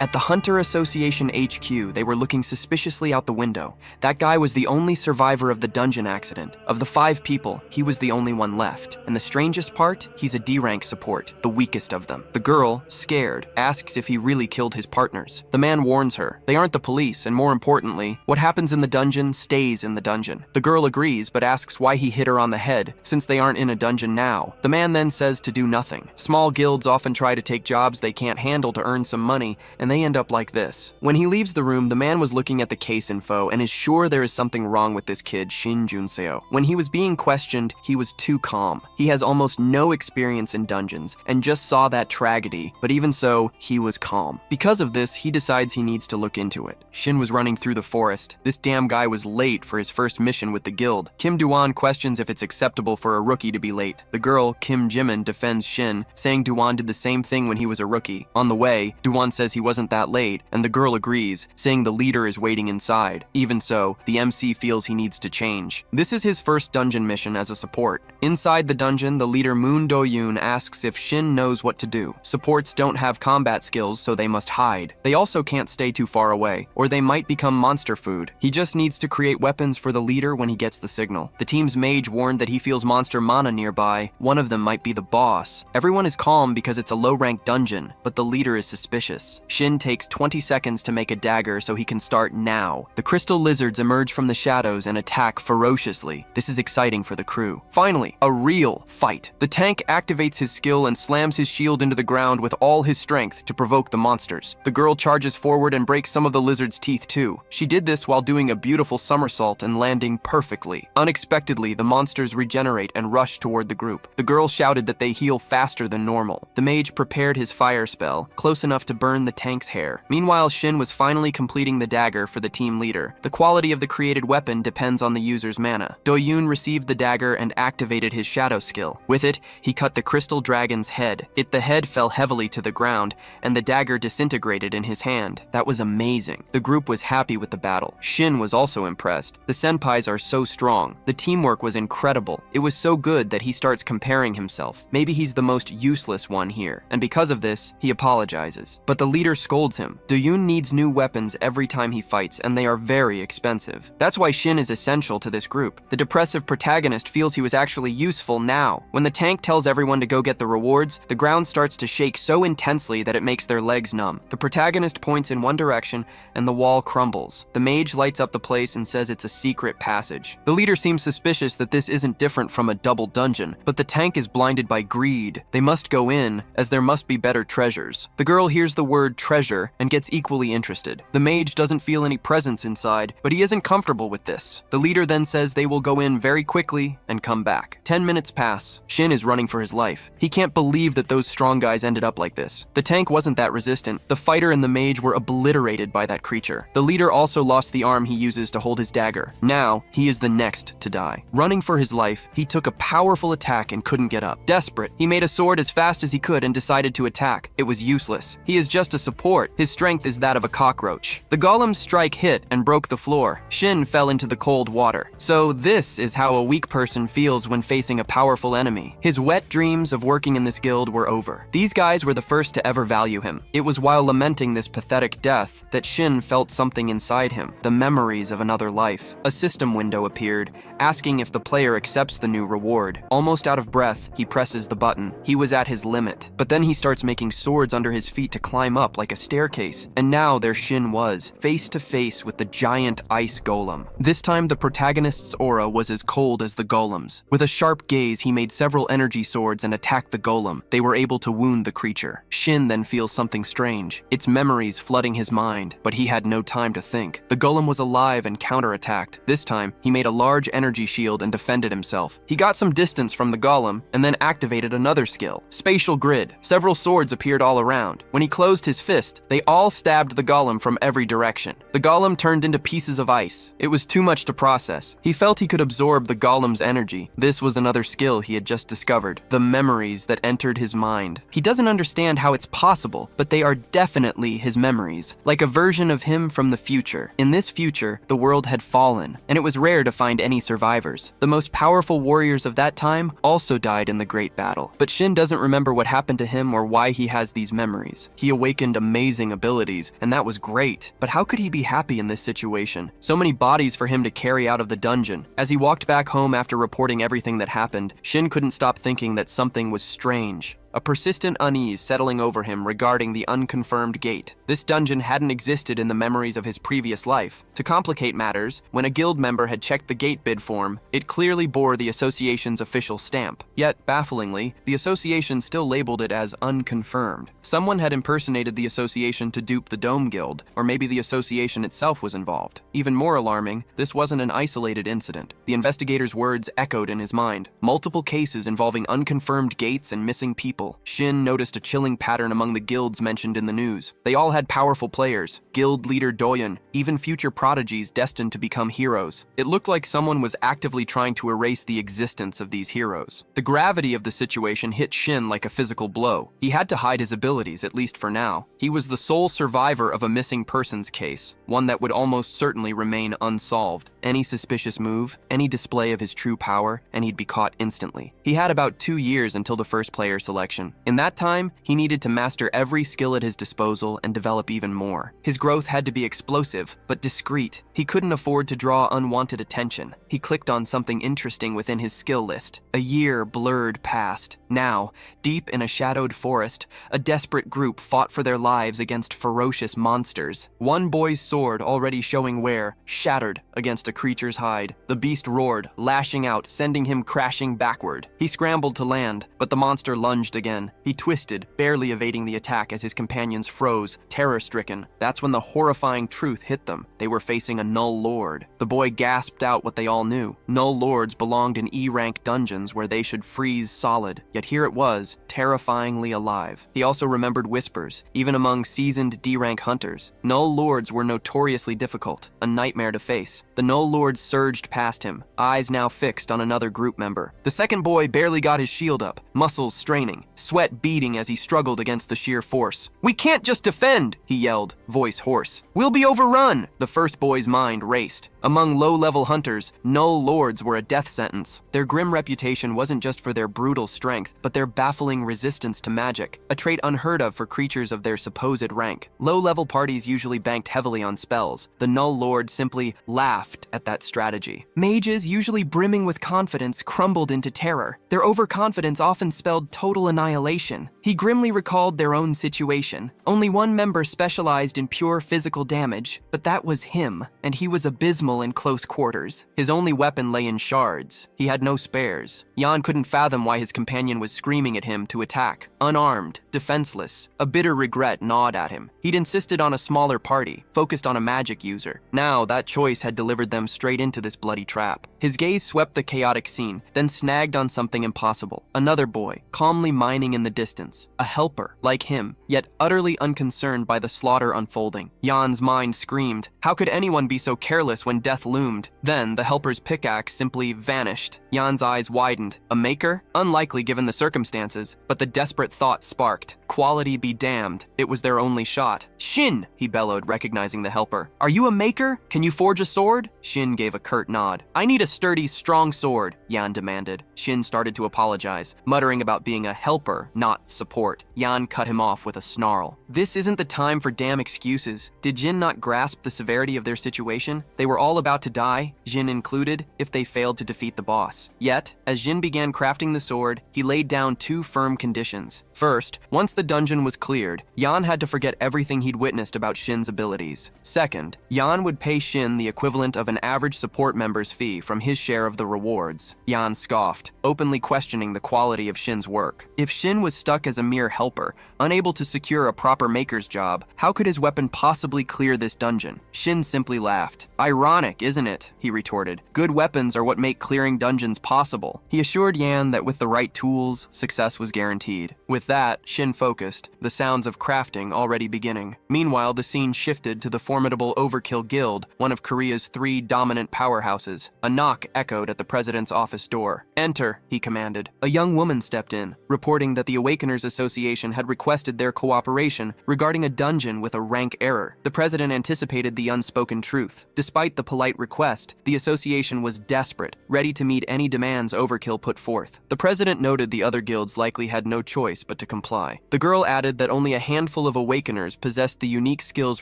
At the Hunter Association HQ, they were looking suspiciously out the window. That guy was the only survivor of the dungeon accident. Of the 5 people, he was the only one left. And the strangest part, he's a D-rank support, the weakest of them. The girl, scared, asks if he really killed his partners. The man warns her. They aren't the police, and more importantly, what happens in the dungeon stays in the dungeon. The girl agrees, but asks why he hit her on the head, since they aren't in a dungeon now. The man then says to do nothing. Small guilds often try to take jobs they can't handle to earn some money, and they end up like this. When he leaves the room, the man was looking at the case info and is sure there is something wrong with this kid, Shin Junseo. When he was being questioned, he was too calm. He has almost no experience in dungeons and just saw that tragedy, but even so, he was calm. Because of this, he decides he needs to look into it. Shin was running through the forest. This damn guy was late for his first mission with the guild. Kim Duan questions if it's acceptable for a rookie to be late. The girl, Kim Jimin, defends Shin, saying Duan did the same thing when he was a rookie. On the way, Duan says he wasn't that late, and the girl agrees, saying the leader is waiting inside. Even so, the MC feels he needs to change. This is his first dungeon mission as a support. Inside the dungeon, the leader Moon Do-yoon asks if Shin knows what to do. Supports don't have combat skills, so they must hide. They also can't stay too far away, or they might become monster food. He just needs to create weapons for the leader when he gets the signal. The team's mage warned that he feels monster mana nearby. One of them might be the boss. Everyone is calm because it's a low-ranked dungeon, but the leader is suspicious. Shin takes 20 seconds to make a dagger so he can start now. The crystal lizards emerge from the shadows and attack ferociously. This is exciting for the crew. Finally, a real fight. The tank activates his skill and slams his shield into the ground with all his strength to provoke the monsters. The girl charges forward and breaks some of the lizard's teeth too. She did this while doing a beautiful somersault and landing perfectly. Unexpectedly, the monsters regenerate and rush toward the group. The girl shouted that they heal faster than normal. The mage prepared his fire spell, close enough to burn the tank's hair. Meanwhile, Shin was finally completing the dagger for the team leader. The quality of the created weapon depends on the user's mana. Do-yoon received the dagger and activated his shadow skill. With it, he cut the crystal dragon's head. The head fell heavily to the ground, and the dagger disintegrated in his hand. That was amazing. The group was happy with the battle. Shin was also impressed. The senpais are so strong. The teamwork was incredible. It was so good that he starts comparing himself. Maybe he's the most useless one here, and because of this, he apologizes. But the leader scolds him. Do-yoon needs new weapons every time he fights, and they are very expensive. That's why Shin is essential to this group. The depressive protagonist feels he was actually useful now. When the tank tells everyone to go get the rewards, the ground starts to shake so intensely that it makes their legs numb. The protagonist points in one direction, and the wall crumbles. The mage lights up the place and says it's a secret passage. The leader seems suspicious that this isn't different from a double dungeon, but the tank is blinded by greed. They must go in, as there must be better treasures. The girl hears the word treasure and gets equally interested. The mage doesn't feel any presence inside, but he isn't comfortable with this. The leader then says they will go in very quickly and come back. 10 minutes pass. Shin is running for his life. He can't believe that those strong guys ended up like this. The tank wasn't that resistant. The fighter and the mage were obliterated by that creature. The leader also lost the arm he uses to hold his dagger. Now, he is the next to die. Running for his life, he took a powerful attack and couldn't get up. Desperate, he made a sword as fast as he could and decided to attack. It was useless. He is just a support. His strength is that of a cockroach. The golem's strike hit and broke the floor. Shin fell into the cold water. So this is how a weak person feels when facing a powerful enemy. His wet dreams of working in this guild were over. These guys were the first to ever value him. It was while lamenting this pathetic death that Shin felt something inside him, the memories of another life. A system window appeared, asking if the player accepts the new reward. Almost out of breath, he presses the button. He was at his limit. But then he starts making swords under his feet to climb up like a staircase. And now there Shin was, face to face with the giant ice golem. This time the protagonist's aura was as cold as the golem's. With a sharp gaze, he made several energy swords and attacked the golem. They were able to wound the creature. Shin then feels something strange. Its memories flooding his mind, but he had no time to think. The golem was alive and counterattacked. This time, he made a large energy shield and defended himself. He got some distance from the golem and then activated another skill, Spatial Grid. Several swords appeared all around. When he closed his fist, they all stabbed the golem from every direction. The golem turned into pieces of ice. It was too much to process. He felt he could absorb the golem's energy. This was another skill he had just discovered, the memories that entered his mind. He doesn't understand how it's possible, but they are definitely his memories, like a version of him from the future. In this future, the world had fallen, and it was rare to find any survivors. The most powerful warriors of that time also died in the great battle, but Shin doesn't remember what happened to him or why he has these memories. He awakened a amazing abilities, and that was great. But how could he be happy in this situation? So many bodies for him to carry out of the dungeon. As he walked back home after reporting everything that happened, Shin couldn't stop thinking that something was strange. A persistent unease settling over him regarding the unconfirmed gate. This dungeon hadn't existed in the memories of his previous life. To complicate matters, when a guild member had checked the gate bid form, it clearly bore the association's official stamp. Yet, bafflingly, the association still labeled it as unconfirmed. Someone had impersonated the association to dupe the Dome Guild, or maybe the association itself was involved. Even more alarming, this wasn't an isolated incident. The investigator's words echoed in his mind. Multiple cases involving unconfirmed gates and missing people. Shin noticed a chilling pattern among the guilds mentioned in the news. They all had powerful players, guild leader Doyen, even future prodigies destined to become heroes. It looked like someone was actively trying to erase the existence of these heroes. The gravity of the situation hit Shin like a physical blow. He had to hide his abilities, at least for now. He was the sole survivor of a missing persons case, one that would almost certainly remain unsolved. Any suspicious move, any display of his true power, and he'd be caught instantly. He had about 2 years until the first player selection. In that time, he needed to master every skill at his disposal and develop even more. His growth had to be explosive, but discreet. He couldn't afford to draw unwanted attention. He clicked on something interesting within his skill list. A year blurred past. Now, deep in a shadowed forest, a desperate group fought for their lives against ferocious monsters. One boy's sword, already showing wear, shattered against a creature's hide. The beast roared, lashing out, sending him crashing backward. He scrambled to land, but the monster lunged again. He twisted, barely evading the attack as his companions froze, terror-stricken. That's when the horrifying truth hit them. They were facing a Null Lord. The boy gasped out what they all knew. Null Lords belonged in E-rank dungeons where they should freeze solid. Yet here it was, terrifyingly alive. He also remembered whispers, even among seasoned D-rank hunters. Null Lords were notoriously difficult, a nightmare to face. The Null Lords surged past him, eyes now fixed on another group member. The second boy barely got his shield up, muscles straining, sweat beading as he struggled against the sheer force. "We can't just defend," he yelled, voice hoarse. "We'll be overrun." The first boy's mind raced. Among low-level hunters, Null Lords were a death sentence. Their grim reputation wasn't just for their brutal strength, but their baffling resistance to magic, a trait unheard of for creatures of their supposed rank. Low-level parties usually banked heavily on spells. The Null Lord simply laughed at that strategy. Mages, usually brimming with confidence, crumbled into terror. Their overconfidence often spelled total annihilation. He grimly recalled their own situation. Only one member specialized in pure physical damage, but that was him, and he was abysmal in close quarters. His only weapon lay in shards. He had no spares. Jan couldn't fathom why his companion was screaming at him to attack. Unarmed, defenseless, a bitter regret gnawed at him. He'd insisted on a smaller party, focused on a magic user. Now, that choice had delivered them straight into this bloody trap. His gaze swept the chaotic scene, then snagged on something impossible. Another boy, calmly mining in the distance. A helper, like him, yet utterly unconcerned by the slaughter unfolding. Jan's mind screamed, how could anyone be so careless when death loomed? Then, the helper's pickaxe simply vanished. Jan's eyes widened. A maker? Unlikely given the circumstances, but the desperate thought sparked. Quality be damned. It was their only shot. "Shin!" he bellowed, recognizing the helper. "Are you a maker? Can you forge a sword?" Shin gave a curt nod. "I need a sturdy, strong sword," Jan demanded. Shin started to apologize, muttering about being a helper, not support. Jan cut him off with a snarl. This isn't the time for damn excuses. Did Jin not grasp the severity of their situation? They were all about to die, Jin included, if they failed to defeat the boss. Yet, as Jin began crafting the sword, he laid down 2 firm conditions. First, once the dungeon was cleared, Jan had to forget everything he'd witnessed about Shin's abilities. Second, Jan would pay Shin the equivalent of an average support member's fee from his share of the rewards. Jan scoffed, openly questioning the quality of Shin's work. If Shin was stuck as a mere helper, unable to secure a proper maker's job, how could his weapon possibly clear this dungeon? Shin simply laughed. "Ironic, isn't it?" he retorted. "Good weapons are what make clearing dungeons possible." He assured Yan that with the right tools, success was guaranteed. With that, Shin focused, the sounds of crafting already beginning. Meanwhile, the scene shifted to the formidable Overkill Guild, one of Korea's 3 dominant powerhouses. A knock echoed at the president's office door. "Enter," he commanded. A young woman stepped in, reporting that the Awakeners Association had requested their cooperation regarding a dungeon with a rank error. The president anticipated the the unspoken truth. Despite the polite request, the association was desperate, ready to meet any demands Overkill put forth. The president noted the other guilds likely had no choice but to comply. The girl added that only a handful of awakeners possessed the unique skills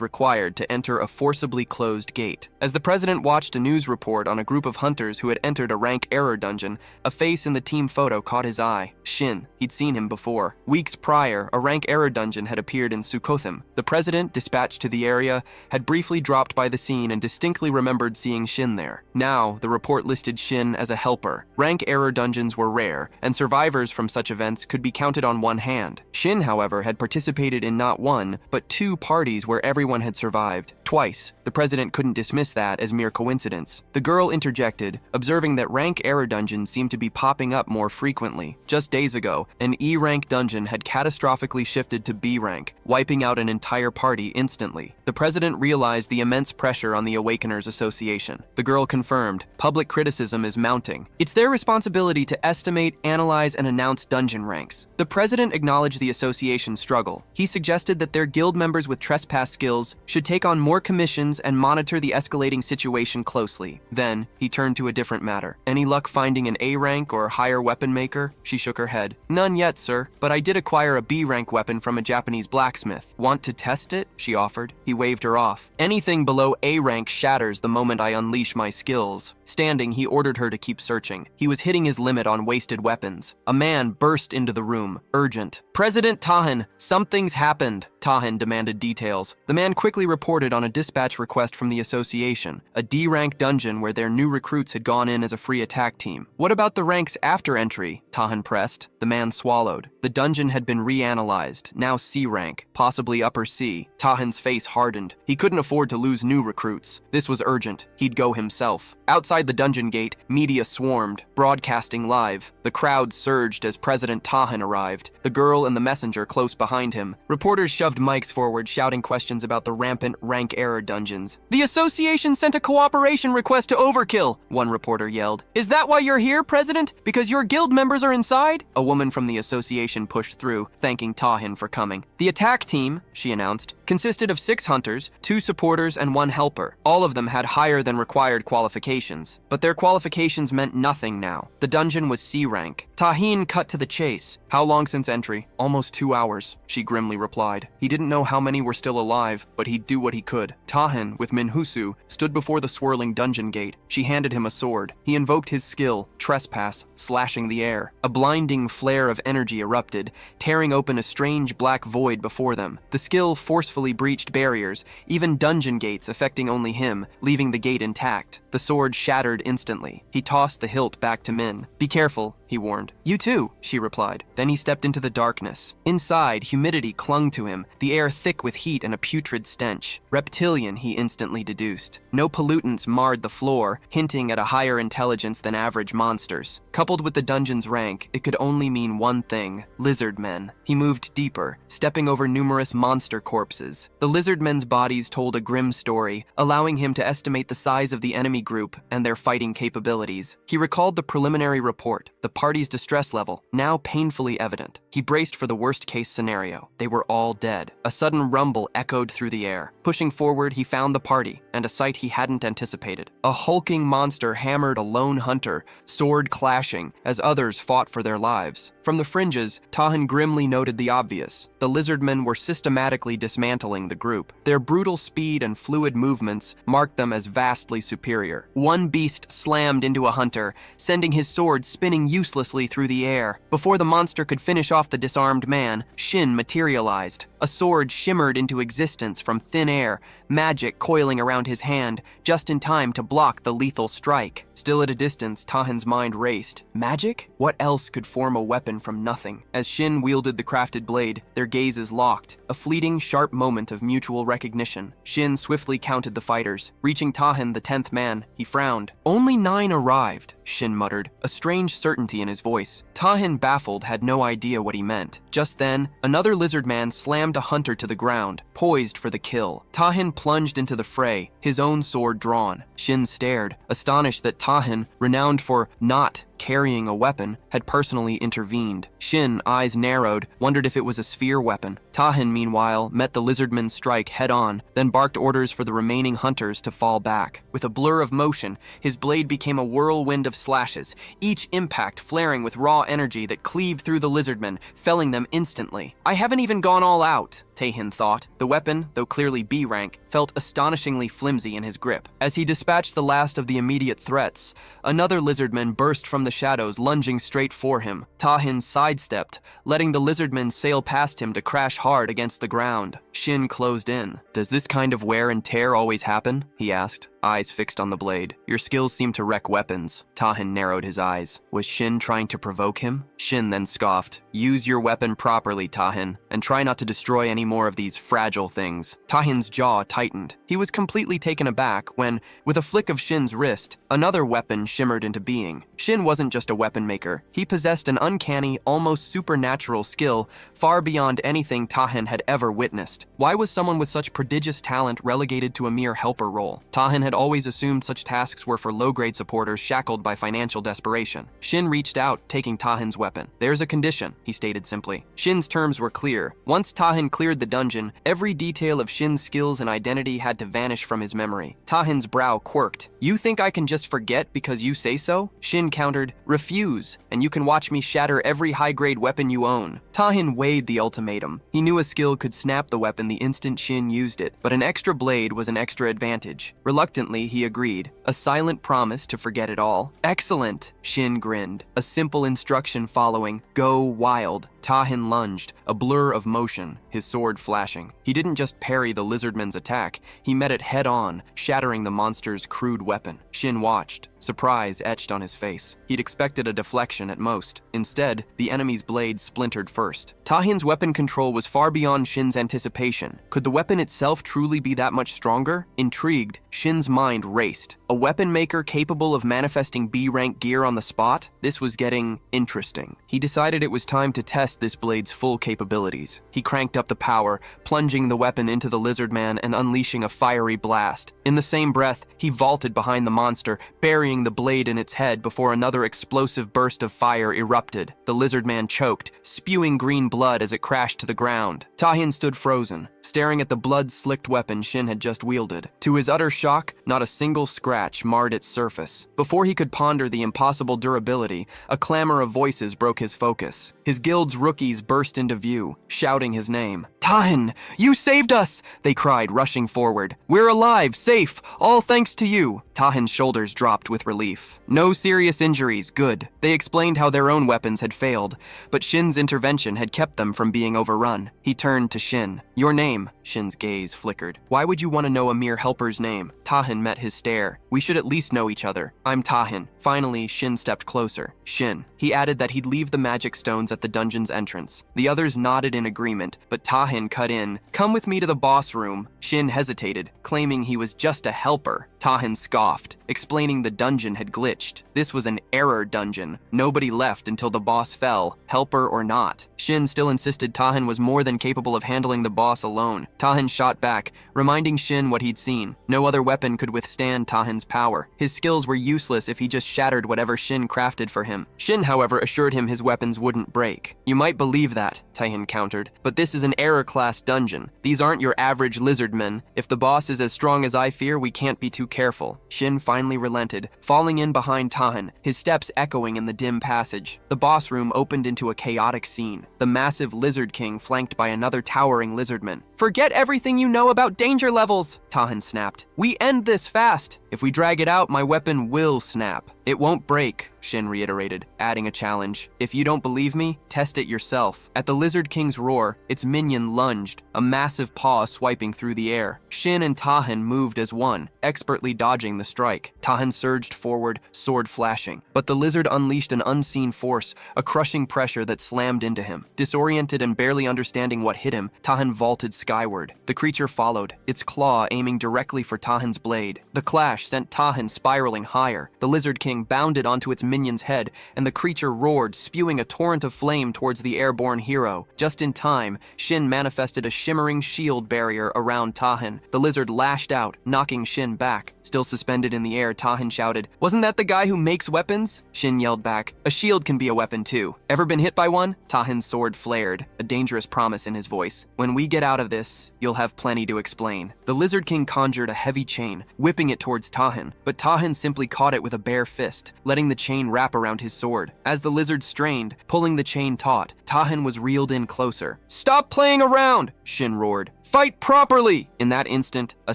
required to enter a forcibly closed gate. As the president watched a news report on a group of hunters who had entered a rank error dungeon, a face in the team photo caught his eye. Shin. He'd seen him before. Weeks prior, a rank error dungeon had appeared in Sukothim. The president, dispatched to the area, had briefly dropped by the scene and distinctly remembered seeing Shin there. Now, the report listed Shin as a helper. Rank error dungeons were rare, and survivors from such events could be counted on one hand. Shin, however, had participated in not one, but two parties where everyone had survived. Twice. The president couldn't dismiss that as mere coincidence. The girl interjected, observing that rank error dungeons seemed to be popping up more frequently. Just days ago, an E-rank dungeon had catastrophically shifted to B rank, wiping out an entire party instantly. The president realized the immense pressure on the Awakeners Association. The girl confirmed, public criticism is mounting. It's their responsibility to estimate, analyze, and announce dungeon ranks. The president acknowledged the association's struggle. He suggested that their guild members with trespass skills should take on more commissions and monitor the escalating situation closely. Then, he turned to a different matter. Any luck finding an A rank or higher weapon maker? She shook her head. None yet, sir, but I did acquire a B rank weapon from a Japanese blacksmith. Want to test it? She offered. He waved her off. Anything below A rank shatters the moment I unleash my skills. Standing, he ordered her to keep searching. He was hitting his limit on wasted weapons. A man burst into the room. Urgent. President Tahan, something's happened. Tahan demanded details. The man quickly reported on a dispatch request from the association, a D-rank dungeon where their new recruits had gone in as a free attack team. What about the ranks after entry? Tahan pressed. The man swallowed. The dungeon had been reanalyzed, now C rank, possibly upper C. Tahan's face hardened. He couldn't afford to lose new recruits. This was urgent. He'd go himself. Outside the dungeon gate, media swarmed, broadcasting live. The crowd surged as President Tahan arrived, the girl and the messenger close behind him. Reporters shoved mics forward, shouting questions about the rampant rank error dungeons. The association sent a cooperation request to Overkill, one reporter yelled. Is that why you're here, President? Because your guild members are inside? A woman from the association pushed through, thanking Tahan for coming. The attack team, she announced, consisted of 6 hunters, 2 supporters, and 1 helper. All of them had higher than required qualifications, but their qualifications meant nothing now. The dungeon was C rank. Tahin cut to the chase. How long since entry? Almost 2 hours, she grimly replied. He didn't know how many were still alive, but he'd do what he could. Tahin, with Minhusu, stood before the swirling dungeon gate. She handed him a sword. He invoked his skill, trespass, slashing the air. A blinding flare of energy erupted, tearing open a strange black void before them. The skill forcefully breached barriers, even dungeon gates affecting only him, leaving the gate intact. The sword shattered instantly. He tossed the hilt back to Min. Be careful, he warned. You too, she replied. Then he stepped into the darkness. Inside, humidity clung to him, the air thick with heat and a putrid stench. Reptilian, he instantly deduced. No pollutants marred the floor, hinting at a higher intelligence than average monsters. Coupled with the dungeon's rank, it could only mean one thing: lizard men. He moved deeper, stepping over numerous monster corpses. The lizard men's bodies told a grim story, allowing him to estimate the size of the enemy group and their fighting capabilities. He recalled the preliminary report, the party's distress level, now painfully evident. He braced for the worst-case scenario. They were all dead. A sudden rumble echoed through the air. Pushing forward, he found the party, and a sight he hadn't anticipated. A hulking monster hammered a lone hunter, sword clashing, as others fought for their lives. From the fringes, Tahan grimly noted the obvious. The lizardmen were systematically dismantling the group. Their brutal speed and fluid movements marked them as vastly superior. One beast slammed into a hunter, sending his sword spinning uselessly through the air. Before the monster could finish off the disarmed man, Shin materialized. A sword shimmered into existence from thin air, magic coiling around his hand, just in time to block the lethal strike. Still at a distance, Tahan's mind raced. Magic? What else could form a weapon from nothing? As Shin wielded the crafted blade, their gazes locked. A fleeting, sharp moment of mutual recognition. Shin swiftly counted the fighters. Reaching Tahan, the 10th man, he frowned. Only 9 arrived, Shin muttered, a strange certainty in his voice. Tahan, baffled, had no idea what he meant. Just then, another lizard man slammed a hunter to the ground, poised for the kill. Tahan plunged into the fray, his own sword drawn. Shin stared, astonished that Tahan, renowned for not carrying a weapon, had personally intervened. Shin, eyes narrowed, wondered if it was a sphere weapon. Tahin, meanwhile, met the lizardman's strike head-on, then barked orders for the remaining hunters to fall back. With a blur of motion, his blade became a whirlwind of slashes, each impact flaring with raw energy that cleaved through the lizardmen, felling them instantly. I haven't even gone all out, Tahin thought. The weapon, though clearly B rank, felt astonishingly flimsy in his grip. As he dispatched the last of the immediate threats, another lizardman burst from the shadows, lunging straight for him. Tahin sidestepped, letting the lizardman sail past him to crash hard against the ground. Shin closed in. Does this kind of wear and tear always happen? He asked, eyes fixed on the blade. Your skills seem to wreck weapons. Tahin narrowed his eyes. Was Shin trying to provoke him? Shin then scoffed. Use your weapon properly, Tahin, and try not to destroy any more of these fragile things. Tahin's jaw tightened. He was completely taken aback when, with a flick of Shin's wrist, another weapon shimmered into being. Shin wasn't just a weapon maker. He possessed an uncanny, almost supernatural skill far beyond anything Tahin had ever witnessed. Why was someone with such prodigious talent relegated to a mere helper role? Tahin had always assumed such tasks were for low-grade supporters shackled by financial desperation. Shin reached out, taking Tahin's weapon. There's a condition, he stated simply. Shin's terms were clear. Once Tahin cleared the dungeon, every detail of Shin's skills and identity had to vanish from his memory. Tahin's brow quirked. You think I can just forget because you say so? Shin countered, refuse, and you can watch me shatter every high-grade weapon you own. Tahin weighed the ultimatum. He knew a skill could snap the weapon the instant Shin used it, but an extra blade was an extra advantage. Reluctantly, he agreed, a silent promise to forget it all. Excellent, Shin grinned, a simple instruction following, go wild. Tahin lunged, a blur of motion, his sword flashing. He didn't just parry the lizardman's attack, he met it head-on, shattering the monster's crude weapon. Shin watched, surprise etched on his face. He'd expected a deflection at most. Instead, the enemy's blade splintered first. Tahin's weapon control was far beyond Shin's anticipation. Could the weapon itself truly be that much stronger? Intrigued, Shin's mind raced. A weapon maker capable of manifesting B-rank gear on the spot? This was getting interesting. He decided it was time to test this blade's full capabilities. He cranked up the power, plunging the weapon into the lizardman and unleashing a fiery blast. In the same breath, he vaulted behind the monster, burying the blade in its head before another explosive burst of fire erupted. The lizardman choked, spewing green blood as it crashed to the ground. Tahin stood frozen, staring at the blood-slicked weapon Shin had just wielded. To his utter shock, not a single scratch marred its surface. Before he could ponder the impossible durability, a clamor of voices broke his focus. His guild's rookies burst into view, shouting his name. Tahin, you saved us! They cried, rushing forward. We're alive, safe, all thanks to you. Tahin's shoulders dropped with relief. No serious injuries, good. They explained how their own weapons had failed, but Shin's intervention had kept them from being overrun. He turned to Shin. Your name? Shin's gaze flickered. Why would you want to know a mere helper's name? Tahin met his stare. We should at least know each other. I'm Tahin. Finally, Shin stepped closer. Shin. He added that he'd leave the magic stones at the dungeon's entrance. The others nodded in agreement, but Tahin cut in. Come with me to the boss room. Shin hesitated, claiming he was just a helper. Tahin scoffed, explaining the dungeon had glitched. This was an error dungeon. Nobody left until the boss fell, helper or not. Shin still insisted Tahin was more than capable of handling the boss alone. Tahin shot back, reminding Shin what he'd seen. No other weapon could withstand Tahin's power. His skills were useless if he just shattered whatever Shin crafted for him. Shin, however, assured him his weapons wouldn't break. You might believe that, Tahin countered, but this is an error-class dungeon. These aren't your average lizardmen. If the boss is as strong as I fear, we can't be too careful. Shin finally relented, falling in behind Tahin, his steps echoing in the dim passage. The boss room opened into a chaotic scene. The massive Lizard King flanked by another towering lizardman. Forget everything you know about danger levels, Tahin snapped. We end this fast. If we drag it out, my weapon will snap. It won't break, Shin reiterated, adding a challenge. If you don't believe me, test it yourself. At the Lizard King's roar, its minion lunged, a massive paw swiping through the air. Shin and Tahin moved as one, expertly dodging the strike. Tahin surged forward, sword flashing. But the lizard unleashed an unseen force, a crushing pressure that slammed into him. Disoriented and barely understanding what hit him, Tahin vaulted skyward. The creature followed, its claw aiming directly for Tahin's blade. The clash sent Tahin spiraling higher. The Lizard King bounded onto its minion's head, and the creature roared, spewing a torrent of flame towards the airborne hero. Just in time, Shin manifested a shimmering shield barrier around Tahin. The lizard lashed out, knocking Shin back. Still suspended in the air, Tahan shouted, "Wasn't that the guy who makes weapons?" Shin yelled back, "A shield can be a weapon too. Ever been hit by one?" Tahan's sword flared, a dangerous promise in his voice. "When we get out of this, you'll have plenty to explain." The Lizard King conjured a heavy chain, whipping it towards Tahan, but Tahan simply caught it with a bare fist, letting the chain wrap around his sword. As the lizard strained, pulling the chain taut, Tahan was reeled in closer. "Stop playing around!" Shin roared. "Fight properly!" In that instant, a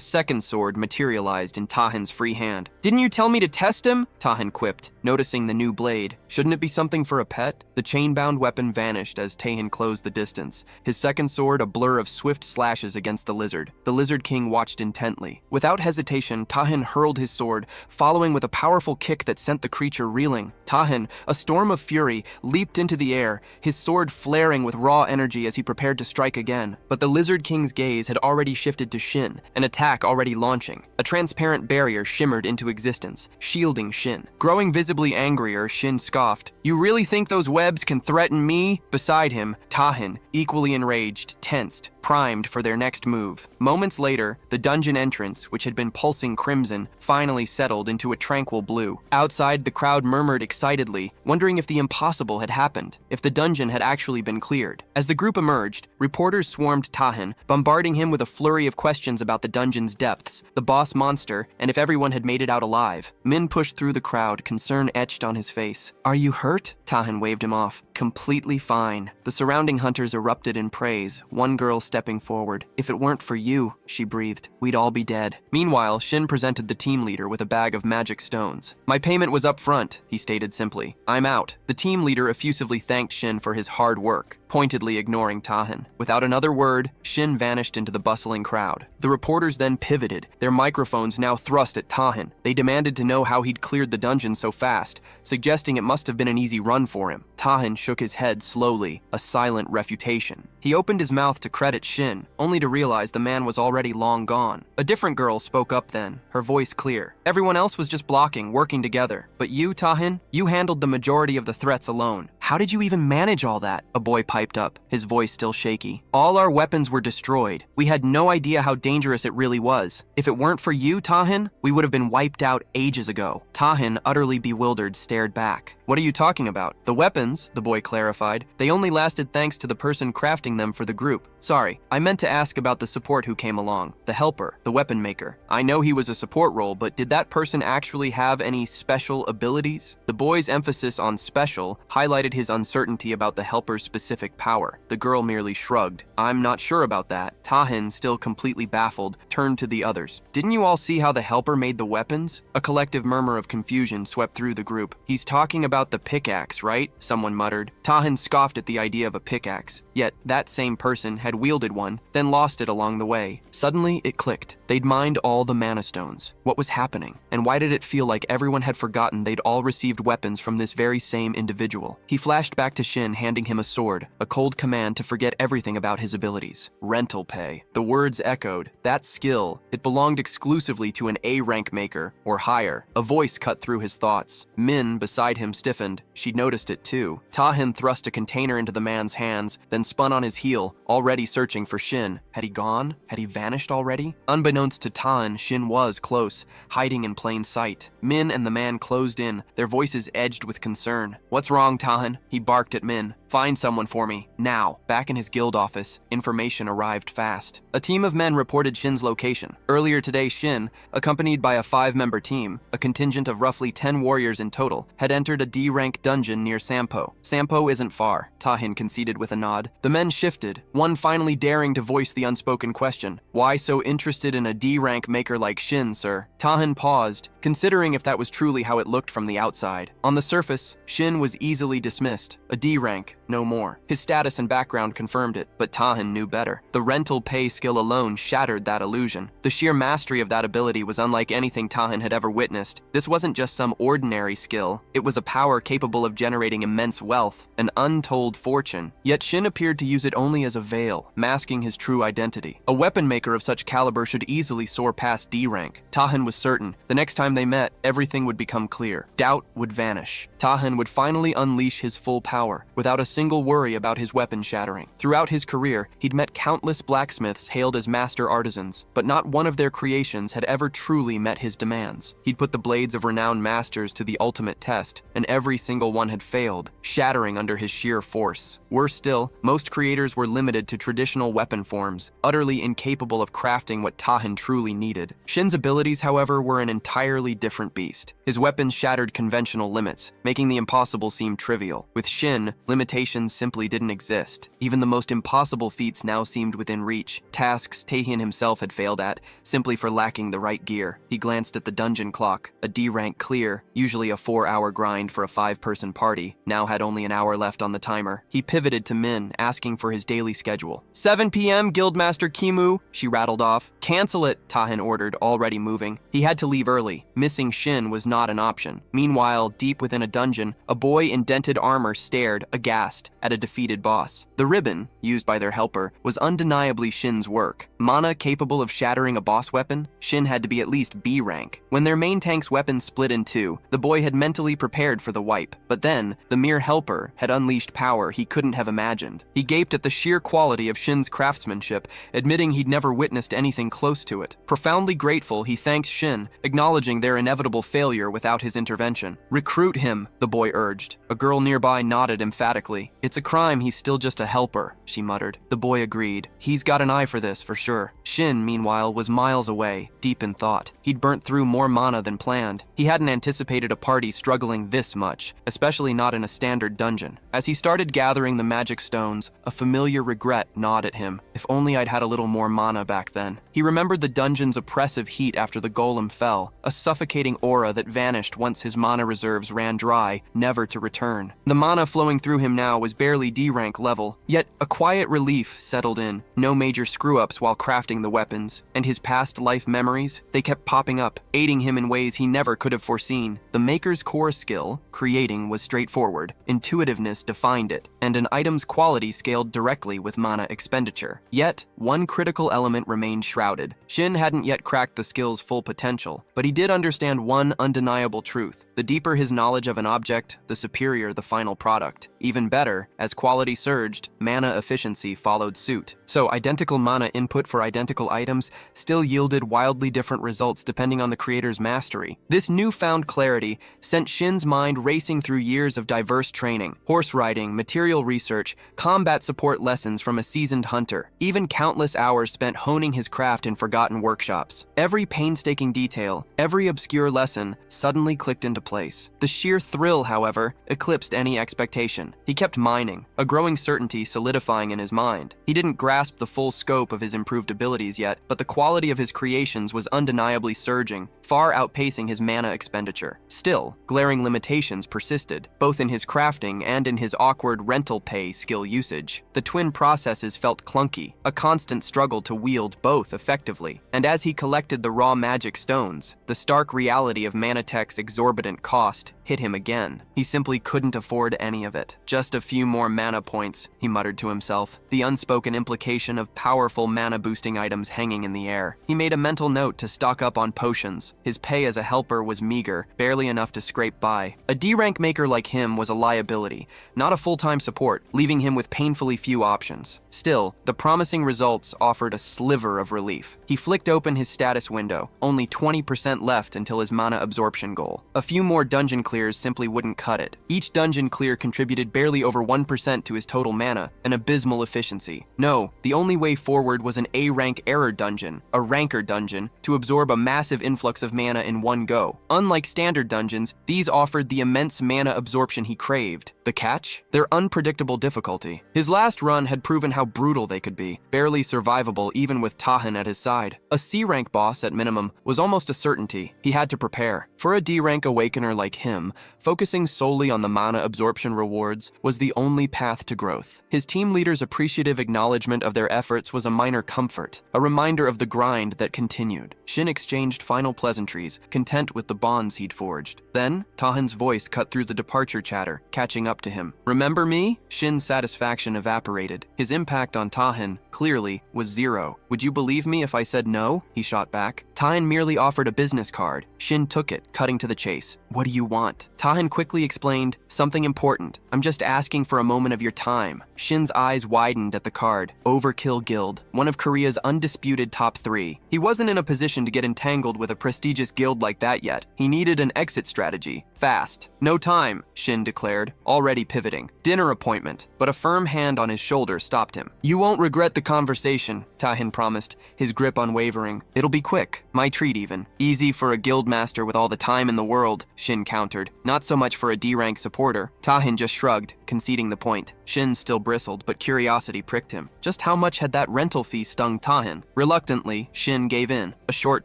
second sword materialized in Tahan's free hand. "Didn't you tell me to test him?" Tahan quipped, noticing the new blade. "Shouldn't it be something for a pet?" The chain-bound weapon vanished as Tahan closed the distance, his second sword a blur of swift slashes against the lizard. The Lizard King watched intently. Without hesitation, Tahan hurled his sword, following with a powerful kick that sent the creature reeling. Tahan, a storm of fury, leaped into the air, his sword flaring with raw energy as he prepared to strike again. But the Lizard King's gaze had already shifted to Shin, an attack already launching. A transparent barrier shimmered into existence, shielding Shin. Growing visibly angrier, Shin scoffed, "You really think those webs can threaten me?" Beside him, Tahan, equally enraged, tensed, primed for their next move. Moments later, the dungeon entrance, which had been pulsing crimson, finally settled into a tranquil blue. Outside, the crowd murmured excitedly, wondering if the impossible had happened, if the dungeon had actually been cleared. As the group emerged, reporters swarmed Tahan, bombarding him with a flurry of questions about the dungeon's depths, the boss monster, and if everyone had made it out alive. Min pushed through the crowd, concern etched on his face. "Are you hurt?" Tahan waved him off. "Completely fine." The surrounding hunters erupted in praise, one girl stepping forward. "If it weren't for you," she breathed, "we'd all be dead." Meanwhile, Shin presented the team leader with a bag of magic stones. "My payment was up front," he stated simply. "I'm out." The team leader effusively thanked Shin for his hard work, pointedly ignoring Tahan. Without another word, Shin vanished into the bustling crowd. The reporters then pivoted, their microphones now thrust at Tahan. They demanded to know how he'd cleared the dungeon so fast, suggesting it must have been an easy run for him. Tahan shook his head slowly, a silent refutation. He opened his mouth to credit Shin, only to realize the man was already long gone. A different girl spoke up then, her voice clear. "Everyone else was just blocking, working together. But you, Tahan, you handled the majority of the threats alone. How did you even manage all that?" A boy piped up, his voice still shaky. "All our weapons were destroyed. We had no idea how dangerous it really was. If it weren't for you, Tahan, we would have been wiped out ages ago." Tahan, utterly bewildered, stared back. "What are you talking about?" "The weapons," the boy clarified. "They only lasted thanks to the person crafting them for the group. Sorry, I meant to ask about the support who came along. The helper, the weapon maker. I know he was a support role, but did that person actually have any special abilities?" The boy's emphasis on special highlighted his uncertainty about the helper's specific power. The girl merely shrugged. "I'm not sure about that." Tahan, still completely baffled, turned to the others. "Didn't you all see how the helper made the weapons?" A collective murmur of confusion swept through the group. "He's talking about the pickaxe, right?" someone muttered. Tahan scoffed at the idea of a pickaxe. Yet that same person had wielded one, then lost it along the way. Suddenly, it clicked. They'd mined all the mana stones. What was happening? And why did it feel like everyone had forgotten they'd all received weapons from this very same individual? He flashed back to Shin, handing him a sword, a cold command to forget everything about his abilities. Rental pay. The words echoed. That skill, it belonged exclusively to an A-rank maker, or higher. A voice cut through his thoughts. Min, beside him, stiffened. She'd noticed it too. Tahan thrust a container into the man's hands, then spun on his heel, already searching for Shin. Had he gone? Had he vanished already? Unbeknownst to Tahan, Shin was close, hiding in plain sight. Min and the man closed in, their voices edged with concern. "What's wrong, Tahan?" He barked at Min. "Find someone for me, now." Back in his guild office, information arrived fast. A team of men reported Shin's location. Earlier today, Shin, accompanied by a 5-member team, a contingent of roughly 10 warriors in total, had entered a D-rank dungeon near Sampo. "Sampo isn't far," Tahan conceded with a nod. The men shifted, one finally daring to voice the unspoken question. "Why so interested in a D-rank maker like Shin, sir?" Tahan paused, considering if that was truly how it looked from the outside. On the surface, Shin was easily dismissed. A D-rank, no more. His status and background confirmed it, but Tahan knew better. The rental pay skill alone shattered that illusion. The sheer mastery of that ability was unlike anything Tahan had ever witnessed. This wasn't just some ordinary skill. It was a power capable of generating immense wealth, an untold fortune. Yet Shin appeared to use it only as a veil, masking his true identity. A weapon maker of such caliber should easily soar past D-rank. Tahan was certain. The next time they met, everything would become clear. Doubt would vanish. Tahan would finally unleash his full power, without a single worry about his weapon shattering. Throughout his career, he'd met countless blacksmiths hailed as master artisans, but not one of their creations had ever truly met his demands. He'd put the blades of renowned masters to the ultimate test, and every single one had failed, shattering under his sheer force. Worse still, most creators were limited to traditional weapon forms, utterly incapable of crafting what Tahan truly needed. Shin's abilities, however, were an entirely different beast. His weapons shattered conventional limits, making the impossible seem trivial. With Shin, limitations simply didn't exist. Even the most impossible feats now seemed within reach, tasks Taehyun himself had failed at, simply for lacking the right gear. He glanced at the dungeon clock. A D-rank clear, usually a 4-hour grind for a 5-person party, now had only an hour left on the timer. He pivoted to Min, asking for his daily schedule. 7 p.m., Guildmaster Kimu, she rattled off. Cancel it, Tahan ordered, already moving. He had to leave early. Missing Shin was not an option. Meanwhile, deep within a dungeon, a boy in dented armor stared, aghast, at a defeated boss. The ribbon, used by their helper, was undeniably Shin's work. Mana capable of shattering a boss weapon? Shin had to be at least B rank. When their main tank's weapon split in two, the boy had mentally prepared for the wipe. But then, the mere helper had unleashed power he couldn't have imagined. He gaped at the sheer quality of Shin's craftsmanship, admitting he'd never witnessed anything close to it. Profoundly grateful, he thanked Shin, acknowledging their inevitable failure without his intervention. Recruit him, the boy urged. A girl nearby nodded emphatically. It's a crime he's still just a helper, she muttered. The boy agreed. He's got an eye for this, for sure. Shin, meanwhile, was miles away, deep in thought. He'd burnt through more mana than planned. He hadn't anticipated a party struggling this much, especially not in a standard dungeon. As he started gathering the magic stones, a familiar regret gnawed at him. If only I'd had a little more mana back then. He remembered the dungeon's oppressive heat after the golem fell, a suffocating aura that vanished once his mana reserves ran dry, never to return. The mana flowing through him now was barely D-rank level, yet a quiet relief settled in. No major screw-ups while crafting the weapons, and his past life memories, they kept popping up, aiding him in ways he never could have foreseen. The maker's core skill, creating, was straightforward. Intuitiveness defined it, and an item's quality scaled directly with mana expenditure. Yet, one critical element remained shrouded. Shin hadn't yet cracked the skill's full potential, but he did understand one undeniable truth. The deeper his knowledge of an object, the superior the final product. Even better, as quality surged, mana efficiency followed suit. So identical mana input for identical items still yielded wildly different results depending on the creator's mastery. This newfound clarity sent Shin's mind racing through years of diverse training, horse riding, material research, combat support lessons from a seasoned hunter, even countless hours spent honing his craft in forgotten workshops. Every painstaking detail, every obscure lesson suddenly clicked into place. The sheer thrill, however, eclipsed any expectation. He kept mining, a growing certainty solidifying in his mind. He didn't grasp the full scope of his improved abilities yet, but the quality of his creations was undeniably surging, far outpacing his mana expenditure. Still, glaring limitations persisted, both in his crafting and in his awkward rental pay skill usage. The twin processes felt clunky, a constant struggle to wield both effectively. And as he collected the raw magic stones, the stark reality of Manatech's exorbitant cost hit him again. He simply couldn't afford any of it. Just a few more mana points, he muttered to himself, the unspoken implication of powerful mana-boosting items hanging in the air. He made a mental note to stock up on potions. His pay as a helper was meager, barely enough to scrape by. A D-rank maker like him was a liability, not a full-time support, leaving him with painfully few options. Still, the promising results offered a sliver of relief. He flicked open his status window, only 20% left until his mana absorption goal. A few more dungeon clears simply wouldn't cut it. Each dungeon clear contributed barely over 1% to his total mana, an abysmal efficiency. No, the only way forward was an A-rank error dungeon, a ranker dungeon, to absorb a massive influx of mana in one go. Unlike standard dungeons, these offered the immense mana absorption he craved. The catch? Their unpredictable difficulty. His last run had proven how brutal they could be, barely survivable even with Tahan at his side. A C-rank boss, at minimum, was almost a certainty. He had to prepare. For a D-rank awakener like him, focusing solely on the mana absorption rewards was the only path to growth. His team leader's appreciative acknowledgement of their efforts was a minor comfort, a reminder of the grind that continued. Shin exchanged final pleasantries, content with the bonds he'd forged. Then, Tahan's voice cut through the departure chatter, catching up up to him. Remember me? Shin's satisfaction evaporated. His impact on Tahan, clearly, was zero. Would you believe me if I said no? He shot back. Tahan merely offered a business card. Shin took it, cutting to the chase. What do you want? Tahan quickly explained, something important. I'm just asking for a moment of your time. Shin's eyes widened at the card. Overkill Guild, one of Korea's undisputed top 3. He wasn't in a position to get entangled with a prestigious guild like that yet. He needed an exit strategy. Fast. No time, Shin declared, already pivoting. Dinner appointment, but a firm hand on his shoulder stopped him. You won't regret the conversation, Tahan promised, his grip unwavering. It'll be quick. My treat even. Easy for a guild master with all the time in the world, Shin countered. Not so much for a D-rank supporter. Tahan just shrugged, conceding the point. Shin still bristled, but curiosity pricked him. Just how much had that rental fee stung Tahan? Reluctantly, Shin gave in. A short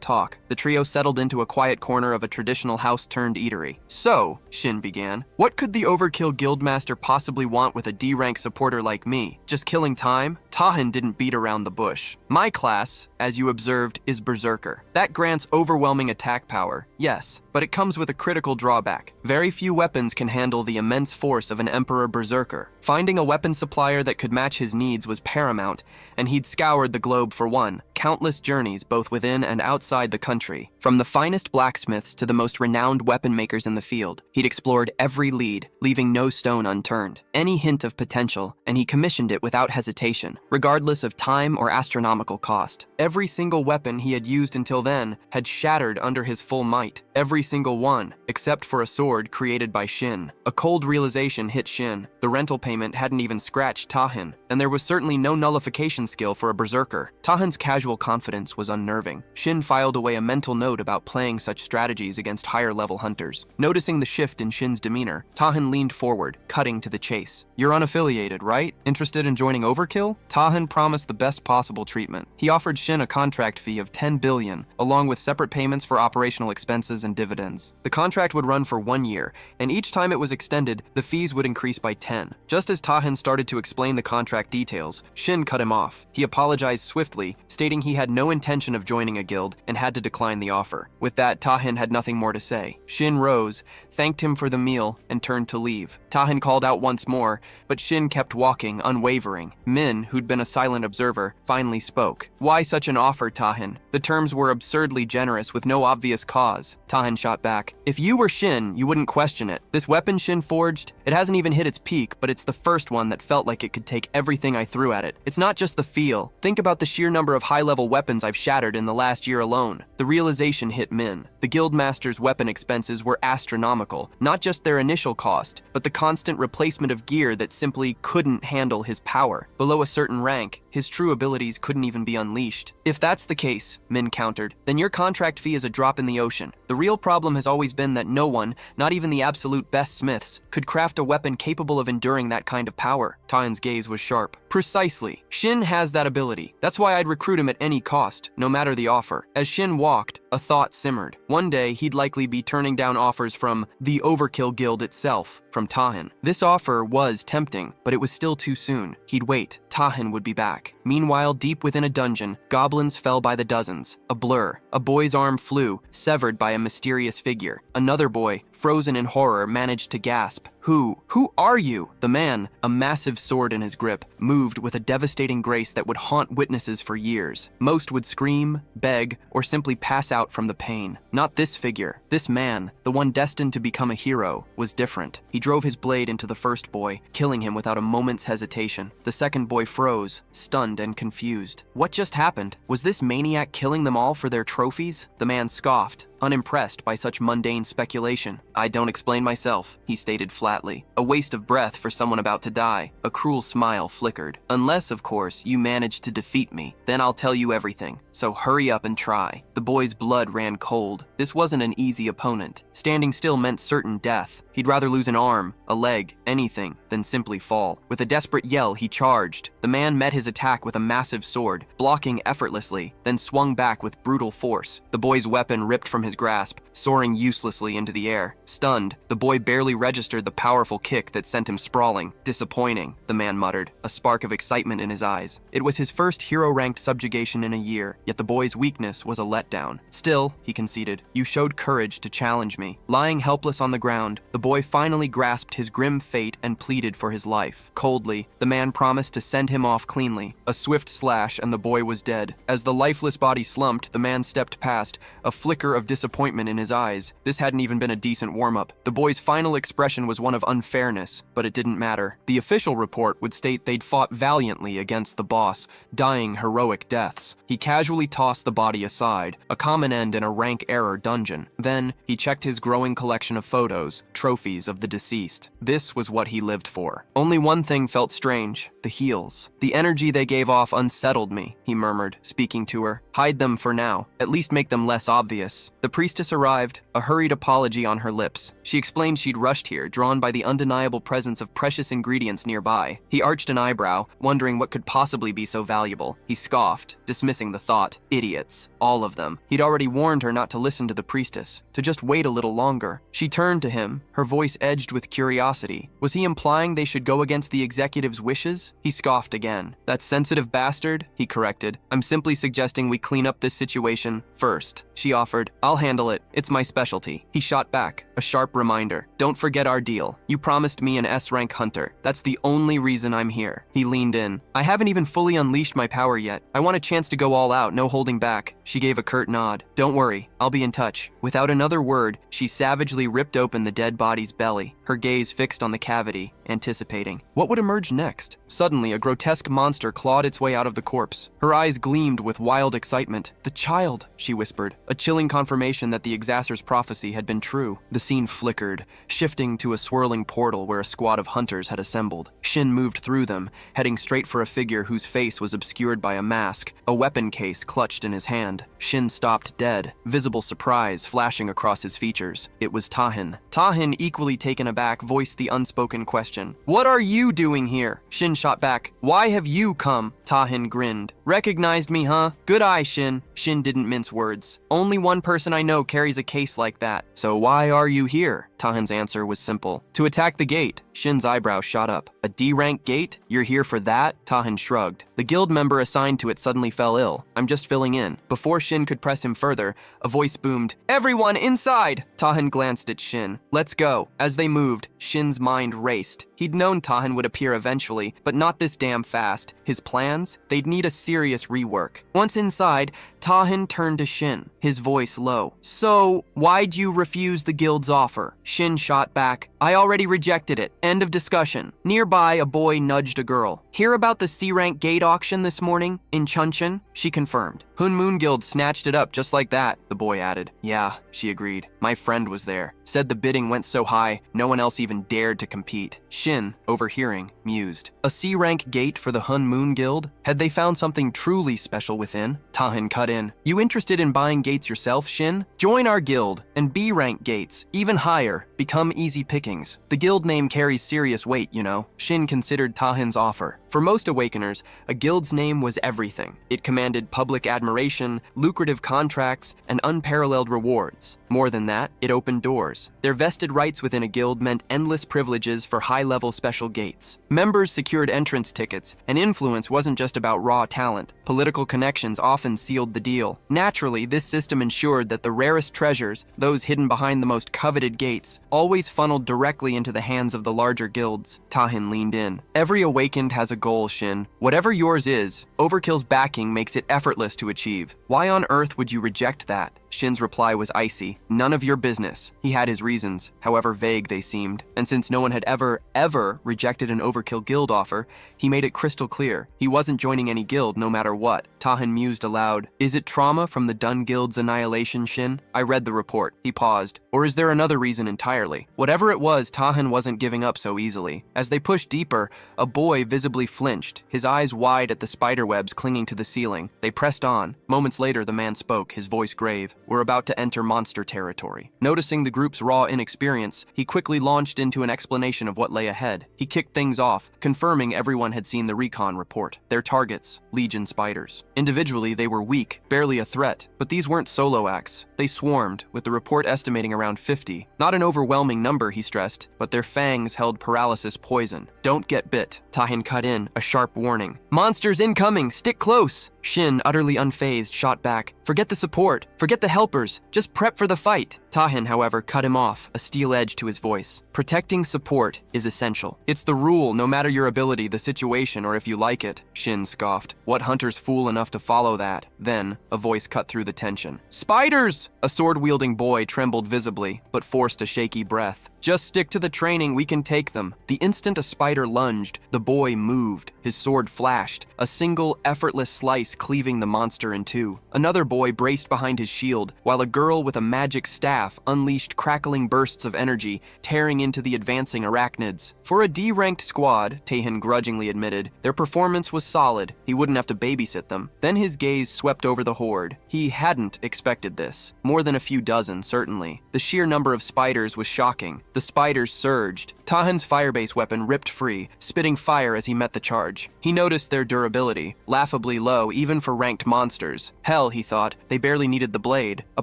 talk. The trio settled into a quiet corner of a traditional house-turned-eatery. So, Shin began, what could the Overkill Guildmaster possibly want with a D-rank supporter like me? Just killing time? Tahan didn't beat around the bush. My class, as you observed, is Berserker. That grants overwhelming attack power, yes, but it comes with a critical drawback. Very few weapons can handle the immense force of an Emperor Berserker. Finding a weapon supplier that could match his needs was paramount, and he'd scoured the globe for one. Countless journeys both within and outside the country. From the finest blacksmiths to the most renowned weapon makers in the field, he'd explored every lead, leaving no stone unturned. Any hint of potential, and he commissioned it without hesitation, regardless of time or astronomical cost. Every single weapon he had used until then had shattered under his full might. Every single one, except for a sword created by Shin. A cold realization hit Shin. The rental payment hadn't even scratched Tahan, and there was certainly no nullification skill for a berserker. Tahan's casual confidence was unnerving. Shin filed away a mental note about playing such strategies against higher-level hunters. Noticing the shift in Shin's demeanor, Tahan leaned forward, cutting to the chase. You're unaffiliated, right? Interested in joining Overkill? Tahan promised the best possible treatment. He offered Shin a contract fee of 10 billion, along with separate payments for operational expenses and dividends. The contract would run for 1 year, and each time it was extended, the fees would increase by 10. Just as Tahan started to explain the contract details, Shin cut him off. He apologized swiftly, stating he had no intention of joining a guild and had to decline the offer. With that, Tahan had nothing more to say. Shin rose, thanked him for the meal, and turned to leave. Tahan called out once more, but Shin kept walking, unwavering. Min, who'd been a silent observer, finally spoke. Why such an offer, Tahan? The terms were absurdly generous with no obvious cause. Tahan shot back. If you were Shin, you wouldn't question it. This weapon Shin forged, it hasn't even hit its peak, but it's the first one that felt like it could take everything I threw at it. It's not just the feel. Think about the sheer number of high-level weapons I've shattered in the last year alone. The realization hit Min. The Guildmaster's weapon expenses were astronomical, not just their initial cost, but the constant replacement of gear that simply couldn't handle his power. Below a certain rank, his true abilities couldn't even be unleashed. If that's the case, Min countered, then your contract fee is a drop in the ocean. The real problem has always been that no one, not even the absolute best smiths, could craft a weapon capable of enduring that kind of power. Tahan's gaze was sharp. Precisely. Shin has that ability. That's why I'd recruit him at any cost, no matter the offer. As Shin walked, a thought simmered. One day, he'd likely be turning down offers from the Overkill Guild itself, from Tahan. This offer was tempting, but it was still too soon. He'd wait. Tahan would be back. Meanwhile, deep within a dungeon, goblins fell by the dozens. A blur. A boy's arm flew, severed by a mysterious figure. Another boy, frozen in horror, managed to gasp. Who are you? The man, a massive sword in his grip, moved with a devastating grace that would haunt witnesses for years. Most would scream, beg, or simply pass out from the pain. Not this figure. This man, the one destined to become a hero, was different. He drove his blade into the first boy, killing him without a moment's hesitation. The second boy froze, stunned and confused. What just happened? Was this maniac killing them all for their trophies? The man scoffed, unimpressed by such mundane speculation. I don't explain myself, he stated flatly. A waste of breath for someone about to die. A cruel smile flickered. Unless, of course, you manage to defeat me, then I'll tell you everything. So hurry up and try. The boy's blood ran cold. This wasn't an easy opponent. Standing still meant certain death. He'd rather lose an arm, a leg, anything, than simply fall. With a desperate yell, he charged. The man met his attack with a massive sword, blocking effortlessly, then swung back with brutal force. The boy's weapon ripped from his his grasp, soaring uselessly into the air. Stunned, the boy barely registered the powerful kick that sent him sprawling. Disappointing, the man muttered, a spark of excitement in his eyes. It was his first hero-ranked subjugation in a year, yet the boy's weakness was a letdown. Still, he conceded, you showed courage to challenge me. Lying helpless on the ground, the boy finally grasped his grim fate and pleaded for his life. Coldly, the man promised to send him off cleanly. A swift slash and the boy was dead. As the lifeless body slumped, the man stepped past, a flicker of disappointment in his eyes. This hadn't even been a decent warm-up. The boy's final expression was one of unfairness, but it didn't matter. The official report would state they'd fought valiantly against the boss, dying heroic deaths. He casually tossed the body aside, a common end in a rank error dungeon. Then, he checked his growing collection of photos, trophies of the deceased. This was what he lived for. Only one thing felt strange, the heels. The energy they gave off unsettled me, he murmured, speaking to her. Hide them for now, at least make them less obvious. The priestess arrived, a hurried apology on her lips. She explained she'd rushed here, drawn by the undeniable presence of precious ingredients nearby. He arched an eyebrow, wondering what could possibly be so valuable. He scoffed, dismissing the thought. Idiots. All of them. He'd already warned her not to listen to the priestess, to just wait a little longer. She turned to him, her voice edged with curiosity. Was he implying they should go against the executive's wishes? He scoffed again. That sensitive bastard, he corrected. I'm simply suggesting we clean up this situation first. She offered. I'll handle it. It's my specialty. He shot back, a sharp reminder. Don't forget our deal. You promised me an S-rank hunter. That's the only reason I'm here. He leaned in. I haven't even fully unleashed my power yet. I want a chance to go all out, no holding back. She gave a curt nod. Don't worry, I'll be in touch. Without another word, she savagely ripped open the dead body's belly, her gaze fixed on the cavity, anticipating. What would emerge next? Suddenly, a grotesque monster clawed its way out of the corpse. Her eyes gleamed with wild excitement. The child, she whispered, a chilling confirmation that the Exacer's prophecy had been true. The scene flickered, shifting to a swirling portal where a squad of hunters had assembled. Shin moved through them, heading straight for a figure whose face was obscured by a mask, a weapon case clutched in his hand. Shin stopped dead, visible surprise flashing across his features. It was Tahin. Tahin, equally taken aback, voiced the unspoken question. What are you doing here? Shin shot back. Why have you come? Tahin grinned. Recognized me, huh? Good eye, Shin. Shin didn't mince words. Only one person I know carries a case like that. So why are you here? Tahin's answer was simple. To attack the gate. Shin's eyebrow shot up. A D-rank gate? You're here for that? Tahin shrugged. The guild member assigned to it suddenly fell ill. I'm just filling in. Before Shin could press him further, a voice boomed, Everyone inside! Tahin glanced at Shin. Let's go. As they moved, Shin's mind raced. He'd known Tahin would appear eventually, but not this damn fast. His plans? They'd need a serious rework. Once inside, Tahin turned to Shin, his voice low. So, why'd you refuse the guild's offer? Shin shot back. I already rejected it. End of discussion. Nearby, a boy nudged a girl. Hear about the C-rank gate auction this morning? In Chunshin? She confirmed. Hun Moon Guild snatched it up just like that, the boy added. Yeah, she agreed. My friend was there. Said the bidding went so high, no one else even dared to compete. Shin, overhearing, mused. A C-rank gate for the Hun Moon Guild? Had they found something truly special within? Tahin cut in. You interested in buying gates yourself, Shin? Join our guild, and B-rank gates, even higher, become easy pickings. The guild name carries serious weight, you know. Shin considered Tahin's offer. For most Awakeners, a guild's name was everything. It commanded public admiration, lucrative contracts, and unparalleled rewards. More than that, it opened doors. Their vested rights within a guild meant endless privileges for high-level special gates. Members secured entrance tickets, and influence wasn't just about raw talent. Political connections often sealed the deal. Naturally, this system ensured that the rarest treasures, those hidden behind the most coveted gates, always funneled directly into the hands of the larger guilds. Tahin leaned in. Every Awakened has a goal, Shin. Whatever yours is, Overkill's backing makes it effortless to achieve. Why on earth would you reject that? Shin's reply was icy. None of your business. He had his reasons, however vague they seemed, and since no one had ever rejected an Overkill guild offer, he made it crystal clear. He wasn't joining any guild no matter what. Tahin mused aloud. Is it trauma from the Dun Guild's annihilation, Shin? I read the report. He paused. Or is there another reason entirely? Whatever it was, Tahin wasn't giving up so easily. As they pushed deeper, a boy visibly flinched, his eyes wide at the spiderwebs clinging to the ceiling. They pressed on. Moments later, the man spoke, his voice grave. were about to enter monster territory. Noticing the group's raw inexperience, he quickly launched into an explanation of what lay ahead. He kicked things off, confirming everyone had seen the recon report. Their targets, Legion spiders. Individually, they were weak, barely a threat, but these weren't solo acts. They swarmed, with the report estimating around 50. Not an overwhelming number, he stressed, but their fangs held paralysis poison. Don't get bit. Tahin cut in, a sharp warning. Monsters incoming, stick close. Shin, utterly unfazed, shot back. Forget the support, forget the helpers, just prep for the fight. Tahin, however, cut him off, a steel edge to his voice. Protecting support is essential. It's the rule, no matter your ability, the situation, or if you like it. Shin scoffed. What hunter's fool enough to follow that? Then, a voice cut through the tension. Spiders! A sword-wielding boy trembled visibly, but forced a shaky breath. Just stick to the training, we can take them. The instant a spider lunged, the boy moved. His sword flashed, a single, effortless slice cleaving the monster in two. Another boy braced behind his shield, while a girl with a magic staff unleashed crackling bursts of energy, tearing into the advancing arachnids. For a D-ranked squad, Tahin grudgingly admitted, their performance was solid. He wouldn't have to babysit them. Then his gaze swept over the horde. He hadn't expected this. More than a few dozen, certainly. The sheer number of spiders was shocking. The spiders surged. Tahin's firebase weapon ripped free, spitting fire as he met the charge. He noticed their durability, laughably low even for ranked monsters. Hell, he thought, they barely needed the blade. A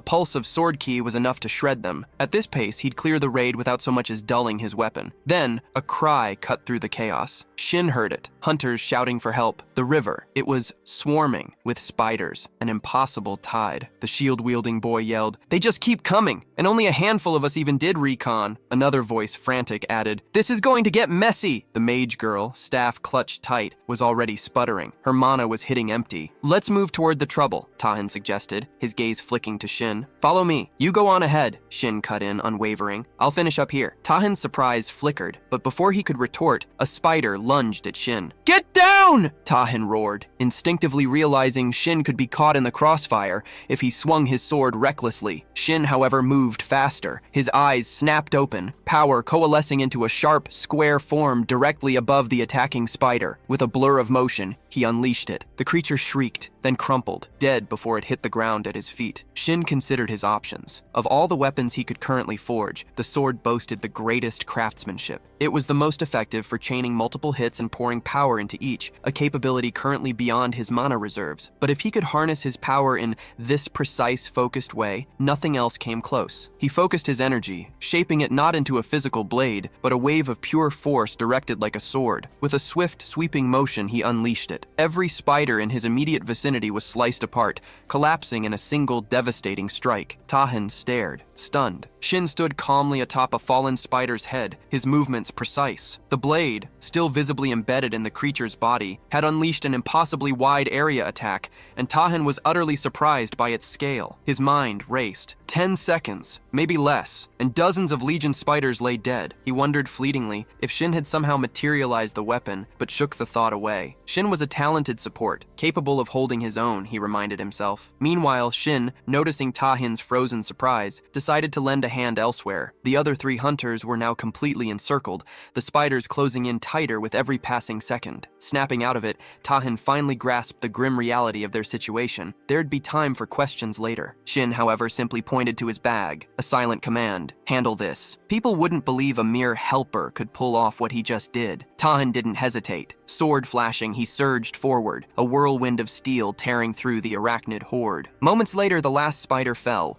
pulse of sword ki was enough to shred them. At this pace, he'd clear the raid without so much as dulling his weapon. Then, a cry cut through the chaos. Shin heard it, hunters shouting for help. The river, it was swarming with spiders, an impossible tide. The shield-wielding boy yelled, "They just keep coming, and only a handful of us even did recon." Another voice, frantic, added, "This is going to get messy." The mage girl, staff clutched tight, was already sputtering. Her mana was hitting empty. "Let's move toward the trouble," Tahin suggested, his gaze flicking to Shin. "Follow me. You go on ahead," Shin cut in, unwavering. "I'll finish up here." Tahin's surprise flickered, but before he could retort, a spider lunged at Shin. "Get down!" Tahin roared, instinctively realizing Shin could be caught in the crossfire if he swung his sword recklessly. Shin, however, moved faster. His eyes snapped open, power coalescing into a sharp, square form directly above the attacking spider. With a blur of motion, he unleashed it. The creature shrieked, then crumpled, dead before it hit the ground at his feet. Shin considered his options. Of all the weapons he could currently forge, the sword boasted the greatest craftsmanship. It was the most effective for chaining multiple hits and pouring power into each, a capability currently beyond his mana reserves. But if he could harness his power in this precise, focused way, nothing else came close. He focused his energy, shaping it not into a physical blade, but a wave of pure force directed like a sword. With a swift, sweeping motion, he unleashed it. Every spider in his immediate vicinity was sliced apart, collapsing in a single devastating strike. Tahin stared, stunned. Shin stood calmly atop a fallen spider's head, his movements precise. The blade, still visibly embedded in the creature's body, had unleashed an impossibly wide area attack, and Tahin was utterly surprised by its scale. His mind raced. 10 seconds, maybe less, and dozens of Legion spiders lay dead. He wondered fleetingly if Shin had somehow materialized the weapon, but shook the thought away. Shin was a talented support, capable of holding his own, he reminded himself. Meanwhile, Shin, noticing Tahin's frozen surprise, decided to lend a hand elsewhere. The other 3 hunters were now completely encircled, the spiders closing in tighter with every passing second. Snapping out of it, Tahin finally grasped the grim reality of their situation. There'd be time for questions later. Shin, however, simply pointed to his bag, a silent command. Handle this. People wouldn't believe a mere helper could pull off what he just did. Tahin didn't hesitate. Sword flashing, he surged forward, a whirlwind of steel tearing through the arachnid horde. Moments later, the last spider fell.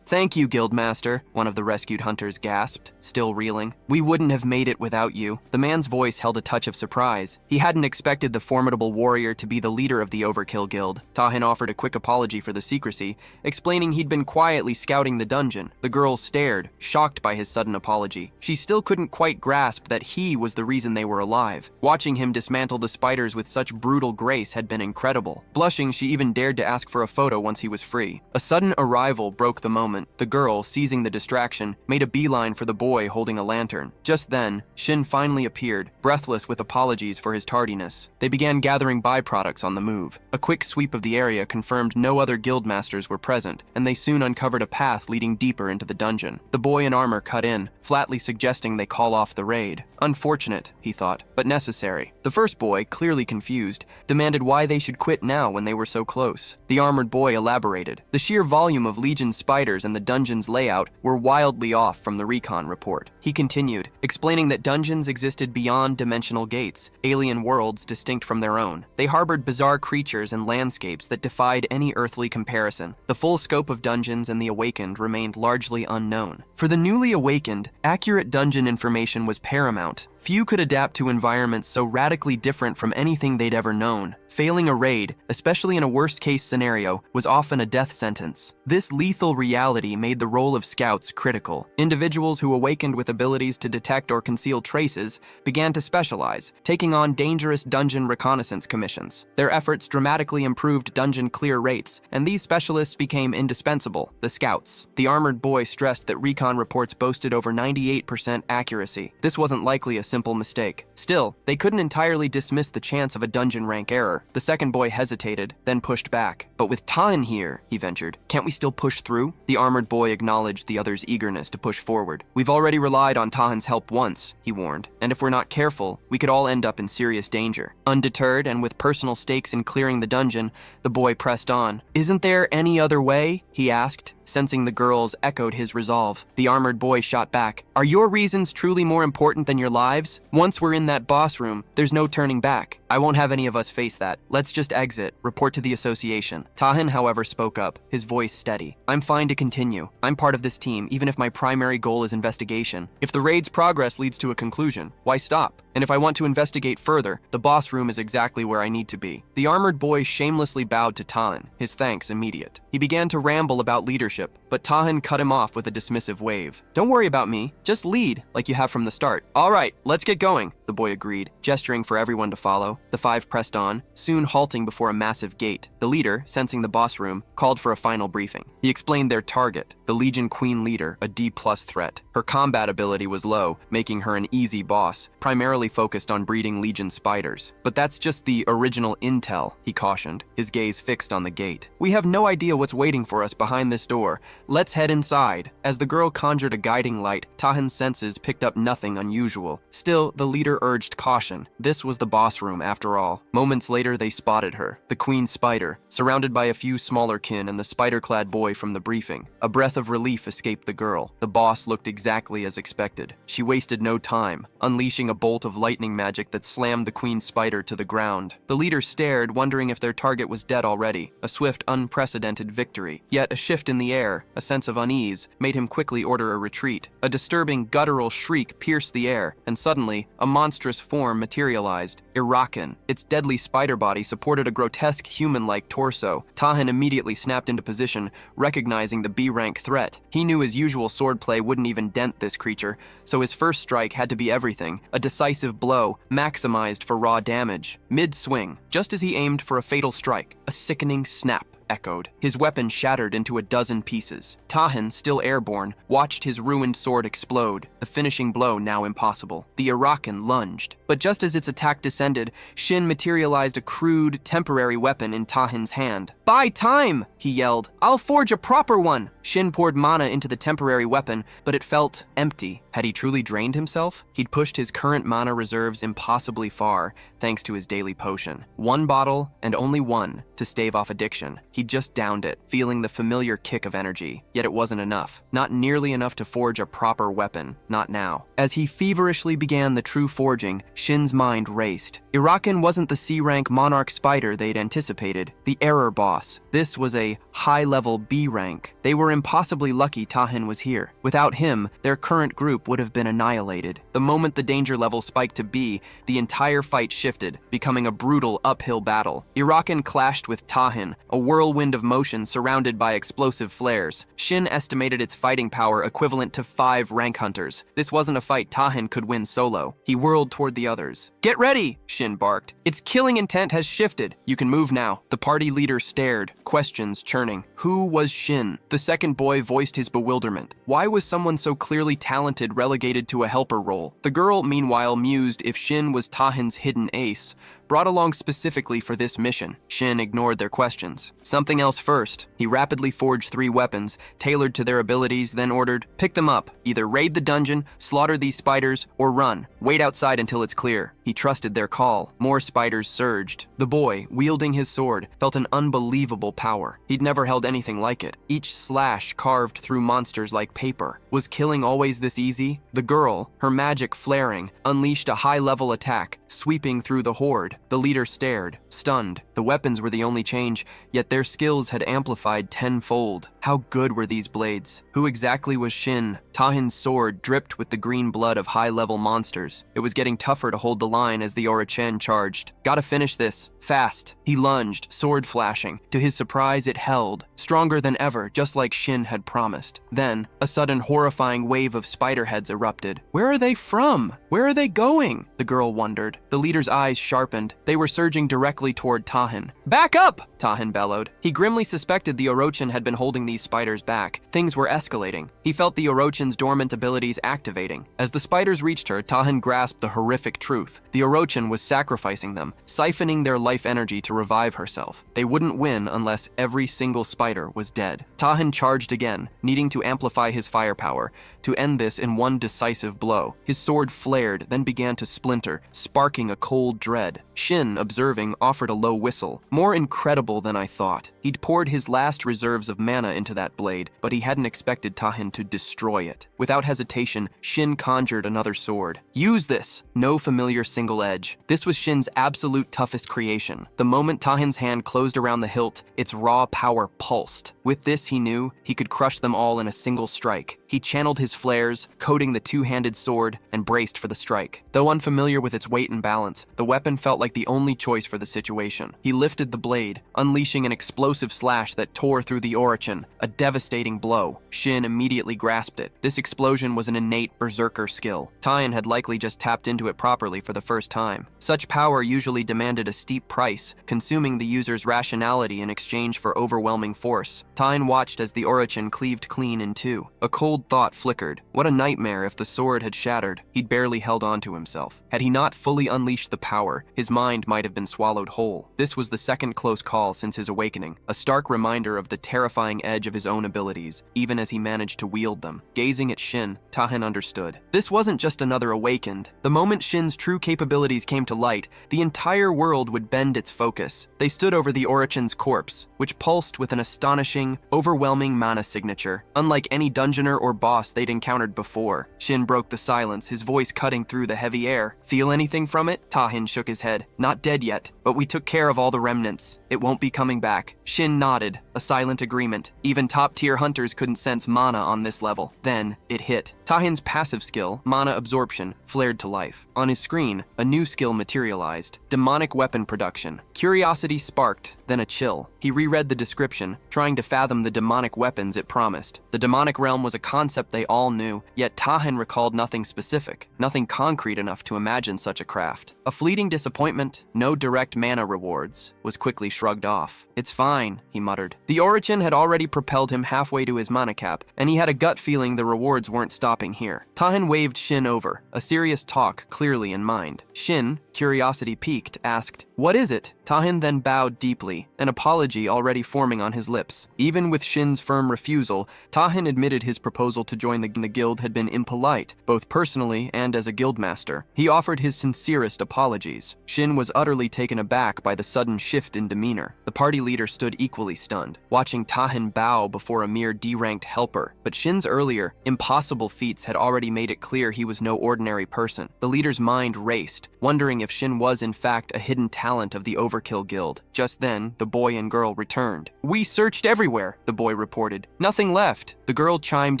"Thank you, Guildmaster," one of the rescued hunters gasped, still reeling. "We wouldn't have made it without you." The man's voice held a touch of surprise. He hadn't expected the formidable warrior to be the leader of the Overkill Guild. Tahin offered a quick apology for the secrecy, explaining he'd been quietly scouting the dungeon. The girl stared, shocked by his sudden apology. She still couldn't quite grasp that he was the reason they were alive. Watching him dismantle the spiders with such brutal grace had been incredible. Blushing, she even dared to ask for a photo once he was free. A sudden arrival broke the moment. The girl, seizing the distraction, made a beeline for the boy holding a lantern. Just then, Shin finally appeared, breathless with apologies for his tardiness. They began gathering byproducts on the move. A quick sweep of the area confirmed no other guildmasters were present, and they soon uncovered a path leading deeper into the dungeon. The boy in armor cut in, flatly suggesting they call off the raid. Unfortunate, he thought. thought, but necessary. The first boy, clearly confused, demanded why they should quit now when they were so close. The armored boy elaborated. The sheer volume of Legion spiders and the dungeon's layout were wildly off from the recon report. He continued, explaining that dungeons existed beyond dimensional gates, alien worlds distinct from their own. They harbored bizarre creatures and landscapes that defied any earthly comparison. The full scope of dungeons and the awakened remained largely unknown. For the newly awakened, accurate dungeon information was paramount. Few could adapt to environments so radically different from anything they'd ever known. Failing a raid, especially in a worst-case scenario, was often a death sentence. This lethal reality made the role of scouts critical. Individuals who awakened with abilities to detect or conceal traces began to specialize, taking on dangerous dungeon reconnaissance commissions. Their efforts dramatically improved dungeon clear rates, and these specialists became indispensable, the scouts. The armored boy stressed that recon reports boasted over 98% accuracy. This wasn't likely a simple mistake. Still, they couldn't entirely dismiss the chance of a dungeon rank error. The second boy hesitated, then pushed back. But with Tan here, he ventured, can't we still push through? The armored boy acknowledged the other's eagerness to push forward. We've already relied on Tahan's help once, he warned, and if we're not careful, we could all end up in serious danger. Undeterred and with personal stakes in clearing the dungeon, the boy pressed on. Isn't there any other way? He asked, sensing the girls echoed his resolve. The armored boy shot back. Are your reasons truly more important than your lives? Once we're in that boss room, there's no turning back. I won't have any of us face that. Let's just exit, report to the association. Tahan, however, spoke up, his voice steady. I'm fine to continue. I'm part of this team, even if my primary goal is investigation. If the raid's progress leads to a conclusion, why stop? And if I want to investigate further, the boss room is exactly where I need to be. The armored boy shamelessly bowed to Tahan, his thanks immediate. He began to ramble about leadership, but Tahan cut him off with a dismissive wave. Don't worry about me, just lead, like you have from the start. All right, let's get going, the boy agreed, gesturing for everyone to follow. The five pressed on, soon halting before a massive gate. The leader, sensing the boss room, called for a final briefing. He explained their target, the Legion Queen leader, a D+ threat. Her combat ability was low, making her an easy boss, primarily focused on breeding Legion spiders. But that's just the original intel, he cautioned, his gaze fixed on the gate. We have no idea what's waiting for us behind this door. Let's head inside. As the girl conjured a guiding light, Tahan's senses picked up nothing unusual. Still, the leader urged caution. This was the boss room after all. Moments later, they spotted her, the queen spider, surrounded by a few smaller kin and the spider-clad boy from the briefing. A breath of relief escaped the girl. The boss looked exactly as expected. She wasted no time, unleashing a bolt of lightning magic that slammed the queen spider to the ground. The leader stared, wondering if their target was dead already. A swift, unprecedented victory. Yet a shift in the air, a sense of unease, made him quickly order a retreat. A disturbing, guttural shriek pierced the air, and suddenly, a monstrous form materialized. Irakan. Its deadly spider body supported a grotesque human-like torso. Tahan immediately snapped into position, recognizing the B-rank threat. He knew his usual swordplay wouldn't even dent this creature, so his first strike had to be everything, a decisive blow, maximized for raw damage. Mid-swing, just as he aimed for a fatal strike, a sickening snap echoed. His weapon shattered into a dozen pieces. Tahan, still airborne, watched his ruined sword explode, the finishing blow now impossible. The Irakan lunged, but just as its attack descended, Shin materialized a crude, temporary weapon in Tahan's hand. Buy time, he yelled. I'll forge a proper one. Shin poured mana into the temporary weapon, but it felt empty. Had he truly drained himself? He'd pushed his current mana reserves impossibly far, thanks to his daily potion. One bottle, and only one, to stave off addiction. He'd just downed it, feeling the familiar kick of energy. Yet it wasn't enough. Not nearly enough to forge a proper weapon. Not now. As he feverishly began the true forging, Shin's mind raced. Irakan wasn't the C-rank monarch spider they'd anticipated, the error boss. This was a high-level B-rank. They were impossibly lucky Tahan was here. Without him, their current group would have been annihilated. The moment the danger level spiked to B, the entire fight shifted, becoming a brutal uphill battle. Irakan clashed with Tahan, a whirlwind of motion surrounded by explosive flares. Shin estimated its fighting power equivalent to 5 rank hunters. This wasn't a fight Tahan could win solo. He whirled toward the others. Get ready, Shin barked. Its killing intent has shifted. You can move now. The party leader stared, questions churning. Who was Shin? The second boy voiced his bewilderment. Why was someone so clearly talented relegated to a helper role? The girl, meanwhile, mused if Shin was Tahan's hidden ace. brought along specifically for this mission. Shin ignored their questions. Something else first. He rapidly forged 3 weapons, tailored to their abilities, then ordered, "Pick them up. Either raid the dungeon, slaughter these spiders, or run. Wait outside until it's clear." He trusted their call. More spiders surged. The boy, wielding his sword, felt an unbelievable power. He'd never held anything like it. Each slash carved through monsters like paper. Was killing always this easy? The girl, her magic flaring, unleashed a high-level attack, sweeping through the horde. The leader stared, stunned. The weapons were the only change, yet their skills had amplified tenfold. How good were these blades? Who exactly was Shin? Tahin's sword dripped with the green blood of high-level monsters. It was getting tougher to hold the line as the Orochen charged. "Gotta finish this. Fast." He lunged, sword flashing. To his surprise, it held. Stronger than ever, just like Shin had promised. Then, a sudden horrifying wave of spider heads erupted. Where are they from? Where are they going? The girl wondered. The leader's eyes sharpened. They were surging directly toward Tahin. "Back up!" Tahin bellowed. He grimly suspected the Orochen had been holding these spiders back. Things were escalating. He felt the Orochen's dormant abilities activating. As the spiders reached her, Tahin grasped the horrific truth. The Orochen was sacrificing them, siphoning their life energy to revive herself. They wouldn't win unless every single spider was dead. Tahin charged again, needing to amplify his firepower, to end this in one decisive blow. His sword flared, then began to splinter, sparking a cold dread. Shin, observing, offered a low whistle. More incredible than I thought. He'd poured his last reserves of mana into that blade, but he hadn't expected Tahin to destroy it. Without hesitation, Shin conjured another sword. "Use this!" No familiar single edge. This was Shin's absolute toughest creation. The moment Tahin's hand closed around the hilt, its raw power pulsed. With this, he knew he could crush them all in a single strike. He channeled his flares, coating the two-handed sword, and braced for the strike. Though unfamiliar with its weight and balance, the weapon felt like the only choice for the situation. He lifted the blade, unleashing an explosive slash that tore through the Orochen, a devastating blow. Shin immediately grasped it. This explosion was an innate berserker skill. Tahin had likely just tapped into it properly for the first time. Such power usually demanded a steep price, consuming the user's rationality in exchange for overwhelming force. Tahin watched as the Orochen cleaved clean in two. A cold thought flickered. What a nightmare if the sword had shattered. He'd barely held on to himself. Had he not fully unleashed the power, his mind might have been swallowed whole. This was the second close call since his awakening, a stark reminder of the terrifying edge of his own abilities, even as he managed to wield them. Gazing at Shin, Tahin understood. This wasn't just another awakened. The moment Shin's true capabilities came to light, the entire world would bend its focus. They stood over the Orochen's corpse, which pulsed with an astonishing, overwhelming mana signature, unlike any dungeoner or boss they'd encountered before. Shin broke the silence, his voice cutting through the heavy air. "Feel anything from it?" Tahin shook his head. "Not dead yet, but we took care of all the remnants. It won't be coming back." Shin nodded, a silent agreement. Even top-tier hunters couldn't sense mana on this level. Then, it hit. Tahin's passive skill, mana absorption, flared to life. On his screen, a new skill materialized. Demonic weapon production. Curiosity sparked, then a chill. He reread the description, trying to fathom the demonic weapons it promised. The demonic realm was a concept they all knew, yet Tahin recalled nothing specific, nothing concrete enough to imagine such a craft. A fleeting disappointment, no direct mana rewards, was quickly shrugged off. "It's fine," he muttered. The Orochen had already propelled him halfway to his mana cap, and he had a gut feeling the rewards weren't stopping here. Tahin waved Shin over, a serious talk clearly in mind. Shin, curiosity piqued, asked, "What is it?" Tahin then bowed deeply, an apology already forming on his lips. Even with Shin's firm refusal, Tahin admitted his proposal to join the guild had been impolite, both personally and as a guildmaster. He offered his sincerest apologies. Shin was utterly taken aback by the sudden shift in demeanor. The party leader stood equally stunned, watching Tahin bow before a mere D-ranked helper. But Shin's earlier, impossible feats had already made it clear he was no ordinary person. The leader's mind raced, wondering if Shin was in fact a hidden talent of the Overkill Guild. Just then, the boy and girl returned. "We searched everywhere," the boy reported. "Nothing left." The girl chimed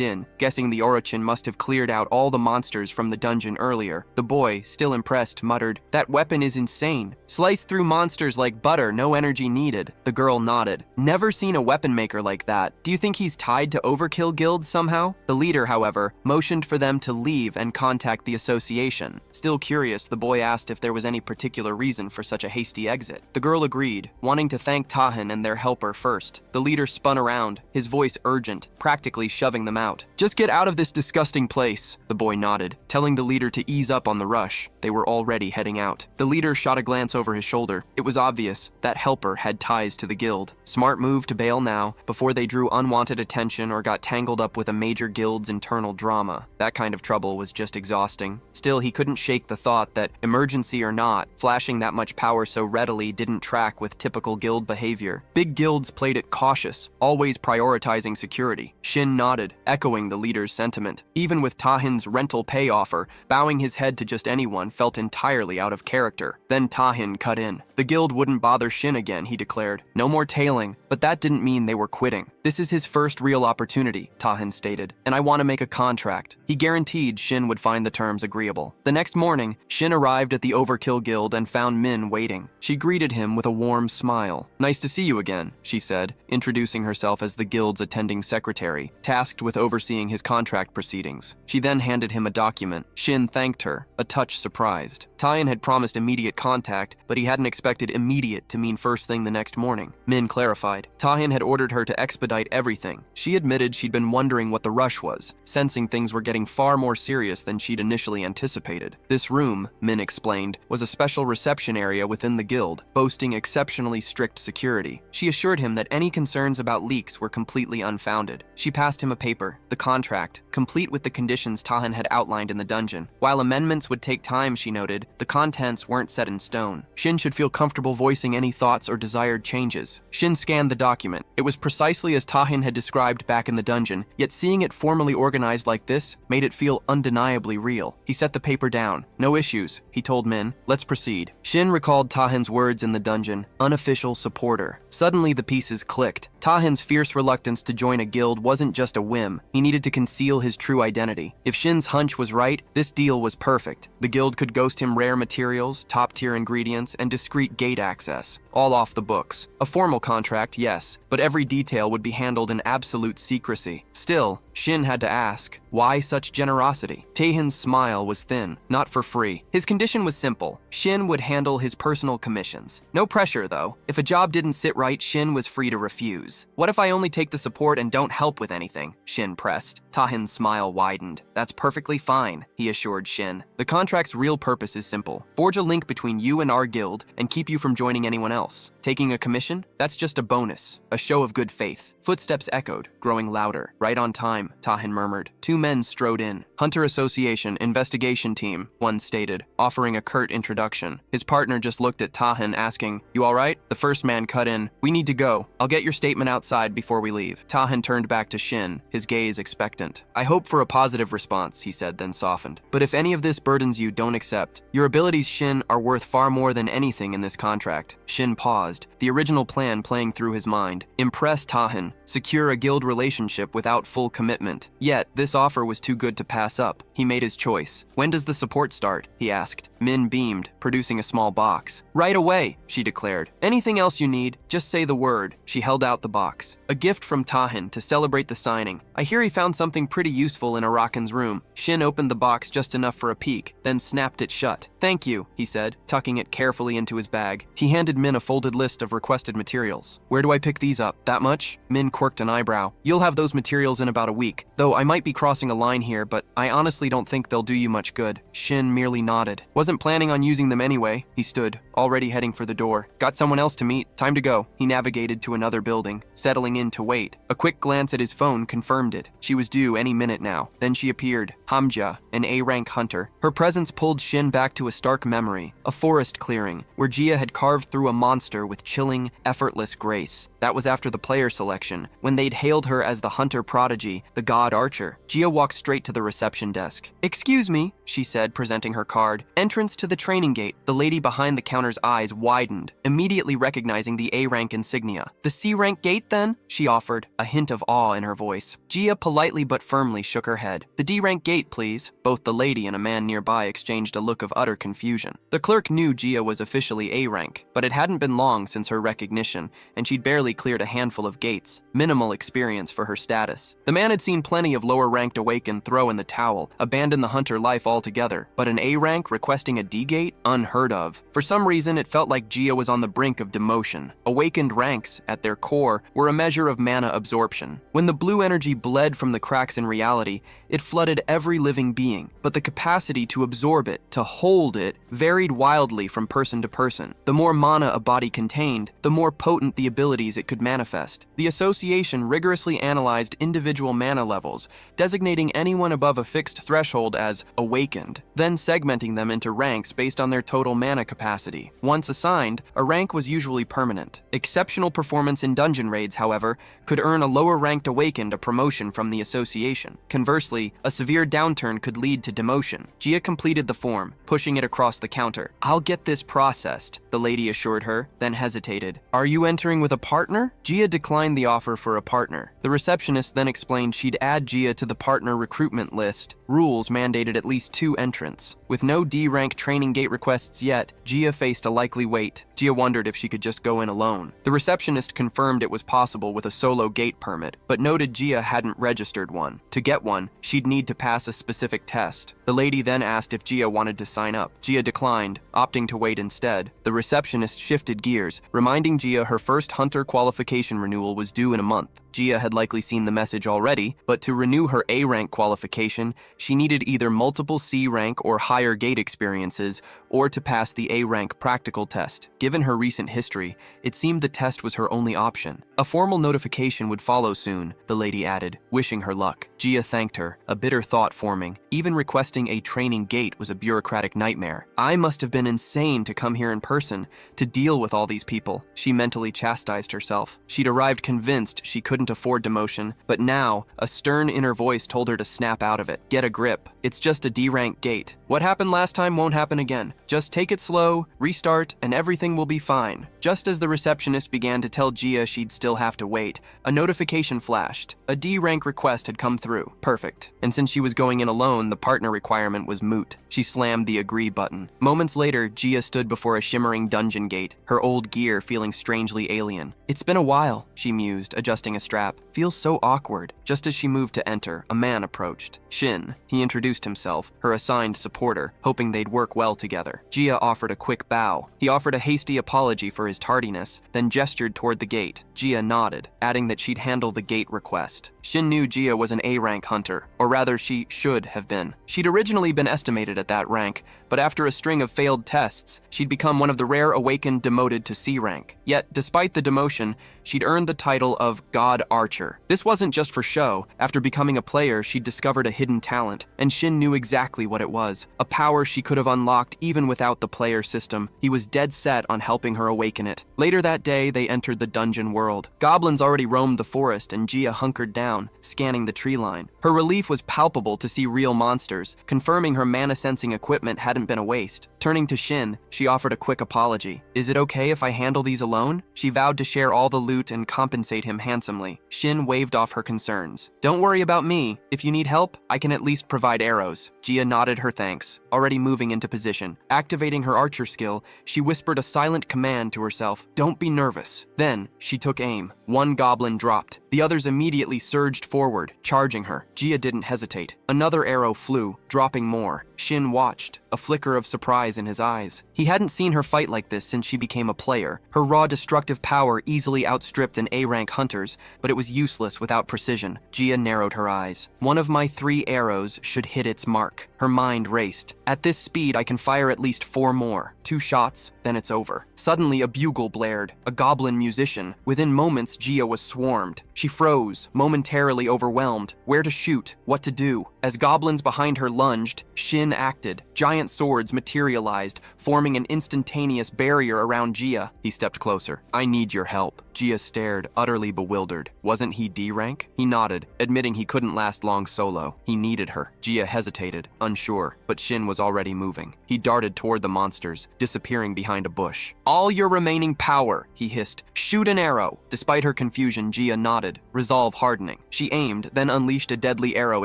in, guessing the Orochen must have cleared out all the monsters from the dungeon earlier. The boy, still impressed, muttered, "That weapon is insane. Sliced through monsters like butter, no energy needed." The girl nodded. "Never seen a weapon maker like that. Do you think he's tied to Overkill Guild somehow?" The leader, however, motioned for them to leave and contact the association. Still curious, the boy asked if there was any particular reason for such a hasty exit. The girl agreed, wanting to thank Tahin and their helper first. The leader spun around, his voice urgent, practically shoving them out. "Just get out of this disgusting place." The boy nodded. telling the leader to ease up on the rush. They were already heading out. The leader shot a glance over his shoulder. It was obvious that helper had ties to the guild. Smart move to bail now, before they drew unwanted attention or got tangled up with a major guild's internal drama. That kind of trouble was just exhausting. Still, he couldn't shake the thought that, emergency or not, flashing that much power so readily didn't track with typical guild behavior. Big guilds played it cautious, always prioritizing security. Shin nodded, echoing the leader's sentiment. Even with Tahin's rental pay offer, bowing his head to just anyone felt entirely out of character. Then Tahin cut in. The guild wouldn't bother Shin again, he declared. No more tailing, but that didn't mean they were quitting. This is his first real opportunity, Tahin stated, and I want to make a contract. He guaranteed Shin would find the terms agreeable. The next morning, Shin arrived at the Overkill Guild and found Min waiting. She greeted him with a warm smile. Nice to see you again, she said, introducing herself as the guild's attending secretary, tasked with overseeing his contract proceedings. She then handed him a document. Shin thanked her, a touch surprised. Tahin had promised immediate contact, but he hadn't expected immediate to mean first thing the next morning. Min clarified. Tahin had ordered her to expedite everything. She admitted she'd been wondering what the rush was, sensing things were getting far more serious than she'd initially anticipated. This room, Min explained, was a special reception area within the guild, boasting exceptionally strict security. She assured him that any concerns about leaks were completely unfounded. She passed him a paper, the contract, complete with the conditions Tahin had outlined in the dungeon. While amendments would take time, she noted, the contents weren't set in stone. Shin should feel comfortable voicing any thoughts or desired changes. Shin scanned the document. It was precisely as Tahin had described back in the dungeon, yet seeing it formally organized like this made it feel undeniably real. He set the paper down. No issues, he told Min. Let's proceed. Shin recalled Tahin's words in the dungeon, unofficial supporter. Suddenly the pieces clicked. Tahin's fierce reluctance to join a guild wasn't just a whim. He needed to conceal his true identity. If Shin's hunch was right, this deal was perfect. The guild could ghost him rare materials, top-tier ingredients, and discreet gate access, all off the books. A formal contract, yes, but every detail would be handled in absolute secrecy. Still, Shin had to ask, why such generosity? Tahin's smile was thin, not for free. His condition was simple. Shin would handle his personal commissions. No pressure, though. If a job didn't sit right, Shin was free to refuse. What if I only take the support and don't help with anything? Shin pressed. Tahin's smile widened. That's perfectly fine, he assured Shin. The contract's real purpose is simple. Forge a link between you and our guild and keep you from joining anyone else. Taking a commission? That's just a bonus, a show of good faith. Footsteps echoed, growing louder. Right on time, Tahin murmured. Two men strode in. Hunter Association Investigation Team, one stated, offering a curt introduction. His partner just looked at Tahin, asking, You all right? The first man cut in. We need to go. I'll get your statement outside before we leave. Tahin turned back to Shin, his gaze expectant. I hope for a positive response, he said, then softened. But if any of this burdens you, don't accept. Your abilities, Shin, are worth far more than anything in this contract. Shin paused, the original plan playing through his mind. Impress Tahin, secure a guild relationship without full commitment. Yet, this offer was too good to pass up. He made his choice. When does the support start? He asked. Min beamed, producing a small box. Right away, she declared. Anything else you need, just say the word. She held out the box. A gift from Tahin to celebrate the signing. I hear he found something pretty useful in Arakan's room. Shin opened the box just enough for a peek, then snapped it shut. Thank you, he said, tucking it carefully into his bag. He handed Min a folded list of requested materials. Where do I pick these up? That much? Min quirked an eyebrow. You'll have those materials in about a week. Though I might be crossing a line here, but I honestly don't think they'll do you much good. Shin merely nodded. Wasn't planning on using them anyway. He stood, already heading for the door. Got someone else to meet. Time to go. He navigated to another building, settling in to wait. A quick glance at his phone confirmed it. She was due any minute now. Then she appeared. Hamja, an A-rank hunter. Her presence pulled Shin back to a stark memory. A forest clearing, where Jia had carved through a monster with chilling, effortless grace. That was after the player selection, when they'd hailed her as the hunter prodigy, the god archer. Jia walked straight to the reception desk. Excuse me, she said, presenting her card. Entrance to the training gate. The lady behind the counter's eyes widened, immediately recognizing the A-rank insignia. The C-rank gate, then? She offered, a hint of awe in her voice. Jia politely but firmly shook her head. The D-rank gate, please. Both the lady and a man nearby exchanged a look of utter confusion. The clerk knew Jia was officially A-rank, but it hadn't been long since her recognition, and she'd barely cleared a handful of gates. Minimal experience for her status. The man had seen plenty of lower-ranked awaken throw in the towel, abandon the hunter life altogether, but an A-rank requesting a D-gate? Unheard of. For some reason, it felt like Gia was on the brink of demotion. Awakened ranks, at their core, were a measure of mana absorption. When the blue energy bled from the cracks in reality, it flooded every living being, but the capacity to absorb it, to hold it, varied wildly from person to person. The more mana a body contained, the more potent the abilities it could manifest. The association rigorously analyzed individual mana levels, designating anyone above a fixed threshold as awakened, then segmenting them into ranks based on their total mana capacity. Once assigned, a rank was usually permanent. Exceptional performance in dungeon raids, however, could earn a lower-ranked awakened a promotion from the association. Conversely, a severe downturn could lead to demotion. Gia completed the form, pushing it across the counter. "I'll get this processed," the lady assured her, then hesitated. "Are you entering with a partner?" Gia declined the offer for a partner. The receptionist then explained she'd add Gia to the partner recruitment list. Rules mandated at least 2 entrants. With no D-rank training gate requests yet, Gia faced a likely wait. Gia wondered if she could just go in alone. The receptionist confirmed it was possible with a solo gate permit, but noted Gia hadn't registered one. To get one, she'd need to pass a specific test. The lady then asked if Gia wanted to sign up. Gia declined, opting to wait instead. The receptionist shifted gears, reminding Gia her first hunter qualification renewal was due in a month. Gia had likely seen the message already, but to renew her A-rank qualification, she needed either multiple C-rank or higher gate experiences, or to pass the A-rank practical test. Given her recent history, it seemed the test was her only option. A formal notification would follow soon, the lady added, wishing her luck. Gia thanked her, a bitter thought forming. Even requesting a training gate was a bureaucratic nightmare. I must have been insane to come here in person, to deal with all these people. She mentally chastised herself. She'd arrived convinced she couldn't afford demotion, but now, a stern inner voice told her to snap out of it. Get a grip. It's just a D-rank gate. What happened last time won't happen again. Just take it slow, restart, and everything will be fine. Just as the receptionist began to tell Gia she'd still have to wait, a notification flashed. A D-rank request had come through. Perfect. And since she was going in alone, the partner requirement was moot. She slammed the agree button. Moments later, Gia stood before a shimmering dungeon gate, her old gear feeling strangely alien. It's been a while, she mused, adjusting a strap. Feels so awkward. Just as she moved to enter, a man approached. Shin. He introduced himself, her assigned supporter, hoping they'd work well together. Gia offered a quick bow. He offered a hasty apology for his tardiness, then gestured toward the gate. Gia nodded, adding that she'd handle the gate request. Shin knew Gia was an A-rank hunter, or rather she should have been. She'd originally been estimated at that rank, but after a string of failed tests, she'd become one of the rare awakened demoted to C rank. Yet, despite the demotion, she'd earned the title of God Archer. This wasn't just for show. After becoming a player, she'd discovered a hidden talent, and Shin knew exactly what it was. A power she could have unlocked even without the player system. He was dead set on helping her awaken it. Later that day, they entered the dungeon world. Goblins already roamed the forest, and Gia hunkered down, scanning the tree line. Her relief was palpable to see real monsters, confirming her mana-sensing equipment hadn't been a waste. Turning to Shin, she offered a quick apology. "Is it okay if I handle these alone?" She vowed to share all the loot and compensate him handsomely. Shin waved off her concerns. "Don't worry about me. If you need help, I can at least provide arrows." Gia nodded her thanks, already moving into position. Activating her archer skill, she whispered a silent command to herself. "Don't be nervous." Then, she took aim. One goblin dropped. The others immediately surged forward, charging her. Gia didn't hesitate. Another arrow flew, dropping more. Shin watched, a flicker of surprise in his eyes. He hadn't seen her fight like this since she became a player. Her raw destructive power easily outstripped an A-rank hunter's, but it was useless without precision. Gia narrowed her eyes. One of my 3 arrows should hit its mark. Her mind raced. At this speed, I can fire at least 4 more. 2 shots, then it's over. Suddenly, a bugle blared, a goblin musician. Within moments, Gia was swarmed. She froze, momentarily overwhelmed. Where to shoot? What to do? As goblins behind her lunged, Shin acted. Giant swords materialized, forming an instantaneous barrier around Gia. He stepped closer. "I need your help." Gia stared, utterly bewildered. Wasn't he D-rank? He nodded, admitting he couldn't last long solo. He needed her. Gia hesitated, unsure, but Shin was already moving. He darted toward the monsters, disappearing behind a bush. "All your remaining power," he hissed. "Shoot an arrow." Despite her confusion, Gia nodded, resolve hardening. She aimed, then unleashed a deadly arrow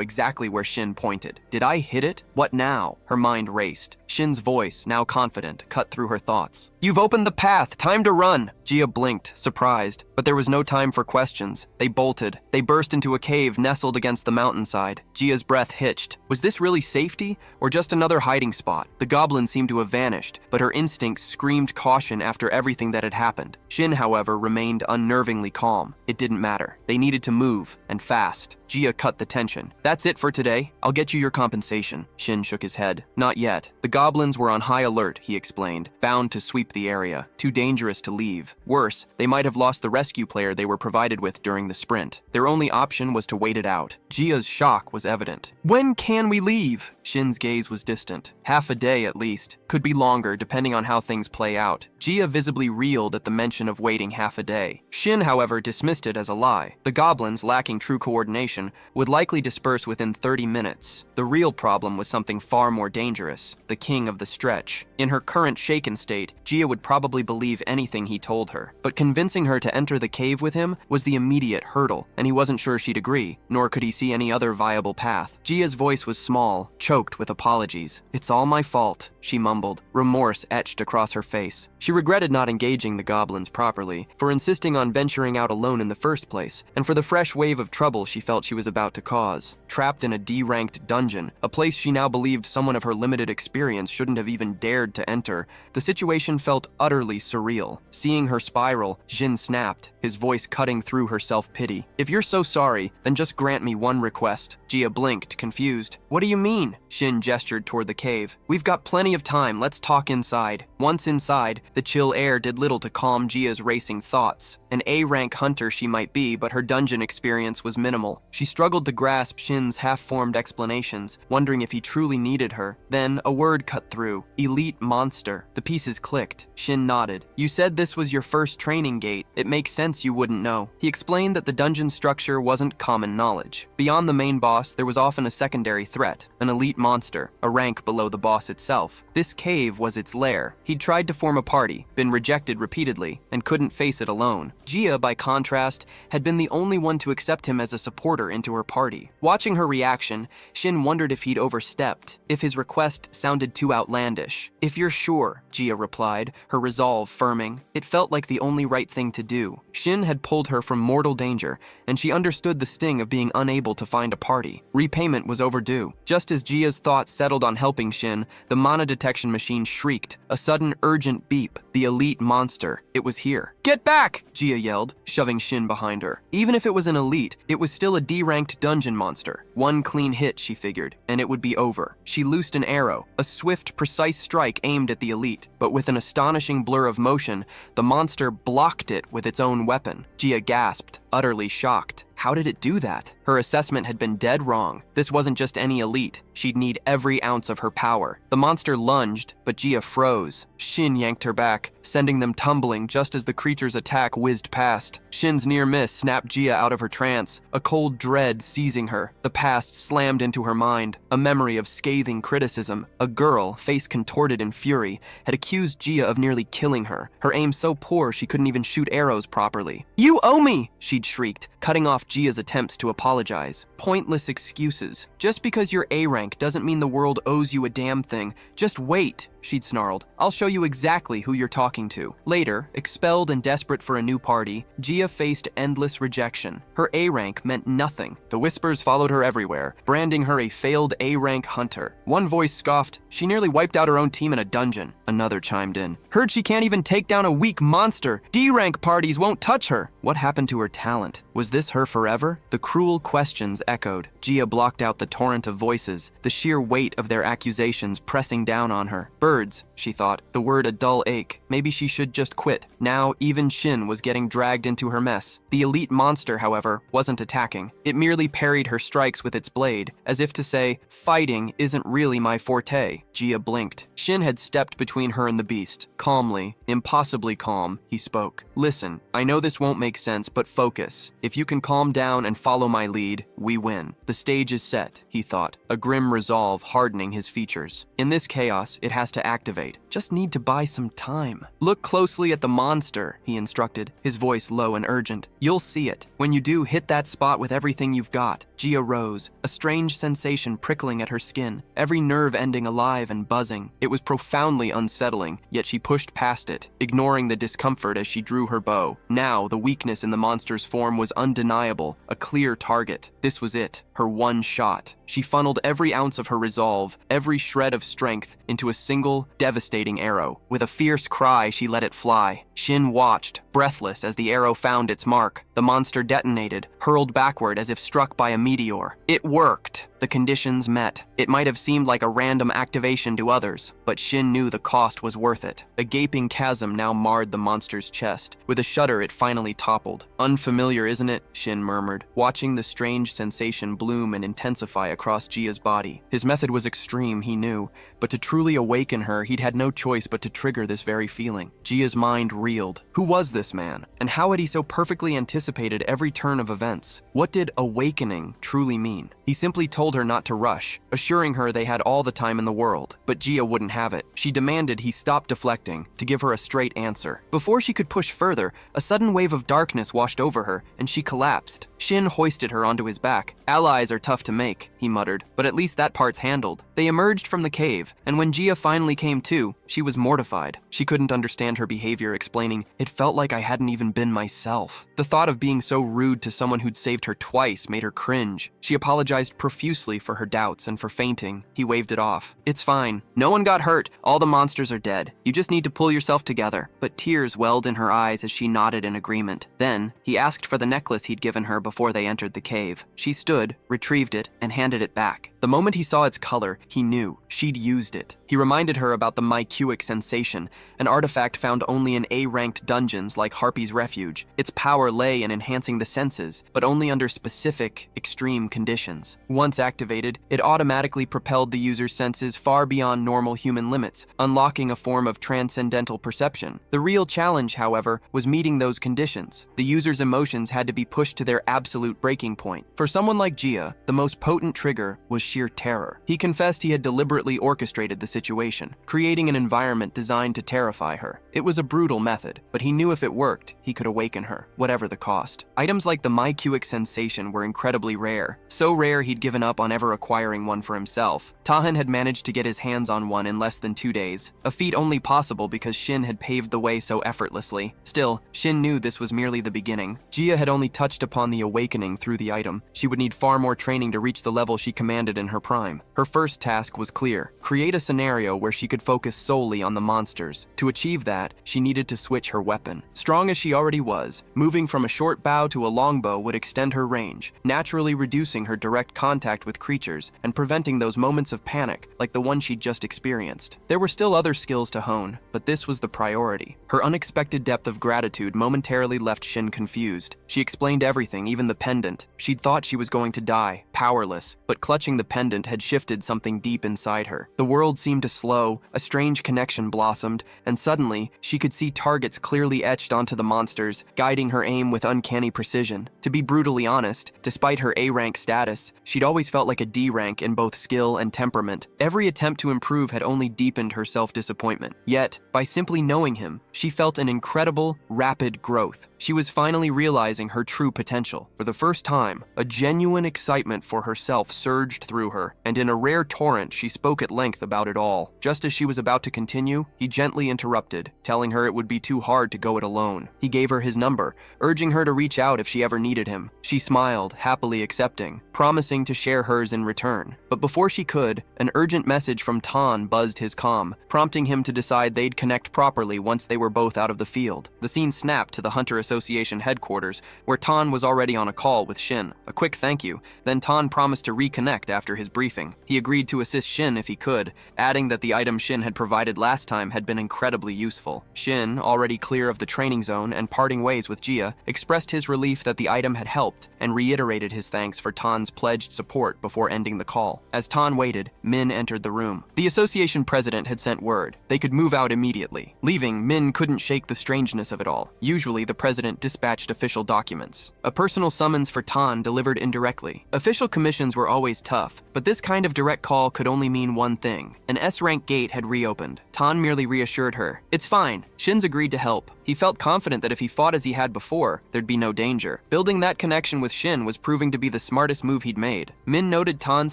exactly where Shin pointed. Did I hit it? What now? Her mind raced. raced. Shin's voice, now confident, cut through her thoughts. "You've opened the path, time to run!" Gia blinked, surprised, but there was no time for questions. They bolted. They burst into a cave nestled against the mountainside. Gia's breath hitched. Was this really safety, or just another hiding spot? The goblin seemed to have vanished, but her instincts screamed caution after everything that had happened. Shin, however, remained unnervingly calm. It didn't matter. They needed to move, and fast. Gia cut the tension. "That's it for today. I'll get you your compensation." Shin shook his head. "Not yet. The goblins were on high alert," he explained, bound to sweep the area. Too dangerous to leave. Worse, they might have lost the rescue player they were provided with during the sprint. Their only option was to wait it out. Gia's shock was evident. "When can we leave?" Shin's gaze was distant. "Half a day at least. Could be longer, depending on how things play out." Gia visibly reeled at the mention of waiting half a day. Shin, however, dismissed it as a lie. The goblins, lacking true coordination, would likely disperse within 30 minutes. The real problem was something far more dangerous: the king of the stretch. In her current shaken state, Gia would probably believe anything he told her. But convincing her to enter the cave with him was the immediate hurdle, and he wasn't sure she'd agree, nor could he see any other viable path. Gia's voice was small, choked with apologies. "It's all my fault," she mumbled, remorse etched across her face. She regretted not engaging the goblins properly, for insisting on venturing out alone in the first place, and for the fresh wave of trouble she felt she was about to cause. Trapped in a D-ranked dungeon, a place she now believed someone of her limited experience shouldn't have even dared to enter, the situation felt utterly surreal. Seeing her spiral, Jin snapped, his voice cutting through her self-pity. "If you're so sorry, then just grant me one request." Gia blinked, confused. "What do you mean?" Shin gestured toward the cave. "We've got plenty of time, let's talk inside." Once inside, the chill air did little to calm Gia's racing thoughts. An A-rank hunter she might be, but her dungeon experience was minimal. She struggled to grasp Shin's half-formed explanations, wondering if he truly needed her. Then, a word cut through. "Elite monster." The pieces clicked. Shin nodded. "You said this was your first training gate. It makes sense you wouldn't know." He explained that the dungeon structure wasn't common knowledge. Beyond the main boss, there was often a secondary threat, an elite monster, a rank below the boss itself. This cave was its lair. He'd tried to form a party, been rejected repeatedly, and couldn't face it alone. Gia, by contrast, had been the only one to accept him as a supporter into her party. Watching her reaction, Shin wondered if he'd overstepped, if his request sounded too outlandish. "If you're sure," Gia replied, her resolve firming. It felt like the only right thing to do. Shin had pulled her from mortal danger, and she understood the sting of being unable to find a party. Repayment was overdue. Just as Gia's thoughts settled on helping Shin, the mana detection machine shrieked, a sudden urgent beep. The elite monster. It was here. "Get back!" Gia yelled, shoving Shin behind her. Even if it was an elite, it was still a D-ranked dungeon monster. One clean hit, she figured, and it would be over. She loosed an arrow, a swift, precise strike aimed at the elite, but with an astonishing blur of motion, the monster blocked it with its own weapon. Gia gasped, utterly shocked. How did it do that? Her assessment had been dead wrong. This wasn't just any elite. She'd need every ounce of her power. The monster lunged, but Gia froze. Shin yanked her back, sending them tumbling just as the creature's attack whizzed past. Shin's near miss snapped Gia out of her trance, a cold dread seizing her. The past slammed into her mind, a memory of scathing criticism. A girl, face contorted in fury, had accused Gia of nearly killing her, her aim so poor she couldn't even shoot arrows properly. "You owe me!" she'd shrieked, cutting off Gia's attempts to apologize. Pointless excuses. Just because you're A-rank doesn't mean the world owes you a damn thing. Just wait, she'd snarled. "I'll show you exactly who you're talking to." Later, expelled and desperate for a new party, Gia faced endless rejection. Her A-rank meant nothing. The whispers followed her everywhere, branding her a failed A-rank hunter. One voice scoffed, "She nearly wiped out her own team in a dungeon." Another chimed in, "Heard she can't even take down a weak monster. D-rank parties won't touch her." What happened to her talent? Was this her forever? The cruel questions echoed. Gia blocked out the torrent of voices, the sheer weight of their accusations pressing down on her. Birds, she thought, the word a dull ache. Maybe she should just quit. Now, even Shin was getting dragged into her mess. The elite monster, however, wasn't attacking. It merely parried her strikes with its blade, as if to say, "Fighting isn't really my forte." Gia blinked. Shin had stepped between her and the beast. Calmly, impossibly calm, he spoke. "Listen, I know this won't make sense, but focus. If you can calm Calm down and follow my lead. We win. The stage is set, he thought, a grim resolve hardening his features. In this chaos, it has to activate. Just need to buy some time. Look closely at the monster, he instructed, his voice low and urgent. You'll see it. When you do, hit that spot with everything you've got. Gia rose, a strange sensation prickling at her skin, every nerve ending alive and buzzing. It was profoundly unsettling, yet she pushed past it, ignoring the discomfort as she drew her bow. Now, the weakness in the monster's form was undeniable, a clear target. This was it, her one shot. She funneled every ounce of her resolve, every shred of strength, into a single, devastating arrow. With a fierce cry, she let it fly. Shin watched, breathless as the arrow found its mark. The monster detonated, hurled backward as if struck by a meteor. It worked. The conditions met. It might have seemed like a random activation to others, but Shin knew the cost was worth it. A gaping chasm now marred the monster's chest. With a shudder, it finally toppled. Unfamiliar, isn't it? Shin murmured, watching the strange sensation bloom and intensify across Gia's body. His method was extreme, he knew, but to truly awaken her, he'd had no choice but to trigger this very feeling. Gia's mind reeled. Who was this man? And how had he so perfectly anticipated every turn of events? What did awakening truly mean? He simply told her not to rush, assuring her they had all the time in the world. But Gia wouldn't have it. She demanded he stop deflecting, to give her a straight answer. Before she could push further, a sudden wave of darkness washed over her, and she collapsed. Shin hoisted her onto his back. Allies are tough to make, he muttered, but at least that part's handled. They emerged from the cave, and when Gia finally came to, she was mortified. She couldn't understand her behavior, explaining, "It felt like I hadn't even been myself." The thought of being so rude to someone who'd saved her twice made her cringe. She apologized profusely for her doubts and for fainting. He waved it off. "It's fine. No one got hurt. All the monsters are dead. You just need to pull yourself together." But tears welled in her eyes as she nodded in agreement. Then, he asked for the necklace he'd given her before they entered the cave. She stood, retrieved it, and handed it back. The moment he saw its color, he knew she'd used it. He reminded her about the mycuic sensation, an artifact found only in A-ranked dungeons like Harpy's Refuge. Its power lay in enhancing the senses, but only under specific, extreme conditions. Once activated, it automatically propelled the user's senses far beyond normal human limits, unlocking a form of transcendental perception. The real challenge, however, was meeting those conditions. The user's emotions had to be pushed to their absolute breaking point. For someone like Gia, the most potent trigger was sheer terror. He confessed he had deliberately orchestrated the situation, creating an environment designed to terrify her. It was a brutal method, but he knew if it worked, he could awaken her, whatever the cost. Items like the mycuic sensation were incredibly rare, so rare he'd given up on ever acquiring one for himself. Tahan had managed to get his hands on one in less than 2 days, a feat only possible because Shin had paved the way so effortlessly. Still, Shin knew this was merely the beginning. Gia had only touched upon the awakening through the item. She would need far more training to reach the level she commanded in her prime. Her first task was clear: create a scenario where she could focus solely on the monsters. To achieve that, she needed to switch her weapon. Strong as she already was, moving from a short bow to a longbow would extend her range, naturally reducing her direct contact with creatures and preventing those moments of panic like the one she'd just experienced. There were still other skills to hone, but this was the priority. Her unexpected depth of gratitude momentarily left Shin confused. She explained everything, even the pendant. She'd thought she was going to die, powerless, but clutching the pendant had shifted something deep inside her. The world seemed to slow, a strange connection blossomed, and suddenly, she could see targets clearly etched onto the monsters, guiding her aim with uncanny precision. To be brutally honest, despite her A-rank status, she'd always felt like a D-rank in both skill and temperament. Every attempt to improve had only deepened her self-disappointment. Yet, by simply knowing him, she felt an incredible, rapid growth. She was finally realizing her true potential. For the first time, a genuine excitement for herself surged through her, and in a rare torrent, she spoke at length about it all. Just as she was about to continue, he gently interrupted, telling her it would be too hard to go it alone. He gave her his number, urging her to reach out if she ever needed him. She smiled, happily accepting, promising to share hers in return. But before she could, an urgent message from Tan buzzed his comm, prompting him to decide they'd connect properly once they were both out of the field. The scene snapped to the Hunter Association headquarters, where Tan was already on a call with Shin. A quick thank you, then Tan promised to reconnect after his briefing. He agreed to assist Shin if he could, adding that the item Shin had provided last time had been incredibly useful. Shin, already clear of the training zone and parting ways with Gia, expressed his relief that the item had helped and reiterated his thanks for Tan's pledged support before ending the call. As Tan waited, Min entered the room. The association president had sent word they could move out immediately. Leaving, Min couldn't shake the strangeness of it all. Usually, the president dispatched official documents. A personal summons for Tan delivered indirectly. Official commissions were always tough, but this kind of direct call could only mean one thing. An S-rank gate had reopened. Tan merely reassured her. It's fine. Shin's agreed to help. He felt confident that if he fought as he had before, there'd be no danger. Building that connection with Shin was proving to be the smartest move he'd made. Min noted Tan's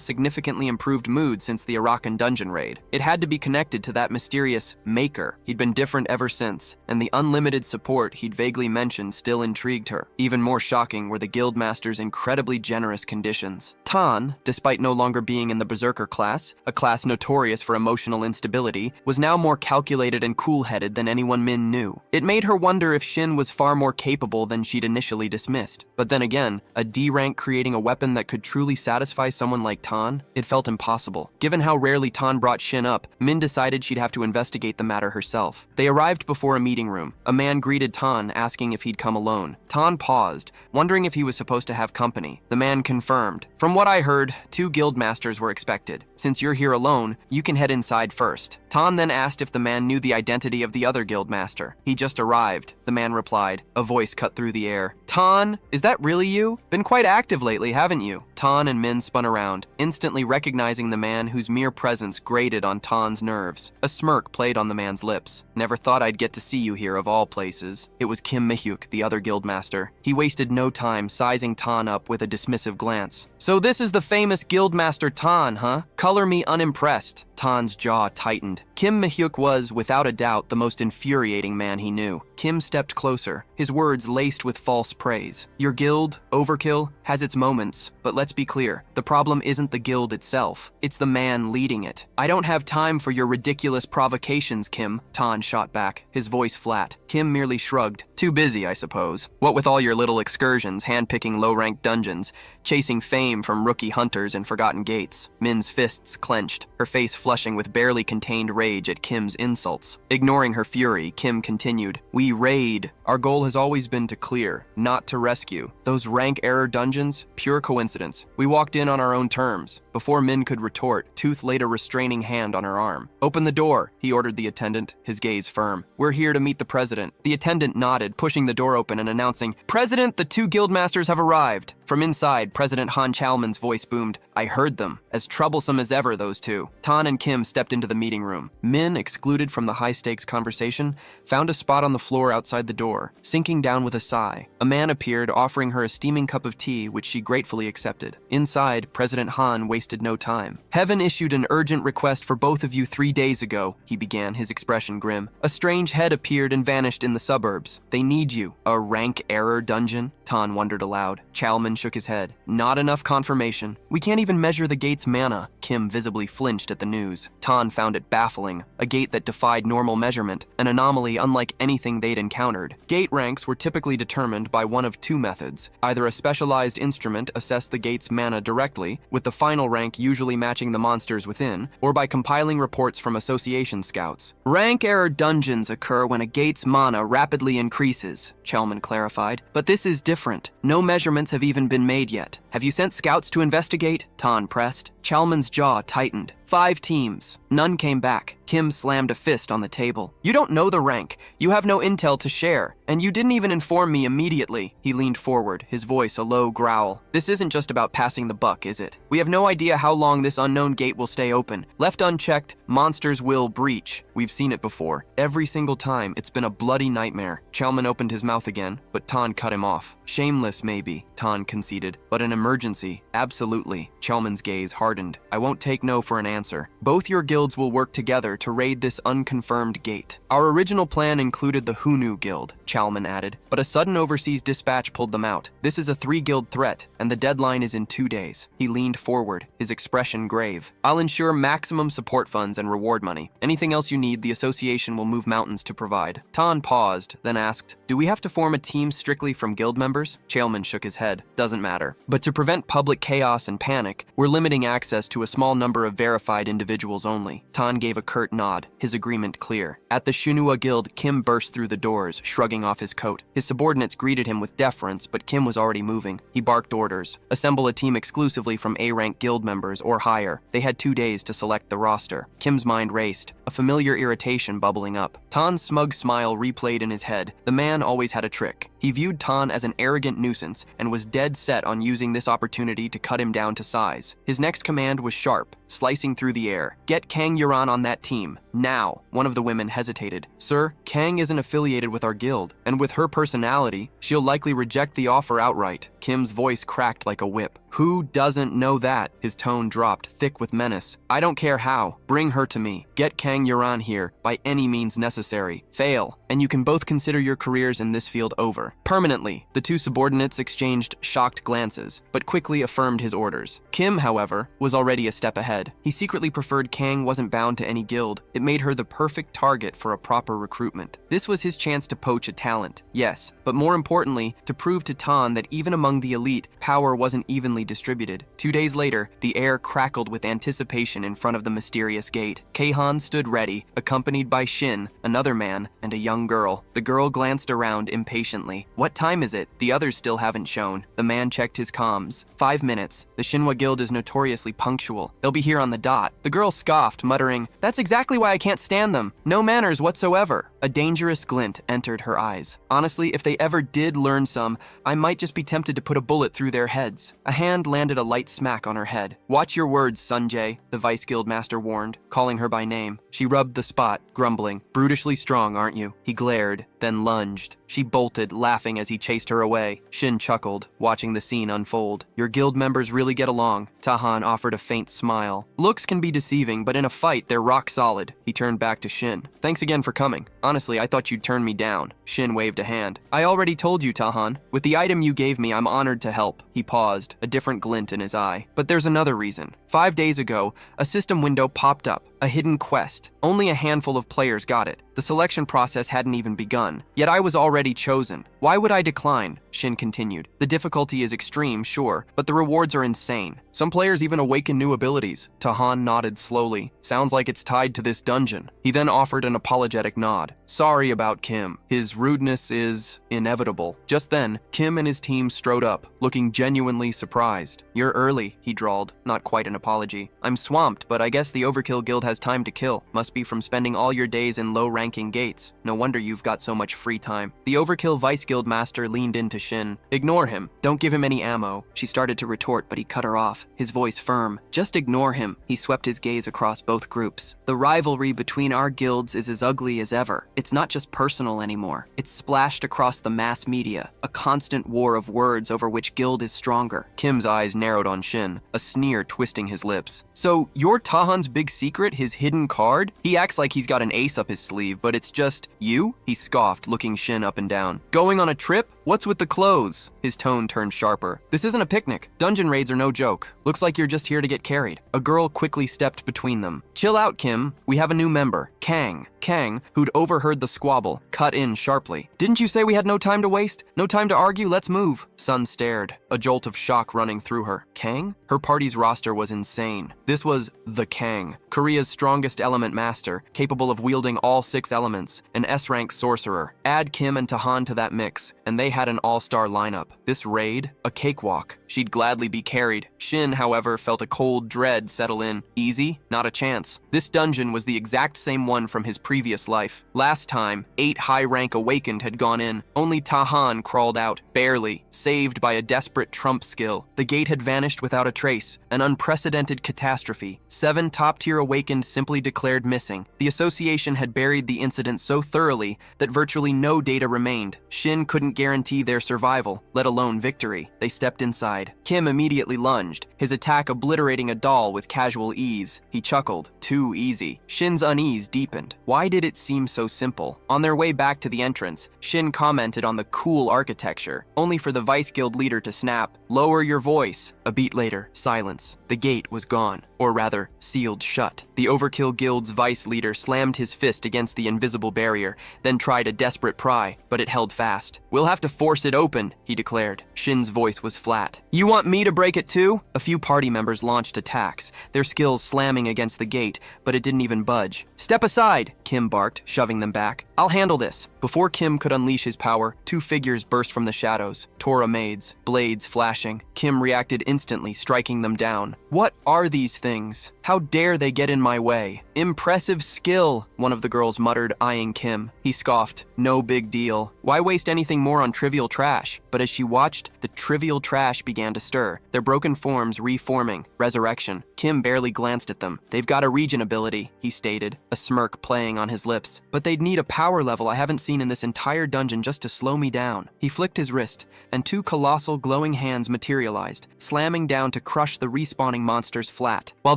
significantly improved mood since the Arakan dungeon raid. It had to be connected to that mysterious maker. He'd been different ever since, and the unlimited support he'd vaguely mentioned still intrigued her. Even more shocking were the guildmaster's incredibly generous conditions. Tan, despite no longer being in the Berserker class, a class notorious for emotional instability, was now more calculated and cool-headed than anyone Min knew. It made her wonder if Shin was far more capable than she'd initially dismissed. But then again, a D rank creating a weapon that could truly satisfy someone like Tan? It felt impossible. Given how rarely Tan brought Shin up, Min decided she'd have to investigate the matter herself. They arrived before a meeting room. A man greeted Tan, asking if he'd come alone. Tan paused, wondering if he was supposed to have company. The man confirmed. From what I heard, 2 guild masters were expected. Since you're here alone, you can head inside first. Tan then asked if the man knew the identity of the other guild master. He just arrived, the man replied. A voice cut through the air. Tan, is that really you? Been quite active lately, haven't you? Tan and Min spun around, instantly recognizing the man whose mere presence grated on Tan's nerves. A smirk played on the man's lips. Never thought I'd get to see you here of all places. It was Kim Mihyuk, the other guildmaster. He wasted no time sizing Tan up with a dismissive glance. So this is the famous guildmaster Tan, huh? Color me unimpressed. Tan's jaw tightened. Kim Mihyuk was, without a doubt, the most infuriating man he knew. Kim stepped closer, his words laced with false praise. Your guild, Overkill, has its moments, but let's be clear, the problem isn't the guild itself, it's the man leading it. I don't have time for your ridiculous provocations, Kim, Tan shot back, his voice flat. Kim merely shrugged. Too busy, I suppose. What with all your little excursions, handpicking low-ranked dungeons, chasing fame from rookie hunters and forgotten gates. Min's fists clenched, her face flushing with barely contained rage at Kim's insults. Ignoring her fury, Kim continued, We raid. Our goal has always been to clear, not to rescue. Those rank error dungeons, pure coincidence. We walked in on our own terms. Before Min could retort, Tooth laid a restraining hand on her arm. Open the door, he ordered the attendant, his gaze firm. We're here to meet the president. The attendant nodded, pushing the door open and announcing, President, the 2 guildmasters have arrived. From inside, President Han Chalman's voice boomed, I heard them. As troublesome as ever, those 2. Tan and Kim stepped into the meeting room. Min, excluded from the high-stakes conversation, found a spot on the floor outside the door, sinking down with a sigh. A man appeared, offering her a steaming cup of tea, which she gratefully accepted. Inside, President Han wasted no time. Heaven issued an urgent request for both of you 3 days ago, he began, his expression grim. A strange head appeared and vanished in the suburbs. They need you. A rank error dungeon? Tan wondered aloud. Chalman shook his head. Not enough confirmation. We can't even measure the gate's mana. Kim visibly flinched at the news. Tan found it baffling. A gate that defied normal measurement, an anomaly unlike anything they'd encountered. Gate ranks were typically determined by one of 2 methods. Either a specialized instrument assessed the gate's mana directly, with the final rank usually matching the monsters within, or by compiling reports from association scouts. Rank error dungeons occur when a gate's mana rapidly increases, Chalman clarified, but this is different. No measurements have even been made yet. Have you sent scouts to investigate? Tan pressed. Chalman's jaw tightened. 5 teams. None came back. Kim slammed a fist on the table. You don't know the rank. You have no intel to share. And you didn't even inform me immediately. He leaned forward, his voice a low growl. This isn't just about passing the buck, is it? We have no idea how long this unknown gate will stay open. Left unchecked, monsters will breach. We've seen it before. Every single time, it's been a bloody nightmare. Chalman opened his mouth again, but Tan cut him off. Shameless, maybe, Tan conceded. But an emergency, absolutely. Chalman's gaze hardened. I won't take no for an answer. Both your guilds will work together to raid this unconfirmed gate. Our original plan included the Hunu Guild, Chalman added, but a sudden overseas dispatch pulled them out. This is a 3-guild threat, and the deadline is in 2 days. He leaned forward, his expression grave. I'll ensure maximum support funds and reward money. Anything else you need, the association will move mountains to provide. Tan paused, then asked, Do we have to form a team strictly from guild members? Chalman shook his head. Doesn't matter. But to prevent public chaos and panic, we're limiting access to a small number of verified verified individuals only. Tan gave a curt nod, his agreement clear. At the Shunua Guild, Kim burst through the doors, shrugging off his coat. His subordinates greeted him with deference, but Kim was already moving. He barked orders. Assemble a team exclusively from A-rank guild members or higher. They had 2 days to select the roster. Kim's mind raced, a familiar irritation bubbling up. Tan's smug smile replayed in his head. The man always had a trick. He viewed Tan as an arrogant nuisance and was dead set on using this opportunity to cut him down to size. His next command was sharp, slicing through the air. Get Kang Yuran on that team, now. One of the women hesitated. Sir, Kang isn't affiliated with our guild, and with her personality, she'll likely reject the offer outright. Kim's voice cracked like a whip. Who doesn't know that? His tone dropped, thick with menace. I don't care how. Bring her to me. Get Kang Yuran here, by any means necessary. Fail, and you can both consider your careers in this field over. Permanently. The 2 subordinates exchanged shocked glances, but quickly affirmed his orders. Kim, however, was already a step ahead. He secretly preferred Kang wasn't bound to any guild. It made her the perfect target for a proper recruitment. This was his chance to poach a talent, yes, but more importantly, to prove to Tan that even among the elite, power wasn't evenly distributed. 2 days later, the air crackled with anticipation in front of the mysterious gate. Keihan stood ready, accompanied by Shin, another man, and a young girl. The girl glanced around impatiently. What time is it? The others still haven't shown. The man checked his comms. 5 minutes. The Shinwa Guild is notoriously punctual. They'll be here on the dot. The girl scoffed, muttering, That's exactly why I can't stand them. No manners whatsoever. A dangerous glint entered her eyes. Honestly, if they ever did learn some, I might just be tempted to put a bullet through their heads. A hand landed a light smack on her head. Watch your words, Sunjae, the Vice Guild Master warned, calling her by name. She rubbed the spot, grumbling. Brutishly strong, aren't you? He glared, then lunged. She bolted, laughing as he chased her away. Shin chuckled, watching the scene unfold. Your guild members really get along. Tahan offered a faint smile. Looks can be deceiving, but in a fight, they're rock solid. He turned back to Shin. Thanks again for coming. Honestly, I thought you'd turn me down. Shin waved a hand. I already told you, Tahan. With the item you gave me, I'm honored to help. He paused, a different glint in his eye. But there's another reason. 5 days ago, a system window popped up, a hidden quest. Only a handful of players got it. The selection process hadn't even begun, yet I was already chosen. Why would I decline? Shin continued. The difficulty is extreme, sure, but the rewards are insane. Some players even awaken new abilities. Tahan nodded slowly. Sounds like it's tied to this dungeon. He then offered an apologetic nod. Sorry about Kim. His rudeness is inevitable. Just then, Kim and his team strode up, looking genuinely surprised. You're early, he drawled, not quite an apology. I'm swamped, but I guess the Overkill Guild has time to kill. Must be from spending all your days in low-ranking gates. No wonder you've got so much free time. The Overkill Vice Guild Master leaned into Shin. Ignore him. Don't give him any ammo. She started to retort, but he cut her off, his voice firm. Just ignore him. He swept his gaze across both groups. The rivalry between our guilds is as ugly as ever. It's not just personal anymore. It's splashed across the mass media, a constant war of words over which guild is stronger. Kim's eyes narrowed on Shin, a sneer twisting his lips. So, you're Tahan's big secret, his hidden card? He acts like he's got an ace up his sleeve, but it's just you? He scoffed, looking Shin up and down. Going on a trip? What's with the clothes? His tone turned sharper. This isn't a picnic. Dungeon raids are no joke. Looks like you're just here to get carried. A girl quickly stepped between them. Chill out, Kim. We have a new member, Kang. Kang, who'd overheard the squabble, cut in sharply. Didn't you say we had no time to waste? No time to argue? Let's move. Sun stared, a jolt of shock running through her. Kang? Her party's roster was insane. This was the Kang, Korea's strongest element master, capable of wielding all 6 elements, an S-rank sorcerer. Add Kim and Tahan to that mix, and they had an all-star lineup. This raid, a cakewalk. She'd gladly be carried. Shin, however, felt a cold dread settle in. Easy? Not a chance. This dungeon was the exact same one from his previous life. Last time, 8 high-rank awakened had gone in. Only Tahan crawled out, barely, saved by a desperate trump skill. The gate had vanished without a trace, an unprecedented catastrophe. 7 top-tier awakened simply declared missing. The association had buried the incident so thoroughly that virtually no data remained. Shin couldn't guarantee their survival, let alone victory. They stepped inside. Kim immediately lunged, his attack obliterating a doll with casual ease. He chuckled. Too easy. Shin's unease deepened. Why did it seem so simple? On their way back to the entrance, Shin commented on the cool architecture, only for the Vice Guild leader to snap, "Lower your voice." A beat later, silence. The gate was gone. or rather, sealed shut. The Overkill Guild's vice leader slammed his fist against the invisible barrier, then tried a desperate pry, but it held fast. "We'll have to force it open," he declared. Shin's voice was flat. "You want me to break it too?" A few party members launched attacks, their skills slamming against the gate, but it didn't even budge. "Step aside," Kim barked, shoving them back. "I'll handle this." Before Kim could unleash his power, two figures burst from the shadows, Tora maids, blades flashing. Kim reacted instantly, striking them down. "What are these things? How dare they get in my way?" "Impressive skill," one of the girls muttered, eyeing Kim. He scoffed. "No big deal. Why waste anything more on trivial trash?" But as she watched, the trivial trash began to stir, their broken forms reforming. Resurrection. Kim barely glanced at them. "They've got a regen ability," he stated, a smirk playing on his lips. "But they'd need a power level I haven't seen in this entire dungeon just to slow me down." He flicked his wrist, and two colossal glowing hands materialized, slamming down to crush the respawning monsters flat. While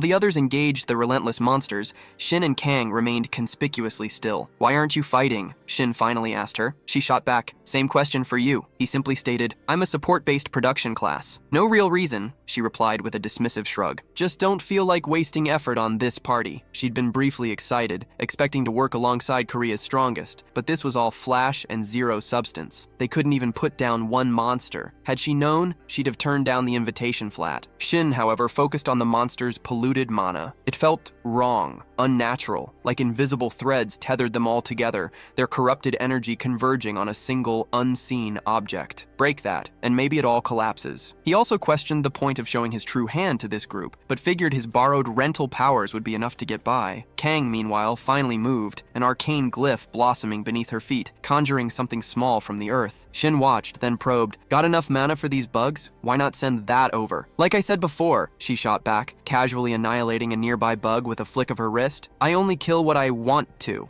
the others engaged the relentless monsters, Shin and Kang remained conspicuously still. "Why aren't you fighting?" Shin finally asked her. She shot back, "Same question for you." He simply stated, "I'm a support-based production class." "No real reason," she replied with a dismissive shrug. "Just don't feel like wasting effort on this party." She'd been briefly excited, expecting to work alongside Korea's strongest, but this was all flash and zero substance. They couldn't even put down one monster. Had she known, she'd have turned down the invitation flat. Shin, however, focused on the monster's polluted mana. It felt wrong, unnatural, like invisible threads tethered them all together, their corrupted energy converging on a single, unseen object. Break that, and maybe it all collapses. He also questioned the point of showing his true hand to this group, but figured his borrowed rental powers would be enough to get by. Kang, meanwhile, finally moved, an arcane glyph blossoming beneath her feet, conjuring something small from the earth. Shin watched, then probed. "Got enough mana for these bugs? Why not send that over?" "Like I said before," she shot back, casually annihilating a nearby bug with a flick of her wrist. "I only kill what I want to."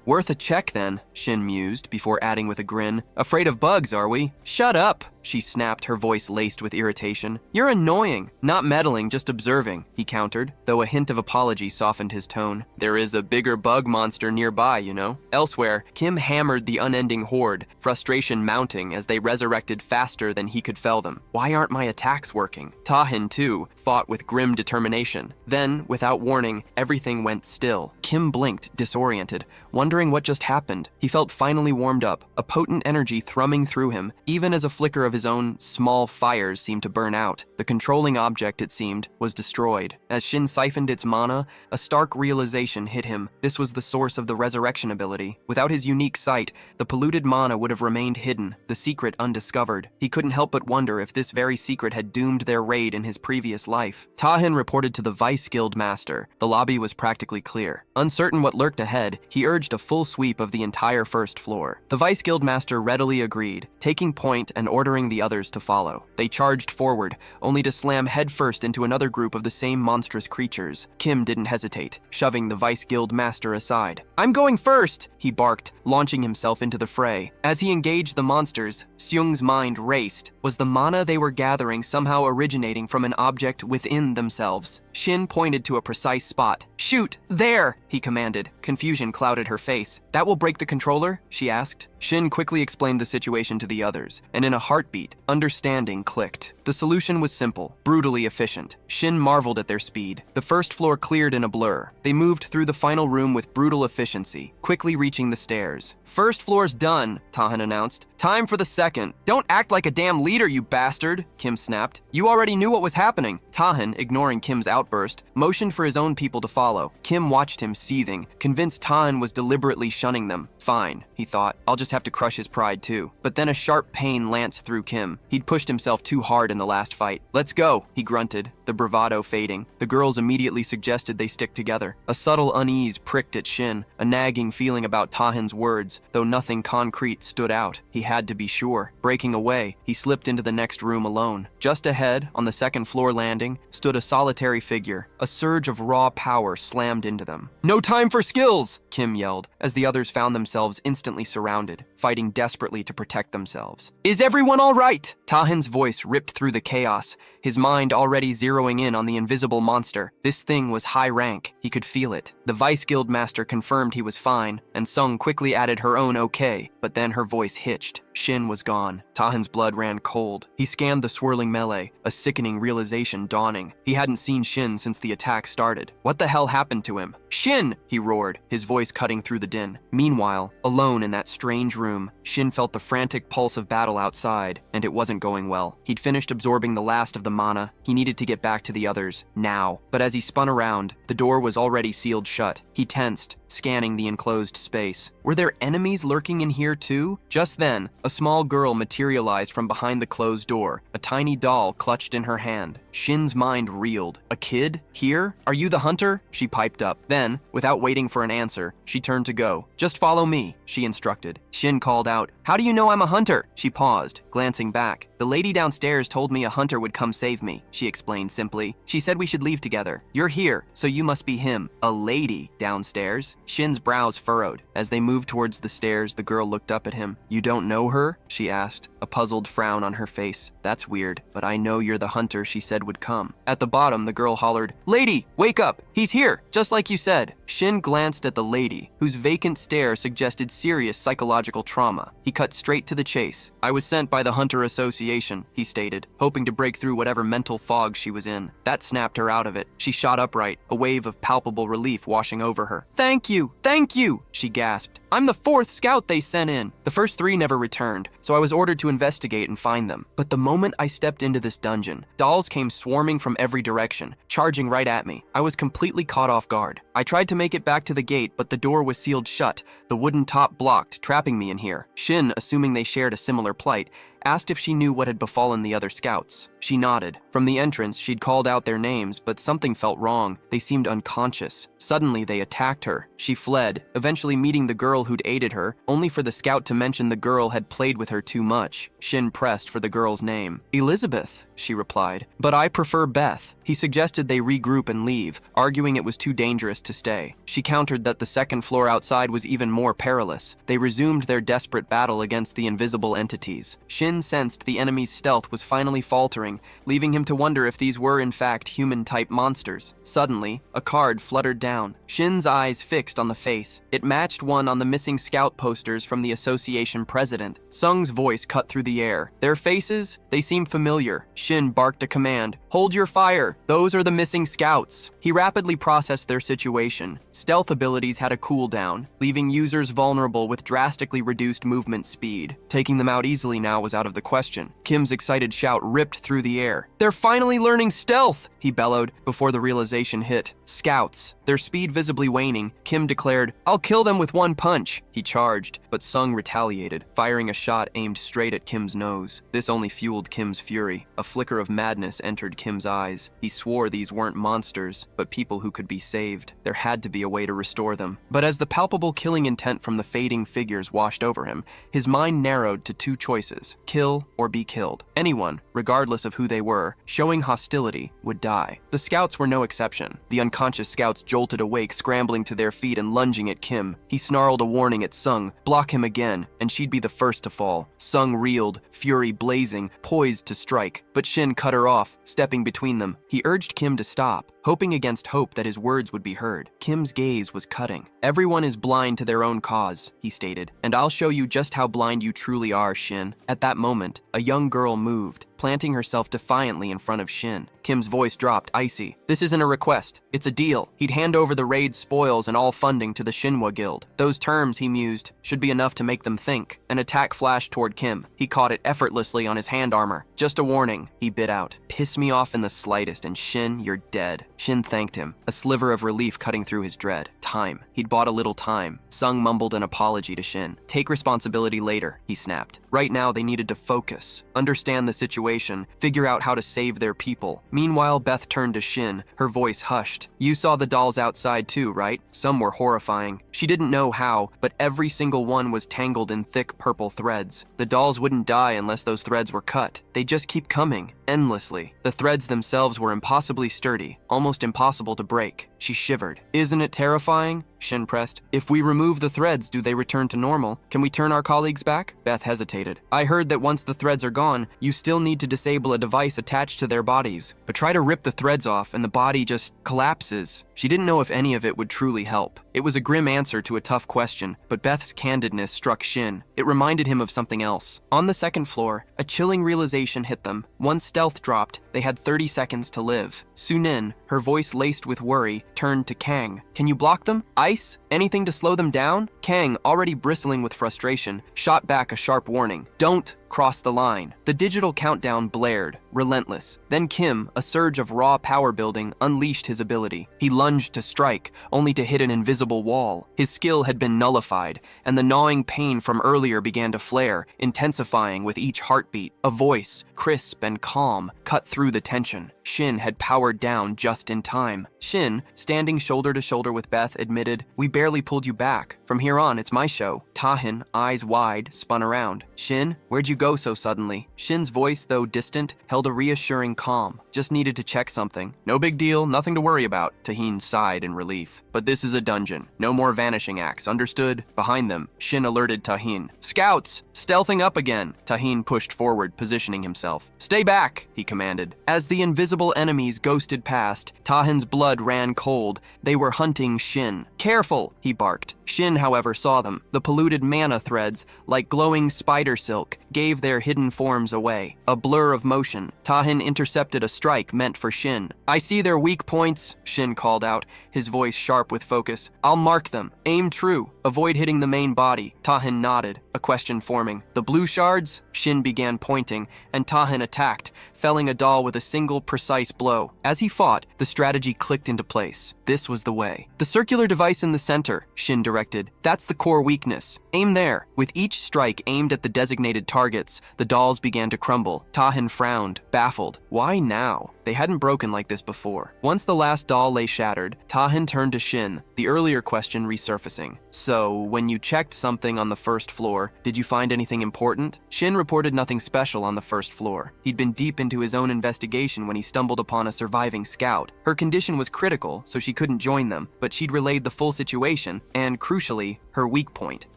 Worth a check then," Shin mused, before adding with a grin. "Afraid of bugs, are we?" "Shut up," she snapped, her voice laced with irritation. "You're annoying." "Not meddling, just observing," he countered, though a hint of apology softened his tone. "There is a bigger bug monster nearby, you know." Elsewhere, Kim hammered the unending horde, frustration mounting as they resurrected faster than he could fell them. "Why aren't my attacks working?" Tahin, too, fought with grim determination. Then, without warning, everything went still. Kim blinked, disoriented, wondering what just happened. He felt finally warmed up, a potent energy thrumming through him, even as a flicker of his own small fires seemed to burn out. The controlling object, it seemed, was destroyed. As Shin siphoned its mana, a stark realization hit him. This was the source of the resurrection ability. Without his unique sight, the polluted mana would have remained hidden, the secret undiscovered. He couldn't help but wonder if this very secret had doomed their raid in his previous life. Tahin reported to the Vice Guild Master. The lobby was practically clear. Uncertain what lurked ahead, he urged a full sweep of the entire first floor. The Vice Guild Master readily agreed, taking point and ordering the others to follow. They charged forward, only to slam headfirst into another group of the same monstrous creatures. Kim didn't hesitate, shoving the Vice Guild Master aside. "I'm going first," he barked, launching himself into the fray. As he engaged the monsters, Seung's mind raced. Was the mana they were gathering somehow originating from an object within themselves? Shin pointed to a precise spot. "Shoot! There!" he commanded. Confusion clouded her face. "That will break the controller?" she asked. Shin quickly explained the situation to the others, and in a heartbeat, understanding clicked. The solution was simple, brutally efficient. Shin marveled at their speed. The first floor cleared in a blur. They moved through the final room with brutal efficiency, quickly reaching the stairs. "First floor's done," Tahan announced. "Time for the second." "Don't act like a damn leader, you bastard," Kim snapped. "You already knew what was happening." Tahan, ignoring Kim's outburst, motioned for his own people to follow. Kim watched him seething, convinced Tahan was deliberately shunning them. Fine, he thought. I'll just have to crush his pride too. But then a sharp pain lanced through Kim. He'd pushed himself too hard in the last fight. "Let's go," he grunted, the bravado fading. The girls immediately suggested they stick together. A subtle unease pricked at Shin, a nagging feeling about Tahan's words, though nothing concrete stood out. He had to be sure. Breaking away, he slipped into the next room alone. Just ahead, on the second floor landing, stood a solitary figure. A surge of raw power slammed into them. "No time for skills!" Kim yelled, as the others found themselves instantly surrounded, fighting desperately to protect themselves. "Is everyone all right?" Tahan's voice ripped through the chaos, his mind already zeroing in on the invisible monster. This thing was high rank. He could feel it. The Vice Guild Master confirmed he was fine, and Sung quickly added her own okay, but then her voice hitched. Shin was gone. Tahan's blood ran cold. He scanned the swirling melee, a sickening realization dawning. He hadn't seen Shin since the attack started. What the hell happened to him? Shin! He roared, his voice cutting through the din. Meanwhile, alone in that strange room, Shin felt the frantic pulse of battle outside, and it wasn't going well. He'd finished absorbing the last of the mana. He needed to get back to the others, now. But as he spun around, the door was already sealed shut. He tensed, scanning the enclosed space. Were there enemies lurking in here too? Just then, a small girl materialized from behind the closed door, a tiny doll clutched in her hand. Shin's mind reeled. A kid? Here? Are you the hunter? She piped up. Then, without waiting for an answer, she turned to go. Just follow me, she instructed. Shin called out, "How do you know I'm a hunter?" She paused, glancing back. "The lady downstairs told me a hunter would come save me," she explained simply. "She said we should leave together. You're here, so you must be him." A lady downstairs? Shin's brows furrowed. As they moved towards the stairs, the girl looked up at him. "You don't know her?" she asked, a puzzled frown on her face. "That's weird, but I know you're the hunter she said would come." At the bottom, the girl hollered, "Lady, wake up! He's here, just like you said." Shin glanced at the lady, whose vacant stare suggested serious psychological trauma. He cut straight to the chase. "I was sent by the Hunter Association," he stated, hoping to break through whatever mental fog she was in. That snapped her out of it. She shot upright, a wave of palpable relief washing over her. "Thank you! Thank you!" she gasped. "I'm the 4th scout they sent in. The first 3 never returned, so I was ordered to investigate and find them. But the moment I stepped into this dungeon, dolls came swarming from every direction, charging right at me. I was completely caught off guard. I tried to make it back to the gate, but the door was sealed shut, the wooden top blocked, trapping me in here." Shin, assuming they shared a similar plight, asked if she knew what had befallen the other scouts. She nodded. From the entrance, she'd called out their names, but something felt wrong. They seemed unconscious. Suddenly, they attacked her. She fled, eventually meeting the girl who'd aided her, only for the scout to mention the girl had played with her too much. Shin pressed for the girl's name. "Elizabeth," she replied, "but I prefer Beth." He suggested they regroup and leave, arguing it was too dangerous to stay. She countered that the second floor outside was even more perilous. They resumed their desperate battle against the invisible entities. Shin sensed the enemy's stealth was finally faltering, leaving him to wonder if these were in fact human-type monsters. Suddenly, a card fluttered down. Shin's eyes fixed on the face. It matched one on the missing scout posters from the association president. Sung's voice cut through the air. Their faces? They seemed familiar. Shin barked a command. "Hold your fire! Those are the missing scouts." He rapidly processed their situation. Stealth abilities had a cooldown, leaving users vulnerable with drastically reduced movement speed. Taking them out easily now was out of the question. Kim's excited shout ripped through the air. "They're finally learning stealth!" he bellowed before the realization hit. Scouts. Their speed visibly waning, Kim declared, "I'll kill them with one punch." He charged, but Sung retaliated, firing a shot aimed straight at Kim's nose. This only fueled Kim's fury. A flicker of madness entered Kim's eyes. He swore these weren't monsters, but people who could be saved. There had to be a way to restore them. But as the palpable killing intent from the fading figures washed over him, his mind narrowed to 2 choices: kill or be killed. Anyone, regardless of who they were, showing hostility would die. The scouts were no exception. The unconscious scouts jolted awake, scrambling to their feet and lunging at Kim. He snarled a warning at Sung, block him again, and she'd be the first to fall. Sung reeled, fury blazing, poised to strike, but Shin cut her off, stepping between them. He urged Kim to stop, hoping against hope that his words would be heard. Kim's gaze was cutting. "Everyone is blind to their own cause," he stated, "and I'll show you just how blind you truly are, Shin." At that moment, a young girl moved, planting herself defiantly in front of Shin. Kim's voice dropped, icy. "This isn't a request. It's a deal." He'd hand over the raid's spoils and all funding to the Shinhwa Guild. Those terms, he mused, should be enough to make them think. An attack flashed toward Kim. He caught it effortlessly on his hand armor. "Just a warning," he bit out. "Piss me off in the slightest, and Shin, you're dead." Shin thanked him, a sliver of relief cutting through his dread. Time. He'd bought a little time. Sung mumbled an apology to Shin. "Take responsibility later," he snapped. Right now, they needed to focus, understand the situation, figure out how to save their people. Meanwhile, Beth turned to Shin, her voice hushed. "You saw the dolls outside too, right? Some were horrifying." She didn't know how, but every single one was tangled in thick purple threads. The dolls wouldn't die unless those threads were cut. They'd just keep coming, endlessly. The threads themselves were impossibly sturdy, almost impossible to break. She shivered. "Isn't it terrifying?" Shin pressed. "If we remove the threads, do they return to normal? Can we turn our colleagues back?" Beth hesitated. "I heard that once the threads are gone, you still need to disable a device attached to their bodies. But try to rip the threads off and the body just collapses." She didn't know if any of it would truly help. It was a grim answer to a tough question, but Beth's candidness struck Shin. It reminded him of something else. On the second floor, a chilling realization hit them. Once stealth dropped, they had 30 seconds to live. Sunin, her voice laced with worry, turned to Kang. Can you block them? Ice? Anything to slow them down? Kang, already bristling with frustration, shot back a sharp warning. Don't cross the line. The digital countdown blared, relentless. Then Kim, a surge of raw power building, unleashed his ability. He lunged to strike, only to hit an invisible wall. His skill had been nullified, and the gnawing pain from earlier began to flare, intensifying with each heartbeat. A voice, crisp and calm, cut through the tension. Shin had powered down just in time. Shin, standing shoulder to shoulder with Beth, admitted, "We barely pulled you back. From here on, it's my show." Tahin, eyes wide, spun around. "Shin, where'd you go so suddenly?" Shin's voice, though distant, held a reassuring calm. "Just needed to check something. No big deal, nothing to worry about." Tahin sighed in relief. "But this is a dungeon. No more vanishing acts, understood?" Behind them, Shin alerted Tahin. "Scouts! Stealthing up again!" Tahin pushed forward, positioning himself. "Stay back!" he commanded. As the invisible enemies ghosted past, Tahin's blood ran cold. They were hunting Shin. "Careful!" he barked. Shin, however, saw them. The polluted mana threads, like glowing spider silk, gave their hidden forms away. A blur of motion, Tahin intercepted a strike meant for Shin. "I see their weak points," Shin called out, his voice sharp with focus. "I'll mark them. Aim true. Avoid hitting the main body." Tahin nodded, a question forming. "The blue shards?" Shin began pointing, and Tahin attacked, felling a doll with a single precise blow. As he fought, the strategy clicked into place. This was the way. "The circular device in the center," Shin directed. "That's the core weakness. Aim there." With each strike aimed at the designated targets, the dolls began to crumble. Tahin frowned, baffled. Why now? They hadn't broken like this before. Once the last doll lay shattered, Tahin turned to Shin, the earlier question resurfacing. "So, when you checked something on the first floor, did you find anything important?" Shin reported nothing special on the first floor. He'd been deep into his own investigation when he stumbled upon a surviving scout. Her condition was critical, so she couldn't join them, but she'd relayed the full situation, and crucially, her weak point.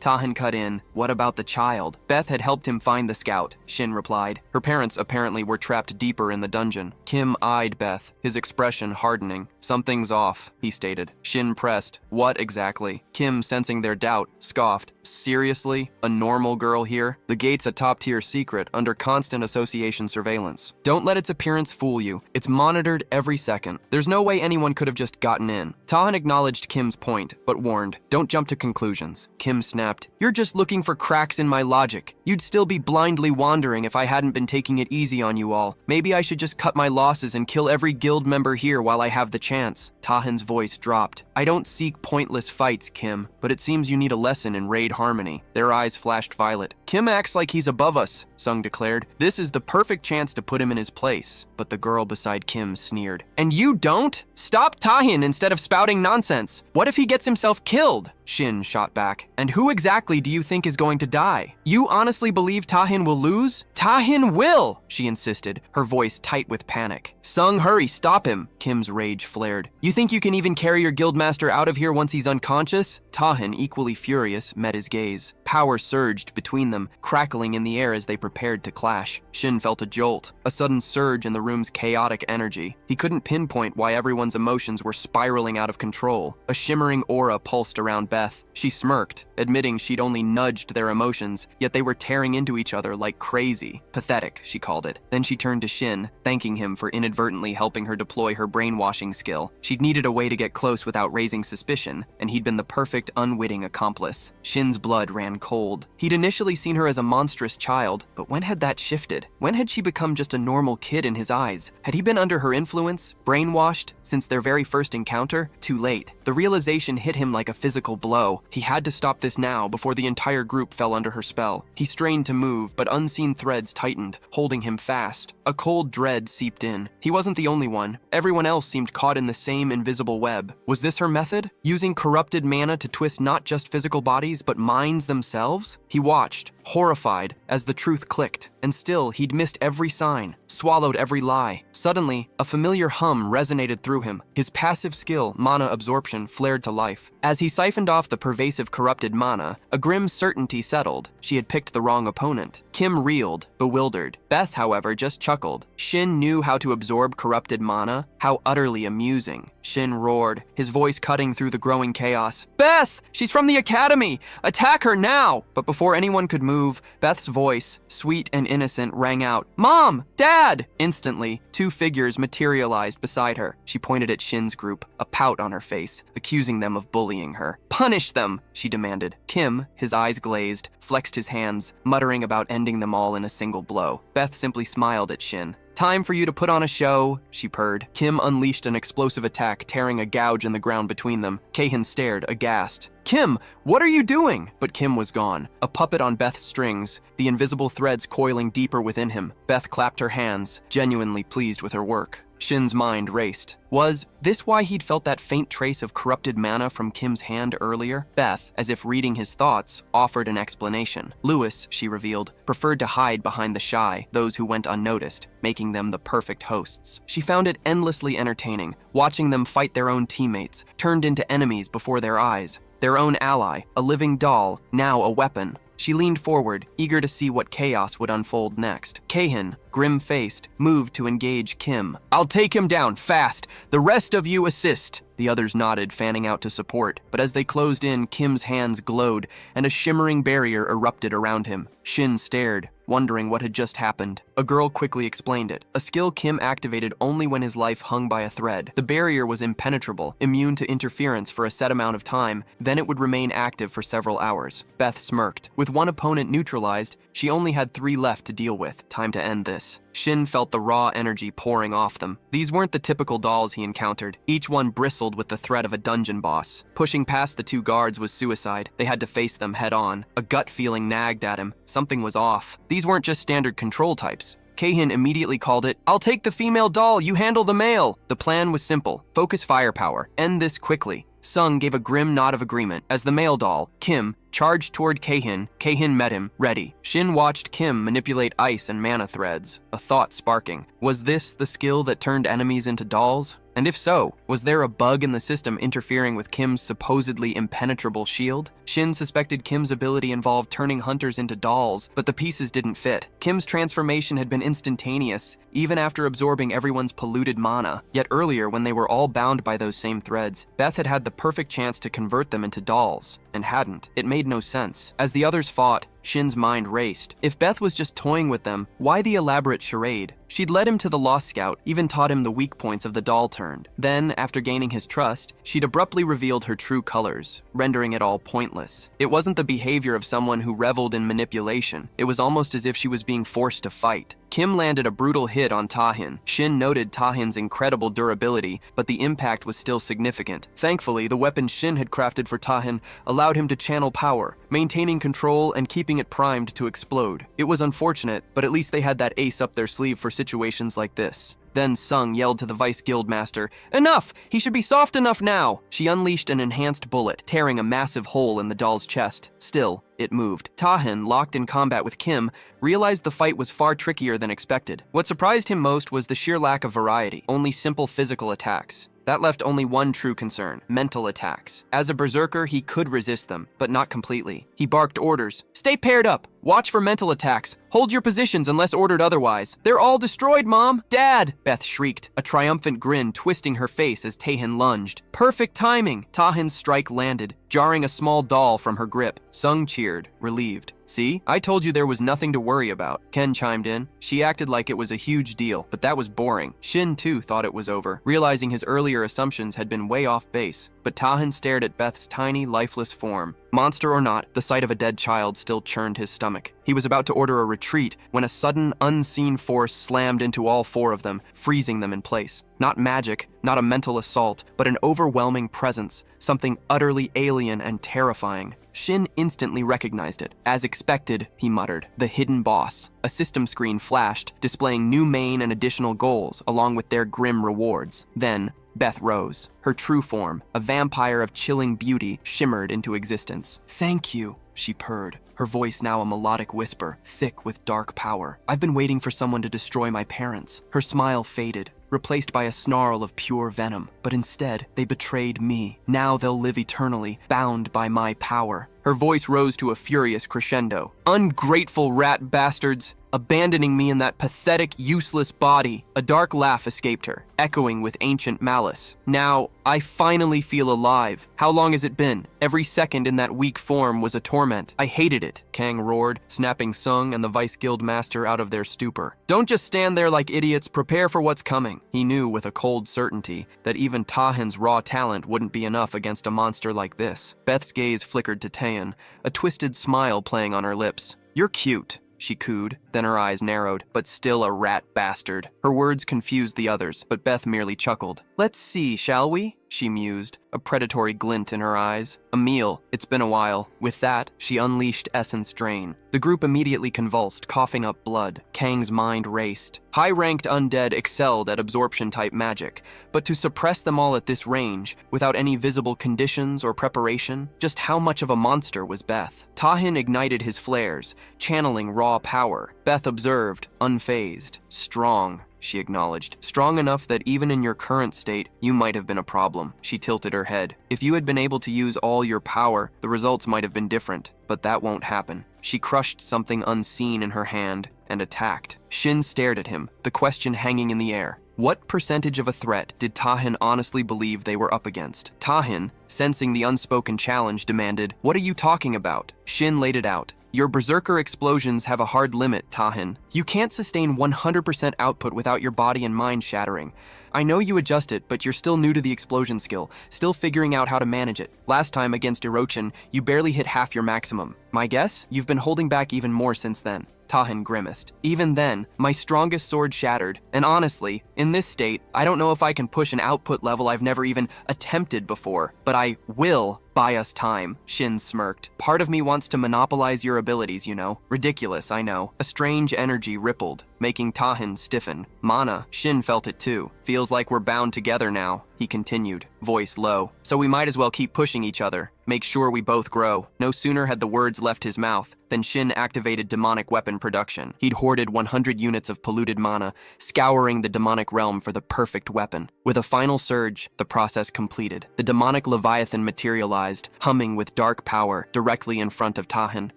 Tahin cut in. "What about the child?" Beth had helped him find the scout, Shin replied. Her parents apparently were trapped deeper in the dungeon. Kim eyed Beth, his expression hardening. "Something's off," he stated. Shin pressed. "What exactly?" Kim, sensing their doubt, scoffed. "Seriously? A normal girl here? The gate's a top-tier secret, under constant association surveillance. Don't let its appearance fool you. It's monitored every second. There's no way anyone could have just gotten in." Tahin acknowledged Kim's point, but warned, "Don't jump to conclusions." Kim snapped, "You're just looking for cracks in my logic. You'd still be blindly wandering if I hadn't been taking it easy on you all. Maybe I should just cut my losses and kill every guild member here while I have the chance." Tahin's voice dropped. "I don't seek pointless fights, Kim, but it seems you need a lesson in raid harmony." Their eyes flashed violet. "Kim acts like he's above us," Sung declared. "This is the perfect chance to put him in his place." But the girl beside Kim sneered. "And you don't? Stop Tahin instead of spouting nonsense. What if he gets himself killed?" Shin shot back. "And who exactly do you think is going to die? You honestly believe Tahin will lose?" "Tahin will!" she insisted, her voice tight with panic. "Sung, hurry, stop him!" Kim's rage flared. "You think you can even carry your guildmaster out of here once he's unconscious?" Tahin, equally furious, met his gaze. Power surged between them, crackling in the air as they prepared to clash. Shin felt a jolt, a sudden surge in the room's chaotic energy. He couldn't pinpoint why everyone's emotions were spiraling out of control. A shimmering aura pulsed around Beth. She smirked, admitting she'd only nudged their emotions, yet they were tearing into each other like crazy. Pathetic, she called it. Then she turned to Shin, thanking him for inadvertently helping her deploy her brainwashing skill. She'd needed a way to get close without raising suspicion, and he'd been the perfect unwitting accomplice. Shin's blood ran cold. He'd initially seen her as a monstrous child, but when had that shifted? When had she become just a normal kid in his eyes? Had he been under her influence, brainwashed, since their very first encounter? Too late. The realization hit him like a physical blow. He had to stop this now before the entire group fell under her spell. He strained to move, but unseen threads tightened, holding him fast. A cold dread seeped in. He wasn't the only one. Everyone else seemed caught in the same invisible web. Was this her method? Using corrupted mana to twist not just physical bodies, but minds themselves? He watched, horrified as the truth clicked. And still, he'd missed every sign, swallowed every lie. Suddenly, a familiar hum resonated through him. His passive skill, mana absorption, flared to life. As he siphoned off the pervasive corrupted mana, a grim certainty settled. She had picked the wrong opponent. Kim reeled, bewildered. Beth, however, just chuckled. Shin knew how to absorb corrupted mana. How utterly amusing. Shin roared, his voice cutting through the growing chaos. "Beth! She's from the academy! Attack her now!" But before anyone could move, Beth's voice, sweet and innocent, rang out. "Mom! Dad!" Instantly, two figures materialized beside her. She pointed at Shin's group, a pout on her face, accusing them of bullying her. "Punish them!" she demanded. Kim, his eyes glazed, flexed his hands, muttering about ending them all in a single blow. Beth simply smiled at Shin. "Time for you to put on a show," she purred. Kim unleashed an explosive attack, tearing a gouge in the ground between them. Kahan stared, aghast. "Kim, what are you doing?" But Kim was gone, a puppet on Beth's strings, the invisible threads coiling deeper within him. Beth clapped her hands, genuinely pleased with her work. Shin's mind raced. Was this why he'd felt that faint trace of corrupted mana from Kim's hand earlier? Beth, as if reading his thoughts, offered an explanation. Lewis, she revealed, preferred to hide behind the shy, those who went unnoticed, making them the perfect hosts. She found it endlessly entertaining, watching them fight their own teammates, turned into enemies before their eyes. Their own ally, a living doll, now a weapon. She leaned forward, eager to see what chaos would unfold next. Kahan, grim-faced, moved to engage Kim. "I'll take him down, fast! The rest of you assist!" The others nodded, fanning out to support. But as they closed in, Kim's hands glowed, and a shimmering barrier erupted around him. Shin stared, wondering what had just happened. A girl quickly explained it. A skill Kim activated only when his life hung by a thread. The barrier was impenetrable, immune to interference for a set amount of time, then it would remain active for several hours. Beth smirked. With one opponent neutralized, she only had 3 left to deal with. Time to end this. Shin felt the raw energy pouring off them. These weren't the typical dolls he encountered. Each one bristled with the threat of a dungeon boss. Pushing past the 2 guards was suicide. They had to face them head on. A gut feeling nagged at him. Something was off. These weren't just standard control types. Kahan immediately called it, "I'll take the female doll, you handle the male." The plan was simple. Focus firepower. End this quickly. Sung gave a grim nod of agreement as the male doll, Kim, charged toward Kahan. Kahan met him, ready. Shin watched Kim manipulate ice and mana threads, a thought sparking. Was this the skill that turned enemies into dolls? And if so, was there a bug in the system interfering with Kim's supposedly impenetrable shield? Shin suspected Kim's ability involved turning hunters into dolls, but the pieces didn't fit. Kim's transformation had been instantaneous, even after absorbing everyone's polluted mana. Yet earlier, when they were all bound by those same threads, Beth had had the perfect chance to convert them into dolls, and hadn't. It made no sense. As the others fought, Shin's mind raced. If Beth was just toying with them, why the elaborate charade? She'd led him to the Lost Scout, even taught him the weak points of the doll turned. Then, after gaining his trust, she'd abruptly revealed her true colors, rendering it all pointless. It wasn't the behavior of someone who reveled in manipulation. It was almost as if she was being forced to fight. Kim landed a brutal hit on Tahin. Shin noted Tahin's incredible durability, but the impact was still significant. Thankfully, the weapon Shin had crafted for Tahin allowed him to channel power, maintaining control and keeping it primed to explode. It was unfortunate, but at least they had that ace up their sleeve for situations like this. Then Sung yelled to the Vice Guildmaster, "Enough! He should be soft enough now!" She unleashed an enhanced bullet, tearing a massive hole in the doll's chest. Still, it moved. Tahin, locked in combat with Kim, realized the fight was far trickier than expected. What surprised him most was the sheer lack of variety, only simple physical attacks. That left only one true concern, mental attacks. As a berserker, he could resist them, but not completely. He barked orders. "Stay paired up! Watch for mental attacks! Hold your positions unless ordered otherwise! They're all destroyed, Mom! Dad!" Beth shrieked, a triumphant grin twisting her face as Tahin lunged. Perfect timing! Tahin's strike landed, jarring a small doll from her grip. Sung cheered, relieved. "See? I told you there was nothing to worry about." Ken chimed in. She acted like it was a huge deal, but that was boring. Shin, too, thought it was over, realizing his earlier assumptions had been way off base. But Tahin stared at Beth's tiny, lifeless form. Monster or not, the sight of a dead child still churned his stomach. He was about to order a retreat when a sudden, unseen force slammed into all 4 of them, freezing them in place. Not magic, not a mental assault, but an overwhelming presence, something utterly alien and terrifying. Shin instantly recognized it. As expected, he muttered, the hidden boss. A system screen flashed, displaying new main and additional goals, along with their grim rewards. Then, Beth rose. Her true form, a vampire of chilling beauty, shimmered into existence. "Thank you," she purred, her voice now a melodic whisper, thick with dark power. I've been waiting for someone to destroy my parents. Her smile faded, replaced by a snarl of pure venom, but instead, they betrayed me. Now they'll live eternally, bound by my power. Her voice rose to a furious crescendo. Ungrateful rat bastards! Abandoning me in that pathetic, useless body. A dark laugh escaped her, echoing with ancient malice. Now, I finally feel alive. How long has it been? Every second in that weak form was a torment. I hated it, Kang roared, snapping Sung and the Vice Guild Master out of their stupor. Don't just stand there like idiots, prepare for what's coming. He knew with a cold certainty that even Tahan's raw talent wouldn't be enough against a monster like this. Beth's gaze flickered to Taeyeon, a twisted smile playing on her lips. You're cute, she cooed, then her eyes narrowed, but still a rat bastard. Her words confused the others, but Beth merely chuckled. Let's see, shall we? She mused, a predatory glint in her eyes. A meal, it's been a while. With that, she unleashed essence drain. The group immediately convulsed, coughing up blood. Kang's mind raced. High-ranked undead excelled at absorption-type magic, but to suppress them all at this range, without any visible conditions or preparation, just how much of a monster was Beth? Taeyeon ignited his flares, channeling raw power. Beth observed, unfazed. Strong, she acknowledged. Strong enough that even in your current state, you might have been a problem. She tilted her head. If you had been able to use all your power, the results might have been different, but that won't happen. She crushed something unseen in her hand and attacked. Shin stared at him, the question hanging in the air. What percentage of a threat did Taeyeon honestly believe they were up against? Taeyeon, sensing the unspoken challenge, demanded, "What are you talking about?" Shin laid it out. Your berserker explosions have a hard limit, Taeyeon. You can't sustain 100% output without your body and mind shattering. I know you adjust it, but you're still new to the explosion skill, still figuring out how to manage it. Last time against Irochin, you barely hit half your maximum. My guess? You've been holding back even more since then. Taeyeon grimaced. Even then, my strongest sword shattered, and honestly, in this state, I don't know if I can push an output level I've never even attempted before, but I will buy us time, Shin smirked. Part of me wants to monopolize your abilities, you know. Ridiculous, I know. A strange energy rippled, making Taeyeon stiffen. Mana, Shin felt it too. Feels like we're bound together now, he continued, voice low. So we might as well keep pushing each other. Make sure we both grow. No sooner had the words left his mouth than Shin activated demonic weapon production. He'd hoarded 100 units of polluted mana, scouring the demonic realm for the perfect weapon. With a final surge, the process completed. The demonic leviathan materialized, humming with dark power, directly in front of Taeyeon.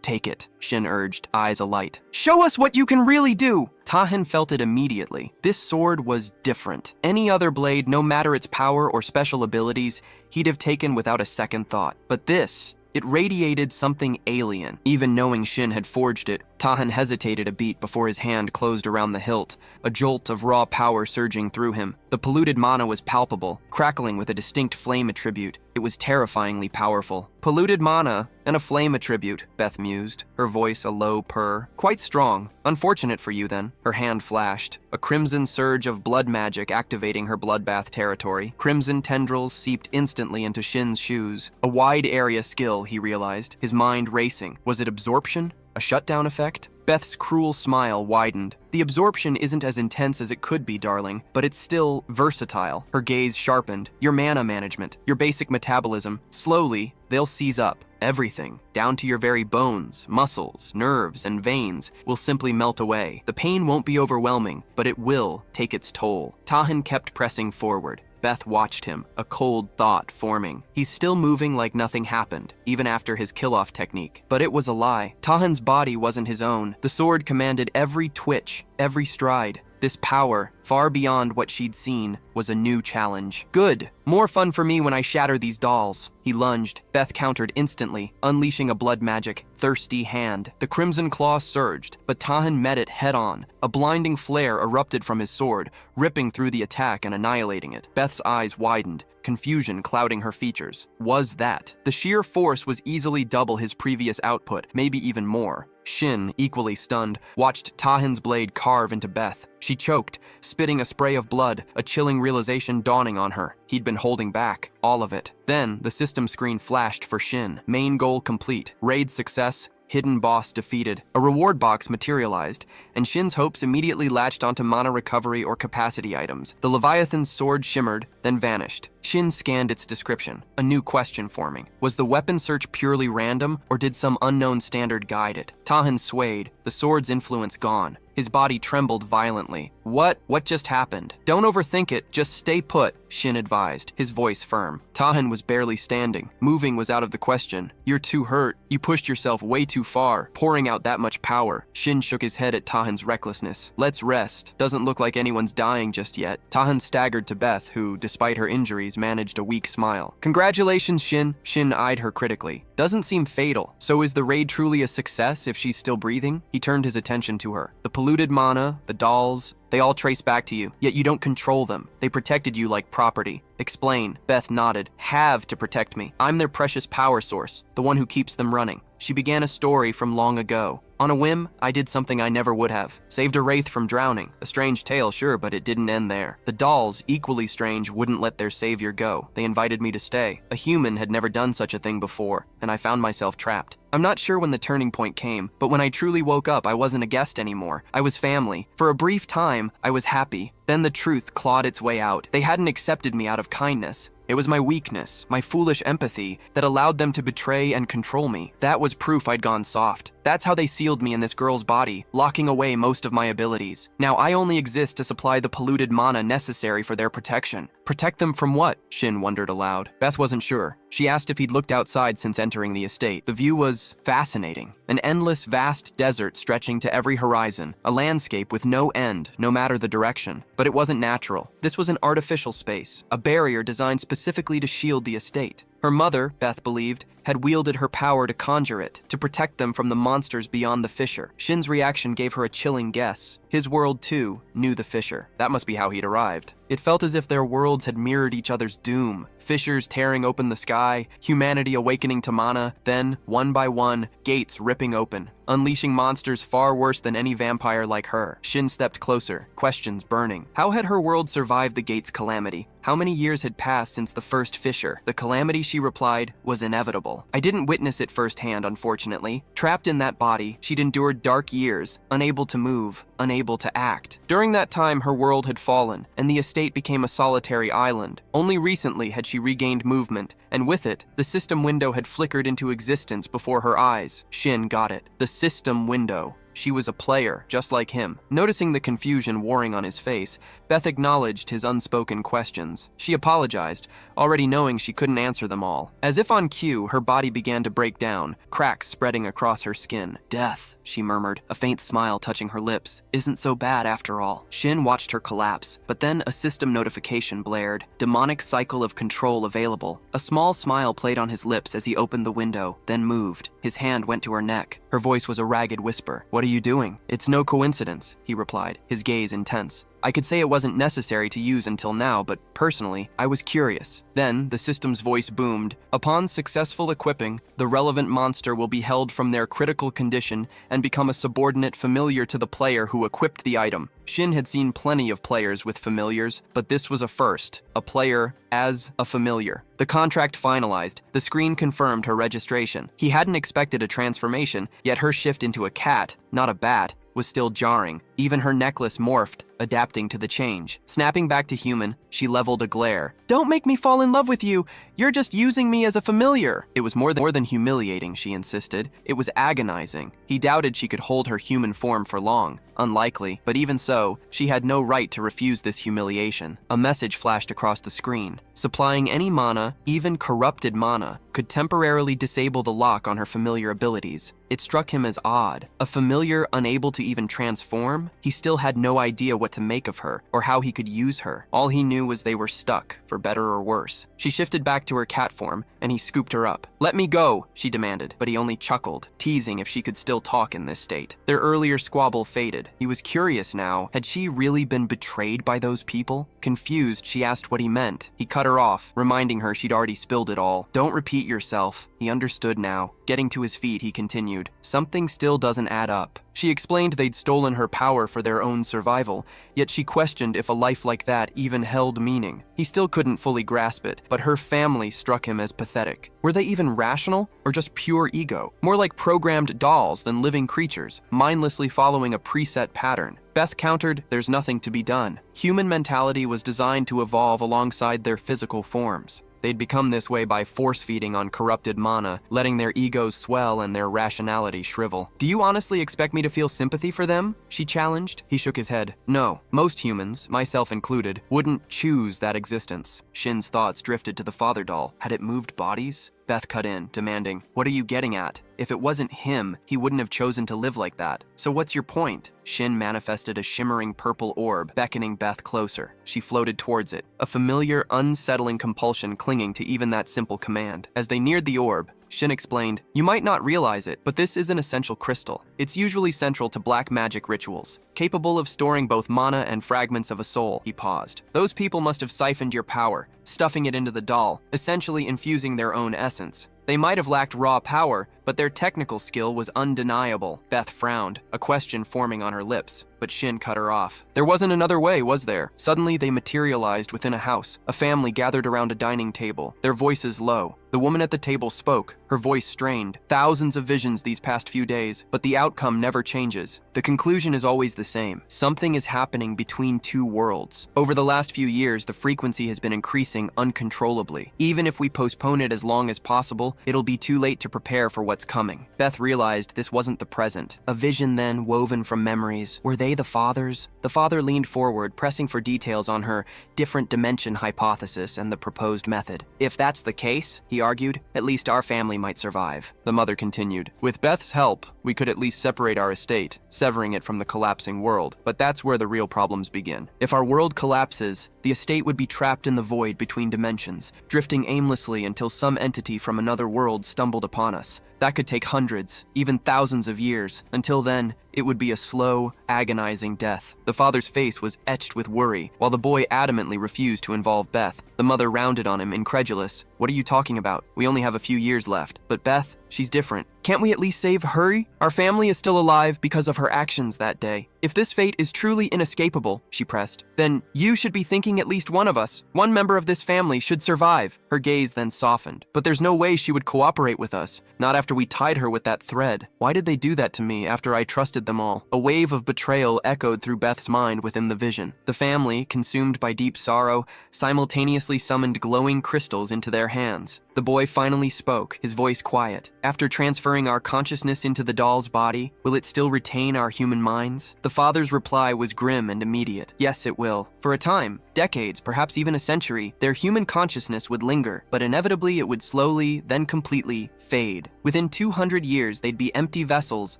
Take it, Shin urged, eyes alight. Show us what you can really do! Taeyeon felt it immediately. This sword was different. Any other blade, no matter its power or special abilities, he'd have taken without a second thought. But this, it radiated something alien. Even knowing Shin had forged it, Taeyeon hesitated a beat before his hand closed around the hilt, a jolt of raw power surging through him. The polluted mana was palpable, crackling with a distinct flame attribute. It was terrifyingly powerful. Polluted mana and a flame attribute, Beth mused, her voice a low purr. Quite strong. Unfortunate for you then. Her hand flashed, a crimson surge of blood magic activating her bloodbath territory. Crimson tendrils seeped instantly into Shin's shoes. A wide area skill, he realized, his mind racing. Was it absorption? A shutdown effect? Beth's cruel smile widened. The absorption isn't as intense as it could be, darling, but it's still versatile. Her gaze sharpened. Your mana management, your basic metabolism. Slowly, they'll seize up. Everything, down to your very bones, muscles, nerves, and veins, will simply melt away. The pain won't be overwhelming, but it will take its toll. Taeyeon kept pressing forward. Beth watched him, a cold thought forming. He's still moving like nothing happened, even after his kill-off technique. But it was a lie. Taeyeon's body wasn't his own. The sword commanded every twitch, every stride. This power, far beyond what she'd seen, was a new challenge. Good! More fun for me when I shatter these dolls. He lunged. Beth countered instantly, unleashing a blood magic, thirsty hand. The crimson claw surged, but Taeyeon met it head-on. A blinding flare erupted from his sword, ripping through the attack and annihilating it. Beth's eyes widened, confusion clouding her features. Was that? The sheer force was easily double his previous output, maybe even more. Shin, equally stunned, watched Taeyeon's blade carve into Beth. She choked, spitting a spray of blood, a chilling realization dawning on her. He'd been holding back, all of it. Then, the system screen flashed for Shin. Main goal complete. Raid success. Hidden boss defeated. A reward box materialized, and Shin's hopes immediately latched onto mana recovery or capacity items. The Leviathan's sword shimmered, then vanished. Shin scanned its description, a new question forming. Was the weapon search purely random, or did some unknown standard guide it? Tahan swayed, the sword's influence gone. His body trembled violently. What just happened? Don't overthink it, just stay put, Shin advised, his voice firm. Tahan was barely standing. Moving was out of the question. You're too hurt. You pushed yourself way too far, pouring out that much power. Shin shook his head at Tahan's recklessness. Let's rest. Doesn't look like anyone's dying just yet. Tahan staggered to Beth, who, despite her injuries, managed a weak smile. Congratulations, Shin. Shin eyed her critically. Doesn't seem fatal. So is the raid truly a success if she's still breathing? He turned his attention to her. The polluted mana, the dolls, they all trace back to you, yet you don't control them. They protected you like property. Explain. Beth nodded. Have to protect me. I'm their precious power source, the one who keeps them running. She began a story from long ago. On a whim, I did something I never would have. Saved a wraith from drowning. A strange tale, sure, but it didn't end there. The dolls, equally strange, wouldn't let their savior go. They invited me to stay. A human had never done such a thing before, and I found myself trapped. I'm not sure when the turning point came, but when I truly woke up, I wasn't a guest anymore. I was family. For a brief time, I was happy. Then the truth clawed its way out. They hadn't accepted me out of kindness. It was my weakness, my foolish empathy, that allowed them to betray and control me. That was proof I'd gone soft. That's how they sealed me in this girl's body, locking away most of my abilities. Now I only exist to supply the polluted mana necessary for their protection. Protect them from what? Shin wondered aloud. Beth wasn't sure. She asked if he'd looked outside since entering the estate. The view was fascinating. An endless, vast desert stretching to every horizon. A landscape with no end, no matter the direction. But it wasn't natural. This was an artificial space, a barrier designed specifically to shield the estate. Her mother, Beth believed, had wielded her power to conjure it, to protect them from the monsters beyond the fissure. Shin's reaction gave her a chilling guess. His world, too, knew the fissure. That must be how he'd arrived. It felt as if their worlds had mirrored each other's doom. Fissures tearing open the sky, humanity awakening to mana, then, one by one, gates ripping open, unleashing monsters far worse than any vampire like her. Shin stepped closer, questions burning. How had her world survived the gate's calamity? How many years had passed since the first fissure? The calamity, she replied, was inevitable. I didn't witness it firsthand, unfortunately. Trapped in that body, she'd endured dark years, unable to move, unable to act. During that time, her world had fallen, and the estate became a solitary island. Only recently had she regained movement, and with it, the system window had flickered into existence before her eyes. Shin got it. The system window. She was a player, just like him. Noticing the confusion warring on his face, Beth acknowledged his unspoken questions. She apologized, already knowing she couldn't answer them all. As if on cue, her body began to break down, cracks spreading across her skin. Death, she murmured, a faint smile touching her lips. Isn't so bad after all. Shin watched her collapse, but then a system notification blared. Demonic cycle of control available. A small smile played on his lips as he opened the window, then moved. His hand went to her neck. Her voice was a ragged whisper. What are you doing? It's no coincidence, he replied, his gaze intense. I could say it wasn't necessary to use until now, but personally, I was curious. Then, the system's voice boomed. Upon successful equipping, the relevant monster will be held from their critical condition and become a subordinate familiar to the player who equipped the item. Shin had seen plenty of players with familiars, but this was a first. A player as a familiar. The contract finalized. The screen confirmed her registration. He hadn't expected a transformation, yet her shift into a cat, not a bat, was still jarring. Even her necklace morphed, adapting to the change. Snapping back to human, she leveled a glare. Don't make me fall in love with you! You're just using me as a familiar! It was more than humiliating, she insisted. It was agonizing. He doubted she could hold her human form for long. Unlikely, but even so, she had no right to refuse this humiliation. A message flashed across the screen. Supplying any mana, even corrupted mana, could temporarily disable the lock on her familiar abilities. It struck him as odd. A familiar unable to even transform? He still had no idea what to make of her, or how he could use her. All he knew was they were stuck, for better or worse. She shifted back to her cat form, and he scooped her up. Let me go, she demanded, but he only chuckled, teasing if she could still talk in this state. Their earlier squabble faded. He was curious now. Had she really been betrayed by those people? Confused, she asked what he meant. He cut her off, reminding her she'd already spilled it all. Don't repeat yourself. He understood now. Getting to his feet, he continued. Something still doesn't add up. She explained they'd stolen her power for their own survival, yet she questioned if a life like that even held meaning. He still couldn't fully grasp it, but her family struck him as pathetic. Were they even rational, or just pure ego? More like programmed dolls than living creatures, mindlessly following a preset pattern. Beth countered, "There's nothing to be done. Human mentality was designed to evolve alongside their physical forms. They'd become this way by force-feeding on corrupted mana, letting their egos swell and their rationality shrivel. Do you honestly expect me to feel sympathy for them?" she challenged. He shook his head. "No, most humans, myself included, wouldn't choose that existence." Shin's thoughts drifted to the father doll. Had it moved bodies? Beth cut in, demanding, "What are you getting at? If it wasn't him, he wouldn't have chosen to live like that. So what's your point?" Shin manifested a shimmering purple orb, beckoning Beth closer. She floated towards it, a familiar, unsettling compulsion clinging to even that simple command. As they neared the orb, Shin explained, "You might not realize it, but this is an essential crystal. It's usually central to black magic rituals, capable of storing both mana and fragments of a soul." He paused. "Those people must have siphoned your power, stuffing it into the doll, essentially infusing their own essence. They might have lacked raw power, but their technical skill was undeniable." Beth frowned, a question forming on her lips, but Shin cut her off. "There wasn't another way, was there?" Suddenly they materialized within a house. A family gathered around a dining table, their voices low. The woman at the table spoke, her voice strained. "Thousands of visions these past few days, but the outcome never changes. The conclusion is always the same. Something is happening between two worlds. Over the last few years, the frequency has been increasing uncontrollably. Even if we postpone it as long as possible, it'll be too late to prepare for what's coming." Beth realized this wasn't the present. A vision then, woven from memories. Were they the father's? The father leaned forward, pressing for details on her different dimension hypothesis and the proposed method. "If that's the case," he argued, "at least our family might survive." The mother continued, "With Beth's help, we could at least separate our estate, severing it from the collapsing world. But that's where the real problems begin. If our world collapses, the estate would be trapped in the void between dimensions, drifting aimlessly until some entity from another world stumbled upon us. That could take hundreds, even thousands of years. Until then, it would be a slow, agonizing death." The father's face was etched with worry, while the boy adamantly refused to involve Beth. The mother rounded on him, incredulous. "What are you talking about? We only have a few years left. But Beth, she's different. Can't we at least save her? Our family is still alive because of her actions that day. If this fate is truly inescapable," she pressed, "then you should be thinking at least one of us, one member of this family, should survive." Her gaze then softened. "But there's no way she would cooperate with us, not after we tied her with that thread. Why did they do that to me after I trusted them all?" A wave of betrayal echoed through Beth's mind within the vision. The family, consumed by deep sorrow, simultaneously summoned glowing crystals into their hands. The boy finally spoke, his voice quiet. "After transferring our consciousness into the doll's body, will it still retain our human minds?" The father's reply was grim and immediate. "Yes, it will. For a time, decades, perhaps even a century, their human consciousness would linger, but inevitably it would slowly, then completely, fade. Within 200 years, they'd be empty vessels,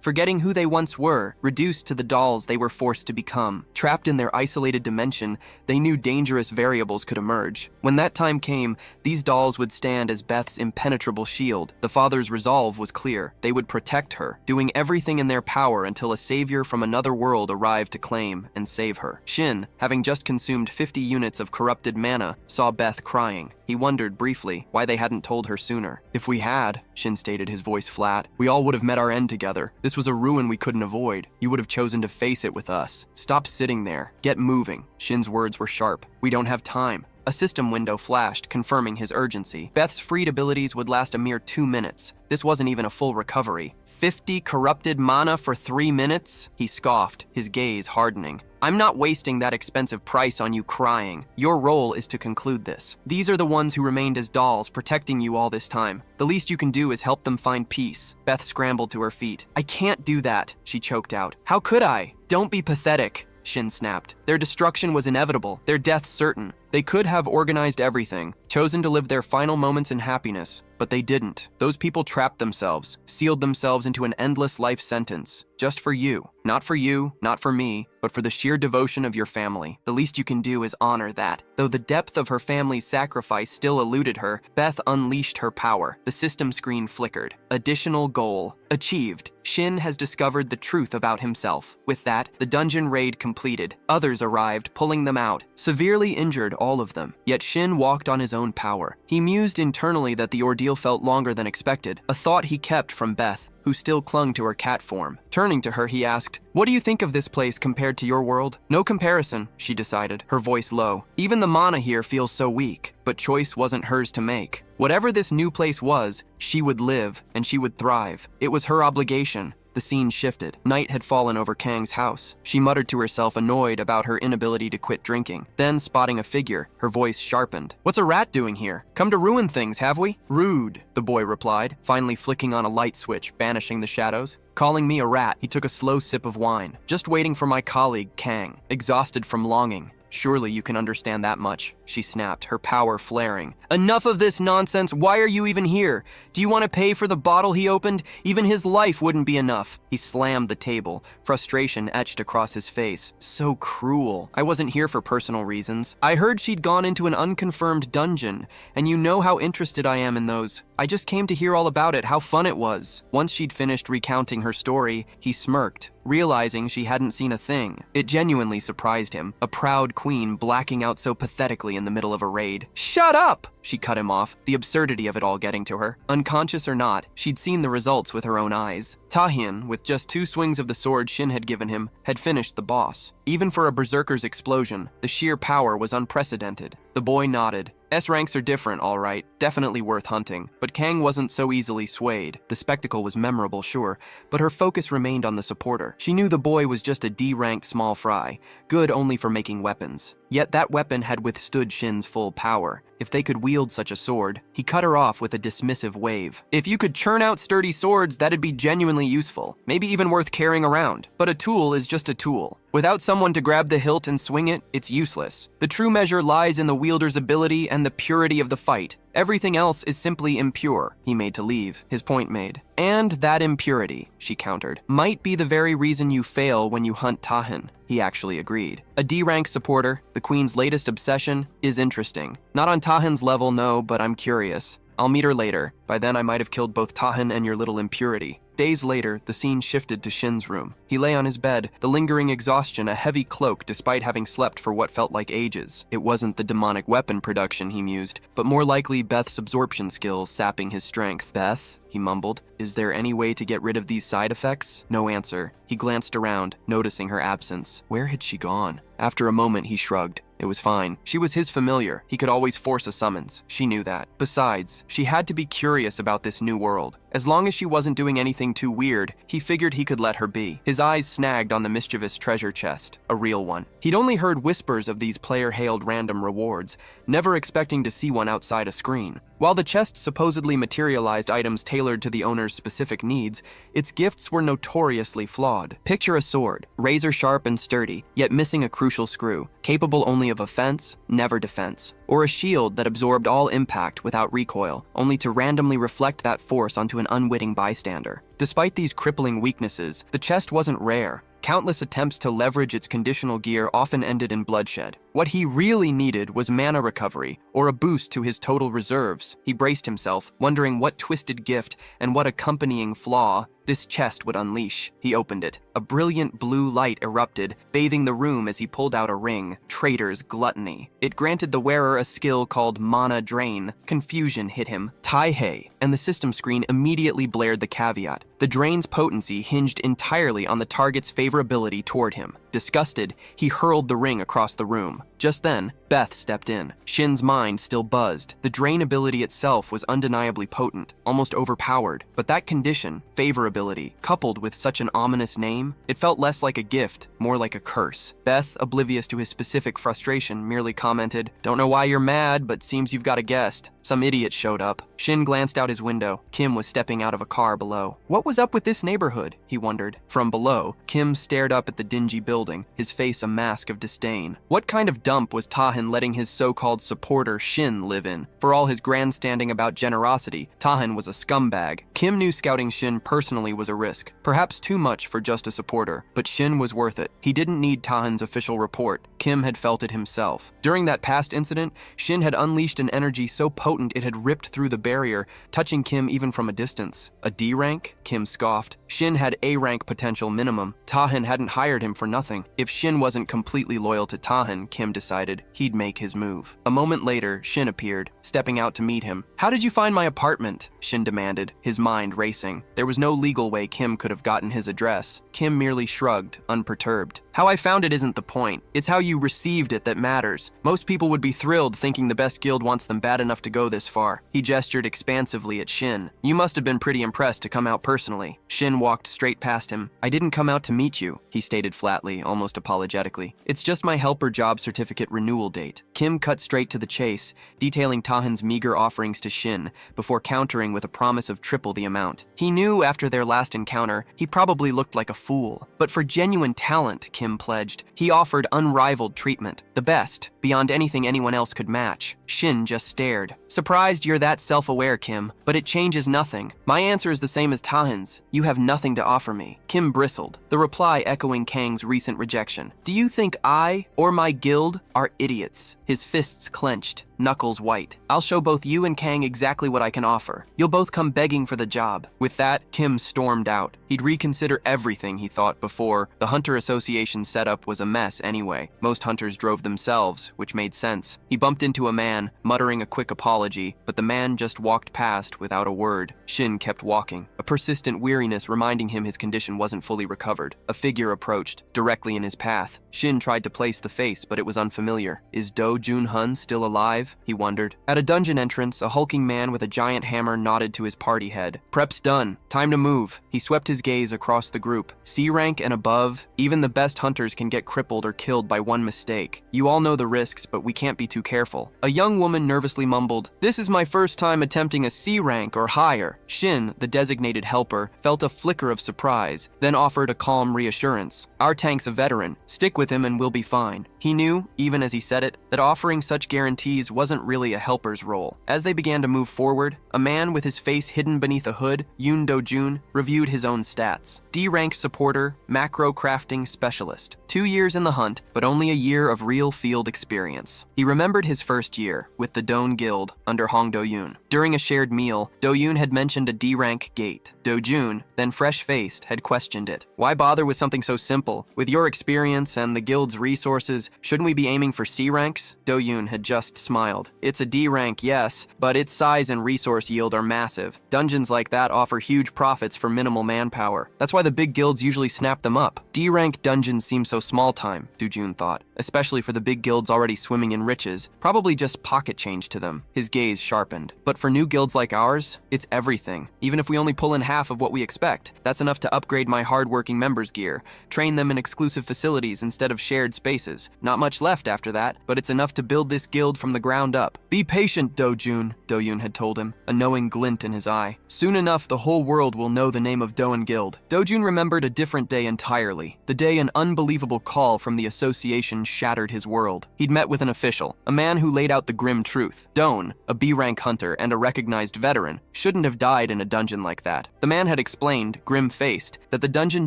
forgetting who they once were, reduced to the dolls they were forced to become. Trapped in their isolated dimension, they knew dangerous variables could emerge. When that time came, these dolls would stand as Beth's impenetrable shield. The father's resolve was clear. They would protect her, doing everything in their power until a savior from another world arrived to claim and save her." Shin, having just consumed 50 units of corrupted mana, saw Beth crying. He wondered briefly why they hadn't told her sooner. "If we had," Shin stated, his voice flat, "we all would have met our end together. This was a ruin we couldn't avoid. You would have chosen to face it with us. Stop sitting there. Get moving." Shin's words were sharp. "We don't have time." A system window flashed, confirming his urgency. Beth's freed abilities would last a mere 2 minutes. This wasn't even a full recovery. 50 corrupted mana for 3 minutes? He scoffed, his gaze hardening. "I'm not wasting that expensive price on you crying. Your role is to conclude this. These are the ones who remained as dolls, protecting you all this time. The least you can do is help them find peace." Beth scrambled to her feet. "I can't do that," she choked out. "How could I?" "Don't be pathetic," Shin snapped. "Their destruction was inevitable, their death certain. They could have organized everything, chosen to live their final moments in happiness, but they didn't. Those people trapped themselves, sealed themselves into an endless life sentence, just for you. Not for you, not for me, but for the sheer devotion of your family. The least you can do is honor that." Though the depth of her family's sacrifice still eluded her, Beth unleashed her power. The system screen flickered. Additional goal achieved. Shin has discovered the truth about himself. With that, the dungeon raid completed. Others arrived, pulling them out, severely injured all of them. Yet Shin walked on his own power. He mused internally that the ordeal felt longer than expected, a thought he kept from Beth, who still clung to her cat form. Turning to her, he asked, "What do you think of this place compared to your world?" "No comparison," she decided, her voice low. "Even the mana here feels so weak." But choice wasn't hers to make. Whatever this new place was, she would live and she would thrive. It was her obligation. The scene shifted. Night had fallen over Kang's house. She muttered to herself, annoyed about her inability to quit drinking. Then, spotting a figure, her voice sharpened. "What's a rat doing here? Come to ruin things, have we?" "Rude," the boy replied, finally flicking on a light switch, banishing the shadows. "Calling me a rat." He took a slow sip of wine. "Just waiting for my colleague, Kang, exhausted from longing." "Surely you can understand that much," she snapped, her power flaring. "Enough of this nonsense. Why are you even here? Do you want to pay for the bottle he opened? Even his life wouldn't be enough." He slammed the table, frustration etched across his face. "So cruel. I wasn't here for personal reasons. I heard she'd gone into an unconfirmed dungeon, and you know how interested I am in those. I just came to hear all about it, how fun it was." Once she'd finished recounting her story, he smirked, realizing she hadn't seen a thing. It genuinely surprised him, a proud queen blacking out so pathetically in the middle of a raid. "Shut up!" She cut him off, the absurdity of it all getting to her. Unconscious or not, she'd seen the results with her own eyes. Tahin, with just 2 swings of the sword Shin had given him, had finished the boss. Even for a berserker's explosion, the sheer power was unprecedented. The boy nodded. S ranks are different, all right, definitely worth hunting, but Kang wasn't so easily swayed. The spectacle was memorable, sure, but her focus remained on the supporter. She knew the boy was just a D-ranked small fry, good only for making weapons. Yet that weapon had withstood Shin's full power. If they could wield such a sword, he cut her off with a dismissive wave. "If you could churn out sturdy swords, that'd be genuinely useful, maybe even worth carrying around. But a tool is just a tool. Without someone to grab the hilt and swing it, it's useless. The true measure lies in the wielder's ability and the purity of the fight. Everything else is simply impure." He made to leave, his point made. "And that impurity," she countered, "might be the very reason you fail when you hunt Tahin." He actually agreed. A D-rank supporter, the queen's latest obsession, is interesting. Not on Tahin's level, no, but I'm curious. I'll meet her later. By then I might have killed both Tahin and your little impurity. Days later, the scene shifted to Shin's room. He lay on his bed, the lingering exhaustion a heavy cloak despite having slept for what felt like ages. It wasn't the demonic weapon production, he mused, but more likely Beth's absorption skills sapping his strength. "Beth?" he mumbled. "Is there any way to get rid of these side effects?" No answer. He glanced around, noticing her absence. Where had she gone? After a moment, he shrugged. It was fine. She was his familiar. He could always force a summons. She knew that. Besides, she had to be curious about this new world. As long as she wasn't doing anything too weird, he figured he could let her be. His eyes snagged on the mischievous treasure chest, a real one. He'd only heard whispers of these player-hailed random rewards, never expecting to see one outside a screen. While the chest supposedly materialized items tailored to the owner's specific needs, its gifts were notoriously flawed. Picture a sword, razor-sharp and sturdy, yet missing a crucial screw, capable only of offense, never defense. Or a shield that absorbed all impact without recoil, only to randomly reflect that force onto an unwitting bystander. Despite these crippling weaknesses, the chest wasn't rare. Countless attempts to leverage its conditional gear often ended in bloodshed. What he really needed was mana recovery, or a boost to his total reserves. He braced himself, wondering what twisted gift and what accompanying flaw this chest would unleash. He opened it. A brilliant blue light erupted, bathing the room as he pulled out a ring. Traitor's gluttony. It granted the wearer a skill called Mana Drain. Confusion hit him. Tai-Hei, and the system screen immediately blared the caveat. The drain's potency hinged entirely on the target's favorability toward him. Disgusted, he hurled the ring across the room. Just then, Beth stepped in. Shin's mind still buzzed. The drain ability itself was undeniably potent, almost overpowered, but that condition, favorability, coupled with such an ominous name, it felt less like a gift, more like a curse. Beth, oblivious to his specific frustration, merely commented, "Don't know why you're mad, but seems you've got a guest. Some idiot showed up." Shin glanced out his window. Kim was stepping out of a car below. What was up with this neighborhood? He wondered. From below, Kim stared up at the dingy building, his face a mask of disdain. What kind of dump was Tahin letting his so-called supporter Shin live in? For all his grandstanding about generosity, Tahin was a scumbag. Kim knew scouting Shin personally was a risk, perhaps too much for just a supporter, but Shin was worth it. He didn't need Tahin's official report. Kim had felt it himself. During that past incident, Shin had unleashed an energy so potent it had ripped through the barrier, touching Kim even from a distance. A D rank? Kim scoffed. Shin had A rank potential minimum. Tahin hadn't hired him for nothing. If Shin wasn't completely loyal to Tahin, Kim decided he'd make his move. A moment later, Shin appeared, stepping out to meet him. "How did you find my apartment?" Shin demanded, his mind racing. There was no legal way Kim could have gotten his address. Kim merely shrugged, unperturbed. "How I found it isn't the point. It's how you received it that matters. Most people would be thrilled thinking the best guild wants them bad enough to go go this far. He gestured expansively at Shin. You must have been pretty impressed to come out personally. Shin walked straight past him. I didn't come out to meet you, he stated flatly, almost apologetically. It's just my helper job certificate renewal date. Kim cut straight to the chase, detailing Tahan's meager offerings to Shin, before countering with a promise of triple the amount. He knew after their last encounter, he probably looked like a fool. But for genuine talent, Kim pledged, he offered unrivaled treatment. The best, beyond anything anyone else could match. Shin just stared. Surprised you're that self-aware, Kim, but it changes nothing. My answer is the same as Tahan's. You have nothing to offer me. Kim bristled, the reply echoing Kang's recent rejection. Do you think I, or my guild, are idiots? His fists clenched, knuckles white. I'll show both you and Kang exactly what I can offer. You'll both come begging for the job. With that, Kim stormed out. He'd reconsider everything he thought before. The Hunter Association setup was a mess anyway. Most hunters drove themselves, which made sense. He bumped into a man, muttering a quick apology, but the man just walked past without a word. Shin kept walking, a persistent weariness reminding him his condition wasn't fully recovered. A figure approached, directly in his path. Shin tried to place the face, but it was unfamiliar. Is Do Jun-hun still alive? He wondered. At a dungeon entrance, a hulking man with a giant hammer nodded to his party head. Prep's done. Time to move. He swept his gaze across the group. C rank and above, even the best hunters can get crippled or killed by one mistake. You all know the risks, but we can't be too careful. A young woman nervously mumbled, "This is my first time attempting a C rank or higher." Shin, the designated helper, felt a flicker of surprise, then offered a calm reassurance. Our tank's a veteran. Stick with him and we'll be fine. He knew, even as he said it, that offering such guarantees wasn't really a helper's role. As they began to move forward, a man with his face hidden beneath a hood, Yoon Do-jun, reviewed his own stats. D-rank supporter, macro crafting specialist. 2 years in the hunt, but only a year of real field experience. He remembered his first year, with the Doan Guild, under Hong Do-yoon. During a shared meal, Do-yoon had mentioned a D-rank gate. Do-jun, then fresh-faced, had questioned it. Why bother with something so simple? With your experience and the guild's resources, shouldn't we be aiming for C ranks? Do-yoon had just smiled. It's a D rank, yes, but its size and resource yield are massive. Dungeons like that offer huge profits for minimal manpower. That's why the big guilds usually snap them up. D rank dungeons seem so small time, Do-jun thought, especially for the big guilds already swimming in riches, probably just pocket change to them. His gaze sharpened. But for new guilds like ours, it's everything. Even if we only pull in half of what we expect, that's enough to upgrade my hardworking members' gear, train them in exclusive facilities instead of shared spaces. Not much left after that, but it's enough to build this guild from the ground up. Be patient, Do-jun, Do-yoon had told him, a knowing glint in his eye. Soon enough, the whole world will know the name of Doan Guild. Do-jun remembered a different day entirely. The day an unbelievable call from the association shattered his world. He'd met with an official, a man who laid out the grim truth. Doan, a B-rank hunter and a recognized veteran, shouldn't have died in a dungeon like that. The man had explained, grim-faced, that the dungeon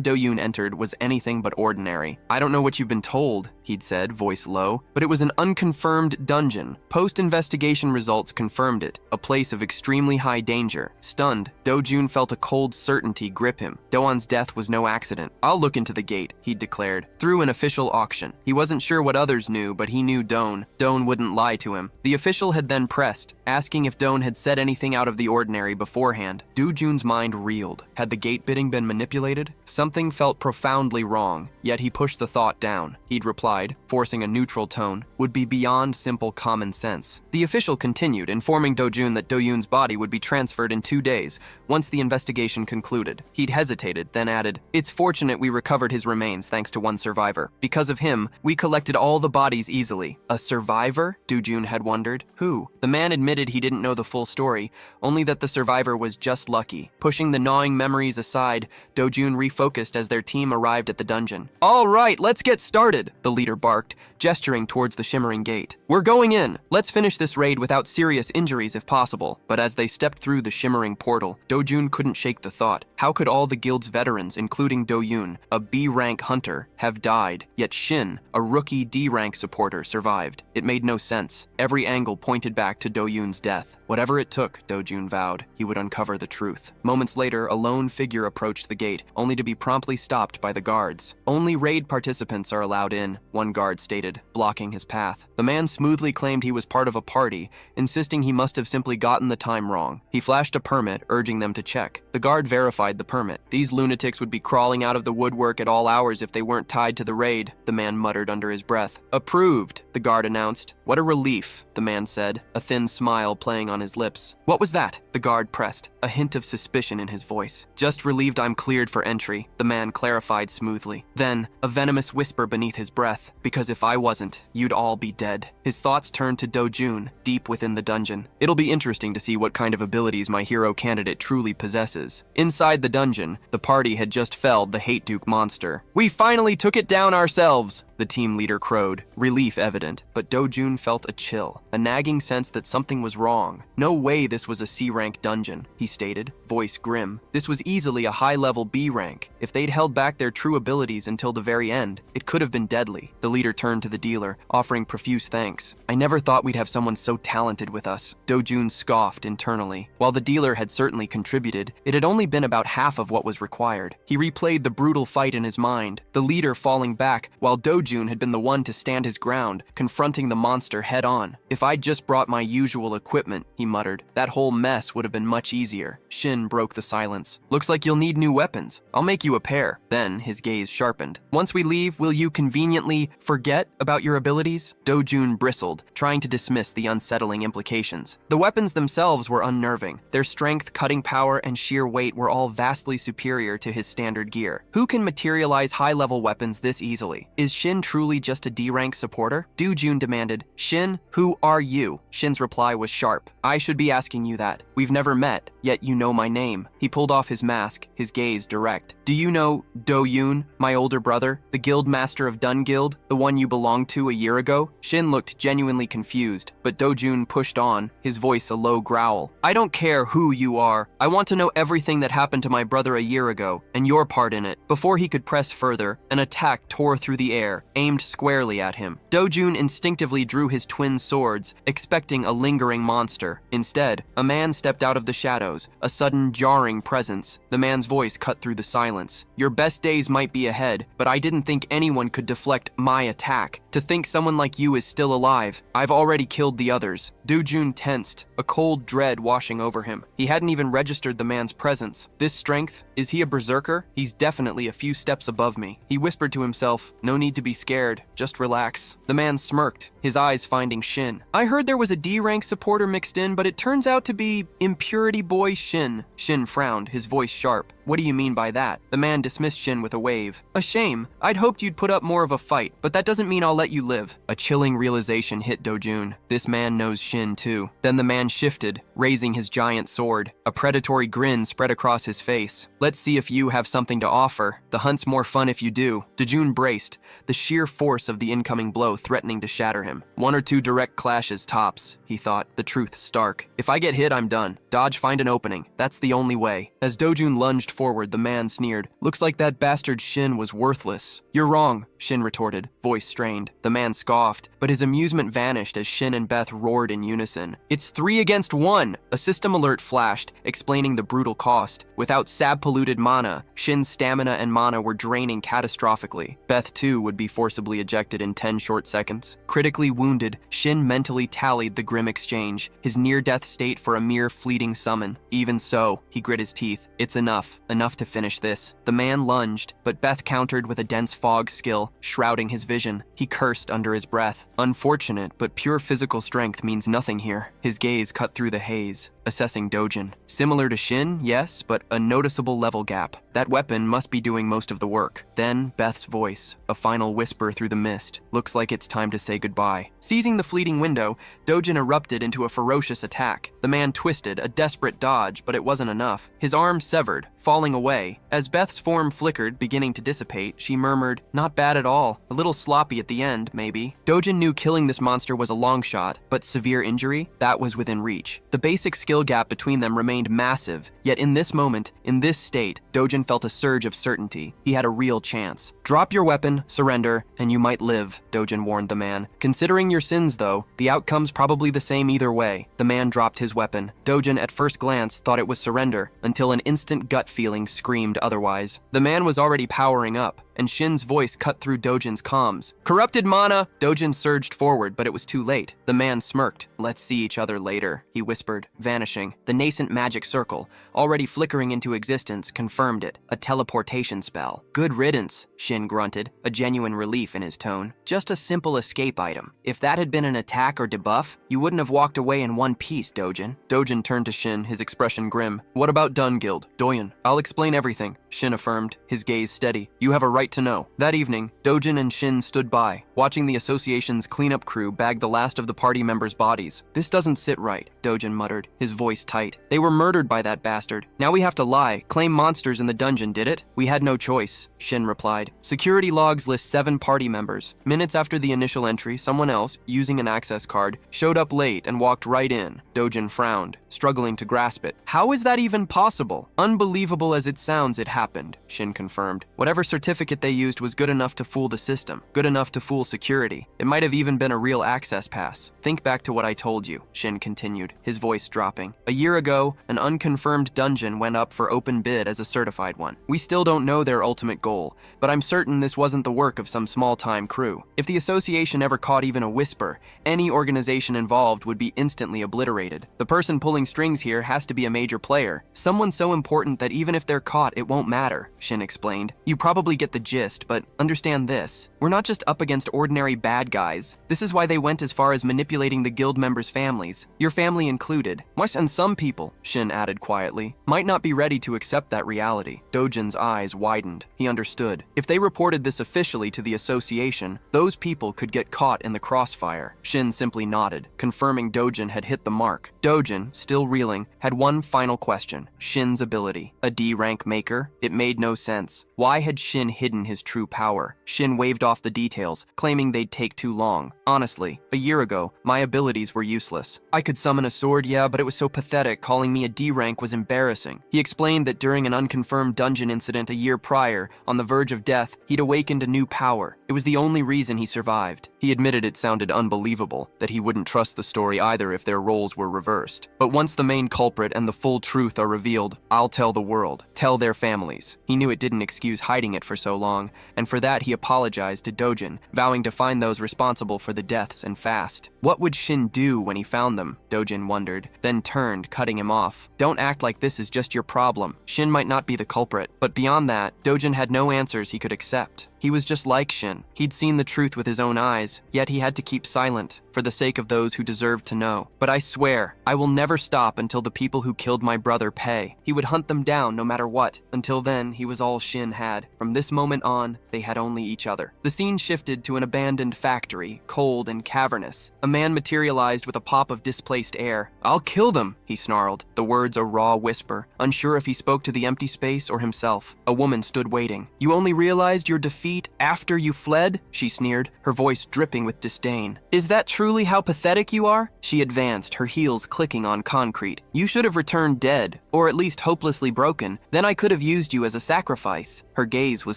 Do-yoon entered was anything but ordinary. I don't know what you've been told, he'd said, voice low, but it was an unconfirmed dungeon. Post-investigation results confirmed it, a place of extremely high danger. Stunned, Do-jun felt a cold certainty grip him. Doan's death was no accident. I'll look into the gate, he'd declared, through an official auction. He wasn't sure what others knew, but he knew Doan. Doan wouldn't lie to him. The official had then pressed, asking if Doan had said anything out of the ordinary beforehand. Do-jun's mind reeled. Had the gate bidding been manipulated? Something felt profoundly wrong, yet he pushed the thought down. He'd replied, forcing a neutral tone, would be beyond simple common sense. The official continued, informing Do-jun that Do-yoon's body would be transferred in 2 days, once the investigation concluded. He'd hesitated, then added, it's fortunate we recovered his remains thanks to one survivor. Because of him, we collected all the bodies easily. A survivor? Do-jun had wondered. Who? The man admitted he didn't know the full story, only that the survivor was just lucky. Pushing the gnawing memories aside, Do-jun refocused as their team arrived at the dungeon. All right, let's get started, the leader barked, gesturing towards the shimmering gate. We're going in. Let's finish this raid without serious injuries if possible. But as they stepped through the shimmering portal, Do-jun couldn't shake the thought. How could all the guild's veterans, including Do-yoon, a B-rank hunter, have died, yet Shin, a rookie D-rank supporter, survived? It made no sense. Every angle pointed back to Do-yoon's death. Whatever it took, Do-jun vowed, he would uncover the truth. Moments later, a lone figure approached the gate, only to be promptly stopped by the guards. Only raid participants are allowed in, one guard stated, blocking his path. The man smoothly claimed he was part of a party, insisting he must have simply gotten the time wrong. He flashed a permit, urging them to check. The guard verified provide the permit. These lunatics would be crawling out of the woodwork at all hours if they weren't tied to the raid, the man muttered under his breath. Approved, the guard announced. What a relief, the man said, a thin smile playing on his lips. What was that? The guard pressed, a hint of suspicion in his voice. Just relieved I'm cleared for entry, the man clarified smoothly. Then, a venomous whisper beneath his breath, because if I wasn't, you'd all be dead. His thoughts turned to Do-jun, deep within the dungeon. It'll be interesting to see what kind of abilities my hero candidate truly possesses. Inside the dungeon, the party had just felled the Hate Duke monster. We finally took it down ourselves, the team leader crowed, relief evident, but Do-jun felt a chill, a nagging sense that something was wrong. No way this was a C-rank dungeon, he stated, voice grim. This was easily a high-level B rank. If they'd held back their true abilities until the very end, it could have been deadly. The leader turned to the dealer, offering profuse thanks. I never thought we'd have someone so talented with us, Do-jun scoffed internally. While the dealer had certainly contributed, it had only been about half of what was required. He replayed the brutal fight in his mind, the leader falling back, while Do-jun had been the one to stand his ground, confronting the monster head-on. If I'd just brought my usual equipment, he muttered, that whole mess would have been much easier. Shin broke the silence. Looks like you'll need new weapons. I'll make you a pair. Then, his gaze sharpened. Once we leave, will you conveniently forget about your abilities? Do-jun bristled, trying to dismiss the unsettling implications. The weapons themselves were unnerving. Their strength, cutting power, and sheer weight were all vastly superior to his standard gear. Who can materialize high-level weapons this easily? Is Shin truly just a D-rank supporter? Do-jun demanded. Shin, who are you? Shin's reply was sharp. I should be asking you that. We've never met, yet you know my name. He pulled off his mask, his gaze direct. Do you know Do-yun, my older brother, the guild master of Dun Guild, the one you belonged to a year ago? Shin looked genuinely confused, but Do-jun pushed on, his voice a low growl. I don't care who you are. I want to know everything that happened to my brother a year ago, and your part in it. Before he could press further, an attack tore through the air, aimed squarely at him. Do-jun instinctively drew his twin swords, expecting a lingering monster. Instead, a man stepped out of the shadows, a sudden jarring presence. The man's voice cut through the silence. Your best days might be ahead, but I didn't think anyone could deflect my attack. To think someone like you is still alive. I've already killed the others. Do-jun tensed, a cold dread washing over him. He hadn't even registered the man's presence. This strength, is he a berserker? He's definitely a few steps above me. He whispered to himself, no need to be scared, just relax. The man smirked, his eyes finding Shin. I heard there was a D-rank supporter mixed in, but it turns out to be Impurity Boy Shin. Shin frowned, his voice sharp. What do you mean by that? The man dismissed Shin with a wave. A shame. I'd hoped you'd put up more of a fight, but that doesn't mean I'll let you live. A chilling realization hit Do-jun. This man knows Shin too. Then the man shifted, raising his giant sword. A predatory grin spread across his face. Let's see if you have something to offer. The hunt's more fun if you do. Do-jun braced, the sheer force of the incoming blow threatening to shatter him. One or two direct clashes tops, he thought, the truth stark. If I get hit, I'm done. Dodge, find an opening. That's the only way. As Do-jun lunged forward, the man sneered. Looks like that bastard Shin was worthless. You're wrong, Shin retorted, voice strained. The man scoffed, but his amusement vanished as Shin and Beth roared in unison. It's 3 against 1! A system alert flashed, explaining the brutal cost. Without sab-polluted mana, Shin's stamina and mana were draining catastrophically. Beth, too, would be forcibly ejected in 10 short seconds. Critically wounded, Shin mentally tallied the grim exchange, his near-death state for a mere fleeting summon. Even so, he grit his teeth. It's enough to finish this. The man lunged, but Beth countered with a dense fog skill, shrouding his vision. He cursed under his breath. Unfortunate, but pure physical strength means nothing here. His gaze cut through the haze, assessing Do-jun. Similar to Shin, yes, but a noticeable level gap. That weapon must be doing most of the work. Then, Beth's voice, a final whisper through the mist. Looks like it's time to say goodbye. Seizing the fleeting window, Do-jun erupted into a ferocious attack. The man twisted, a desperate dodge, but it wasn't enough. His arm severed, falling away. As Beth's form flickered, beginning to dissipate, she murmured, not bad at all. A little sloppy at the end, maybe. Do-jun knew killing this monster was a long shot, but severe injury? That was within reach. The basic skill gap between them remained massive, yet in this moment, in this state, Do-jun felt a surge of certainty. He had a real chance. Drop your weapon, surrender, and you might live, Do-jun warned the man. Considering your sins, though, the outcome's probably the same either way. The man dropped his weapon. Do-jun at first glance thought it was surrender, until an instant gut feeling screamed otherwise. The man was already powering up, and Shin's voice cut through Dojin's comms. Corrupted mana! Dojin surged forward, but it was too late. The man smirked. Let's see each other later, he whispered, vanishing. The nascent magic circle, already flickering into existence, confirmed it. A teleportation spell. Good riddance, Shin grunted, a genuine relief in his tone. Just a simple escape item. If that had been an attack or debuff, you wouldn't have walked away in one piece, Dojin. Dojin turned to Shin, his expression grim. What about Dungild? Doyen, I'll explain everything, Shin affirmed, his gaze steady. You have a right to know. That evening, Dojin and Shin stood by, watching the association's cleanup crew bag the last of the party members' bodies. This doesn't sit right, Dojin muttered, his voice tight. They were murdered by that bastard. Now we have to lie, claim monsters in the dungeon, did it? We had no choice, Shin replied. Security logs list 7 party members. Minutes after the initial entry, someone else, using an access card, showed up late and walked right in. Dojin frowned, struggling to grasp it. How is that even possible? Unbelievable as it sounds, it happened, Shin confirmed. Whatever certificate they used was good enough to fool the system, good enough to fool security. It might have even been a real access pass. Think back to what I told you, Shin continued, his voice dropping. A year ago, an unconfirmed dungeon went up for open bid as a certified one. We still don't know their ultimate goal, but I'm certain this wasn't the work of some small-time crew. If the association ever caught even a whisper, any organization involved would be instantly obliterated. The person pulling strings here has to be a major player, someone so important that even if they're caught, it won't matter, Shin explained. You probably get the gist, but understand this. We're not just up against ordinary bad guys. This is why they went as far as manipulating the guild members' families, your family included. And some people, Shin added quietly, might not be ready to accept that reality. Dojin's eyes widened. He understood. If they reported this officially to the association, those people could get caught in the crossfire. Shin simply nodded, confirming Dojin had hit the mark. Dojin, still reeling, had one final question. Shin's ability. A D rank maker? It made no sense. Why had Shin hidden his true power? Shin waved off the details, claiming they'd take too long. Honestly, a year ago, my abilities were useless. I could summon a sword, yeah, but it was so pathetic, calling me a D rank was embarrassing. He explained that during an unconfirmed dungeon incident a year prior, on the verge of death, he'd awakened a new power. It was the only reason he survived. He admitted it sounded unbelievable, that he wouldn't trust the story either if their roles were reversed. But once the main culprit and the full truth are revealed, I'll tell the world, tell their families. He knew it didn't excuse hiding it for so long, and for that he apologized to Dojin, vowing to find those responsible for the deaths and fast. What would Shin do when he found them? Dojin wondered, then turned, cutting him off. Don't act like this is just your problem. Shin might not be the culprit, but beyond that, Dojin had no answers he could accept. He was just like Shin. He'd seen the truth with his own eyes, yet he had to keep silent, for the sake of those who deserved to know. But I swear, I will never stop until the people who killed my brother pay. He would hunt them down no matter what. Until then, he was all Shin had. From this moment on, they had only each other. The scene shifted to an abandoned factory, cold and cavernous. A man materialized with a pop of displaced air. I'll kill them, he snarled, the words a raw whisper, unsure if he spoke to the empty space or himself. A woman stood waiting. You only realized your defeat after you fled? She sneered, her voice dripping with disdain. Is that truly how pathetic you are? She advanced, her heels clicking on concrete. You should have returned dead, or at least hopelessly broken. Then I could have used you as a sacrifice. Her gaze was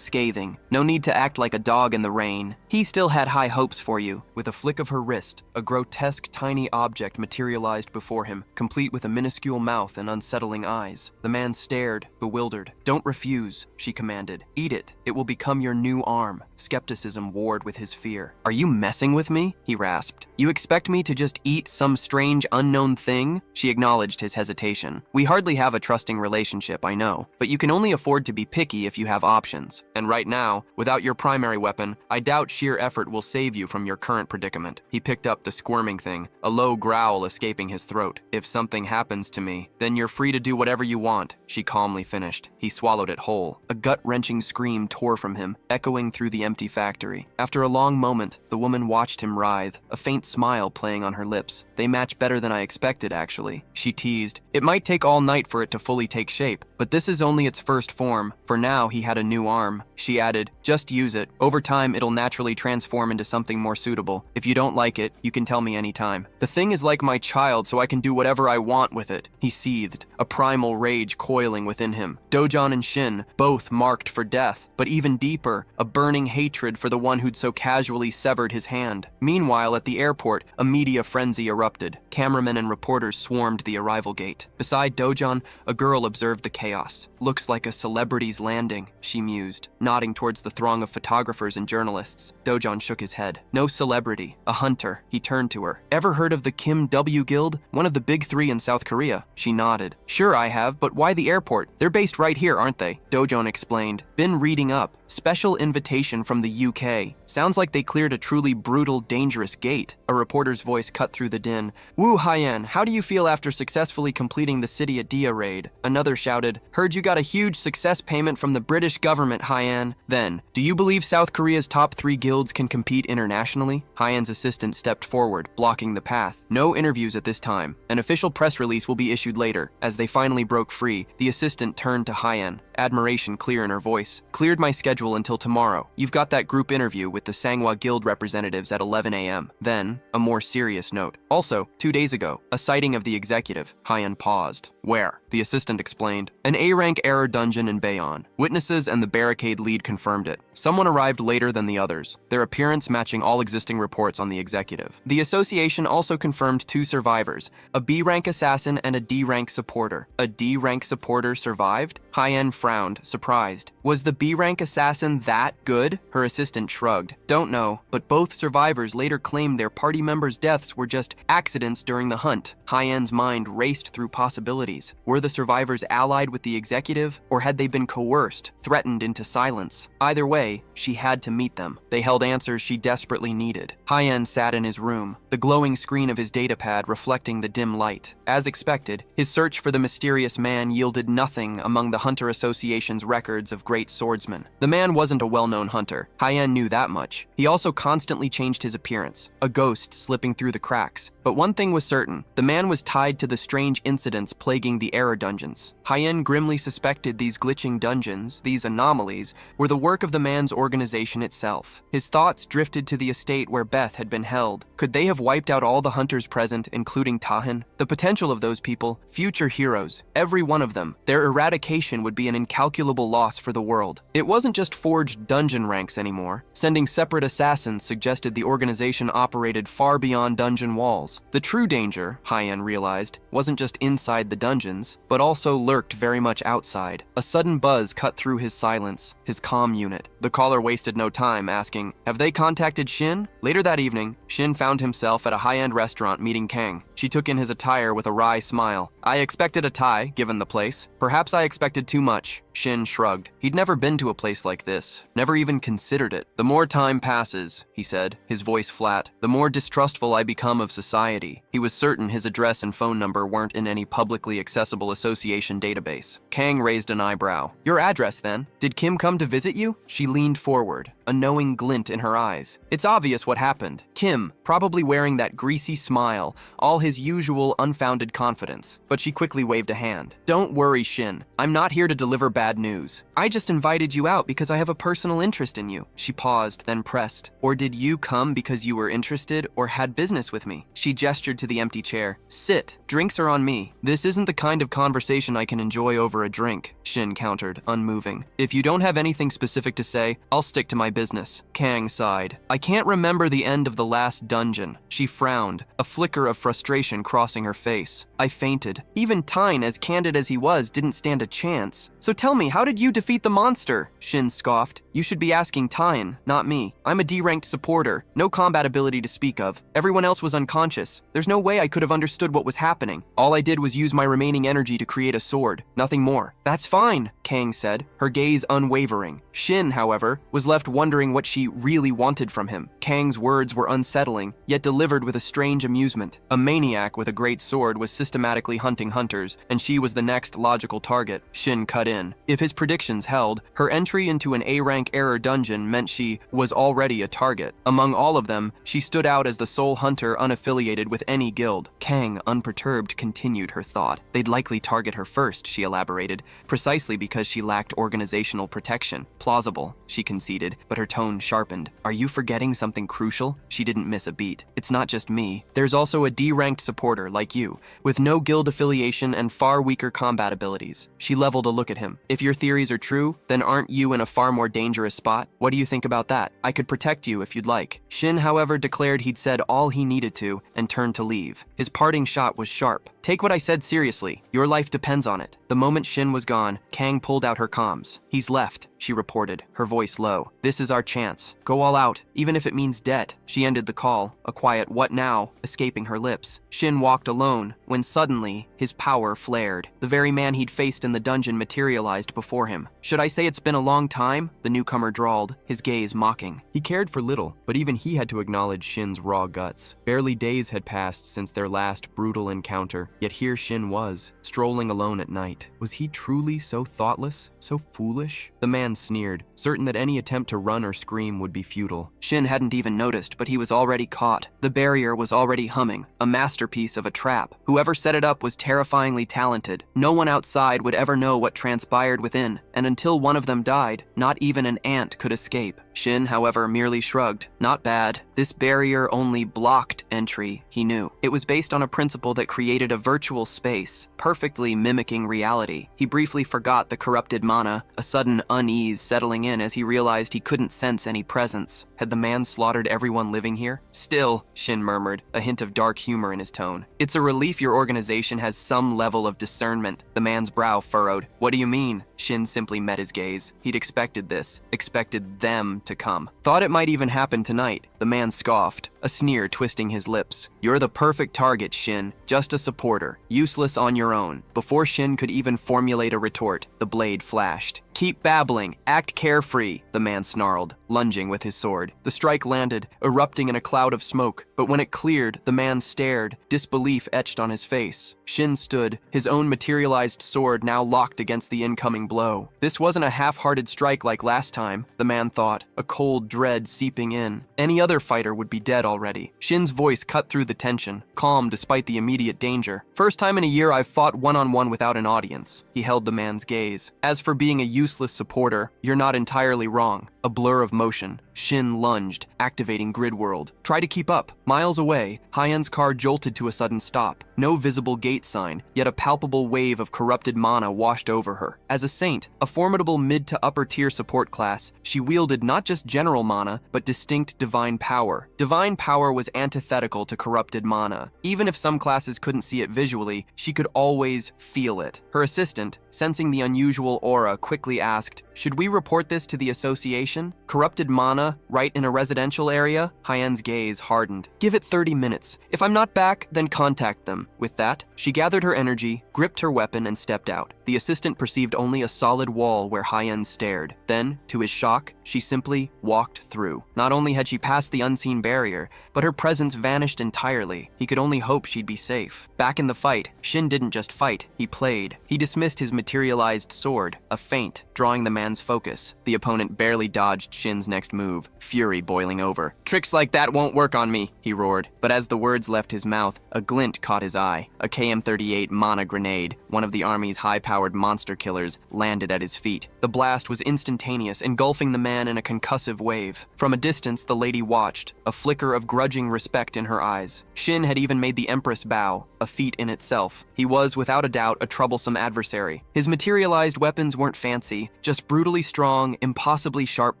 scathing. No need to act like a dog in the rain. He still had high hopes for you. With a flick of her wrist, a grotesque tiny object materialized before him, complete with a minuscule mouth and unsettling eyes. The man stared, bewildered. Don't refuse, she commanded. Eat it. It will become your new arm. Skepticism warred with his fear. Are you messing with me? He rasped. You expect me to just eat some strange unknown thing? She acknowledged his hesitation. We hardly have a trusting relationship, I know, but you can only afford to be picky if you have options. And right now, without your primary weapon, I doubt sheer effort will save you from your current predicament. He picked up the squirming thing, a low growl escaping his throat. If something happens to me, then you're free to do whatever you want, she calmly finished. He swallowed it whole. A gut-wrenching scream tore from him, echoing through the empty factory. After a long moment, the woman watched him writhe, a faint smile playing on her lips. They match better than I expected, actually. She teased. It might take all night for it to fully take shape, but this is only its first form. For now, he had a new arm. She added, just use it. Over time, it'll naturally transform into something more suitable. If you don't like it, you can tell me anytime. The thing is like my child, so I can do whatever I want with it. He seethed, a primal rage coiling within him. Dojon and Shin, both marked for death, but even deeper, a burning hatred for the one who'd so casually severed his hand. Meanwhile, at the airport, a media frenzy erupted. Cameramen and reporters swarmed the arrival gate. Beside Dojon, a girl observed the chaos. chaos. Looks like a celebrity's landing, she mused, nodding towards the throng of photographers and journalists. Dojon shook his head. No celebrity, a hunter. He turned to her. Ever heard of the Kim W Guild? One of the big three in South Korea. She nodded. Sure I have, but why the airport? They're based right here, aren't they? Dojon explained. Been reading up. Special invitation from the UK. Sounds like they cleared a truly brutal, dangerous gate. A reporter's voice cut through the din. Woo Hyen, how do you feel after successfully completing the city at Dia raid? Another shouted, heard you got a huge success payment from the British government, Hyen. Then, do you believe South Korea's top 3 guilds can compete internationally? Hyen's assistant stepped forward, blocking the path. No interviews at this time. An official press release will be issued later. As they finally broke free, the assistant turned to Hyen, admiration clear in her voice. Cleared my schedule until tomorrow. You've got that group interview with the Manhwa Guild representatives at 11 a.m. Then, a more serious note. Also, 2 days ago, a sighting of the executive. Hyen paused. Where? The assistant explained. An A-rank error dungeon in Bayonne. Witnesses and the barricade lead confirmed it. Someone arrived later than the others, their appearance matching all existing reports on the executive. The association also confirmed 2 survivors, a B-rank assassin and a D-rank supporter. A D-rank supporter survived? Hyen frowned, surprised. Was the B-rank assassin that good? Her assistant shrugged. Don't know, but both survivors later claimed their party members' deaths were just accidents during the hunt. Hyen's mind raced through possibilities. Were the survivors allied with the executive, or had they been coerced, threatened into silence? Either way, she had to meet them. They held answers she desperately needed. Hyen sat in his room, the glowing screen of his datapad reflecting the dim light. As expected, his search for the mysterious man yielded nothing among the Hunter Association's records of great swordsmen. The man wasn't a well-known hunter. Hyen knew that much. He also constantly changed his appearance, a ghost slipping through the cracks. But one thing was certain, the man was tied to the strange incidents plaguing the error dungeons. Hyen grimly suspected these glitching dungeons, these anomalies, were the work of the man's organization itself. His thoughts drifted to the estate where Beth had been held. Could they have wiped out all the hunters present, including Tahan? The potential of those people, future heroes, every one of them, their eradication would be an incalculable loss for the world. It wasn't just forged dungeon ranks anymore. Sending separate assassins suggested the organization operated far beyond dungeon walls. The true danger, Hyen realized, wasn't just inside the dungeons, but also lurked very much outside. A sudden buzz cut through his silence, his comm unit. The caller wasted no time asking, have they contacted Shin? Later that evening, Shin found himself at a high-end restaurant meeting Kang. She took in his attire with a wry smile. I expected a tie, given the place. Perhaps I expected too much. Shin shrugged. He'd never been to a place like this, never even considered it. The more time passes, he said, his voice flat, the more distrustful I become of society. He was certain his address and phone number weren't in any publicly accessible association database. Kang raised an eyebrow. Your address, then? Did Kim come to visit you? She leaned forward, a knowing glint in her eyes. It's obvious what happened. Kim, probably wearing that greasy smile, all his usual unfounded confidence. But she quickly waved a hand. Don't worry, Shin. I'm not here to deliver bad news. I just invited you out because I have a personal interest in you. She paused, then pressed. Or did you come because you were interested or had business with me? She gestured to the empty chair. Sit. Drinks are on me. This isn't the kind of conversation I can enjoy over a drink, Shin countered, unmoving. If you don't have anything specific to say, I'll stick to my business. Kang sighed. I can't remember the end of the last dungeon. She frowned, a flicker of frustration crossing her face. I fainted. Even Tyne, as candid as he was, didn't stand a chance. So tell me, how did you defeat the monster? Shin scoffed. You should be asking Tyne, not me. I'm a D-ranked supporter. No combat ability to speak of. Everyone else was unconscious. There's no way I could have understood what was happening. All I did was use my remaining energy to create a sword. Nothing more. That's fine, Kang said, her gaze unwavering. Shin, however, was left wondering what she really wanted from him. Kang's words were unsettling, yet delivered with a strange amusement. A maniac with a great sword was systematically hunting hunters, and she was the next logical target. Shin cut in. If his predictions held, her entry into an A-rank error dungeon meant she was already a target. Among all of them, she stood out as the sole hunter unaffiliated with any guild. Kang, unperturbed, continued her thought. They'd likely target her first, she elaborated, precisely because because she lacked organizational protection. Plausible, she conceded, but her tone sharpened. Are you forgetting something crucial? She didn't miss a beat. It's not just me. There's also a D-ranked supporter like you, with no guild affiliation and far weaker combat abilities. She leveled a look at him. If your theories are true, then aren't you in a far more dangerous spot? What do you think about that? I could protect you if you'd like. Shin, however, declared he'd said all he needed to and turned to leave. His parting shot was sharp. Take what I said seriously. Your life depends on it. The moment Shin was gone, Kang pulled out her comms. He's left, she reported, her voice low. This is our chance. Go all out, even if it means debt. She ended the call, a quiet "what now?" escaping her lips. Shin walked alone, when suddenly, his power flared. The very man he'd faced in the dungeon materialized before him. Should I say it's been a long time? The newcomer drawled, his gaze mocking. He cared for little, but even he had to acknowledge Shin's raw guts. Barely days had passed since their last brutal encounter, yet here Shin was, strolling alone at night. Was he truly so thoughtless, so foolish? The man sneered, certain that any attempt to run or scream would be futile. Shin hadn't even noticed, but he was already caught. The barrier was already humming, a masterpiece of a trap. Whoever set it up was terrifyingly talented. No one outside would ever know what transpired within, and until one of them died, not even an ant could escape. Shin, however, merely shrugged. Not bad. This barrier only blocked entry, he knew. It was based on a principle that created a virtual space, perfectly mimicking reality. He briefly forgot the corrupted mana, a sudden unease settling in as he realized he couldn't sense any presence. Had the man slaughtered everyone living here? Still, Shin murmured, a hint of dark humor in his tone. It's a relief your organization has some level of discernment. The man's brow furrowed. What do you mean? Shin simply met his gaze. He'd expected this, expected them to come. Thought it might even happen tonight. The man scoffed, a sneer twisting his lips. You're the perfect target, Shin. Just a supporter, useless on your own. Before Shin could even formulate a retort, the blade flashed. Keep babbling, act carefree, the man snarled, lunging with his sword. The strike landed, erupting in a cloud of smoke, but when it cleared, the man stared, disbelief etched on his face. Shin stood, his own materialized sword now locked against the incoming blow. This wasn't a half-hearted strike like last time, the man thought, a cold dread seeping in. Any other fighter would be dead already. Shin's voice cut through the tension, calm despite the immediate danger. First time in a year I've fought one-on-one without an audience. He held the man's gaze. As for being a useless supporter, you're not entirely wrong. A blur of motion. Shin lunged, activating Grid World. Try to keep up. Miles away, Hyen's car jolted to a sudden stop. No visible gate sign, yet a palpable wave of corrupted mana washed over her. As a saint, a formidable mid to upper tier support class, she wielded not just general mana, but distinct divine power. Divine power was antithetical to corrupted mana. Even if some classes couldn't see it visually, she could always feel it. Her assistant, sensing the unusual aura, quickly asked, "Should we report this to the association? Corrupted mana, right in a residential area?" Hyen's gaze hardened. "Give it 30 minutes. If I'm not back, then contact them." With that, she gathered her energy, gripped her weapon, and stepped out. The assistant perceived only a solid wall where Hyen stared. Then, to his shock, she simply walked through. Not only had she passed the unseen barrier, but her presence vanished entirely. He could only hope she'd be safe. Back in the fight, Shin didn't just fight, he played. He dismissed his materialized sword, a feint, drawing the man's focus. The opponent barely dodged Shin's next move, fury boiling over. "Tricks like that won't work on me," he roared. But as the words left his mouth, a glint caught his eye. A KM-38 mana grenade, one of the army's high-powered monster killers, landed at his feet. The blast was instantaneous, engulfing the man in a concussive wave. From a distance, the lady watched, a flicker of grudging respect in her eyes. Shin had even made the Empress bow, a feat in itself. He was, without a doubt, a troublesome adversary. His materialized weapons weren't fancy, just brutally strong, impossibly sharp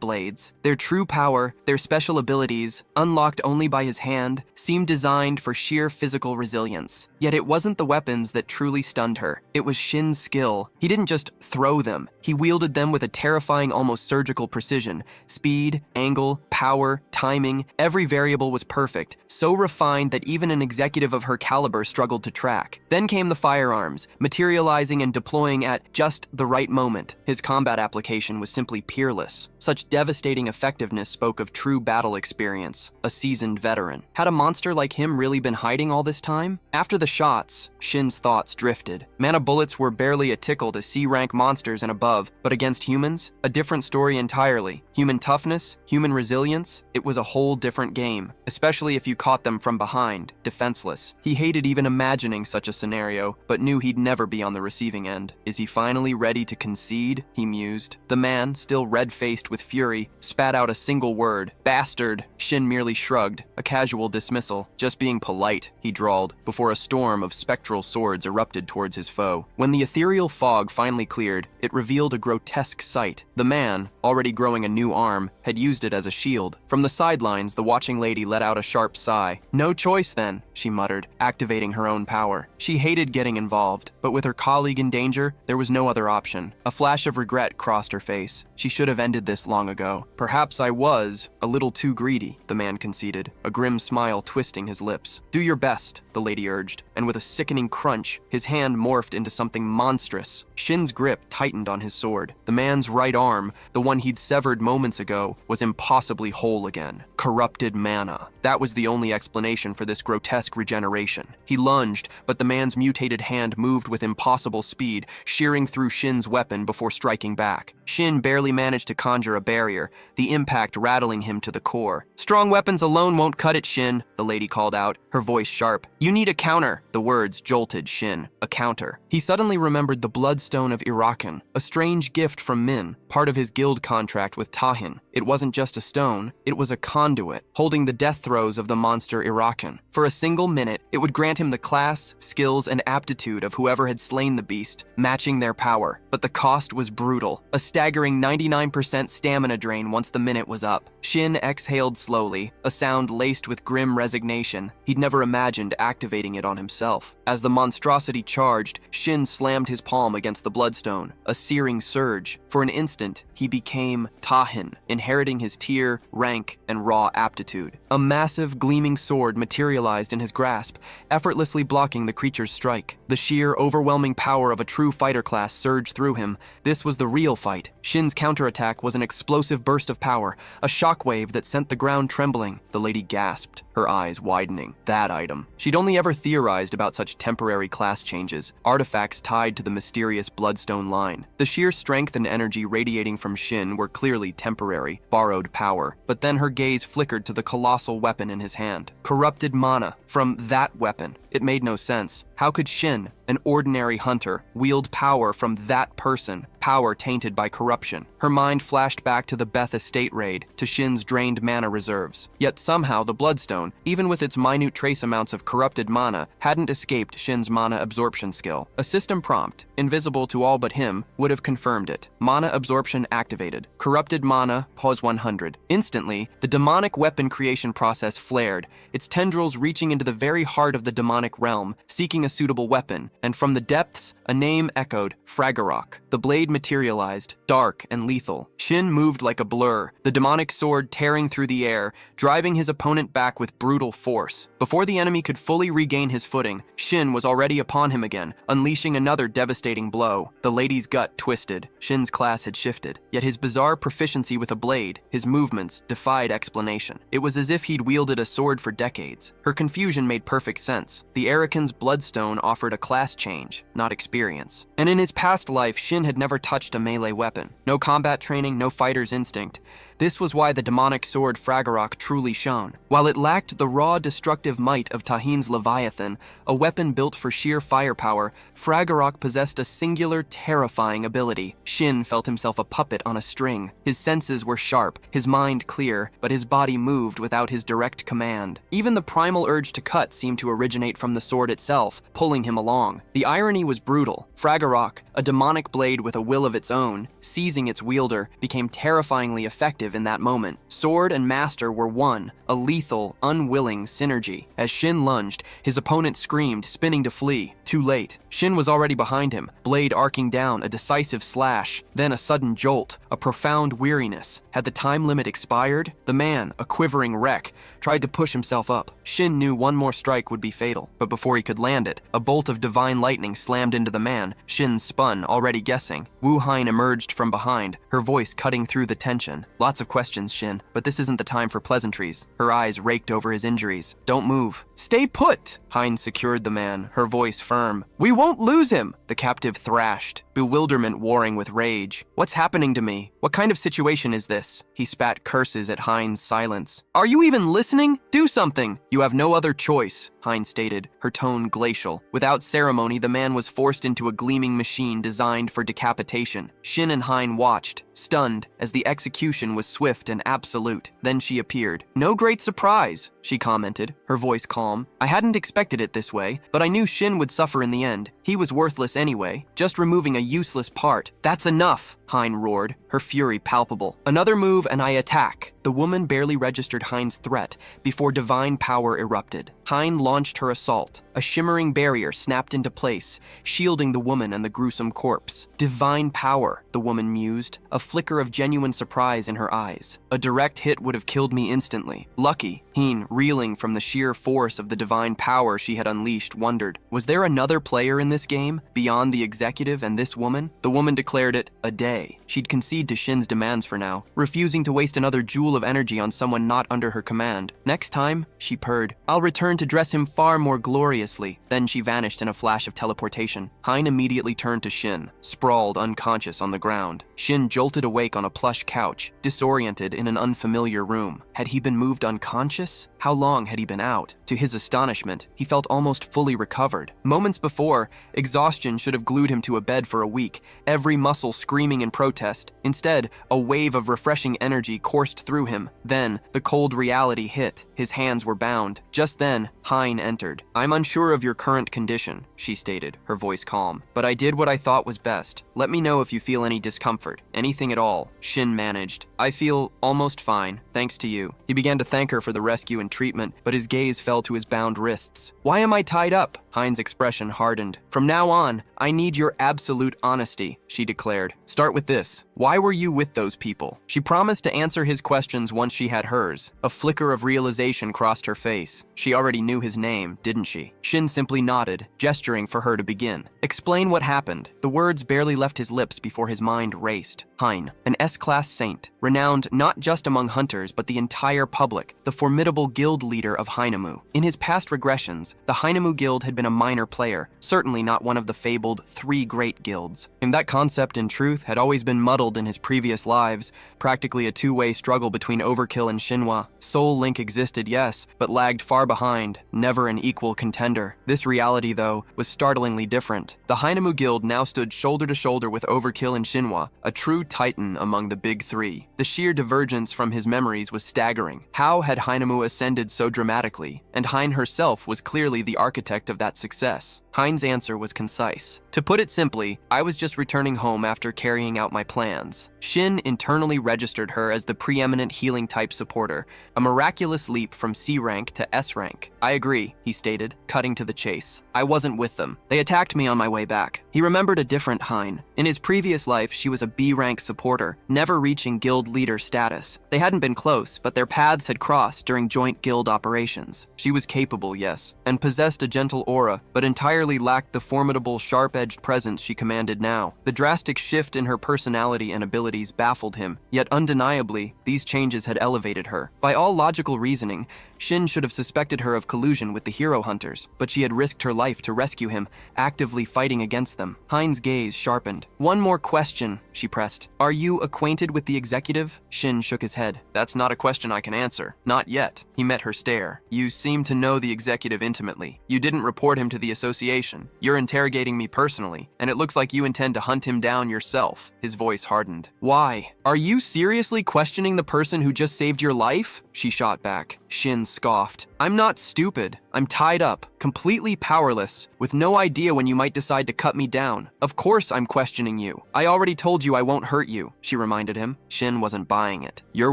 blades. Their true power, their special abilities, unlocked only by his hand, seemed designed for sheer physical resilience. Yet it wasn't the weapons that truly stunned her. It was Shin's skill. He didn't just throw them. He wielded them with a terrifying, almost surgical precision. Speed, angle, power, timing, every variable was perfect, so refined that even an executive of her caliber struggled to track. Then came the firearms, materializing and deploying at just the right moment. His combat application was simply peerless. Such devastating effectiveness spoke of true battle experience, a seasoned veteran. Had a monster like him really been hiding all this time? After After the shots, Shin's thoughts drifted. Mana bullets were barely a tickle to C-rank monsters and above, but against humans, a different story entirely. Human toughness, human resilience, it was a whole different game, especially if you caught them from behind, defenseless. He hated even imagining such a scenario, but knew he'd never be on the receiving end. Is he finally ready to concede? He mused. The man, still red-faced with fury, spat out a single word. Bastard! Shin merely shrugged, a casual dismissal. Just being polite, he drawled, before a storm of spectral swords erupted towards his foe. When the ethereal fog finally cleared, it revealed a grotesque sight. The man, already growing a new arm, had used it as a shield. From the sidelines, the watching lady let out a sharp sigh. No choice then, she muttered, activating her own power. She hated getting involved, but with her colleague in danger, there was no other option. A flash of regret crossed her face. She should have ended this long ago. Perhaps I was a little too greedy, the man conceded, a grim smile twisting his lips. Do your best, the lady urged, and with a sickening crunch, his hand morphed into something monstrous. Shin's grip tightened on his sword. The man's right arm, the one he'd severed moments ago, was impossibly whole again. Corrupted mana. That was the only explanation for this grotesque regeneration. He lunged, but the man's mutated hand moved with impossible speed, shearing through Shin's weapon before striking back. Shin barely managed to conjure a barrier, the impact rattling him to the core. Strong weapons alone won't cut it, Shin, the lady called out, her voice sharp. You need a counter. The words jolted Shin. A counter. He suddenly remembered the bloodstone of Irakan, a strange gift from Min, part of his guild contract with Tahin. It wasn't just a stone, it was a conduit, holding the death throes of the monster Irakan. For a single minute, it would grant him the class, skills, and aptitude of whoever had slain the beast, matching their power. But the cost was brutal, a staggering 99% stamina drain once the minute was up. Shin exhaled slowly, a sound laced with grim resignation. He'd never imagined activating it on himself. As the monstrosity charged, Shin slammed his palm against the bloodstone, a searing surge. For an instant, he became Tahin, inheriting his tier, rank, and raw aptitude. A massive, gleaming sword materialized in his grasp, effortlessly blocking the creature's strike. The sheer, overwhelming power of a true fighter class surged through him. This was the real fight. Shin's counterattack was an explosive burst of power, a shockwave that sent the ground trembling. The lady gasped, her eyes widening. That item. She'd only ever theorized about such temporary class changes, artifacts tied to the mysterious bloodstone line. The sheer strength and energy radiating from Shin were clearly temporary, borrowed power. But then her gaze flickered to the colossal weapon in his hand. Corrupted mana. From that weapon. It made no sense. How could Shin, an ordinary hunter, wield power from that person? Power tainted by corruption. Her mind flashed back to the Beth Estate raid, to Shin's drained mana reserves. Yet somehow the Bloodstone, even with its minute trace amounts of corrupted mana, hadn't escaped Shin's mana absorption skill. A system prompt, invisible to all but him, would have confirmed it. Mana absorption activated. Corrupted mana, pause 100. Instantly, the demonic weapon creation process flared, its tendrils reaching into the very heart of the demonic realm, seeking a suitable weapon, and from the depths, a name echoed, Fragarok. The blade materialized, dark and lethal. Shin moved like a blur, the demonic sword tearing through the air, driving his opponent back with brutal force. Before the enemy could fully regain his footing, Shin was already upon him again, unleashing another devastating blow. The lady's gut twisted. Shin's class had shifted, yet his bizarre proficiency with a blade, his movements, defied explanation. It was as if he'd wielded a sword for decades. Her confusion made perfect sense. The Arakan's bloodstone offered a class change, not experience. And in his past life, Shin had never touched a melee weapon. No combat training, no fighter's instinct. This was why the demonic sword Fragarok truly shone. While it lacked the raw, destructive might of Tahin's Leviathan, a weapon built for sheer firepower, Fragarok possessed a singular, terrifying ability. Shin felt himself a puppet on a string. His senses were sharp, his mind clear, but his body moved without his direct command. Even the primal urge to cut seemed to originate from the sword itself, pulling him along. The irony was brutal. Fragarok, a demonic blade with a will of its own, seizing its wielder, became terrifyingly effective in that moment. Sword and master were one, a lethal, unwilling synergy. As Shin lunged, his opponent screamed, spinning to flee. Too late. Shin was already behind him, blade arcing down, a decisive slash, then a sudden jolt, a profound weariness. Had the time limit expired? The man, a quivering wreck, tried to push himself up. Shin knew one more strike would be fatal, but before he could land it, a bolt of divine lightning slammed into the man. Shin spun, already guessing. Wu Hein emerged from behind, her voice cutting through the tension. Lots Lots of questions, Shin, but this isn't the time for pleasantries. Her eyes raked over his injuries. Don't move. Stay put! Hein secured the man, her voice firm. We won't lose him! The captive thrashed, bewilderment warring with rage. What's happening to me? What kind of situation is this? He spat curses at Hein's silence. Are you even listening? Do something! You have no other choice, Hein stated, her tone glacial. Without ceremony, the man was forced into a gleaming machine designed for decapitation. Shin and Hein watched, stunned, as the execution was swift and absolute. Then she appeared. No great surprise, she commented, her voice calm. I hadn't expected it this way, but I knew Shin would suffer in the end. He was worthless anyway, just removing a useless part. That's enough, Hein roared, her fury palpable. Another move and I attack. The woman barely registered Hein's threat before divine power erupted. Hein launched her assault. A shimmering barrier snapped into place, shielding the woman and the gruesome corpse. Divine power, the woman mused, a flicker of genuine surprise in her eyes. A direct hit would have killed me instantly. Lucky, Hein, reeling from the sheer force of the divine power she had unleashed, wondered, was there another player in this game, beyond the executive and this woman? The woman declared it a day. She'd concede to Shin's demands for now, refusing to waste another jewel of energy on someone not under her command. Next time, she purred, I'll return to dress him far more gloriously. Then she vanished in a flash of teleportation. Hein immediately turned to Shin, sprawled unconscious on the ground. Shin jolted awake on a plush couch, disoriented in an unfamiliar room. Had he been moved unconscious? How long had he been out? To his astonishment, he felt almost fully recovered. Moments before, exhaustion should have glued him to a bed for a week, every muscle screaming in protest. Instead, a wave of refreshing energy coursed through him. Then, the cold reality hit. His hands were bound. Just then, Hein entered. I'm unsure of your current condition, she stated, her voice calm. But I did what I thought was best. Let me know if you feel any discomfort, anything at all. Shin managed. I feel almost fine, thanks to you. He began to thank her for the rescue and treatment, but his gaze fell to his bound wrists. Why am I tied up? Hein's expression hardened. From now on, I need your absolute honesty, she declared. Start with this. Why were you with those people? She promised to answer his questions once she had hers. A flicker of realization crossed her face. She already knew his name, didn't she? Shin simply nodded, gesturing for her to begin. Explain what happened. The words barely left his lips before his mind raced. Hein, an S-class saint, renowned not just among hunters but the entire public, the formidable guild leader of Heinemu. In his past regressions, the Heinemu Guild had been a minor player, certainly not one of the fabled three great guilds. And that concept, in truth, had always been muddled in his previous lives, practically a two-way struggle between Overkill and Shinhwa. Soul Link existed, yes, but lagged far behind, never an equal contender. This reality, though, was startlingly different. The Heinemu Guild now stood shoulder to shoulder with Overkill and Shinhwa, a true titan among the big three. The sheer divergence from his memories was staggering. How had Heinemu ascended so dramatically? And Hein herself was clearly the architect of that success. Hein's answer was concise. To put it simply, I was just returning home after carrying out my plans. Shin internally registered her as the preeminent healing type supporter, a miraculous leap from C rank to S rank. I agree, he stated, cutting to the chase. I wasn't with them. They attacked me on my way back. He remembered a different Hein. In his previous life, she was a B rank supporter, never reaching guild leader status. They hadn't been close, but their paths had crossed during joint guild operations. She was capable, yes, and possessed a gentle aura, but entirely lacked the formidable, sharp-edged presence she commanded now. The drastic shift in her personality and abilities baffled him, yet undeniably, these changes had elevated her. By all logical reasoning, Shin should have suspected her of collusion with the hero hunters, but she had risked her life to rescue him, actively fighting against them. Hein's gaze sharpened. One more question, she pressed. Are you acquainted with the executive? Shin shook his head. That's not a question I can answer. Not yet. He met her stare. You seem to know the executive intimately. You didn't report him to the association. You're interrogating me personally, and it looks like you intend to hunt him down yourself. His voice hardened. Why? Are you seriously questioning the person who just saved your life? She shot back. Shin scoffed. I'm not stupid. I'm tied up, completely powerless, with no idea when you might decide to cut me down. Of course I'm questioning you. I already told you I won't hurt you, she reminded him. Shin wasn't buying it. Your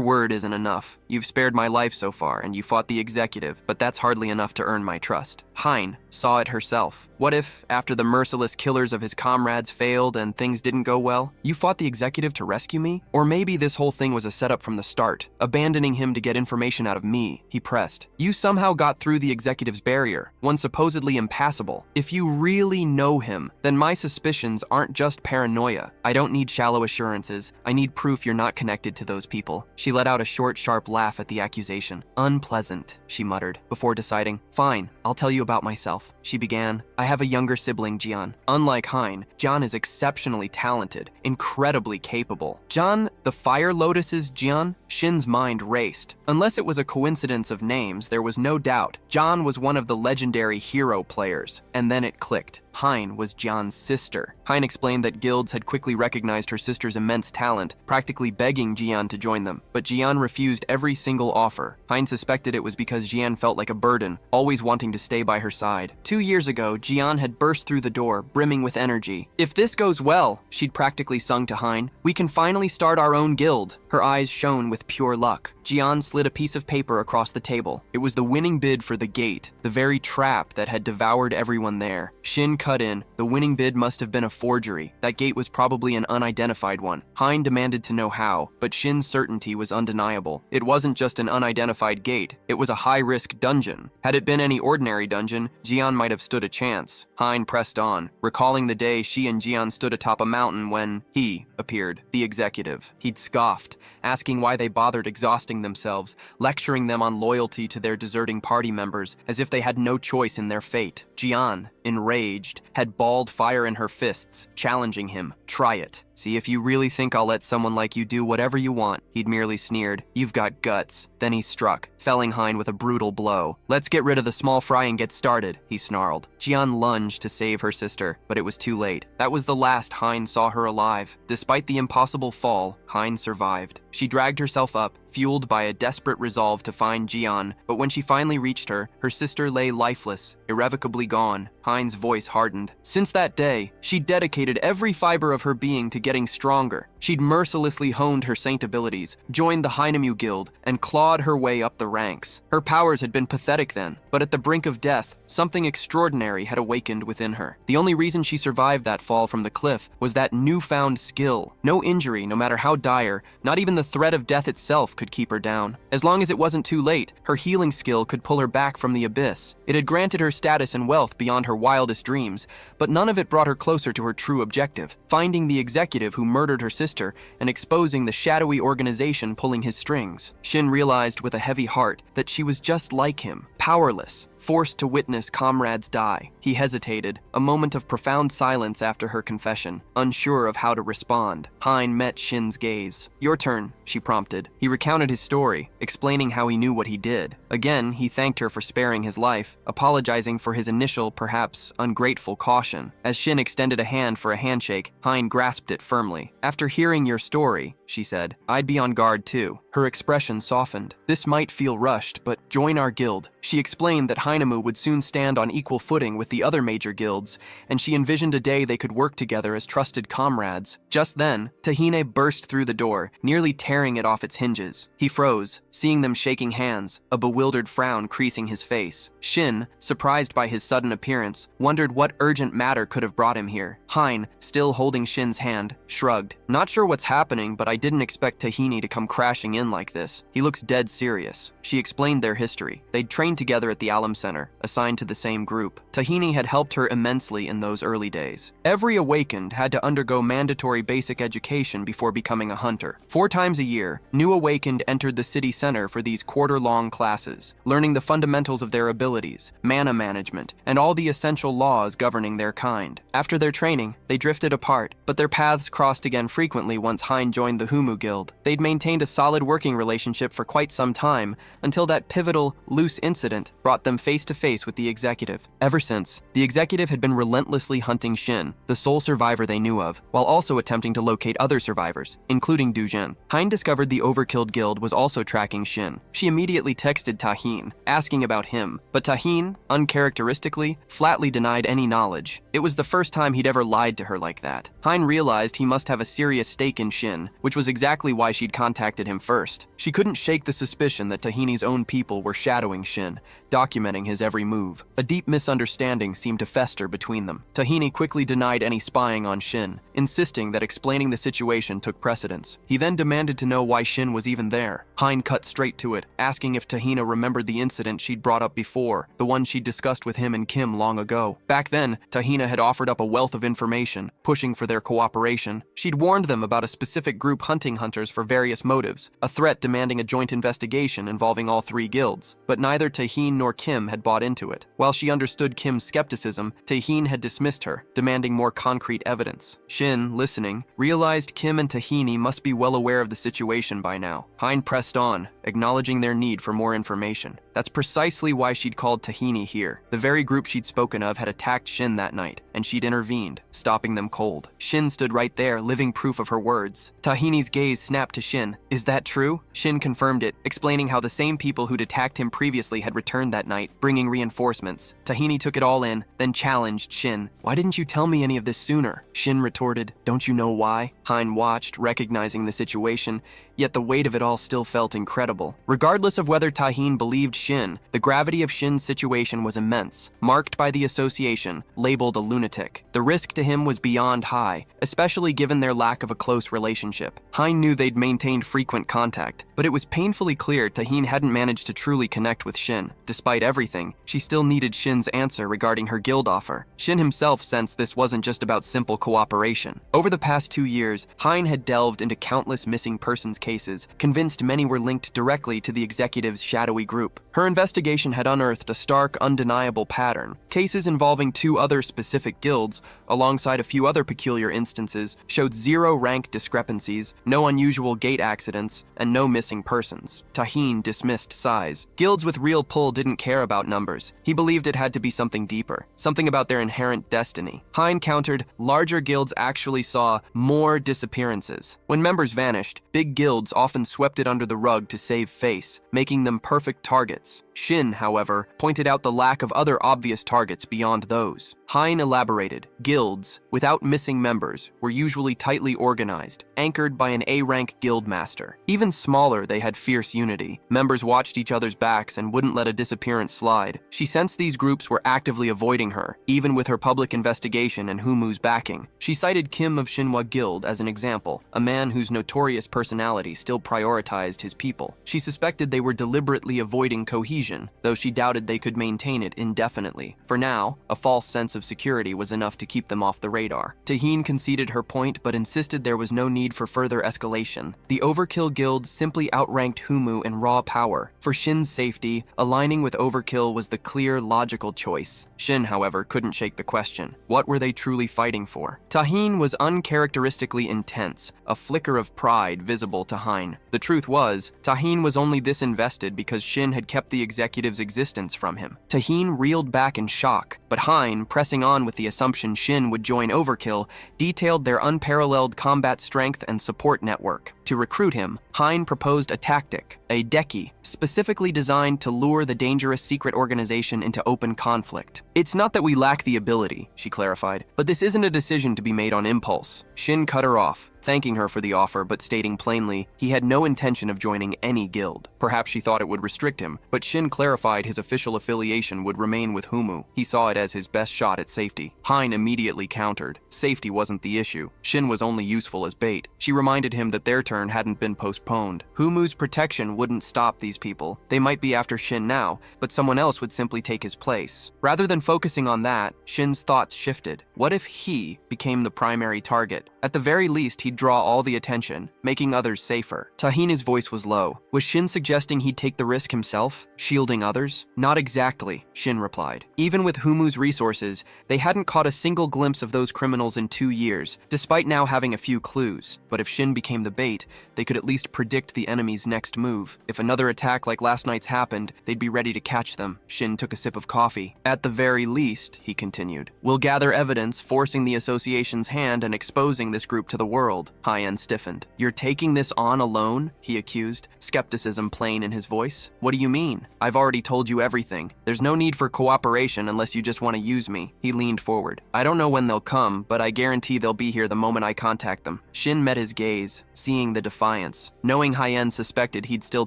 word isn't enough. You've spared my life so far, and you fought the executive, but that's hardly enough to earn my trust. Hein saw it herself. What if, after the merciless killers of his comrades failed and things didn't go well, you fought the executive to rescue me? Or maybe this whole thing was a setup from the start, abandoning him to get information out of me, he pressed. You somehow got through the executive's executive's barrier, one supposedly impassable. If you really know him, then my suspicions aren't just paranoia. I don't need shallow assurances. I need proof you're not connected to those people. She let out a short, sharp laugh at the accusation. Unpleasant, she muttered, before deciding. Fine, I'll tell you about myself. She began. I have a younger sibling, Jian. Unlike Hein, Jian is exceptionally talented, incredibly capable. Jian, the Fire Lotus's Jian? Shin's mind raced. Unless it was a coincidence of names, there was no doubt. Jian was one of the legendary hero players. And then it clicked. Hein was Jian's sister. Hein explained that guilds had quickly recognized her sister's immense talent, practically begging Jian to join them. But Jian refused every single offer. Hein suspected it was because Jian felt like a burden, always wanting to stay by her side. 2 years ago, Jian had burst through the door, brimming with energy. If this goes well, she'd practically sung to Hein, we can finally start our own guild. Her eyes shone with pure luck. Jian slid a piece of paper across the table. It was the winning bid for the gate, the very trap that had devoured everyone there. Shin cut in. The winning bid must have been a forgery. That gate was probably an unidentified one. Hein demanded to know how, but Shin's certainty was undeniable. It wasn't just an unidentified gate. It was a high-risk dungeon. Had it been any ordinary dungeon, Jian might have stood a chance. Hein pressed on, recalling the day she and Jian stood atop a mountain when he appeared, the executive. He'd scoffed, asking why they bothered exhausting themselves, lecturing them on loyalty to their deserting party members, as if they had no choice in their fate. Jian, enraged, had balled fire in her fists, challenging him. Try it. See if you really think I'll let someone like you do whatever you want. He'd merely sneered. You've got guts. Then he struck, felling Hein with a brutal blow. Let's get rid of the small fry and get started, he snarled. Jian lunged to save her sister, but it was too late. That was the last Hein saw her alive. Despite the impossible fall, Hein survived. She dragged herself up, fueled by a desperate resolve to find Jian, but when she finally reached her, her sister lay lifeless, irrevocably gone. Hein's voice hardened. Since that day, she'd dedicated every fiber of her being to getting stronger. She'd mercilessly honed her saint abilities, joined the Heinemu Guild, and clawed her way up the ranks. Her powers had been pathetic then, but at the brink of death, something extraordinary had awakened within her. The only reason she survived that fall from the cliff was that newfound skill. No injury, no matter how dire, not even the threat of death itself could keep her down. As long as it wasn't too late, her healing skill could pull her back from the abyss. It had granted her status and wealth beyond her wildest dreams, but none of it brought her closer to her true objective, finding the executive who murdered her sister and exposing the shadowy organization pulling his strings. Shin realized with a heavy heart that she was just like him, powerless, forced to witness comrades die. He hesitated, a moment of profound silence after her confession, unsure of how to respond. Hein met Shin's gaze. Your turn, she prompted. He recounted his story, explaining how he knew what he did. Again, he thanked her for sparing his life, apologizing for his initial, perhaps ungrateful caution. As Shin extended a hand for a handshake, Hein grasped it firmly. After hearing your story, she said, I'd be on guard too. Her expression softened. This might feel rushed, but join our guild. She explained that Heinemu would soon stand on equal footing with the other major guilds, and she envisioned a day they could work together as trusted comrades. Just then, Tahine burst through the door, nearly tearing it off its hinges. He froze, seeing them shaking hands, a bewildered frown creasing his face. Shin, surprised by his sudden appearance, wondered what urgent matter could have brought him here. Hein, still holding Shin's hand, shrugged. Not sure what's happening, but I didn't expect Tahine to come crashing in like this. He looks dead serious. She explained their history. They'd trained together at the Alum Center, assigned to the same group. Tahine had helped her immensely in those early days. Every awakened had to undergo mandatory basic education before becoming a hunter. 4 times a year, new awakened entered the city center for these quarter-long classes, learning the fundamentals of their abilities, mana management, and all the essential laws governing their kind. After their training, they drifted apart, but their paths crossed again frequently once Hein joined the Humu Guild. They'd maintained a solid working relationship for quite some time, until that pivotal, loose incident brought them face to face with the executive. Ever since, the executive had been relentlessly hunting Shin, the sole survivor they knew of, while also attempting to locate other survivors, including Du Jin. Hein discovered the Overkilled Guild was also tracking Shin. She immediately texted Tahine, asking about him, but Tahine, uncharacteristically, flatly denied any knowledge. It was the first time he'd ever lied to her like that. Hein realized he must have a serious stake in Shin, which was exactly why she'd contacted him first. She couldn't shake the suspicion that Tahine's own people were shadowing Shin, documenting planning his every move. A deep misunderstanding seemed to fester between them. Tahini quickly denied any spying on Shin, insisting that explaining the situation took precedence. He then demanded to know why Shin was even there. Hein cut straight to it, asking if Tahina remembered the incident she'd brought up before, the one she'd discussed with him and Kim long ago. Back then, Tahina had offered up a wealth of information, pushing for their cooperation. She'd warned them about a specific group hunting hunters for various motives, a threat demanding a joint investigation involving all three guilds. But neither Tahin nor Kim had bought into it. While she understood Kim's skepticism, Tahin had dismissed her, demanding more concrete evidence. Shin, listening, realized Kim and Tahini must be well aware of the situation by now. Hein pressed on, acknowledging their need for more information. That's precisely why she'd called Tahini here. The very group she'd spoken of had attacked Shin that night, and she'd intervened, stopping them cold. Shin stood right there, living proof of her words. Tahini's gaze snapped to Shin. Is that true? Shin confirmed it, explaining how the same people who'd attacked him previously had returned that night, bringing reinforcements. Tahini took it all in, then challenged Shin. Why didn't you tell me any of this sooner? Shin retorted, don't you know why? Hein watched, recognizing the situation, yet the weight of it all still felt incredible. Regardless of whether Tahin believed Shin, the gravity of Shin's situation was immense, marked by the association, labeled a lunatic. The risk to him was beyond high, especially given their lack of a close relationship. Hein knew they'd maintained frequent contact, but it was painfully clear Tahin hadn't managed to truly connect with Shin. Despite everything, she still needed Shin's answer regarding her guild offer. Shin himself sensed this wasn't just about simple cooperation. Over the past 2 years, Hein had delved into countless missing persons cases, convinced many were linked directly to the executive's shadowy group. Her investigation had unearthed a stark, undeniable pattern. Cases involving 2 other specific guilds, alongside a few other peculiar instances, showed 0 rank discrepancies, no unusual gate accidents, and no missing persons. Tahin dismissed size. Guilds with real pull didn't care about numbers. He believed it had to be something deeper, something about their inherent destiny. Hein countered, larger guilds actually saw more disappearances. When members vanished, big guilds often swept it under the rug to save face, making them perfect targets. Shin, however, pointed out the lack of other obvious targets beyond those. Hein elaborated, guilds, without missing members, were usually tightly organized, anchored by an A-rank guild master. Even smaller, they had fierce unity. Members watched each other's backs and wouldn't let a disappearance slide. She sensed these groups were actively avoiding her, even with her public investigation and Humu's backing. She cited Kim of Shinhwa Guild as an example, a man whose notorious personality still prioritized his people. She suspected they were deliberately avoiding cohesion, though she doubted they could maintain it indefinitely. For now, a false sense of security was enough to keep them off the radar. Tahin conceded her point but insisted there was no need for further escalation. The Overkill Guild simply outranked Humu in raw power. For Shin's safety, aligning with Overkill was the clear, logical choice. Shin, however, couldn't shake the question. What were they truly fighting for? Tahin was uncharacteristically intense, a flicker of pride visible to Hein. The truth was, Tahin was only this invested because Shin had kept the executive's existence from him. Tahin reeled back in shock, but Hein, pressing on with the assumption Shin would join Overkill, detailed their unparalleled combat strength and support network. To recruit him, Hein proposed a tactic, a deki, specifically designed to lure the dangerous secret organization into open conflict. It's not that we lack the ability, she clarified, but this isn't a decision to be made on impulse. Shin cut her off, thanking her for the offer but stating plainly he had no intention of joining any guild. Perhaps she thought it would restrict him, but Shin clarified his official affiliation would remain with Humu. He saw it as his best shot at safety. Hein immediately countered. Safety wasn't the issue. Shin was only useful as bait. She reminded him that their turn hadn't been postponed. Humu's protection wouldn't stop these people. They might be after Shin now, but someone else would simply take his place. Rather than focusing on that, Shin's thoughts shifted. What if he became the primary target? At the very least, he'd draw all the attention, making others safer. Tahina's voice was low. Was Shin suggesting he'd take the risk himself, shielding others? Not exactly, Shin replied. Even with Humu's resources, they hadn't caught a single glimpse of those criminals in 2 years, despite now having a few clues. But if Shin became the bait, they could at least predict the enemy's next move. If another attack like last night's happened, they'd be ready to catch them. Shin took a sip of coffee. At the very least, he continued, we'll gather evidence, forcing the association's hand and exposing this group to the world. Hyen stiffened. You're taking this on alone? He accused, skepticism plain in his voice. What do you mean? I've already told you everything. There's no need for cooperation unless you just want to use me. He leaned forward. I don't know when they'll come, but I guarantee they'll be here the moment I contact them. Shin met his gaze, seeing the defiance. Knowing Hyen suspected he'd still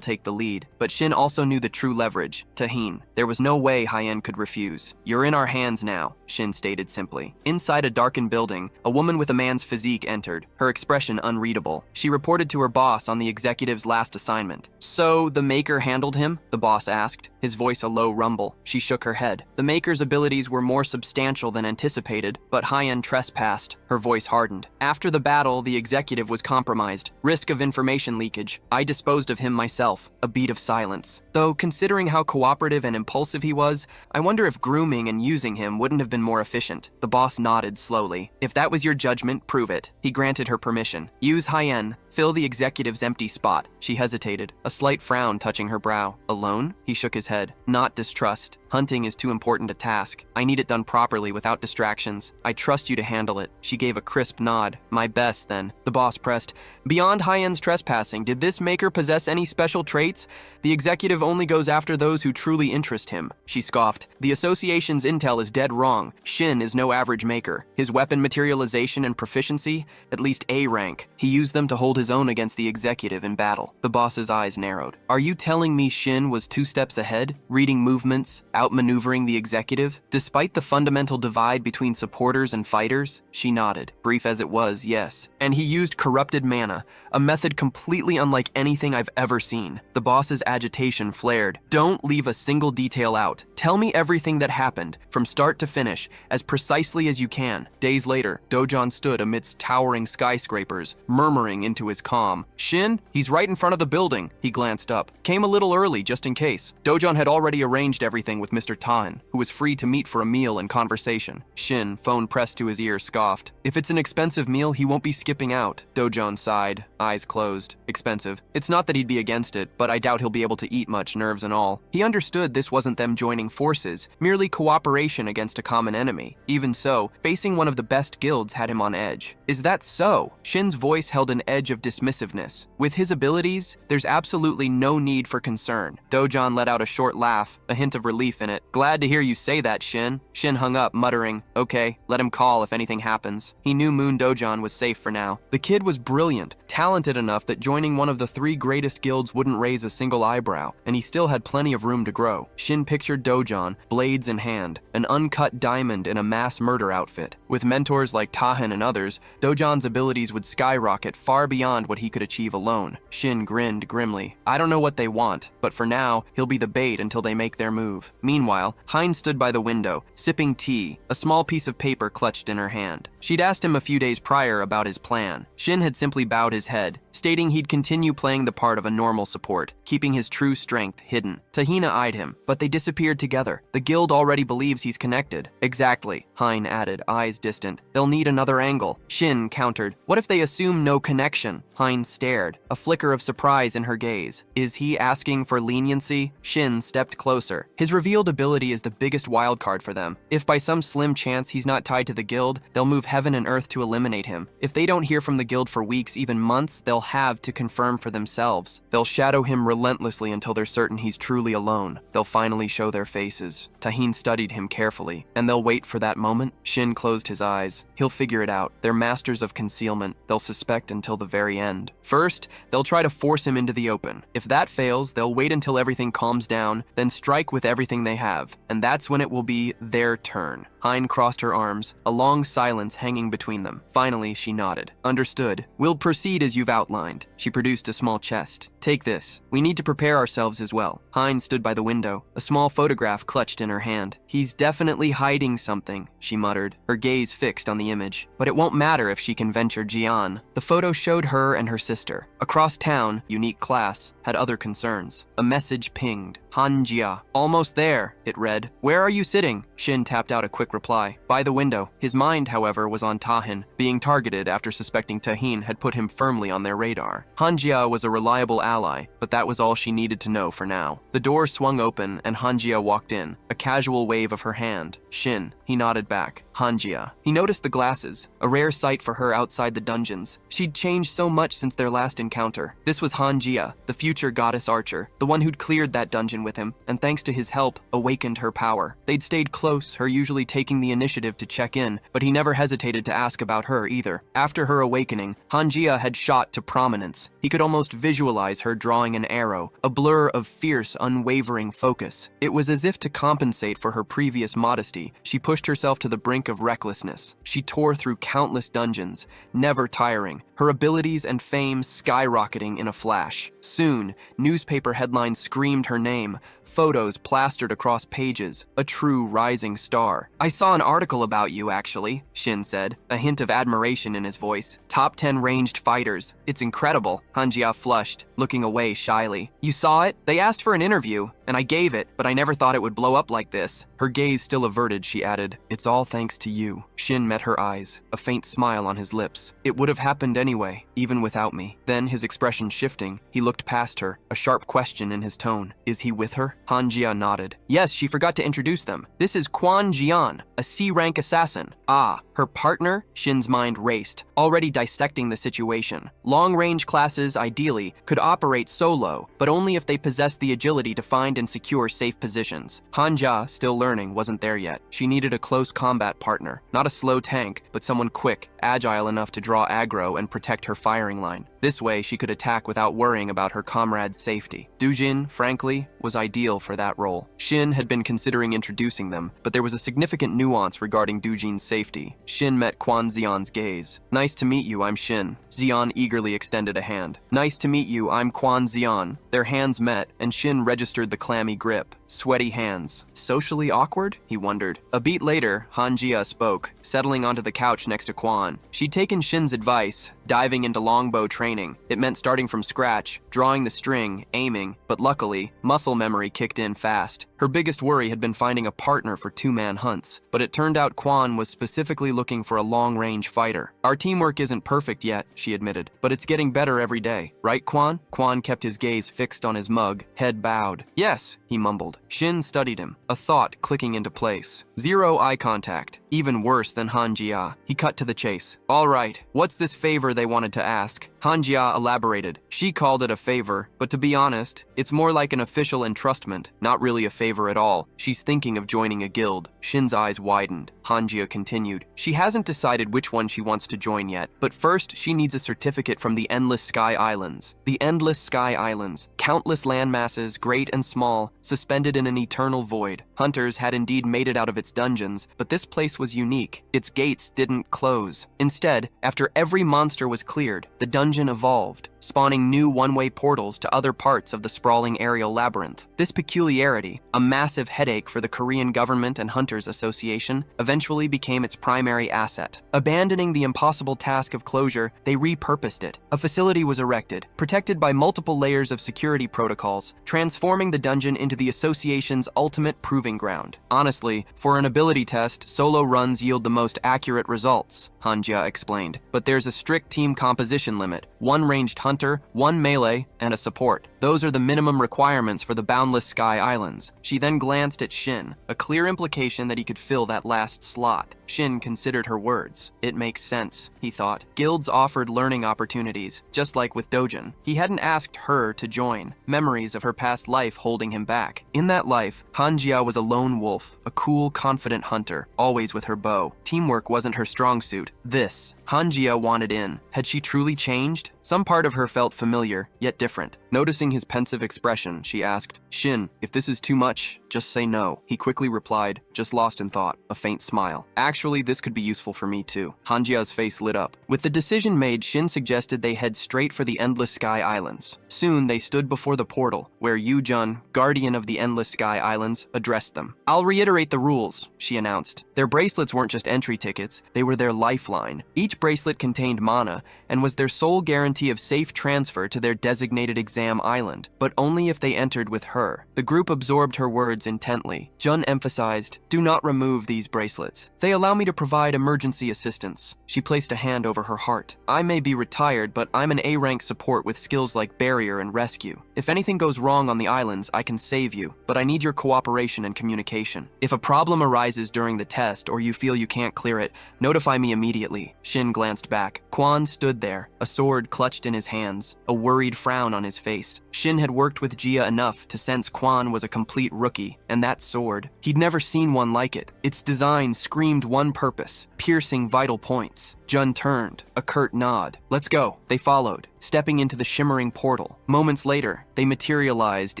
take the lead, but Shin also knew the true leverage, Tahin. There was no way Hyen could refuse. "You're in our hands now," Shin stated simply. Inside a darkened building, a woman with a man's physique entered, her expression unreadable. She reported to her boss on the executive's last assignment. "So, the Maker handled him?" the boss asked, his voice a low rumble. She shook her head. The Maker's abilities were more substantial than anticipated, but Hyen trespassed. Her voice hardened. "After the battle, the executive was compromised. Risk of information leakage. I disposed of him myself." A beat of silence. Though, considering how cooperative and impulsive he was, I wonder if grooming and using him wouldn't have been more efficient. The boss nodded slowly. "If that was your judgment, prove it." He granted her permission. "Use Hyen. Fill the executive's empty spot." She hesitated, a slight frown touching her brow. "Alone?" He shook his head. "Not distrust. Hunting is too important a task. I need it done properly without distractions. I trust you to handle it." She gave a crisp nod. "My best, then." The boss pressed. "Beyond Hyen's trespassing, did this Maker possess any special traits? The executive only goes after those who truly interest him." She scoffed. "The association's intel is dead wrong. Shin is no average Maker. His weapon materialization and proficiency, at least A rank. He used them to hold his own against the executive in battle." The boss's eyes narrowed. "Are you telling me Shin was 2 steps ahead, reading movements, outmaneuvering the executive? Despite the fundamental divide between supporters and fighters?" She nodded. Brief as it was, yes. "And he used corrupted mana, a method completely unlike anything I've ever seen." The boss's agitation flared. "Don't leave a single detail out. Tell me everything that happened, from start to finish, as precisely as you can." Days later, Dojon stood amidst towering skyscrapers, murmuring into his calm. "Shin? He's right in front of the building." He glanced up. "Came a little early, just in case." Dojon had already arranged everything with Mr. Tan, who was free to meet for a meal and conversation. Shin, phone pressed to his ear, scoffed. "If it's an expensive meal, he won't be skipping out." Dojon sighed, eyes closed. "Expensive. It's not that he'd be against it, but I doubt he'll be able to eat much, nerves and all." He understood this wasn't them joining forces, merely cooperation against a common enemy. Even so, facing one of the best guilds had him on edge. "Is that so?" Shin's voice held an edge of dismissiveness. "With his abilities, there's absolutely no need for concern." Dojon let out a short laugh, a hint of relief in it. "Glad to hear you say that, Shin." Shin hung up, muttering, "Okay, let him call if anything happens." He knew Moon Dojon was safe for now. The kid was brilliant, talented enough that joining one of the 3 greatest guilds wouldn't raise a single eyebrow, and he still had plenty of room to grow. Shin pictured Dojon, blades in hand, an uncut diamond in a mass murder outfit. With mentors like Tahan and others, Dojon's abilities would skyrocket far beyond what he could achieve alone. Shin grinned grimly. "I don't know what they want, but for now, he'll be the bait until they make their move." Meanwhile, Hein stood by the window, sipping tea, a small piece of paper clutched in her hand. She'd asked him a few days prior about his plan. Shin had simply bowed his head, stating he'd continue playing the part of a normal support, keeping his true strength hidden. Tahina eyed him, but they disappeared together. "The guild already believes he's connected." "Exactly," Hein added, eyes distant. "They'll need another angle." Shin countered. "What if they assume no connection?" Hein stared, a flicker of surprise in her gaze. "Is he asking for leniency?" Shin stepped closer. "His revealed ability is the biggest wildcard for them. If by some slim chance he's not tied to the guild, they'll move heaven and earth to eliminate him. If they don't hear from the guild for weeks, even months, they'll have to confirm for themselves. They'll shadow him relentlessly until they're certain he's truly alone. They'll finally show their faces." Tahin studied him carefully. "And they'll wait for that moment?" Shin closed his eyes. "He'll figure it out. They're masters of concealment. They'll suspect until the very end. First, they'll try to force him into the open. If that fails, they'll wait until everything calms down, then strike with everything they have. And that's when it will be their turn." Hein crossed her arms, a long silence hanging between them. Finally, she nodded. "Understood. We'll proceed as you've outlined." She produced a small chest. "Take this. We need to prepare ourselves as well." Hein stood by the window, a small photograph clutched in her hand. "He's definitely hiding something," she muttered, her gaze fixed on the image. "But it won't matter if she can venture Jian." The photo showed her and her sister. Across town, unique class, had other concerns. A message pinged. "Hanjia. Almost there," it read. "Where are you sitting?" Shin tapped out a quick reply. "By the window." His mind, however, was on Tahin, being targeted after suspecting Tahin had put him firmly on their radar. Hanjia was a reliable ally, but that was all she needed to know for now. The door swung open and Hanjia walked in, a casual wave of her hand. "Shin." He nodded back. "Hanjia." He noticed the glasses, a rare sight for her outside the dungeons. She'd changed so much since their last encounter. This was Hanjia, the future goddess archer, the one who'd cleared that dungeon with him, and thanks to his help, awakened her power. They'd stayed close, her usually taking the initiative to check in, but he never hesitated to ask about her either. After her awakening, Hanjia had shot to prominence. He could almost visualize her drawing an arrow, a blur of fierce, unwavering focus. It was as if to compensate for her previous modesty, she pushed herself to the brink of recklessness. She tore through countless dungeons, never tiring, her abilities and fame skyrocketing in a flash. Soon, newspaper headlines screamed her name, photos plastered across pages, a true rising star. "I saw an article about you, actually," Shin said, a hint of admiration in his voice. "Top 10 ranged fighters. It's incredible." Hanjia flushed, looking away shyly. "You saw it? They asked for an interview, and I gave it, but I never thought it would blow up like this." Her gaze still averted, she added, "It's all thanks to you." Shin met her eyes, a faint smile on his lips. "It would have happened anyway, even without me." Then, his expression shifting, he looked past her, a sharp question in his tone. "Is he with her?" Hanjia nodded. "Yes, she forgot to introduce them. This is Quan Jian, a C-rank assassin." "Ah, her partner?" Shin's mind raced, already dissecting the situation. Long-range classes, ideally, could operate solo, but only if they possessed the agility to find and secure safe positions. Hanjia, still learning, wasn't there yet. She needed a close combat partner, not a slow tank, but someone quick, agile enough to draw aggro and protect her firing line. This way, she could attack without worrying about her comrade's safety. Dujin, frankly, was ideal for that role. Shin had been considering introducing them, but there was a significant nuance regarding Dujin's safety. Shin met Quan Xian's gaze. "Nice to meet you, I'm Shin." Xian eagerly extended a hand. "Nice to meet you, I'm Quan Xian." Their hands met, and Shin registered the clammy grip. Sweaty hands. Socially awkward? He wondered. A beat later, Hanjia spoke, settling onto the couch next to Quan. She'd taken Shin's advice, diving into longbow training. It meant starting from scratch, drawing the string, aiming, but luckily, muscle memory kicked in fast. Her biggest worry had been finding a partner for two-man hunts, but it turned out Quan was specifically looking for a long-range fighter. "Our teamwork isn't perfect yet," she admitted, "but it's getting better every day. Right, Quan?" Quan kept his gaze fixed on his mug, head bowed. "Yes," he mumbled. Shin studied him, a thought clicking into place. Zero eye contact. Even worse than Hanjia. He cut to the chase. "All right, what's this favor they wanted to ask?" Hanjia elaborated. She called it a favor, but to be honest, it's more like an official entrustment, not really a favor at all. She's thinking of joining a guild. Shin's eyes widened. Hanjia continued. "She hasn't decided which one she wants to join yet, but first she needs a certificate from the Endless Sky Islands. The Endless Sky Islands. Countless landmasses, great and small, suspended in an eternal void. Hunters had indeed made it out of its dungeons, but this place was unique. Its gates didn't close. Instead, after every monster was cleared, the dungeon evolved, spawning new one-way portals to other parts of the sprawling aerial labyrinth. This peculiarity, a massive headache for the Korean government and Hunters Association, eventually became its primary asset. Abandoning the impossible task of closure, they repurposed it. A facility was erected, protected by multiple layers of security protocols, transforming the dungeon into the association's ultimate proving ground. Honestly, for an ability test, solo runs yield the most accurate results, Hanjia explained. But there's a strict team composition limit: one ranged hunter, one melee, and a support. Those are the minimum requirements for the Boundless Sky Islands. She then glanced at Shin, a clear implication that he could fill that last slot. Shin considered her words. It makes sense, he thought. Guilds offered learning opportunities, just like with Dojin. He hadn't asked her to join, memories of her past life holding him back. In that life, Hanjia was a lone wolf, a cool, confident hunter, always with her bow. Teamwork wasn't her strong suit. This, Hanjia wanted in. Had she truly changed? Some part of her felt familiar, yet different. Noticing his pensive expression, she asked, "Shin, if this is too much, just say no." He quickly replied, just lost in thought, a faint smile. "Actually, this could be useful for me too." Hanjia's face lit up. With the decision made, Shin suggested they head straight for the Endless Sky Islands. Soon, they stood before the portal, where Yu Jun, guardian of the Endless Sky Islands, addressed them. "I'll reiterate the rules," she announced. Their bracelets weren't just entry tickets, they were their lifeline. Each bracelet contained mana, and was their sole guarantee of safe transfer to their designated exam island, but only if they entered with her. The group absorbed her words intently. Jun emphasized, "Do not remove these bracelets. They allow me to provide emergency assistance." She placed a hand over her heart. "I may be retired, but I'm an A-rank support with skills like barrier and rescue. If anything goes wrong on the islands, I can save you, but I need your cooperation and communication. If a problem arises during the test or you feel you can't clear it, notify me immediately." Shin glanced back. Quan stood there, a sword clutched in his hands, a worried frown on his face. Shin had worked with Jia enough to sense Quan was a complete rookie, and that sword, he'd never seen one like it. Its design screamed one purpose, piercing vital points. Jun turned, a curt nod. Let's go. They followed, stepping into the shimmering portal. Moments later, they materialized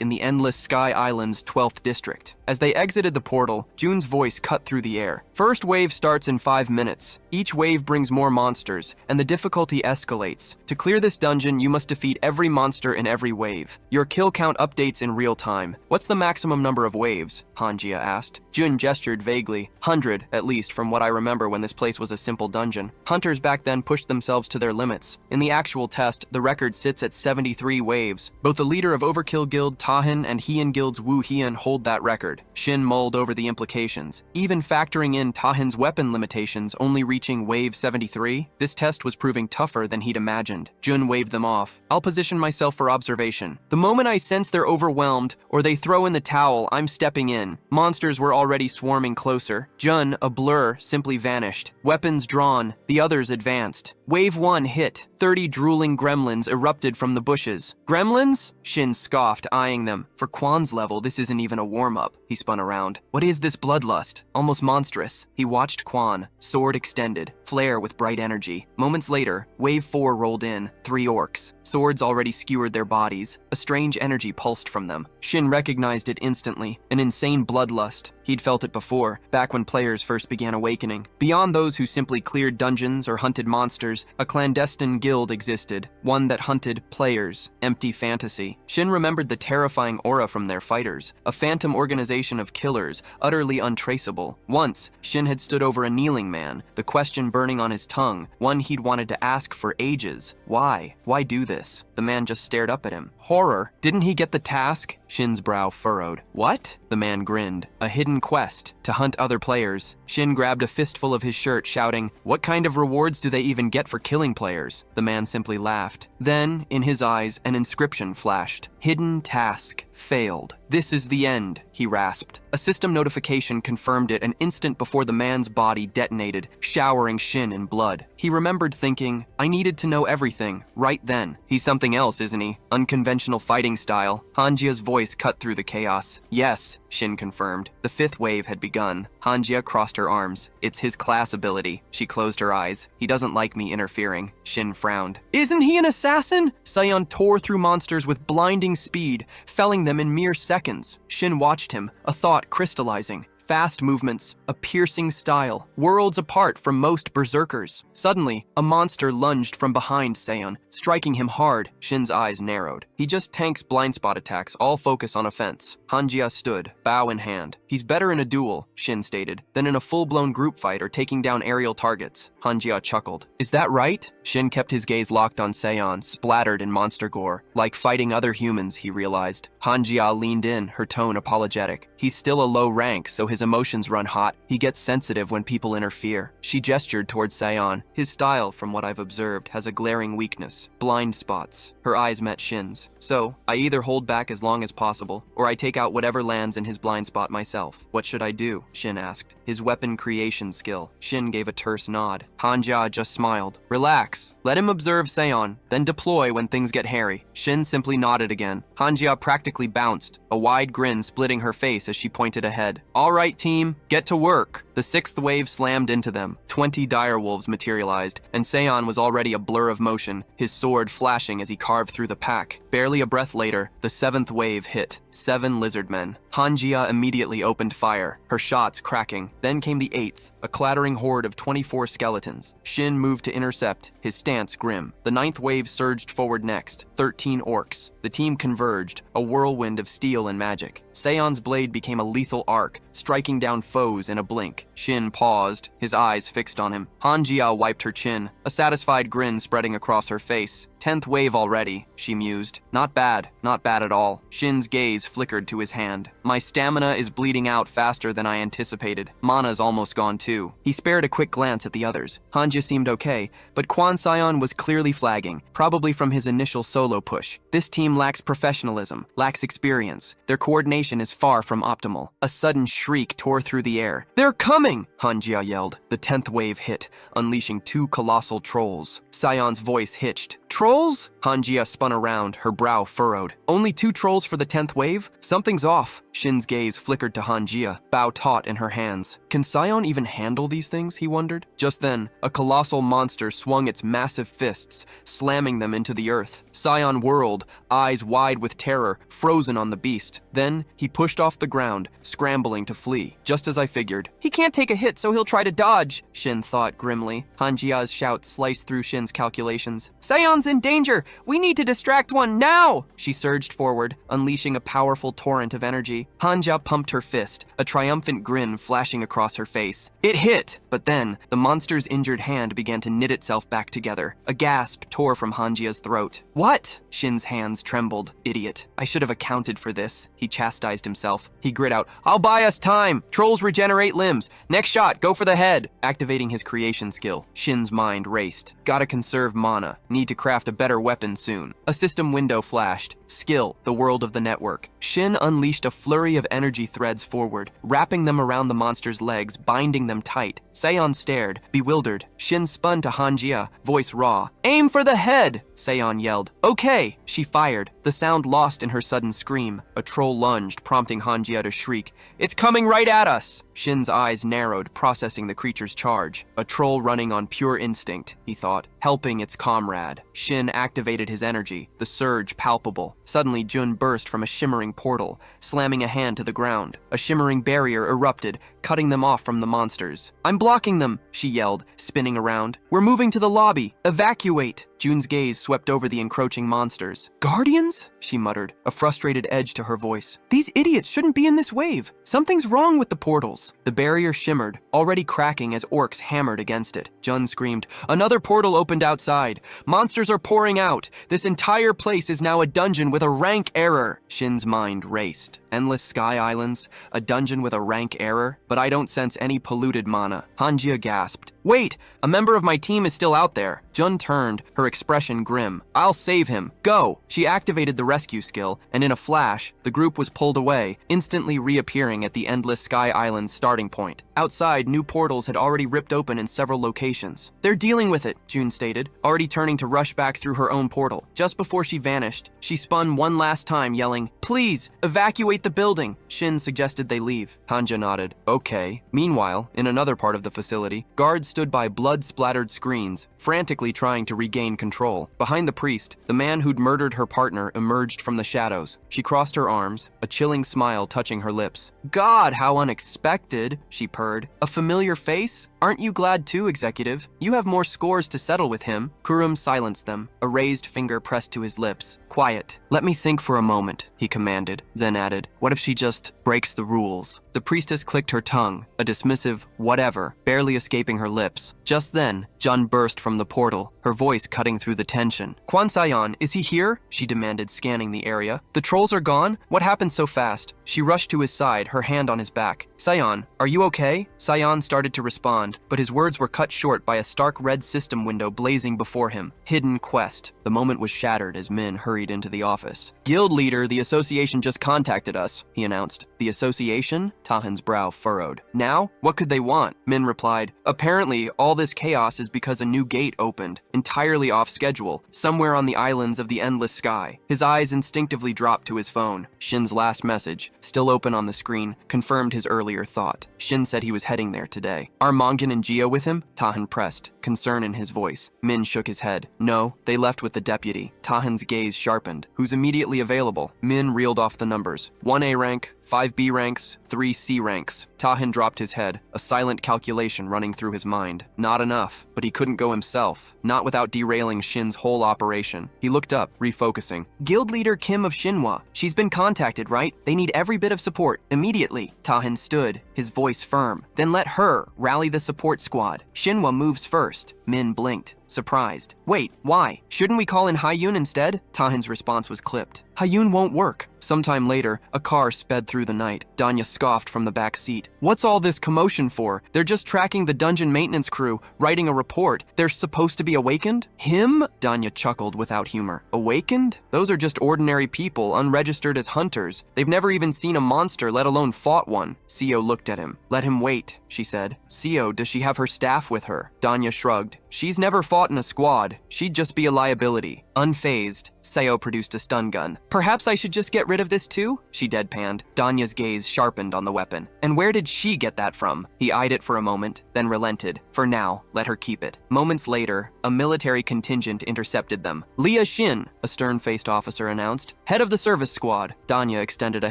in the Endless Sky Island's 12th district. As they exited the portal, Jun's voice cut through the air. First wave starts in 5 minutes. Each wave brings more monsters, and the difficulty escalates. To clear this dungeon, you must defeat every monster in every wave. Your kill count updates in real time. What's the maximum number of waves? Hanjia asked. Jun gestured vaguely. 100, at least, from what I remember when this place was a simple dungeon. Hunters back then pushed themselves to their limits. In the actual test, the record sits at 73 waves. Both the leader of Overkill Guild, Tahan, and Heian Guild's Wu Heian hold that record. Shin mulled over the implications. Even factoring in Tahan's weapon limitations only reaching wave 73, this test was proving tougher than he'd imagined. Jun waved them off. I'll position myself for observation. The moment I sense they're overwhelmed, or they throw in the towel, I'm stepping in. Monsters were already swarming closer. Jun, a blur, simply vanished. Weapons drawn, the others advanced. Wave 1 hit. 30 drooling gremlins erupted from the bushes. Gremlins? Shin scoffed, eyeing them. For Quan's level, this isn't even a warm-up. He spun around. What is this bloodlust? Almost monstrous. He watched Quan, sword extended, flare with bright energy. Moments later, Wave 4 rolled in. 3 orcs. Swords already skewered their bodies. A strange energy pulsed from them. Shin recognized it instantly. An insane bloodlust. He'd felt it before, back when players first began awakening. Beyond those who simply cleared dungeons or hunted monsters, a clandestine guild existed, one that hunted players. Empty fantasy. Shin remembered the terrifying aura from their fighters, a phantom organization of killers, utterly untraceable. Once, Shin had stood over a kneeling man, the question burning on his tongue, one he'd wanted to ask for ages. Why? Why do this? The man just stared up at him. Horror. Didn't he get the task? Shin's brow furrowed. What? The man grinned. A hidden quest to hunt other players. Shin grabbed a fistful of his shirt, shouting, "What kind of rewards do they even get for killing players?" The man simply laughed. Then, in his eyes, an inscription flashed. Hidden task. Failed. This is the end, he rasped. A system notification confirmed it an instant before the man's body detonated, showering Shin in blood. He remembered thinking, I needed to know everything, right then. He's something else, isn't he? Unconventional fighting style. Hanjia's voice cut through the chaos. Yes, Shin confirmed. The 5th wave had begun. Hanjia crossed her arms. It's his class ability. She closed her eyes. He doesn't like me interfering. Shin frowned. Isn't he an assassin? Sion tore through monsters with blinding speed, felling them in mere seconds. Shin watched him, a thought crystallizing. Fast movements, a piercing style, worlds apart from most berserkers. Suddenly, a monster lunged from behind Seon, striking him hard. Shin's eyes narrowed. He just tanks blind spot attacks, all focus on offense. Hanjia stood, bow in hand. He's better in a duel, Shin stated, than in a full-blown group fight or taking down aerial targets. Hanjia chuckled. Is that right? Shin kept his gaze locked on Seon, splattered in monster gore. Like fighting other humans, he realized. Hanjia leaned in, her tone apologetic. He's still a low rank, so his emotions run hot. He gets sensitive when people interfere. She gestured towards Sion. His style, from what I've observed, has a glaring weakness. Blind spots. Her eyes met Shin's. So, I either hold back as long as possible, or I take out whatever lands in his blind spot myself. What should I do? Shin asked. His weapon creation skill. Shin gave a terse nod. Hanjia just smiled. Relax. Let him observe Seon, then deploy when things get hairy. Shin simply nodded again. Hanjia practically bounced, a wide grin splitting her face as she pointed ahead. All right, team, get to work. The 6th wave slammed into them. 20 direwolves materialized, and Seon was already a blur of motion, his sword flashing as he carved through the pack. Barely a breath later, the 7th wave hit. 7 lizardmen. Hanjia immediately opened fire, her shots cracking. Then came the 8th, a clattering horde of 24 skeletons. Shin moved to intercept, his stance grim. The 9th wave surged forward next. 13 orcs. The team converged, a whirlwind of steel and magic. Seon's blade became a lethal arc, striking down foes in a blink. Shin paused, his eyes fixed on him. Hanjia wiped her chin, a satisfied grin spreading across her face. 10th wave already, she mused. Not bad at all. Shin's gaze flickered to his hand. My stamina is bleeding out faster than I anticipated. Mana's almost gone too. He spared a quick glance at the others. Hanjia seemed okay, but Quan Sion was clearly flagging, probably from his initial solo push. This team lacks professionalism, lacks experience. Their coordination is far from optimal. A sudden shriek tore through the air. "They're coming!" Hanjia yelled. The 10th wave hit, unleashing 2 colossal trolls. Sion's voice hitched. "Trolls?" Hanjia spun around, her brow furrowed. "Only 2 trolls for the 10th wave? Something's off." Shin's gaze flickered to Hanjia, bow taut in her hands. Can Sion even handle these things, he wondered? Just then, a colossal monster swung its massive fists, slamming them into the earth. Sion whirled, eyes wide with terror, frozen on the beast. Then, he pushed off the ground, scrambling to flee. Just as I figured. "He can't take a hit, so he'll try to dodge," Shin thought grimly. Hanjia's shout sliced through Shin's calculations. "Sion's in danger! We need to distract one now!" She surged forward, unleashing a powerful torrent of energy. Hanjia pumped her fist, a triumphant grin flashing across her face. It hit! But then, the monster's injured hand began to knit itself back together. A gasp tore from Hanjia's throat. "What?" Shin's hands trembled. "Idiot. I should have accounted for this." He chastised himself. He grit out, "I'll buy us time! Trolls regenerate limbs. Next shot, go for the head!" Activating his creation skill, Shin's mind raced. Gotta conserve mana. Need to craft a better weapon soon. A system window flashed. Skill, the world of the network. Shin unleashed a flurry of energy threads forward, wrapping them around the monster's legs, binding them tight. Seon stared, bewildered. Shin spun to Hanjia, voice raw. "Aim for the head!" Seon yelled. "Okay!" She fired, the sound lost in her sudden scream. A troll lunged, prompting Hanjia to shriek. "It's coming right at us!" Shin's eyes narrowed, processing the creature's charge. A troll running on pure instinct, he thought, helping its comrade. Shin activated his energy, the surge palpable. Suddenly, Jun burst from a shimmering portal, slamming a hand to the ground. A shimmering barrier erupted, cutting them off from the monsters. "I'm blocking them," she yelled, spinning around. "We're moving to the lobby. Evacuate!" Jun's gaze swept over the encroaching monsters. "Guardians?" she muttered, a frustrated edge to her voice. "These idiots shouldn't be in this wave. Something's wrong with the portals." The barrier shimmered, already cracking as orcs hammered against it. Jun screamed, "Another portal opened outside. Monsters are pouring out. This entire place is now a dungeon with a rank error." Shin's mind raced. Endless sky islands, a dungeon with a rank error, but I don't sense any polluted mana. Hanjia gasped. "Wait, a member of my team is still out there." Jun turned, her expression grim. "I'll save him. Go!" She activated the rescue skill, and in a flash, the group was pulled away, instantly reappearing at the Endless Sky Island's starting point. Outside, new portals had already ripped open in several locations. "They're dealing with it," Jun stated, already turning to rush back through her own portal. Just before she vanished, she spun one last time, yelling, "Please, evacuate the building." Shin suggested they leave. Hanjia nodded. "Okay." Meanwhile, in another part of the facility, guards stood by blood-splattered screens, frantically trying to regain control. Behind the priest, the man who'd murdered her partner emerged from the shadows. She crossed her arms, a chilling smile touching her lips. "God, how unexpected," she purred. "A familiar face? Aren't you glad too, Executive? You have more scores to settle with him." Kurum silenced them, a raised finger pressed to his lips. "Quiet. Let me think for a moment," he commanded, then added, "What if she just breaks the rules?" The priestess clicked her tongue, a dismissive whatever, barely escaping her lips. Just then, Jun burst from the portal, her voice cutting through the tension. "Kwan Sayon, is he here?" she demanded, scanning the area. "The trolls are gone? What happened so fast?" She rushed to his side, her hand on his back. "Sayon, are you okay?" Sayon started to respond, but his words were cut short by a stark red system window blazing before him. Hidden quest. The moment was shattered as Min hurried into the office. "Guild leader, the association just contacted us," he announced. "The association?" Tahan's brow furrowed. "Now? What could they want?" Min replied, "Apparently, all this chaos is because a new gate opened, entirely off schedule, somewhere on the islands of the Endless Sky." His eyes instinctively dropped to his phone. Shin's last message, still open on the screen, confirmed his earlier thought. Shin said he was heading there today. "Are Mongin and Geo with him?" Tahan pressed, concern in his voice. Min shook his head. "No, they left with the deputy." Tahan's gaze sharpened. "Who's immediately available?" Min reeled off the numbers. 1 A rank, 5 B ranks, 3 C ranks. Tahan dropped his head, a silent calculation running through his mind. Not enough, but he couldn't go himself, not without derailing Shin's whole operation. He looked up, refocusing. "Guild leader Kim of Shinhwa. She's been contacted, right? They need every bit of support, immediately." Tahan stood, his voice firm. "Then let her rally the support squad. Shinhwa moves first." Min blinked, surprised. Wait, why? Shouldn't we call in Hyun instead? Tahin's response was clipped. Hyun won't work. Sometime later, a car sped through the night. Danya scoffed from the back seat. What's all this commotion for? They're just tracking the dungeon maintenance crew, writing a report. They're supposed to be awakened? Him? Danya chuckled without humor. Awakened? Those are just ordinary people, unregistered as hunters. They've never even seen a monster, let alone fought one. Seo looked at him. Let him wait, she said. Seo, does she have her staff with her? Danya shrugged. She's never fought in a squad. She'd just be a liability. Unfazed, Seo produced a stun gun. Perhaps I should just get rid of this too? She deadpanned. Danya's gaze sharpened on the weapon. And where did she get that from? He eyed it for a moment, then relented. For now, let her keep it. Moments later, a military contingent intercepted them. Leah Shin, a stern-faced officer announced. Head of the service squad. Danya extended a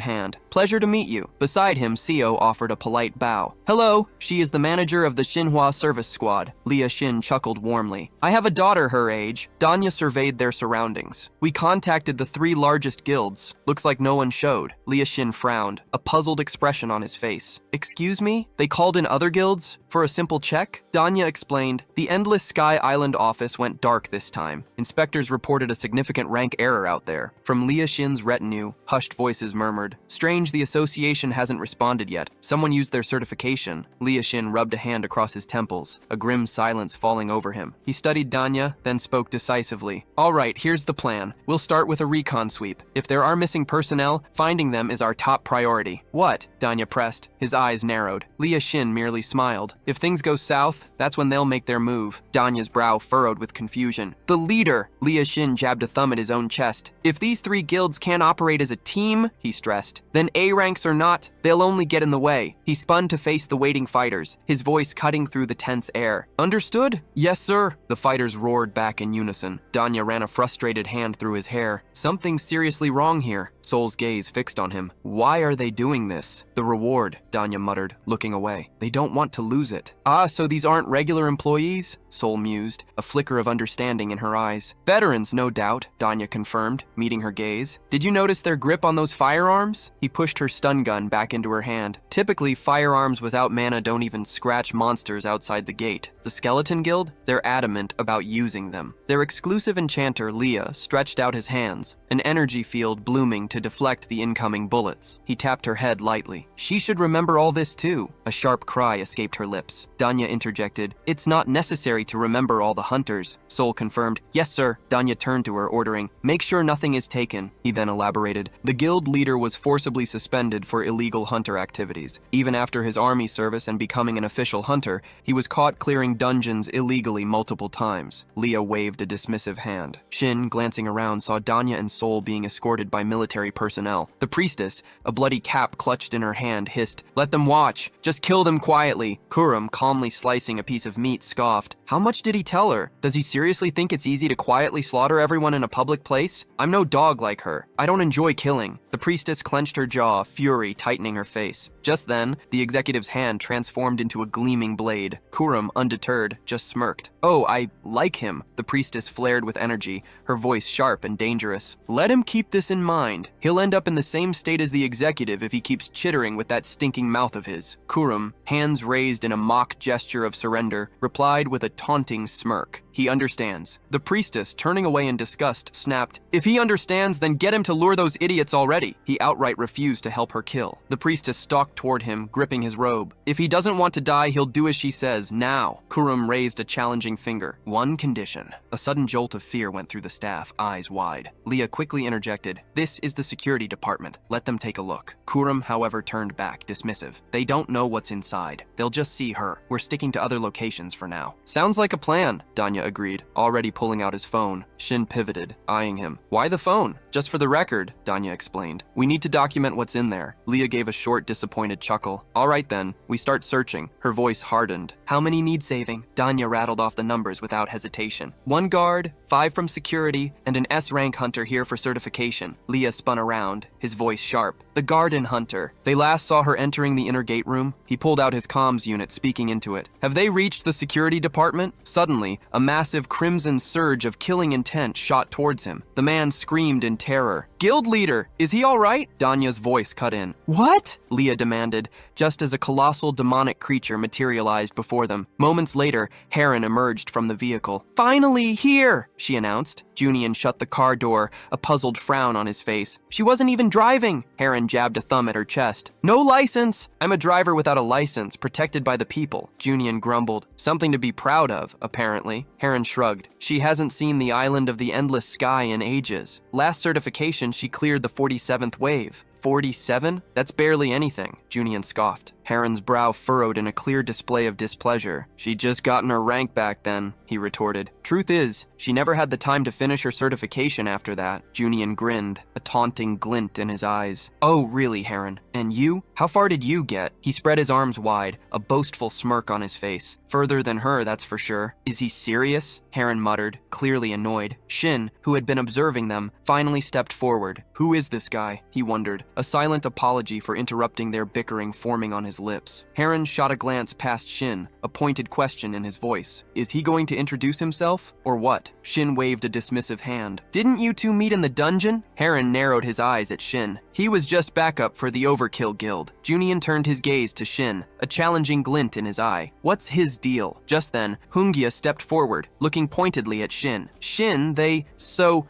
hand. Pleasure to meet you. Beside him, Seo offered a polite bow. Hello, she is the manager of the Xinhua service squad. Leah Shin chuckled warmly. I have a daughter her age. Danya surveyed their surroundings. We contacted the 3 largest guilds. Looks like no one showed. Leah Shin frowned, a puzzled expression on his face. Excuse me? They called in other guilds? For a simple check? Danya explained. The Endless Sky Island office went dark this time. Inspectors reported a significant rank error out there. From Leah Shin's retinue, hushed voices murmured. Strange the association hasn't responded yet. Someone used their certification. Leah Shin rubbed a hand across his temples, a grim silence falling over him. He studied Danya, then spoke decisively. All right, here's the plan. We'll start with a recon sweep. If there are missing personnel, finding them is our top priority. What? Danya pressed. His eyes narrowed. Leah Shin merely smiled. If things go south, that's when they'll make their move. Danya's brow furrowed with confusion. The leader! Leah Shin jabbed a thumb at his own chest. If these 3 guilds can't operate as a team, he stressed, then A ranks or not, they'll only get in the way. He spun to face the waiting fighters, his voice cutting through the tense air. Understood? Yes, sir. The fighters roared back in unison. Danya ran a frustrated hand through his hair. Something's seriously wrong here. Soul's gaze fixed on him. Why are they doing this? The reward, Danya muttered, looking away. They don't want to lose it. Ah, so these aren't regular employees? Soul mused, a flicker of understanding in her eyes. Veterans, no doubt, Danya confirmed, meeting her gaze. Did you notice their grip on those firearms? He pushed her stun gun back into her hand. Typically, firearms without mana don't even scratch monsters outside the gate. The Skeleton Guild? They're adamant about using them. Their exclusive enchanter, Leah, stretched out his hands, an energy field blooming to deflect the incoming bullets. He tapped her head lightly. She should remember all this too. A sharp cry escaped her lips. Danya interjected. It's not necessary to remember all the hunters. Soul confirmed. Yes, sir. Danya turned to her, ordering, make sure nothing is taken. He then elaborated. The guild leader was forcibly suspended for illegal hunter activities. Even after his army service and becoming an official hunter, he was caught clearing dungeons illegally multiple times. Leah waved a dismissive hand. Shin, glancing around, saw Danya and Soul being escorted by military personnel. The priestess, a bloody cap clutched in her hand, hissed, let them watch. Just kill them quietly. Kurum, calmly slicing a piece of meat, scoffed. How much did he tell her? Does he seriously think it's easy to quietly slaughter everyone in a public place? I'm no dog like her. I don't enjoy killing. The priestess clenched her jaw, fury tightening her face. Just then, the executive's hand transformed into a gleaming blade. Kurum, undeterred, just smirked. Oh, I like him. The priestess flared with energy, her voice sharp and dangerous. Let him keep this in mind. He'll end up in the same state as the executive if he keeps chittering with that stinking mouth of his. Kurum, hands raised in a mock gesture of surrender, replied with a taunting smirk. He understands. The priestess, turning away in disgust, snapped, if he understands, then get him to lure those idiots already. He outright refused to help her kill. The priestess stalked toward him, gripping his robe. If he doesn't want to die, he'll do as she says, now. Kurum raised a challenging finger. One condition. A sudden jolt of fear went through the staff, eyes wide. Leah quickly interjected, this is the security department. Let them take a look. Kurum, however, turned back, dismissive. They don't know what's inside. They'll just see her. We're sticking to other locations for now. Sounds like a plan, Danya agreed, already pulling out his phone. Shin pivoted, eyeing him. Why the phone? Just for the record, Danya explained. We need to document what's in there. Leah gave a short, disappointed chuckle. All right then, we start searching. Her voice hardened. How many need saving? Danya rattled off the numbers without hesitation. 1 guard, 5 from security, and an S-rank hunter here for certification. Leah spun around, his voice sharp. The garden hunter. They last saw her entering the inner gate room. He pulled out his comms unit, speaking into it. Have they reached the security department? Suddenly, a massive crimson surge of killing intent shot towards him. The man screamed in terror. "Guild leader, is he all right?" Danya's voice cut in. "What?" Leah demanded, just as a colossal demonic creature materialized before them. Moments later, Heron emerged from the vehicle. "Finally here," she announced. Junian shut the car door, a puzzled frown on his face. "She wasn't even driving." Heron jabbed a thumb at her chest. "No license." "I'm a driver without a license, protected by the people," Junian grumbled. "Something to be proud of, apparently." Heron shrugged. She hasn't seen the island of the endless sky in ages. Last certification, she cleared the 47th wave. 47? That's barely anything, Junian scoffed. Heron's brow furrowed in a clear display of displeasure. "She'd just gotten her rank back then," he retorted. "Truth is, she never had the time to finish her certification after that." Junian grinned, a taunting glint in his eyes. "Oh, really, Heron? And you? How far did you get?" He spread his arms wide, a boastful smirk on his face. "Further than her, that's for sure." "Is he serious?" Heron muttered, clearly annoyed. Shin, who had been observing them, finally stepped forward. "Who is this guy?" he wondered, a silent apology for interrupting their bickering forming on his lips. Heron shot a glance past Shin, a pointed question in his voice. "Is he going to introduce himself, or what?" Shin waved a dismissive hand. "Didn't you two meet in the dungeon?" Heron narrowed his eyes at Shin. He was just backup for the Overkill Guild. Junian turned his gaze to Shin, a challenging glint in his eye. "What's his deal?" Just then, Hungia stepped forward, looking pointedly at Shin. "Shin,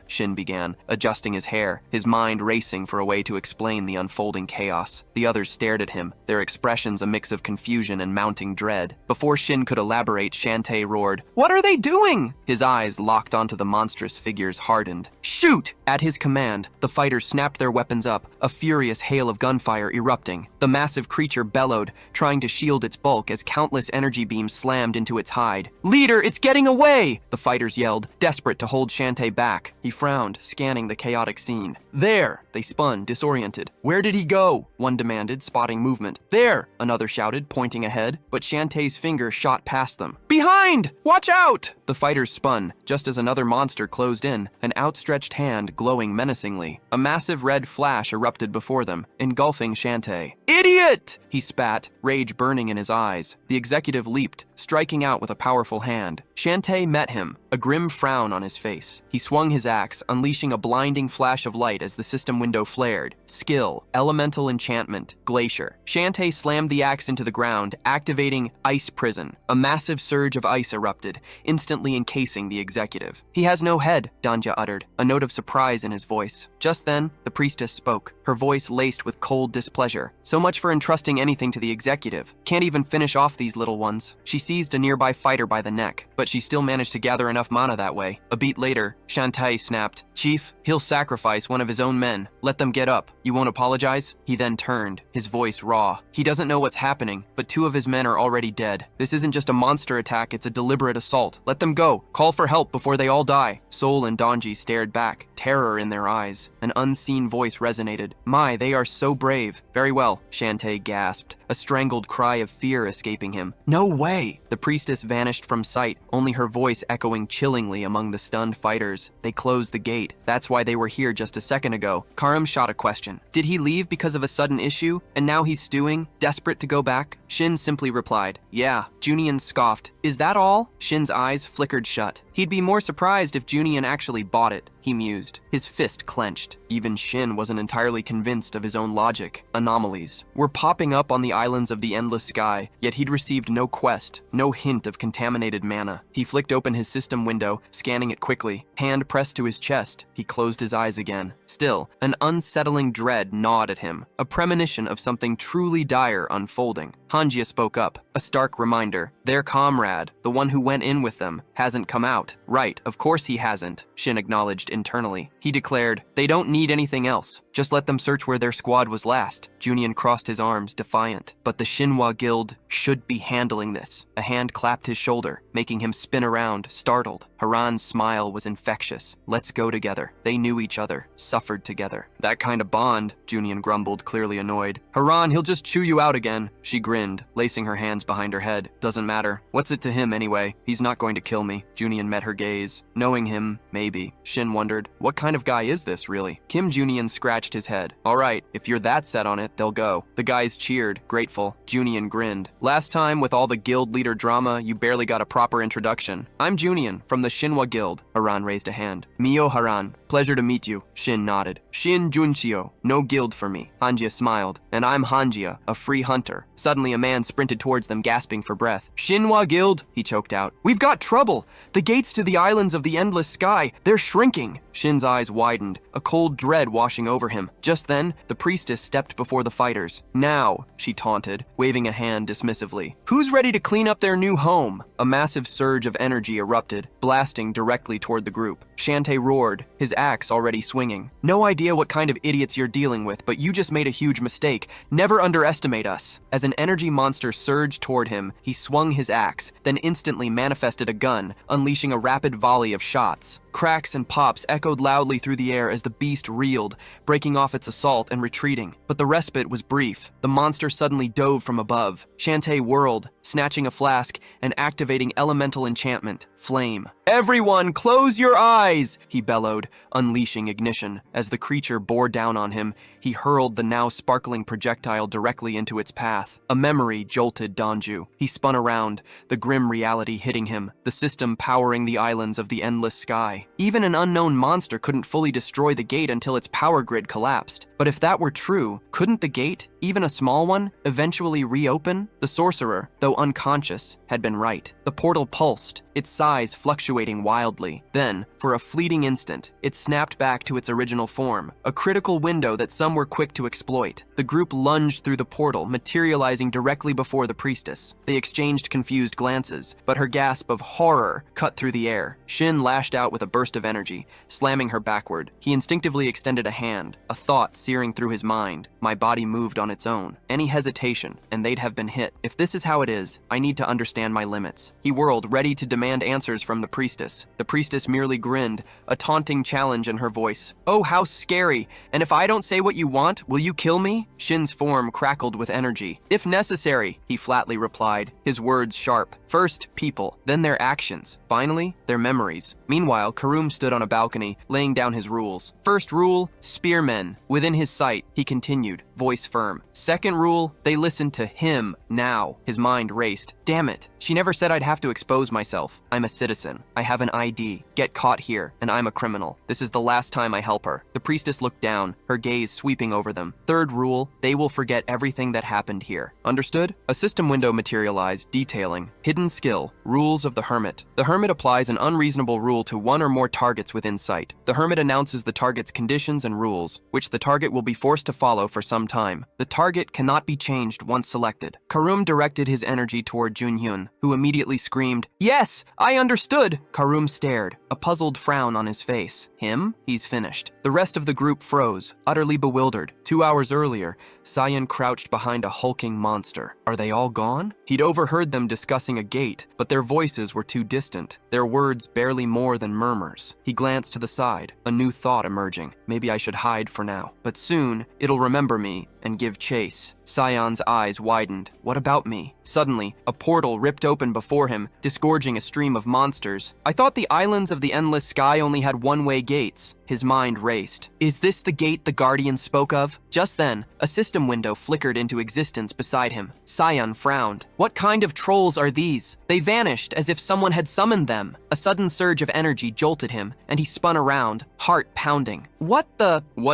Shin began, adjusting his hair, his mind racing for a way to explain the unfolding chaos. The others stared at him, their expressions a mix of confusion and mounting dread. Before Shin could elaborate, Shantae roared, "What are they doing?" His eyes, locked onto the monstrous figures, hardened. "Shoot!" At his command, the fighters snapped their weapons up, a furious hail of gunfire erupting. The massive creature bellowed, trying to shield its bulk as countless energy beams slammed into its hide. "Leader, it's getting away!" the fighters yelled, desperate to hold Shantae back. He frowned, scanning the chaotic scene. "There!" They spun, disoriented. "Where did he go?" one demanded, spotting movement. "There!" another shouted, pointing ahead, but Shantae's finger shot past them. "Behind! Watch out!" The fighters spun, just as another monster closed in, an outstretched hand glowing menacingly. A massive red flash erupted before them, engulfing Shantae. "Idiot!" he spat, rage burning in his eyes. The executive leaped, striking out with a powerful hand. Shantae met him, a grim frown on his face. He swung his axe, unleashing a blinding flash of light as the system window flared. Skill, elemental enchantment, glacier. Shantae slammed the axe into the ground, activating Ice Prison. A massive surge of ice erupted, instantly encasing the executive. "He has no head," Danja uttered, a note of surprise in his voice. Just then, the priestess spoke, her voice laced with cold displeasure. "So much for entrusting anything to the executive. Can't even finish off these little ones." She seized a nearby fighter by the neck, but she still managed to gather enough mana that way. A beat later, Shantae snapped, "Chief, he'll sacrifice one of his own men. Let them get up. You won't apologize?" He then turned, his voice raw. "He doesn't know what's happening, but 2 of his men are already dead. This isn't just a monster attack, it's a deliberate assault. Let them go. Call for help before they all die." Sol and Donji stared back, terror in their eyes. An unseen voice resonated. "My, they are so brave." "Very well," Shantae gasped, a strangled cry of fear escaping him. "No way!" The priestess vanished from sight, only her voice echoing chillingly among the stunned fighters. They closed the gate. That's why they were here just a second ago. Karam shot a question. "Did he leave because of a sudden issue, and now he's stewing, desperate to go back?" Shin simply replied, "Yeah." Junian scoffed. "Is that all?" Shin's eyes flickered shut. He'd be more surprised if Junian actually bought it, he mused. His fist clenched. Even Shin wasn't entirely convinced of his own logic. Anomalies were popping up on the islands of the endless sky, yet he'd received no quest, no hint of contaminated mana. He flicked open his system window, scanning it quickly. Hand pressed to his chest, he closed his eyes again. Still, an unsettling dread gnawed at him, a premonition of something truly dire unfolding. Hanjia spoke up, a stark reminder. Their comrade, the one who went in with them, hasn't come out. Right, of course he hasn't, Shin acknowledged internally. He declared, "They don't need anything else. Just let them search where their squad was last." Junian crossed his arms, defiant. "But the Shinhwa Guild should be handling this." A hand clapped his shoulder, making him spin around, startled. Haran's smile was infectious. "Let's go together." They knew each other, suffered together. "That kind of bond," Junian grumbled, clearly annoyed. "Haran, he'll just chew you out again." She grinned, lacing her hands behind her head. "Doesn't matter. What's it to him anyway? He's not going to kill me." Junian met her gaze. Knowing him, maybe. Shin wondered, what kind of guy is this, really? Kim Junian scratched his head. "All right, if you're that set on it, it, they'll go. The guys cheered, grateful. Junian grinned. Last time, with all the guild leader drama, you barely got a proper introduction. I'm Junian, from the Shinwa Guild. Haran raised a hand. Mio Haran, pleasure to meet you. Shin nodded. Shin Junshio, no guild for me. Hanjia smiled. And I'm Hanjia, a free hunter. Suddenly, a man sprinted towards them, gasping for breath. Shinwa Guild, he choked out. We've got trouble. The gates to the islands of the endless sky, they're shrinking. Shin's eyes widened, a cold dread washing over him. Just then, the priestess stepped before the fighters. Now, she taunted, waving a hand dismissively. Who's ready to clean up their new home? A massive surge of energy erupted, blasting directly toward the group. Shantae roared, his axe already swinging. No idea what kind of idiots you're dealing with, but you just made a huge mistake. Never underestimate us. As an energy monster surged toward him, he swung his axe, then instantly manifested a gun, unleashing a rapid volley of shots. Cracks and pops echoed loudly through the air as the beast reeled, breaking off its assault and retreating. But the respite was brief. The monster suddenly dove from above. Shantae whirled, snatching a flask and activating elemental enchantment, Flame. Everyone, close your eyes, he bellowed, unleashing ignition. As the creature bore down on him, he hurled the now sparkling projectile directly into its path. A memory jolted Donju. He spun around, the grim reality hitting him, the system powering the islands of the endless sky. Even an unknown monster couldn't fully destroy the gate until its power grid collapsed. But if that were true, couldn't the gate, even a small one, eventually reopen? The sorcerer, though unconscious, had been right. The portal pulsed, its size fluctuating wildly. Then, for a fleeting instant, it snapped back to its original form, a critical window that some were quick to exploit. The group lunged through the portal, materializing directly before the priestess. They exchanged confused glances, but her gasp of horror cut through the air. Shin lashed out with a burst of energy, slamming her backward. He instinctively extended a hand, a thought searing through his mind. My body moved on its own. Any hesitation, and they'd have been hit. If this is how it is, I need to understand my limits. He whirled, ready to demand answers from the priestess. The priestess merely grinned, a taunting challenge in her voice. Oh, how scary. And if I don't say what you want, will you kill me? Shin's form crackled with energy. If necessary, he flatly replied, his words sharp. First, people, then their actions. Finally, their memories. Meanwhile, Karum stood on a balcony, laying down his rules. First rule, spearmen. Within his sight, he continued, voice firm. Second rule, they listened to him now. His mind raced. Damn it. She never said I'd have to expose myself. I'm a citizen. I have an ID. Get caught here, and I'm a criminal. This is the last time I help her. The priestess looked down, her gaze sweeping over them. Third rule, they will forget everything that happened here. Understood? A system window materialized, detailing hidden skill, rules of the hermit. The hermit applies an unreasonable rule to one or more targets within sight. The hermit announces the target's conditions and rules, which the target will be forced to follow for some time. The target cannot be changed once selected. Karum directed his energy toward Junhyun, who immediately screamed, Yes, I understood! Karum stared, a puzzled frown on his face. Him? He's finished. The rest of the group froze, utterly bewildered. 2 hours earlier, Sayan crouched behind a hulking monster. Are they all gone? He'd overheard them discussing a gate, but their voices were too distant, their words barely more than murmurs. He glanced to the side, a new thought emerging. Maybe I should hide for now. But soon, it'll remember me and give chase. Sayan's eyes widened. What about me? Suddenly, a portal ripped open before him, disgorging a stream of monsters. I thought the islands of the endless sky only had one-way gates. His mind raced. Is this the gate the Guardian spoke of? Just then, a system window flickered into existence beside him. Sayan frowned. What kind of trolls are these? They vanished as if someone had summoned them. A sudden surge of energy jolted him, and he spun around, heart pounding. What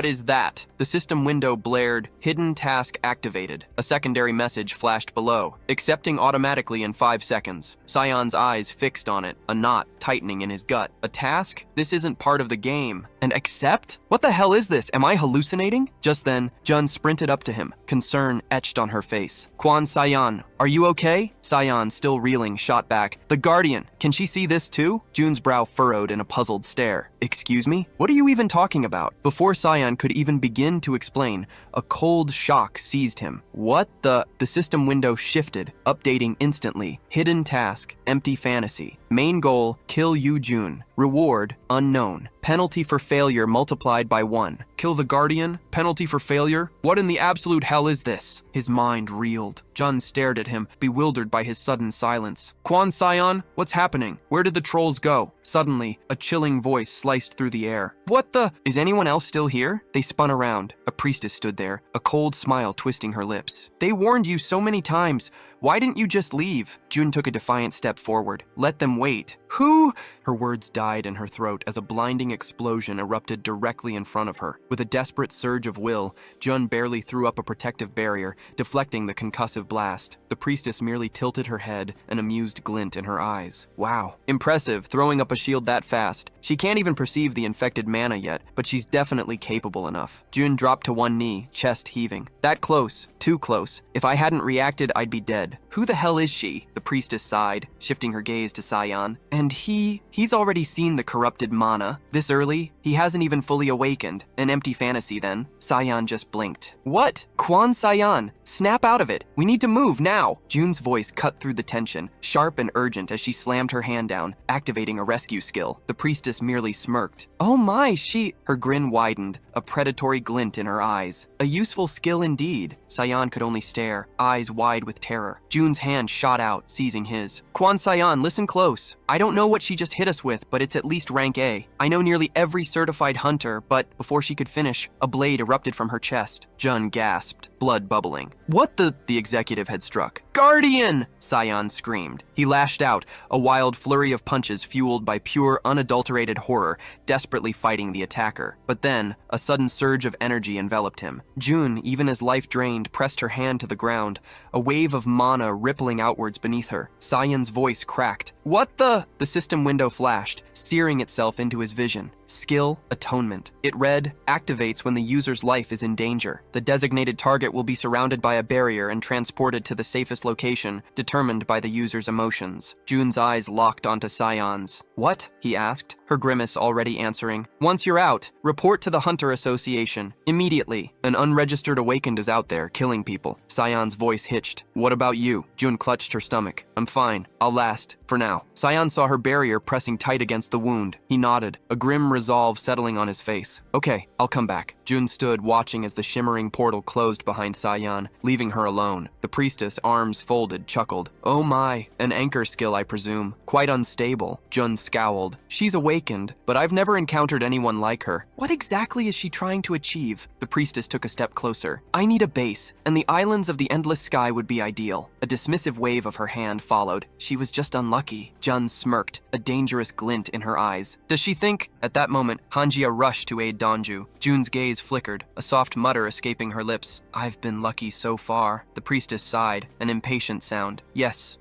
is that? The system window blared, hidden task activated. A secondary message flashed below, accepting automatically in 5 seconds. Sayan's eyes fixed on it, a knot tightening in his gut. A task? This isn't part of the game. And accept? What the hell is this? Am I hallucinating? Just then, Jun sprinted up to him, concern etched on her face. Quan Sayan, are you okay? Sayan, still reeling, shot back. The Guardian, can she see this too? Jun's brow furrowed in a puzzled stare. Excuse me? What are you even talking about? Before Sayan could even begin to explain, a cold shock seized him. What the? The system window shifted, updating instantly. Hidden task, empty fantasy. Main goal, kill Yu Jun. Reward, unknown. Penalty for failure multiplied by 1. Kill the Guardian? Penalty for failure? What in the absolute hell is this? His mind reeled. Jun stared at him, bewildered by his sudden silence. Quan Sion, what's happening? Where did the trolls go? Suddenly, a chilling voice sliced through the air. What the? Is anyone else still here? They spun around. A priestess stood there, a cold smile twisting her lips. They warned you so many times. Why didn't you just leave? Jun took a defiant step forward. Let them wait. Who? Her words died in her throat as a blinding explosion erupted directly in front of her. With a desperate surge of will, Jun barely threw up a protective barrier, deflecting the concussive blast. The priestess merely tilted her head, an amused glint in her eyes. Wow. Impressive, throwing up a shield that fast. She can't even perceive the infected mana yet, but she's definitely capable enough. Jun dropped to one knee, chest heaving. That close. Too close. If I hadn't reacted, I'd be dead. Who the hell is she? The priestess sighed, shifting her gaze to Sion. And he's already seen the corrupted mana. This early? He hasn't even fully awakened. An empty fantasy then. Sion just blinked. What? Quan Sion, snap out of it. We need to move now. Jun's voice cut through the tension, sharp and urgent as she slammed her hand down, activating a rescue skill. The priestess merely smirked. Oh my, Her grin widened, a predatory glint in her eyes. A useful skill indeed. Sion could only stare, eyes wide with terror. Jun's hand shot out, seizing his. Quan Sion, listen close. I don't know what she just hit us with, but it's at least rank A. I know nearly every certified hunter, but before she could finish, a blade erupted from her chest. Jun gasped, blood bubbling. What the executive had struck? Guardian! Sion screamed. He lashed out, a wild flurry of punches fueled by pure, unadulterated horror, desperately fighting the attacker. But then, a sudden surge of energy enveloped him. Jun, even as life drained, pressed her hand to the ground, a wave of mana rippling outwards beneath her. Sion's voice cracked. What the? The system window flashed, searing itself into his vision. Skill, Atonement. It read, activates when the user's life is in danger. The designated target will be surrounded by a barrier and transported to the safest location, determined by the user's emotions. Jun's eyes locked onto Sion's. What? He asked, her grimace already answering. Once you're out, report to the Hunter Association. Immediately. An unregistered awakened is out there, killing people. Sion's voice hitched. What about you? Jun clutched her stomach. I'm fine. I'll last. For now. Sion saw her barrier pressing tight against the wound. He nodded, a grim resolve settling on his face. Okay, I'll come back. Jun stood watching as the shimmering portal closed behind Sion, leaving her alone. The priestess, arms folded, chuckled. Oh my, an anchor skill I presume. Quite unstable. Jun scowled. She's awakened, but I've never encountered anyone like her. What exactly is she trying to achieve? The priestess took a step closer. I need a base, and the islands of the endless sky would be ideal. A dismissive wave of her hand followed. She was just unlucky. Jun smirked, a dangerous glint in her eyes. Does she think? At that moment, Hanjia rushed to aid Donju. Jun's gaze flickered, a soft mutter escaping her lips. I've been lucky so far. The priestess sighed, an impatient sound. Yes,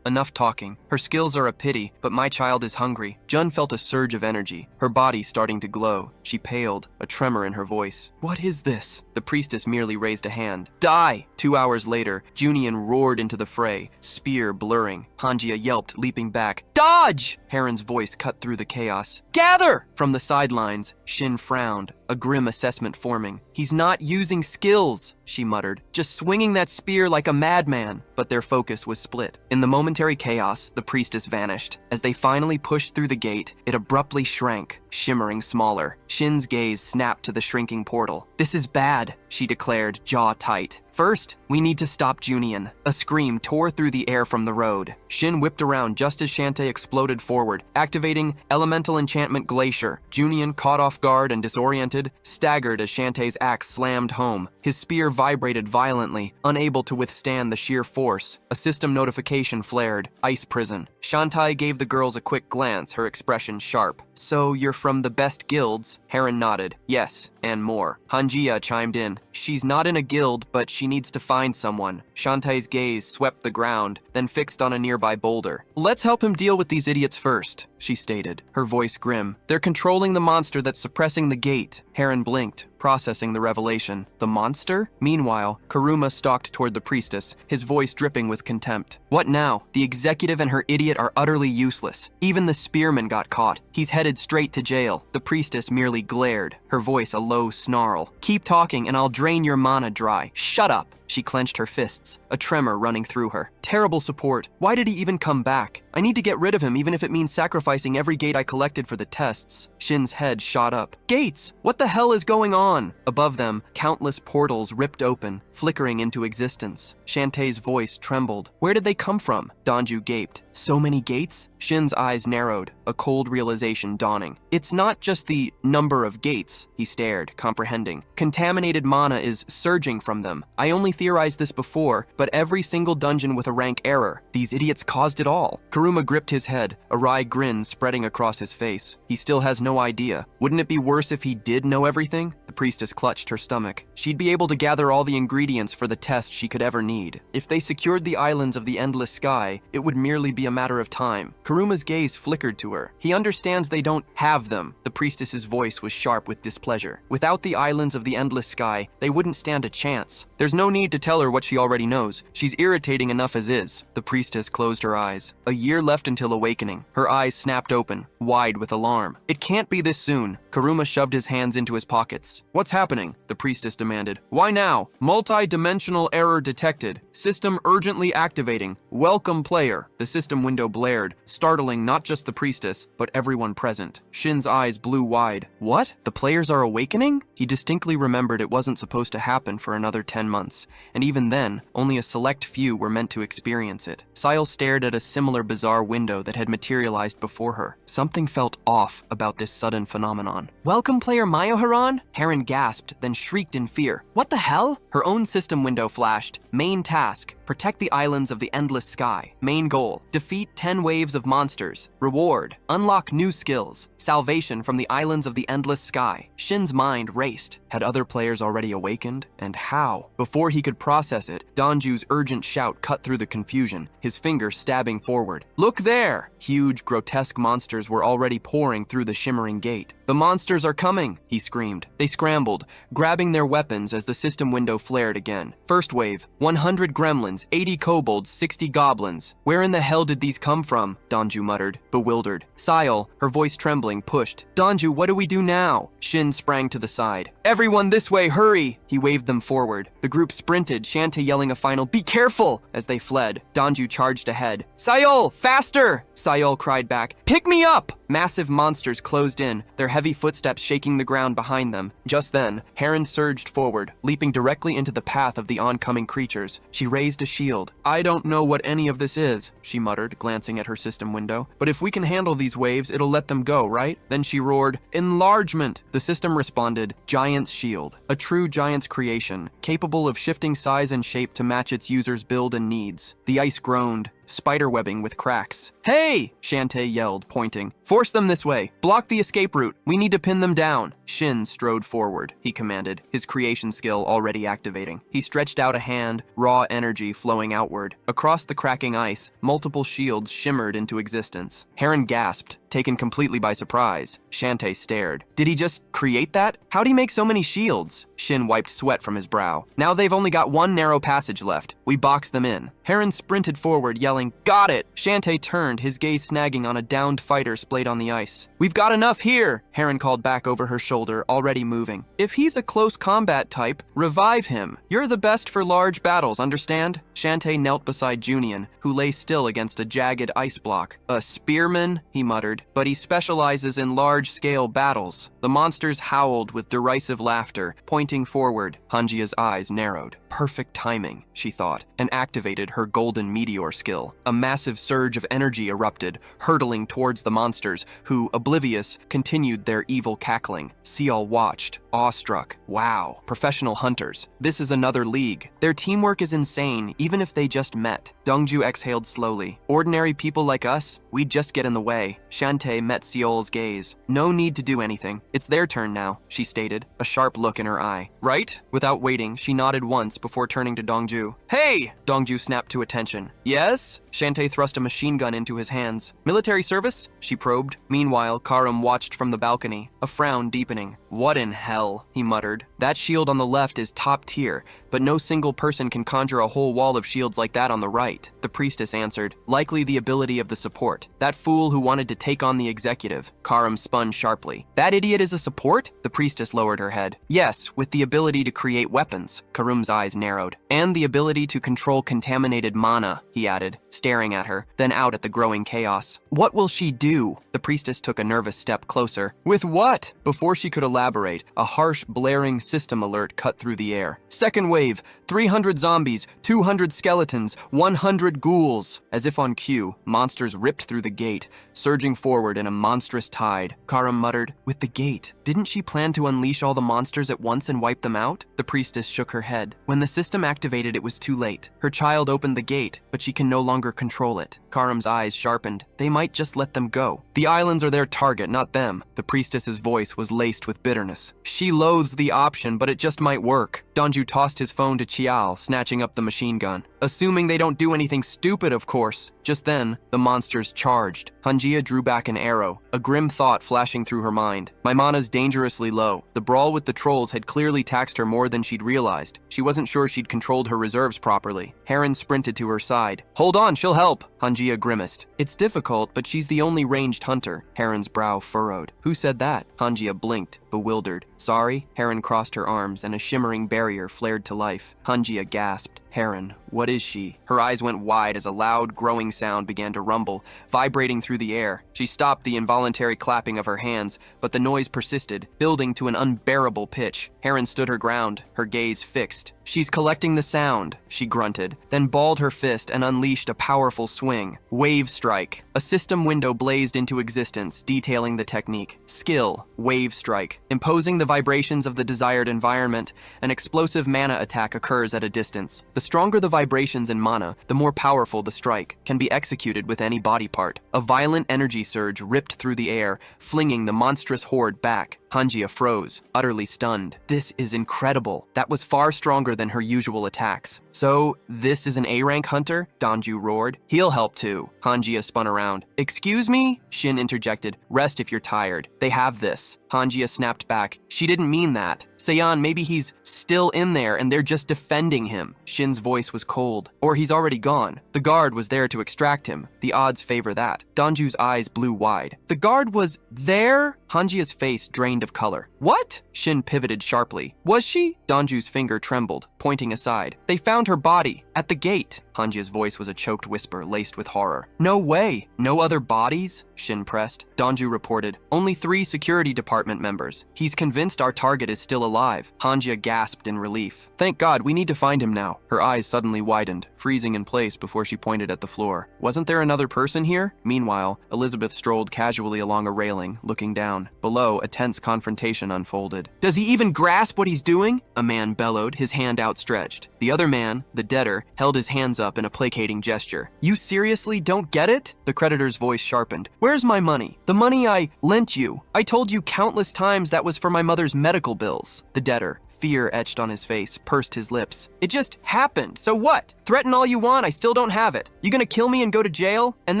enough talking. Her skills are a pity, but my child is hungry. Jun felt a surge of energy, her body starting to glow. She paled, a tremor in her voice. What is this? The priestess merely raised a hand. Die! 2 hours later, Junian roared into the fray, spear blurring. Hanjia yelped, leaping back. Dodge! Heron's voice cut through the chaos. Gather! From the sidelines, Shin frowned, a grim assessment forming. He's not using skills, she muttered, just swinging that spear like a madman. But their focus was split. In the momentary chaos, the priestess vanished. As they finally pushed through the gate, it abruptly shrank, shimmering smaller. Shin's gaze snapped to the shrinking portal. This is bad, she declared, jaw tight. First, we need to stop Junian. A scream tore through the air from the road. Shin whipped around just as Shantae exploded forward, activating Elemental Enchantment Glacier. Junian, caught off guard and disoriented, staggered as Shantae's axe slammed home. His spear vibrated violently, unable to withstand the sheer force. A system notification flared. Ice prison. Shantae gave the girls a quick glance, her expression sharp. So you're from the best guilds? Heron nodded. Yes, and more. Hanjia chimed in. She's not in a guild, but she needs to find someone. Shantae's gaze swept the ground, then fixed on a nearby boulder. Let's help him deal with these idiots first, she stated, her voice grim. They're controlling the monster that's suppressing the gate. Heron blinked. processing the revelation. The monster? Meanwhile, Kuruma stalked toward the priestess, his voice dripping with contempt. What now? The executive and her idiot are utterly useless. Even the spearman got caught. He's headed straight to jail. The priestess merely glared, her voice a low snarl. Keep talking and I'll drain your mana dry. Shut up. She clenched her fists, a tremor running through her. Terrible support. Why did he even come back? I need to get rid of him even if it means sacrificing every gate I collected for the tests. Shin's head shot up. Gates! What the hell is going on? Above them, countless portals ripped open, flickering into existence. Shantae's voice trembled. Where did they come from? Donju gaped. So many gates? Shin's eyes narrowed, a cold realization dawning. It's not just the number of gates, he stared, comprehending. Contaminated mana is surging from them. I only theorized this before, but every single dungeon with a rank error. These idiots caused it all. Kuruma gripped his head, a wry grin spreading across his face. He still has no idea. Wouldn't it be worse if he did know everything? The priestess clutched her stomach. She'd be able to gather all the ingredients for the test she could ever need. If they secured the islands of the endless sky, it would merely be a matter of time. Kuruma's gaze flickered to her. He understands they don't have them. The priestess's voice was sharp with displeasure. Without the islands of the endless sky, they wouldn't stand a chance. There's no need to tell her what she already knows. She's irritating enough as is. The priestess closed her eyes. A year left until awakening. Her eyes snapped open, wide with alarm. It can't be this soon. Kuruma shoved his hands into his pockets. What's happening? The priestess demanded. Why now? Multi-dimensional error detected. System urgently activating. Welcome player. The system window blared, startling not just the priestess, but everyone present. Shin's eyes blew wide. What? The players are awakening? He distinctly remembered it wasn't supposed to happen for another 10 months, and even then, only a select few were meant to experience it. Sile stared at a similar bizarre window that had materialized before her. Something felt off about this sudden phenomenon. Welcome player Mayoharan? Heron gasped, then shrieked in fear. What the hell? Her own system window flashed. Main task, protect the islands of the endless sky. Main goal, defeat 10 waves of monsters. Reward, unlock new skills. Salvation from the islands of the endless sky. Shin's mind raced. Had other players already awakened? And how? Before he could process it, Donju's urgent shout cut through the confusion, his finger stabbing forward. Look there! Huge, grotesque monsters were already pouring through the shimmering gate. The monsters are coming, he screamed. They scrambled, grabbing their weapons as the system window flared again. First wave, 100 gremlins, 80 kobolds, 60 goblins. Where in the hell did these come from? Donju muttered, bewildered. Sile, her voice trembling, pushed. Donju, what do we do now? Shin sprang to the side. Everyone this way, hurry! He waved them forward. The group sprinted, Shantae yelling a final, be careful! As they fled. Donju charged ahead. Sayol, faster! Sayol cried back, pick me up! Massive monsters closed in, their heavy footsteps shaking the ground behind them. Just then, Heron surged forward, leaping directly into the path of the oncoming creatures. She raised a shield. I don't know what any of this is, she muttered, glancing at her system window. But if we can handle these waves, it'll let them go, right? Then she roared, enlargement! The system responded, Giant's Shield. A true giant's creation, capable of shifting size and shape to match its user's build and needs. The ice groaned, spiderwebbing with cracks. Hey! Shantae yelled, pointing. Force them this way. Block the escape route. We need to pin them down. Shin strode forward, he commanded, his creation skill already activating. He stretched out a hand, raw energy flowing outward. Across the cracking ice, multiple shields shimmered into existence. Heron gasped, taken completely by surprise. Shantae stared. Did he just create that? How'd he make so many shields? Shin wiped sweat from his brow. Now they've only got one narrow passage left. We boxed them in. Heron sprinted forward, yelling, got it! Shantae turned, his gaze snagging on a downed fighter splayed on the ice. We've got enough here! Heron called back over her shoulder, already moving. If he's a close combat type, revive him. You're the best for large battles, understand? Shantae knelt beside Junian, who lay still against a jagged ice block. A spearman? He muttered. But he specializes in large-scale battles. The monsters howled with derisive laughter, pointing forward. Hanjia's eyes narrowed. Perfect timing, she thought, and activated her golden meteor skill. A massive surge of energy erupted, hurtling towards the monsters, who, oblivious, continued their evil cackling. Ciel watched, awestruck. Wow, professional hunters. This is another league. Their teamwork is insane, even if they just met. Dongju exhaled slowly. Ordinary people like us, we'd just get in the way. Shantae met Ciel's gaze. No need to do anything. It's their turn now, she stated, a sharp look in her eye. Right? Without waiting, she nodded once before turning to Dongju. Hey! Dongju snapped to attention. Yes? Shantae thrust a machine gun into his hands. Military service? She probed. Meanwhile, Karam watched from the balcony, a frown deepening. What in hell, he muttered. That shield on the left is top tier, but no single person can conjure a whole wall of shields like that on the right. The priestess answered, likely the ability of the support. That fool who wanted to take on the executive. Karam spun sharply. That idiot is a support? The priestess lowered her head. Yes, with the ability to create weapons. Karum's eyes narrowed. And the ability to control contaminated mana, he added, staring at her, then out at the growing chaos. What will she do? The priestess took a nervous step closer. With what? Before she could elaborate, a harsh, blaring system alert cut through the air. Second wave, 300 zombies, 200 skeletons, 100 ghouls. As if on cue, monsters ripped through the gate, surging forward in a monstrous tide. Karam muttered, with the gate, didn't she plan to unleash all the monsters at once and wipe them out? The priestess shook her head. When the system activated, it was too late. Her child opened the gate, but she can no longer control it. Karam's eyes sharpened. They might just let them go. The islands are their target, not them. The priestess's voice was laced with bitterness. She loathes the option, but it just might work. Donju tossed his phone to Chiao, snatching up the machine gun. Assuming they don't do anything stupid, of course. Just then, the monsters charged. Hanjia drew back an arrow, a grim thought flashing through her mind. My mana's dangerously low. The brawl with the trolls had clearly taxed her more than she'd realized. She wasn't sure she'd controlled her reserves properly. Heron sprinted to her side. Hold on, she'll help. Hanjia grimaced. It's difficult, but she's the only ranged hunter. Heron's brow furrowed. Who said that? Hanjia blinked, bewildered. Sorry? Heron crossed her arms, and a shimmering barrier flared to life. Hanjia gasped. Heron, what is she? Her eyes went wide as a loud, growing sound began to rumble, vibrating through the air. She stopped the involuntary clapping of her hands, but the noise persisted, building to an unbearable pitch. Heron stood her ground, her gaze fixed. She's collecting the sound, she grunted, then balled her fist and unleashed a powerful swing. Wave strike. A system window blazed into existence, detailing the technique. Skill, wave strike. Imposing the vibrations of the desired environment, an explosive mana attack occurs at a distance. The stronger the vibrations in mana, the more powerful the strike, can be executed with any body part. A violent energy surge ripped through the air, flinging the monstrous horde back. Hanjia froze, utterly stunned. This is incredible. That was far stronger than her usual attacks. So, this is an A-rank hunter? Donju roared. He'll help too. Hanjia spun around. Excuse me? Shin interjected. Rest if you're tired. They have this. Hanjia snapped back. She didn't mean that. Seyan, maybe he's still in there and they're just defending him. Shin's voice was cold. Or he's already gone. The guard was there to extract him. The odds favor that. Donju's eyes blew wide. The guard was there? Hanjia's face drained of color. What? Shin pivoted sharply. Was she? Donju's finger trembled, pointing aside. They found her body at the gate. Hanjia's voice was a choked whisper laced with horror. No way. No other bodies? Shin pressed. Donju reported. Only 3 security department members. He's convinced our target is still alive. Hanjia gasped in relief. Thank God, we need to find him now. Her eyes suddenly widened, freezing in place before she pointed at the floor. Wasn't there another person here? Meanwhile, Elizabeth strolled casually along a railing, looking down. Below, a tense confrontation unfolded. Does he even grasp what he's doing? A man bellowed, his hand outstretched. The other man, the debtor, held his hands up in a placating gesture. You seriously don't get it? The creditor's voice sharpened. Where's my money? The money I lent you. I told you countless times that was for my mother's medical bills. The debtor, fear etched on his face, pursed his lips. It just happened. So what? Threaten all you want, I still don't have it. You gonna kill me and go to jail? And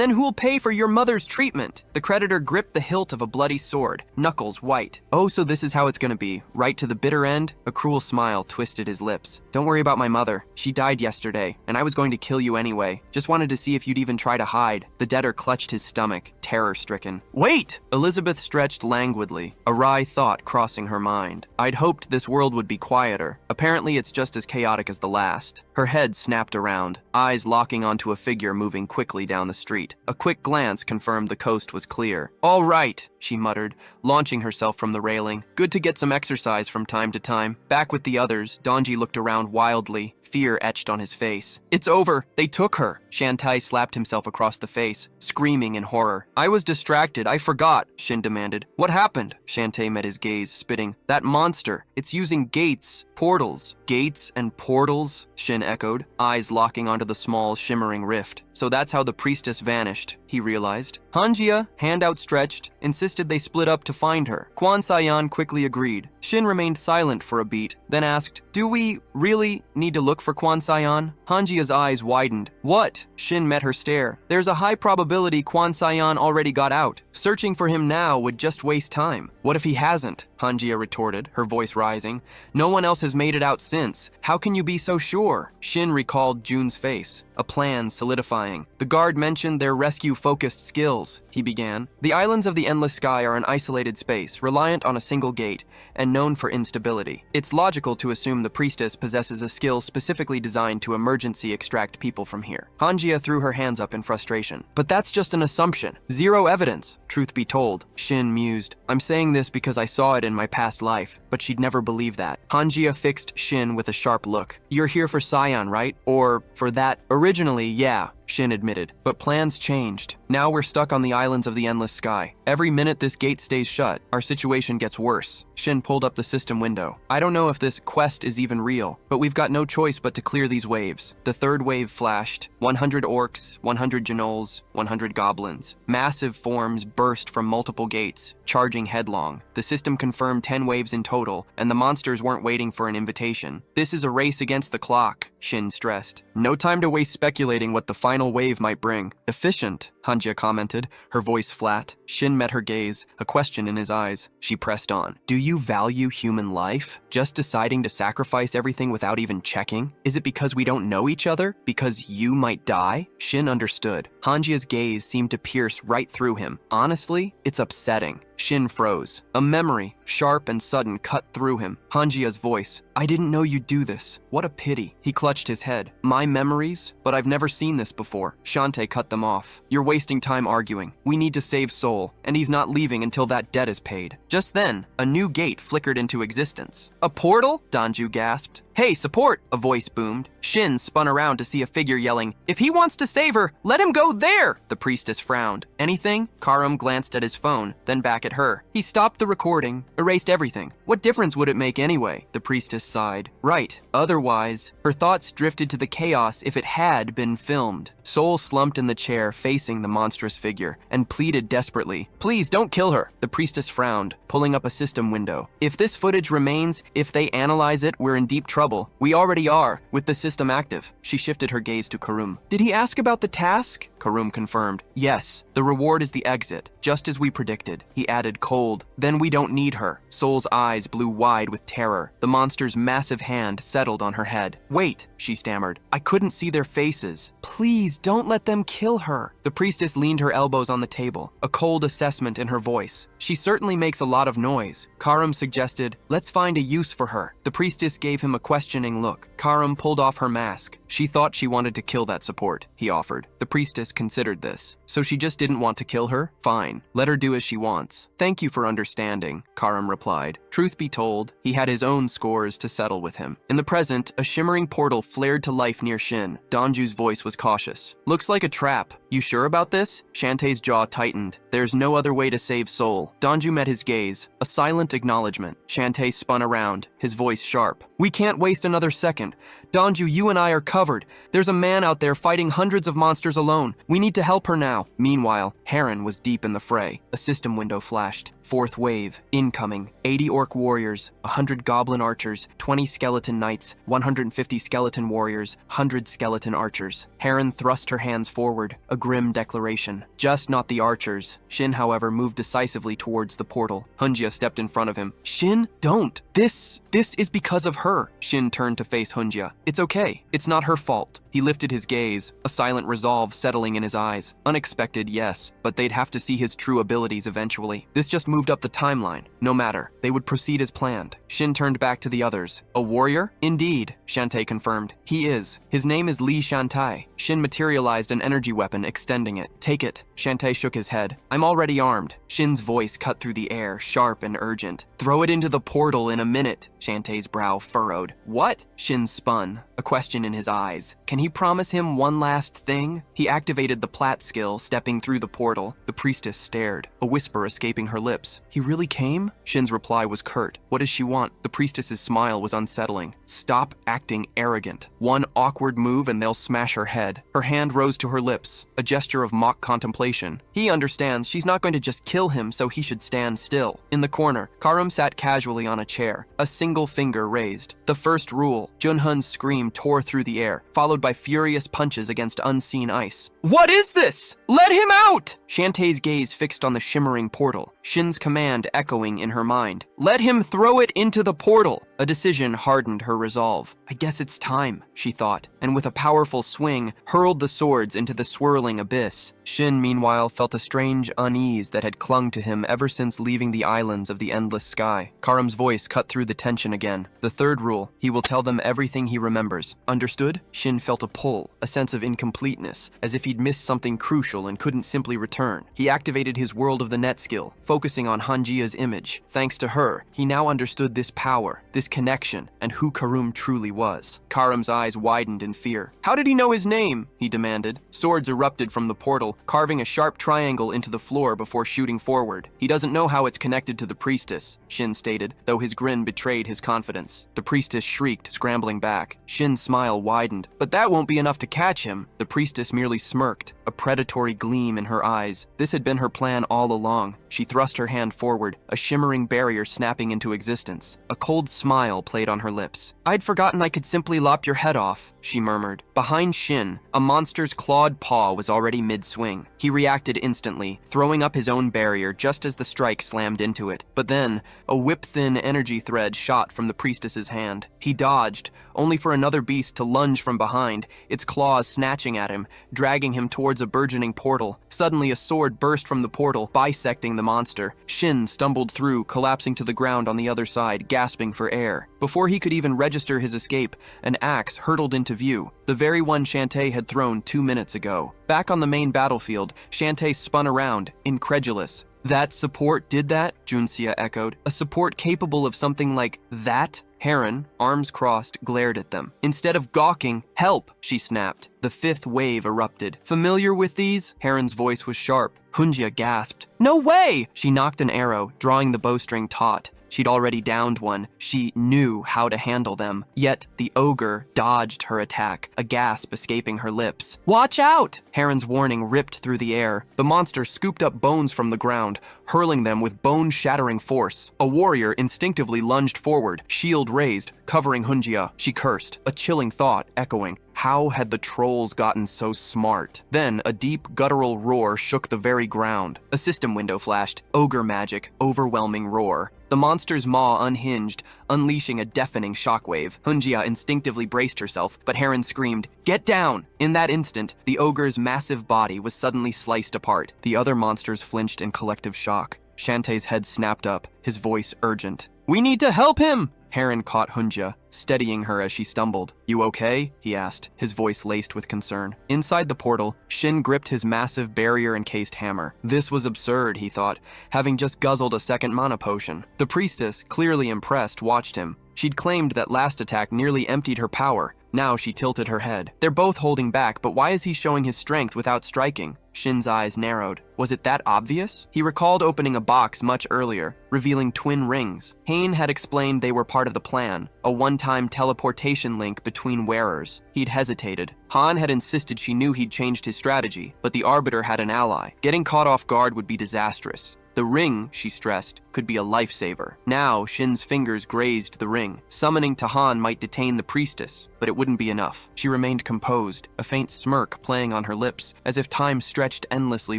then who'll pay for your mother's treatment? The creditor gripped the hilt of a bloody sword, knuckles white. Oh, so this is how it's gonna be. Right to the bitter end? A cruel smile twisted his lips. Don't worry about my mother. She died yesterday, and I was going to kill you anyway. Just wanted to see if you'd even try to hide. The debtor clutched his stomach, terror-stricken. Wait! Elizabeth stretched languidly, a wry thought crossing her mind. I'd hoped this world would be quieter. Apparently it's just as chaotic as the last. Her head snapped around, eyes locking onto a figure moving quickly down the street. A quick glance confirmed the coast was clear. All right, she muttered, launching herself from the railing. Good to get some exercise from time to time. Back with the others, Donji looked around wildly, fear etched on his face. It's over. They took her. Shantai slapped himself across the face, screaming in horror. I was distracted. I forgot, Shin demanded. What happened? Shantai met his gaze, spitting. That monster. It's using gate Gates, portals, gates and portals, Shin echoed, eyes locking onto the small, shimmering rift. So that's how the priestess vanished, he realized. Hanjia, hand outstretched, insisted they split up to find her. Kwan Sayan quickly agreed. Shin remained silent for a beat, then asked, "Do we really need to look for Kwan Sayan?" Hanjia's eyes widened. "What?" Shin met her stare. "There's a high probability Kwan Sayan already got out. Searching for him now would just waste time." "What if he hasn't?" Hanjia retorted, her voice rising. "No one else has made it out since. How can you be so sure?" Shin recalled Jun's face, a plan solidifying. "The guard mentioned their rescue-focused skills," he began. "The islands of the Endless Sky are an isolated space, reliant on a single gate, and known for instability. It's logical to assume the priestess possesses a skill specifically designed to emergency extract people from here." Hanjia threw her hands up in frustration. "But that's just an assumption. Zero evidence." "Truth be told," Shin mused, "I'm saying this because I saw it in my past life, but she'd never believe that." Hanjia fixed Shin with a sharp look. "You're here for Sion, right? Or for that?" "Originally, yeah," Shin admitted, "but plans changed. Now we're stuck on the islands of the Endless Sky. Every minute this gate stays shut, our situation gets worse." Shin pulled up the system window. "I don't know if this quest is even real, but we've got no choice but to clear these waves." The third wave flashed. 100 orcs, 100 gnolls, 100 goblins. Massive forms burst from multiple gates, charging headlong. The system confirmed 10 waves in total, and the monsters weren't waiting for an invitation. "This is a race against the clock," Shin stressed. "No time to waste speculating what the final wave might bring." "Efficient," Hanjia commented, her voice flat. Shin met her gaze, a question in his eyes. She pressed on. "Do you value human life? Just deciding to sacrifice everything without even checking? Is it because we don't know each other? Because you might die?" Shin understood. Hanjia's gaze seemed to pierce right through him. "Honestly, it's upsetting." Shin froze. A memory, sharp and sudden, cut through him. Hanjia's voice. "I didn't know you'd do this. What a pity." He clutched his head. "My memories? But I've never seen this before." Shantae cut them off. "You're wasting time arguing. We need to save Soul, and he's not leaving until that debt is paid." Just then, a new gate flickered into existence. "A portal?" Danju gasped. "Hey, support!" a voice boomed. Shin spun around to see a figure yelling, "If he wants to save her, let him go there!" The priestess frowned. "Anything?" Karam glanced at his phone, then back at her. He stopped the recording, erased everything. "What difference would it make anyway?" The priestess sighed. "Right. Otherwise," her thoughts drifted to the chaos if it had been filmed. Soul slumped in the chair facing the monstrous figure and pleaded desperately, "Please don't kill her." The priestess frowned, pulling up a system window. "If this footage remains, if they analyze it, we're in deep trouble. We already are, with the system active." She shifted her gaze to Karum. "Did he ask about the task?" Karum confirmed. "Yes, the reward is the exit, just as we predicted." He added cold, "Then we don't need her." Soul's eyes blew wide with terror. The monster's massive hand settled on her head. "Wait," she stammered. "I couldn't see their faces. Please don't let them kill her." The priestess leaned her elbows on the table, a cold assessment in her voice. "She certainly makes a lot of noise." Karam suggested, "Let's find a use for her." The priestess gave him a questioning look. Karam pulled off her mask. She thought she wanted to kill that support, he offered. The priestess considered this. "So she just didn't want to kill her? Fine. Let her do as she wants." "Thank you for understanding," Karam replied. Truth be told, he had his own scores to settle with him. In the present, a shimmering portal flared to life near Shin. Danju's voice was cautious. "Looks like a trap. You sure about this?" Shantae's jaw tightened. "There's no other way to save Soul." Danju met his gaze, a silent acknowledgement. Shantae spun around, his voice sharp. "We can't waste another second. Danju, you and I are covered. There's a man out there fighting hundreds of monsters alone. We need to help her now." Meanwhile, Heron was deep in the fray. A system window flashed. Fourth wave, incoming. 80 orc warriors, 100 goblin archers, 20 skeleton knights, 150 skeleton warriors, 100 skeleton archers. Heron thrust her hands forward, a grim declaration. Just not the archers. Shin, however, moved decisively towards the portal. Hunjia stepped in front of him. "Shin, don't! This is because of her." Shin turned to face Hunjia. "It's okay. It's not her fault." He lifted his gaze, a silent resolve settling in his eyes. Unexpected, yes, but they'd have to see his true abilities eventually. This just moved up the timeline. No matter. They would proceed as planned. Shin turned back to the others. "A warrior?" "Indeed," Shantae confirmed. "He is. His name is Li Shantai." Shin materialized an energy weapon, extending it. "Take it." Shantae shook his head. "I'm already armed." Shin's voice cut through the air, sharp and urgent. "Throw it into the portal in a minute." Shantae's brow furrowed. "What?" Shin spun. a question in his eyes. Can he promise him one last thing? He activated the Plat skill, stepping through the portal. The priestess stared, a whisper escaping her lips. He really came? Shin's reply was curt. What does she want? The priestess's smile was unsettling. Stop acting arrogant. One awkward move and they'll smash her head. Her hand rose to her lips, a gesture of mock contemplation. He understands she's not going to just kill him, so he should stand still. In the corner, Karum sat casually on a chair, a single finger raised. The first rule, Junhun's scream tore through the air, followed by furious punches against unseen ice. What is this? Let him out! Shantae's gaze fixed on the shimmering portal, Shin's command echoing in her mind. Let him throw it into the portal! A decision hardened her resolve. I guess it's time, she thought, and with a powerful swing, hurled the swords into the swirling abyss. Shin, meanwhile, felt a strange unease that had clung to him ever since leaving the islands of the endless sky. Karum's voice cut through the tension again. The third rule, he will tell them everything he remembers. Understood? Shin felt a pull, a sense of incompleteness, as if he'd missed something crucial and couldn't simply return. He activated his World of the Net skill, focusing on Hanjia's image. Thanks to her, he now understood this power, this connection, and who Karum truly was. Karum's eyes widened in fear. How did he know his name? He demanded. Swords erupted from the portal, carving a sharp triangle into the floor before shooting forward. He doesn't know how it's connected to the priestess, Shin stated, though his grin betrayed his confidence. The priestess shrieked, scrambling back. Shin's smile widened. But that won't be enough to catch him. The priestess merely smirked, a predatory gleam in her eyes. This had been her plan all along. She thrust her hand forward, a shimmering barrier snapping into existence. A cold smile played on her lips. I'd forgotten I could simply lop your head off, she murmured. Behind Shin, a monster's clawed paw was already mid-swing. He reacted instantly, throwing up his own barrier just as the strike slammed into it. But then, a whip-thin energy thread shot from the priestess's hand. He dodged, only for another beast to lunge from behind, its claws snatching at him, dragging him towards a burgeoning portal. Suddenly, a sword burst from the portal, bisecting the monster. Shin stumbled through, collapsing to the ground on the other side, gasping for air. Before he could even register his escape, an axe hurtled into view, the very one Shantae had thrown 2 minutes ago. Back on the main battlefield, Shantae spun around, incredulous. That support did that? Junxia echoed. A support capable of something like that? Heron, arms crossed, glared at them. Instead of gawking, help, she snapped. The fifth wave erupted. Familiar with these? Heron's voice was sharp. Hunjia gasped. No way! She knocked an arrow, drawing the bowstring taut. She'd already downed one. She knew how to handle them. Yet the ogre dodged her attack, a gasp escaping her lips. Watch out! Heron's warning ripped through the air. The monster scooped up bones from the ground, hurling them with bone-shattering force. A warrior instinctively lunged forward, shield raised, covering Hunjia. She cursed, a chilling thought echoing. How had the trolls gotten so smart? Then a deep, guttural roar shook the very ground. A system window flashed. Ogre magic, overwhelming roar. The monster's maw unhinged, unleashing a deafening shockwave. Hunjia instinctively braced herself, but Heron screamed, "Get down!" In that instant, the ogre's massive body was suddenly sliced apart. The other monsters flinched in collective shock. Shantae's head snapped up, his voice urgent. "We need to help him!" Heron caught Hunjia, steadying her as she stumbled. You okay? He asked, his voice laced with concern. Inside the portal, Shin gripped his massive barrier-encased hammer. This was absurd, he thought, having just guzzled a second mana potion. The priestess, clearly impressed, watched him. She'd claimed that last attack nearly emptied her power. Now she tilted her head. They're both holding back, but why is he showing his strength without striking? Shin's eyes narrowed. Was it that obvious? He recalled opening a box much earlier, revealing twin rings. Hain had explained they were part of the plan, a one-time teleportation link between wearers. He'd hesitated. Han had insisted she knew he'd changed his strategy, but the Arbiter had an ally. Getting caught off guard would be disastrous. The ring, she stressed, could be a lifesaver. Now, Shin's fingers grazed the ring. Summoning to Han might detain the priestess, but it wouldn't be enough. She remained composed, a faint smirk playing on her lips, as if time stretched endlessly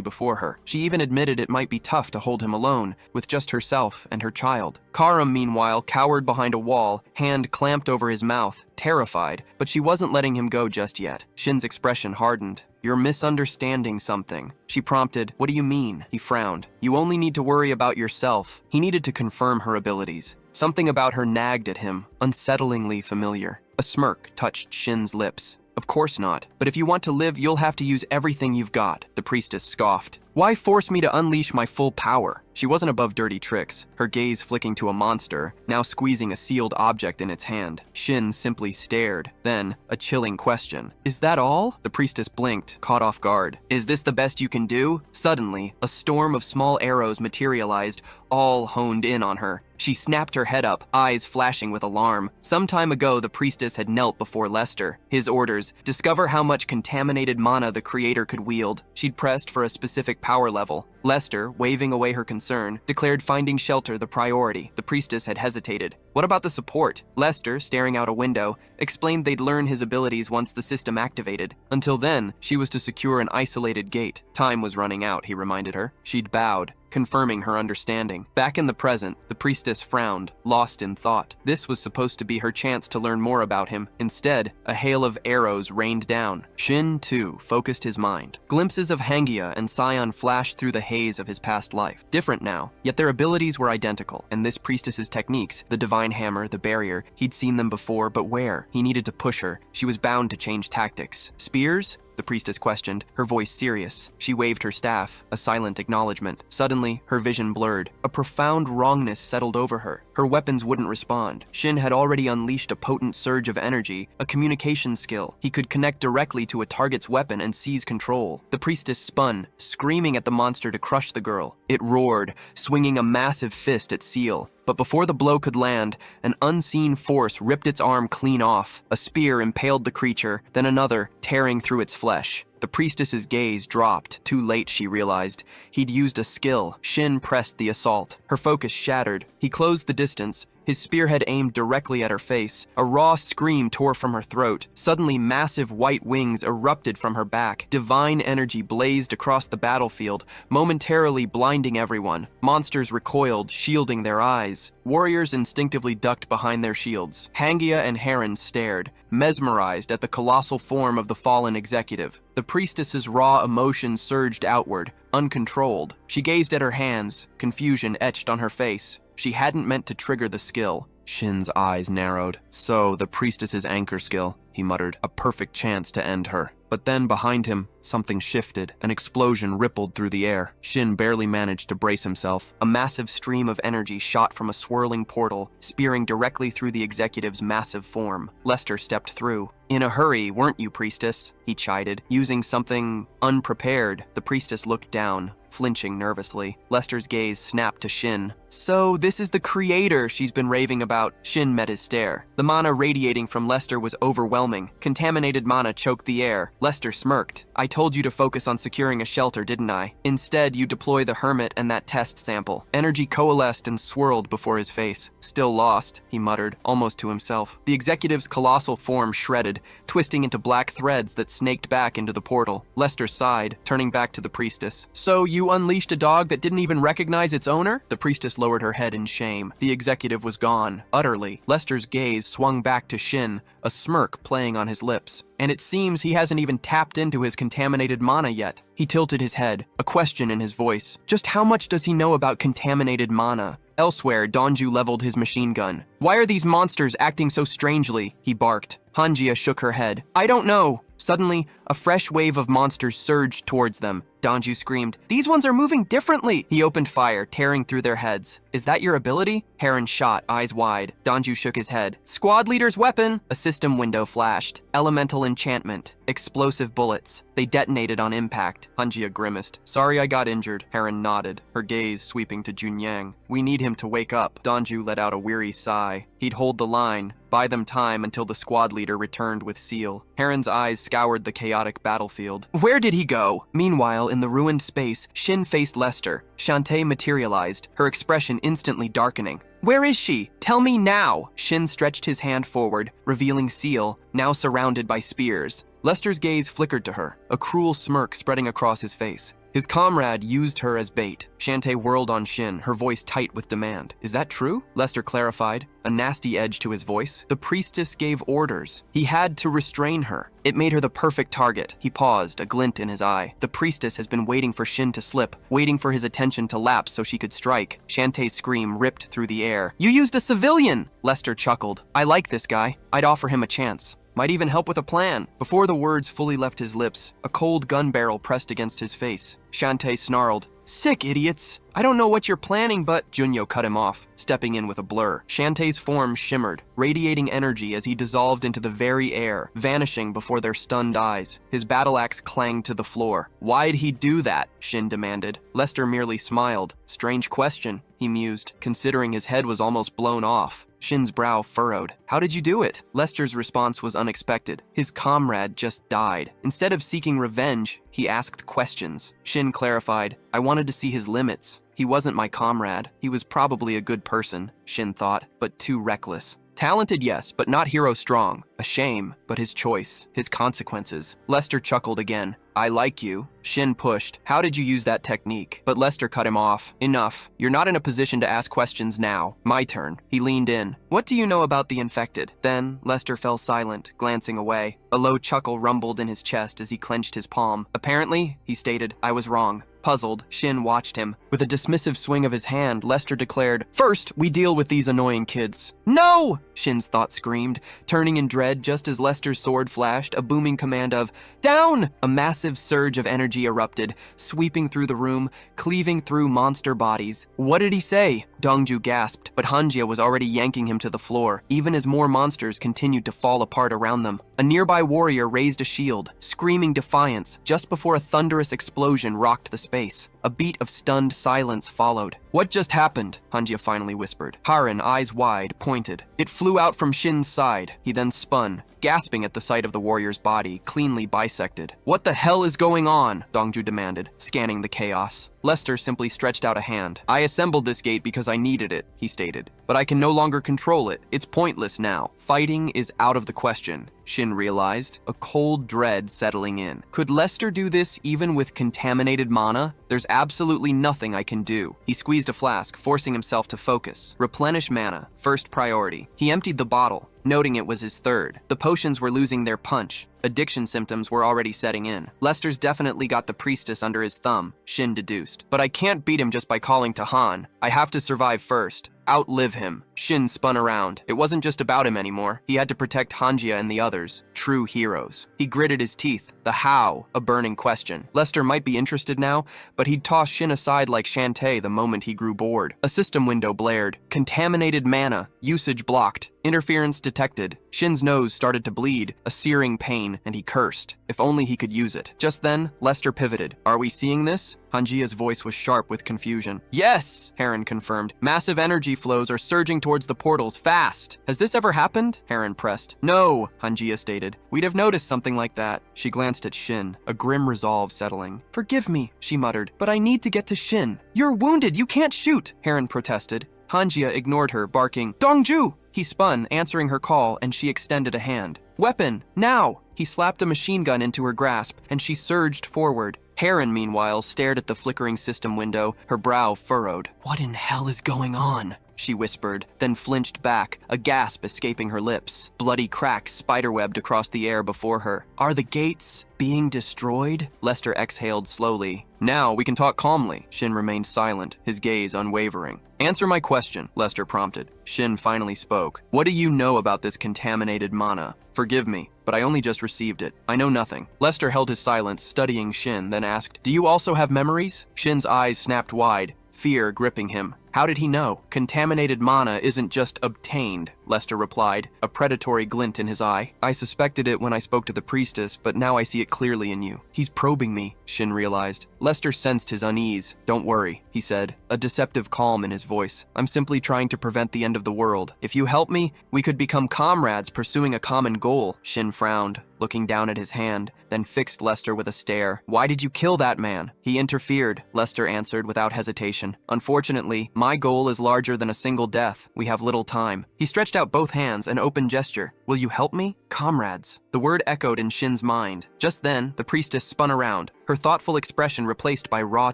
before her. She even admitted it might be tough to hold him alone, with just herself and her child. Karam, meanwhile, cowered behind a wall, hand clamped over his mouth, terrified, but she wasn't letting him go just yet. Shin's expression hardened. You're misunderstanding something. She prompted, What do you mean? He frowned. You only need to worry about yourself. He needed to confirm her abilities. Something about her nagged at him, unsettlingly familiar. A smirk touched Shin's lips. Of course not. But if you want to live, you'll have to use everything you've got. The priestess scoffed. Why force me to unleash my full power? She wasn't above dirty tricks, her gaze flicking to a monster, now squeezing a sealed object in its hand. Shin simply stared. Then, a chilling question. Is that all? The priestess blinked, caught off guard. Is this the best you can do? Suddenly, a storm of small arrows materialized, all honed in on her. She snapped her head up, eyes flashing with alarm. Some time ago, the priestess had knelt before Lester. His orders: discover how much contaminated mana the creator could wield. She'd pressed for a specific power level. Lester, waving away her concern, declared finding shelter the priority. The priestess had hesitated. What about the support? Lester, staring out a window, explained they'd learn his abilities once the system activated. Until then, she was to secure an isolated gate. Time was running out, he reminded her. She'd bowed, confirming her understanding. Back in the present, the priestess frowned, lost in thought. This was supposed to be her chance to learn more about him. Instead, a hail of arrows rained down. Shin, too, focused his mind. Glimpses of Hangia and Sion flashed through the haze of his past life. Different now, yet their abilities were identical, and this priestess's techniques, the divine hammer, the barrier, he'd seen them before, but where? He needed to push her. She was bound to change tactics. Spears? The priestess questioned, her voice serious. She waved her staff, a silent acknowledgement. Suddenly, her vision blurred. A profound wrongness settled over her. Her weapons wouldn't respond. Shin had already unleashed a potent surge of energy, a communication skill. He could connect directly to a target's weapon and seize control. The priestess spun, screaming at the monster to crush the girl. It roared, swinging a massive fist at Seal. But before the blow could land, an unseen force ripped its arm clean off. A spear impaled the creature, then another, tearing through its flesh. The priestess's gaze dropped. Too late, she realized. He'd used a skill. Shin pressed the assault. Her focus shattered. He closed the distance, his spearhead aimed directly at her face. A raw scream tore from her throat. Suddenly, massive white wings erupted from her back. Divine energy blazed across the battlefield, momentarily blinding everyone. Monsters recoiled, shielding their eyes. Warriors instinctively ducked behind their shields. Hangia and Heron stared, mesmerized at the colossal form of the fallen executive. The priestess's raw emotion surged outward, uncontrolled. She gazed at her hands, confusion etched on her face. She hadn't meant to trigger the skill. Shin's eyes narrowed. So, the priestess's anchor skill, he muttered. A perfect chance to end her. But then, behind him, something shifted. An explosion rippled through the air. Shin barely managed to brace himself. A massive stream of energy shot from a swirling portal, spearing directly through the executive's massive form. Lester stepped through. In a hurry, weren't you, priestess? He chided, using something unprepared. The priestess looked down, flinching nervously. Lester's gaze snapped to Shin. So, this is the creator she's been raving about. Shin met his stare. The mana radiating from Lester was overwhelming. Contaminated mana choked the air. Lester smirked. I told you to focus on securing a shelter, didn't I? Instead, you deploy the hermit and that test sample. Energy coalesced and swirled before his face. Still lost, he muttered, almost to himself. The executive's colossal form shredded, twisting into black threads that snaked back into the portal. Lester sighed, turning back to the priestess. So you unleashed a dog that didn't even recognize its owner? The priestess lowered her head in shame. The executive was gone, utterly. Lester's gaze swung back to Shin, a smirk playing on his lips. And it seems he hasn't even tapped into his contaminated mana yet. He tilted his head, a question in his voice. Just how much does he know about contaminated mana? Elsewhere, Donju leveled his machine gun. Why are these monsters acting so strangely? He barked. Hanjia shook her head. I don't know. Suddenly, a fresh wave of monsters surged towards them. Donju screamed, These ones are moving differently! He opened fire, tearing through their heads. Is that your ability? Heron shot, eyes wide. Donju shook his head. Squad leader's weapon! A system window flashed. Elemental enchantment. Explosive bullets. They detonated on impact. Hanjia grimaced. Sorry I got injured. Heron nodded, her gaze sweeping to Junyang. We need him to wake up. Donju let out a weary sigh. He'd hold the line, buy them time until the squad leader returned with Seal. Heron's eyes scoured the chaotic battlefield. Where did he go? Meanwhile, in the ruined space, Shin faced Lester. Shantae materialized, her expression instantly darkening. Where is she? Tell me now! Shin stretched his hand forward, revealing Seal, now surrounded by spears. Lester's gaze flickered to her, a cruel smirk spreading across his face. His comrade used her as bait. Shantae whirled on Shin, her voice tight with demand. Is that true? Lester clarified, a nasty edge to his voice. The priestess gave orders. He had to restrain her. It made her the perfect target. He paused, a glint in his eye. The priestess has been waiting for Shin to slip, waiting for his attention to lapse so she could strike. Shantae's scream ripped through the air. You used a civilian! Lester chuckled. I like this guy. I'd offer him a chance. Might even help with a plan. Before the words fully left his lips, a cold gun barrel pressed against his face. Shantae snarled, "Sick idiots! I don't know what you're planning, but—" Junyo cut him off, stepping in with a blur. Shantae's form shimmered, radiating energy as he dissolved into the very air, vanishing before their stunned eyes. His battle axe clanged to the floor. "Why'd he do that?" Shin demanded. Lester merely smiled. "Strange question," he mused, considering his head was almost blown off. Shin's brow furrowed. "How did you do it?" Lester's response was unexpected. His comrade just died. Instead of seeking revenge, he asked questions. Shin clarified, "I wanted to see his limits. He wasn't my comrade. He was probably a good person," Shin thought, but too reckless. Talented, yes, but not hero strong. A shame, but his choice, his consequences. Lester chuckled again. "I like you." Shin pushed. "How did you use that technique?" But Lester cut him off. "Enough. You're not in a position to ask questions now. My turn." He leaned in. "What do you know about the infected?" Then Lester fell silent, glancing away. A low chuckle rumbled in his chest as he clenched his palm. "Apparently," he stated, "I was wrong." Puzzled, Shin watched him. With a dismissive swing of his hand, Lester declared, "First, we deal with these annoying kids." "No!" Shin's thought screamed, turning in dread just as Lester's sword flashed, a booming command of, "Down!" A massive surge of energy erupted, sweeping through the room, cleaving through monster bodies. "What did he say?" Dongju gasped, but Hanjia was already yanking him to the floor, even as more monsters continued to fall apart around them. A nearby warrior raised a shield, screaming defiance, just before a thunderous explosion rocked the space. A beat of stunned silence followed. "What just happened?" Hanjia finally whispered. Haran, eyes wide, pointed. "It flew out from Shin's side." He then spun, gasping at the sight of the warrior's body, cleanly bisected. "What the hell is going on?" Dongju demanded, scanning the chaos. Lester simply stretched out a hand. "I assembled this gate because I needed it," he stated. "But I can no longer control it. It's pointless now. Fighting is out of the question." Shin realized, a cold dread settling in. Could Lester do this even with contaminated mana? There's absolutely nothing I can do. He squeezed a flask, forcing himself to focus. Replenish mana, first priority. He emptied the bottle, noting it was his third. The potions were losing their punch. Addiction symptoms were already setting in. Lester's definitely got the priestess under his thumb, Shin deduced. "But I can't beat him just by calling to Han. I have to survive first. Outlive him." Shin spun around. It wasn't just about him anymore. He had to protect Hanjia and the others. True heroes. He gritted his teeth. The how, a burning question. Lester might be interested now, but he'd toss Shin aside like Shantae the moment he grew bored. A system window blared. Contaminated mana. Usage blocked. Interference detected. Shin's nose started to bleed, a searing pain, and he cursed. If only he could use it. Just then, Lester pivoted. "Are we seeing this?" Hanjia's voice was sharp with confusion. "Yes," Haran confirmed. "Massive energy flows are surging towards the portals fast." "Has this ever happened?" Haran pressed. "No," Hanjia stated. "We'd have noticed something like that." She glanced at Shin, a grim resolve settling. "Forgive me," she muttered, "but I need to get to Shin." "You're wounded, you can't shoot," Haran protested. Hanjia ignored her, barking, "Dongju!" He spun, answering her call, and she extended a hand. "Weapon, now!" He slapped a machine gun into her grasp, and she surged forward. Haran, meanwhile, stared at the flickering system window, her brow furrowed. "What in hell is going on?" she whispered, then flinched back, a gasp escaping her lips. Bloody cracks spiderwebbed across the air before her. "Are the gates being destroyed?" Lester exhaled slowly. "Now we can talk calmly." Shin remained silent, his gaze unwavering. "Answer my question," Lester prompted. Shin finally spoke. "What do you know about this contaminated mana?" "Forgive me, but I only just received it. I know nothing." Lester held his silence, studying Shin, then asked, "Do you also have memories?" Shin's eyes snapped wide, fear gripping him. How did he know? "Contaminated mana isn't just obtained," Lester replied, a predatory glint in his eye. "I suspected it when I spoke to the priestess, but now I see it clearly in you." "He's probing me," Shin realized. Lester sensed his unease. "Don't worry," he said, a deceptive calm in his voice. "I'm simply trying to prevent the end of the world. If you help me, we could become comrades pursuing a common goal." Shin frowned, looking down at his hand, then fixed Lester with a stare. "Why did you kill that man?" "He interfered," Lester answered without hesitation. "Unfortunately, my goal is larger than a single death. We have little time." He stretched out both hands, an open gesture. "Will you help me?" "Comrades." The word echoed in Shin's mind. Just then, the priestess spun around, her thoughtful expression replaced by raw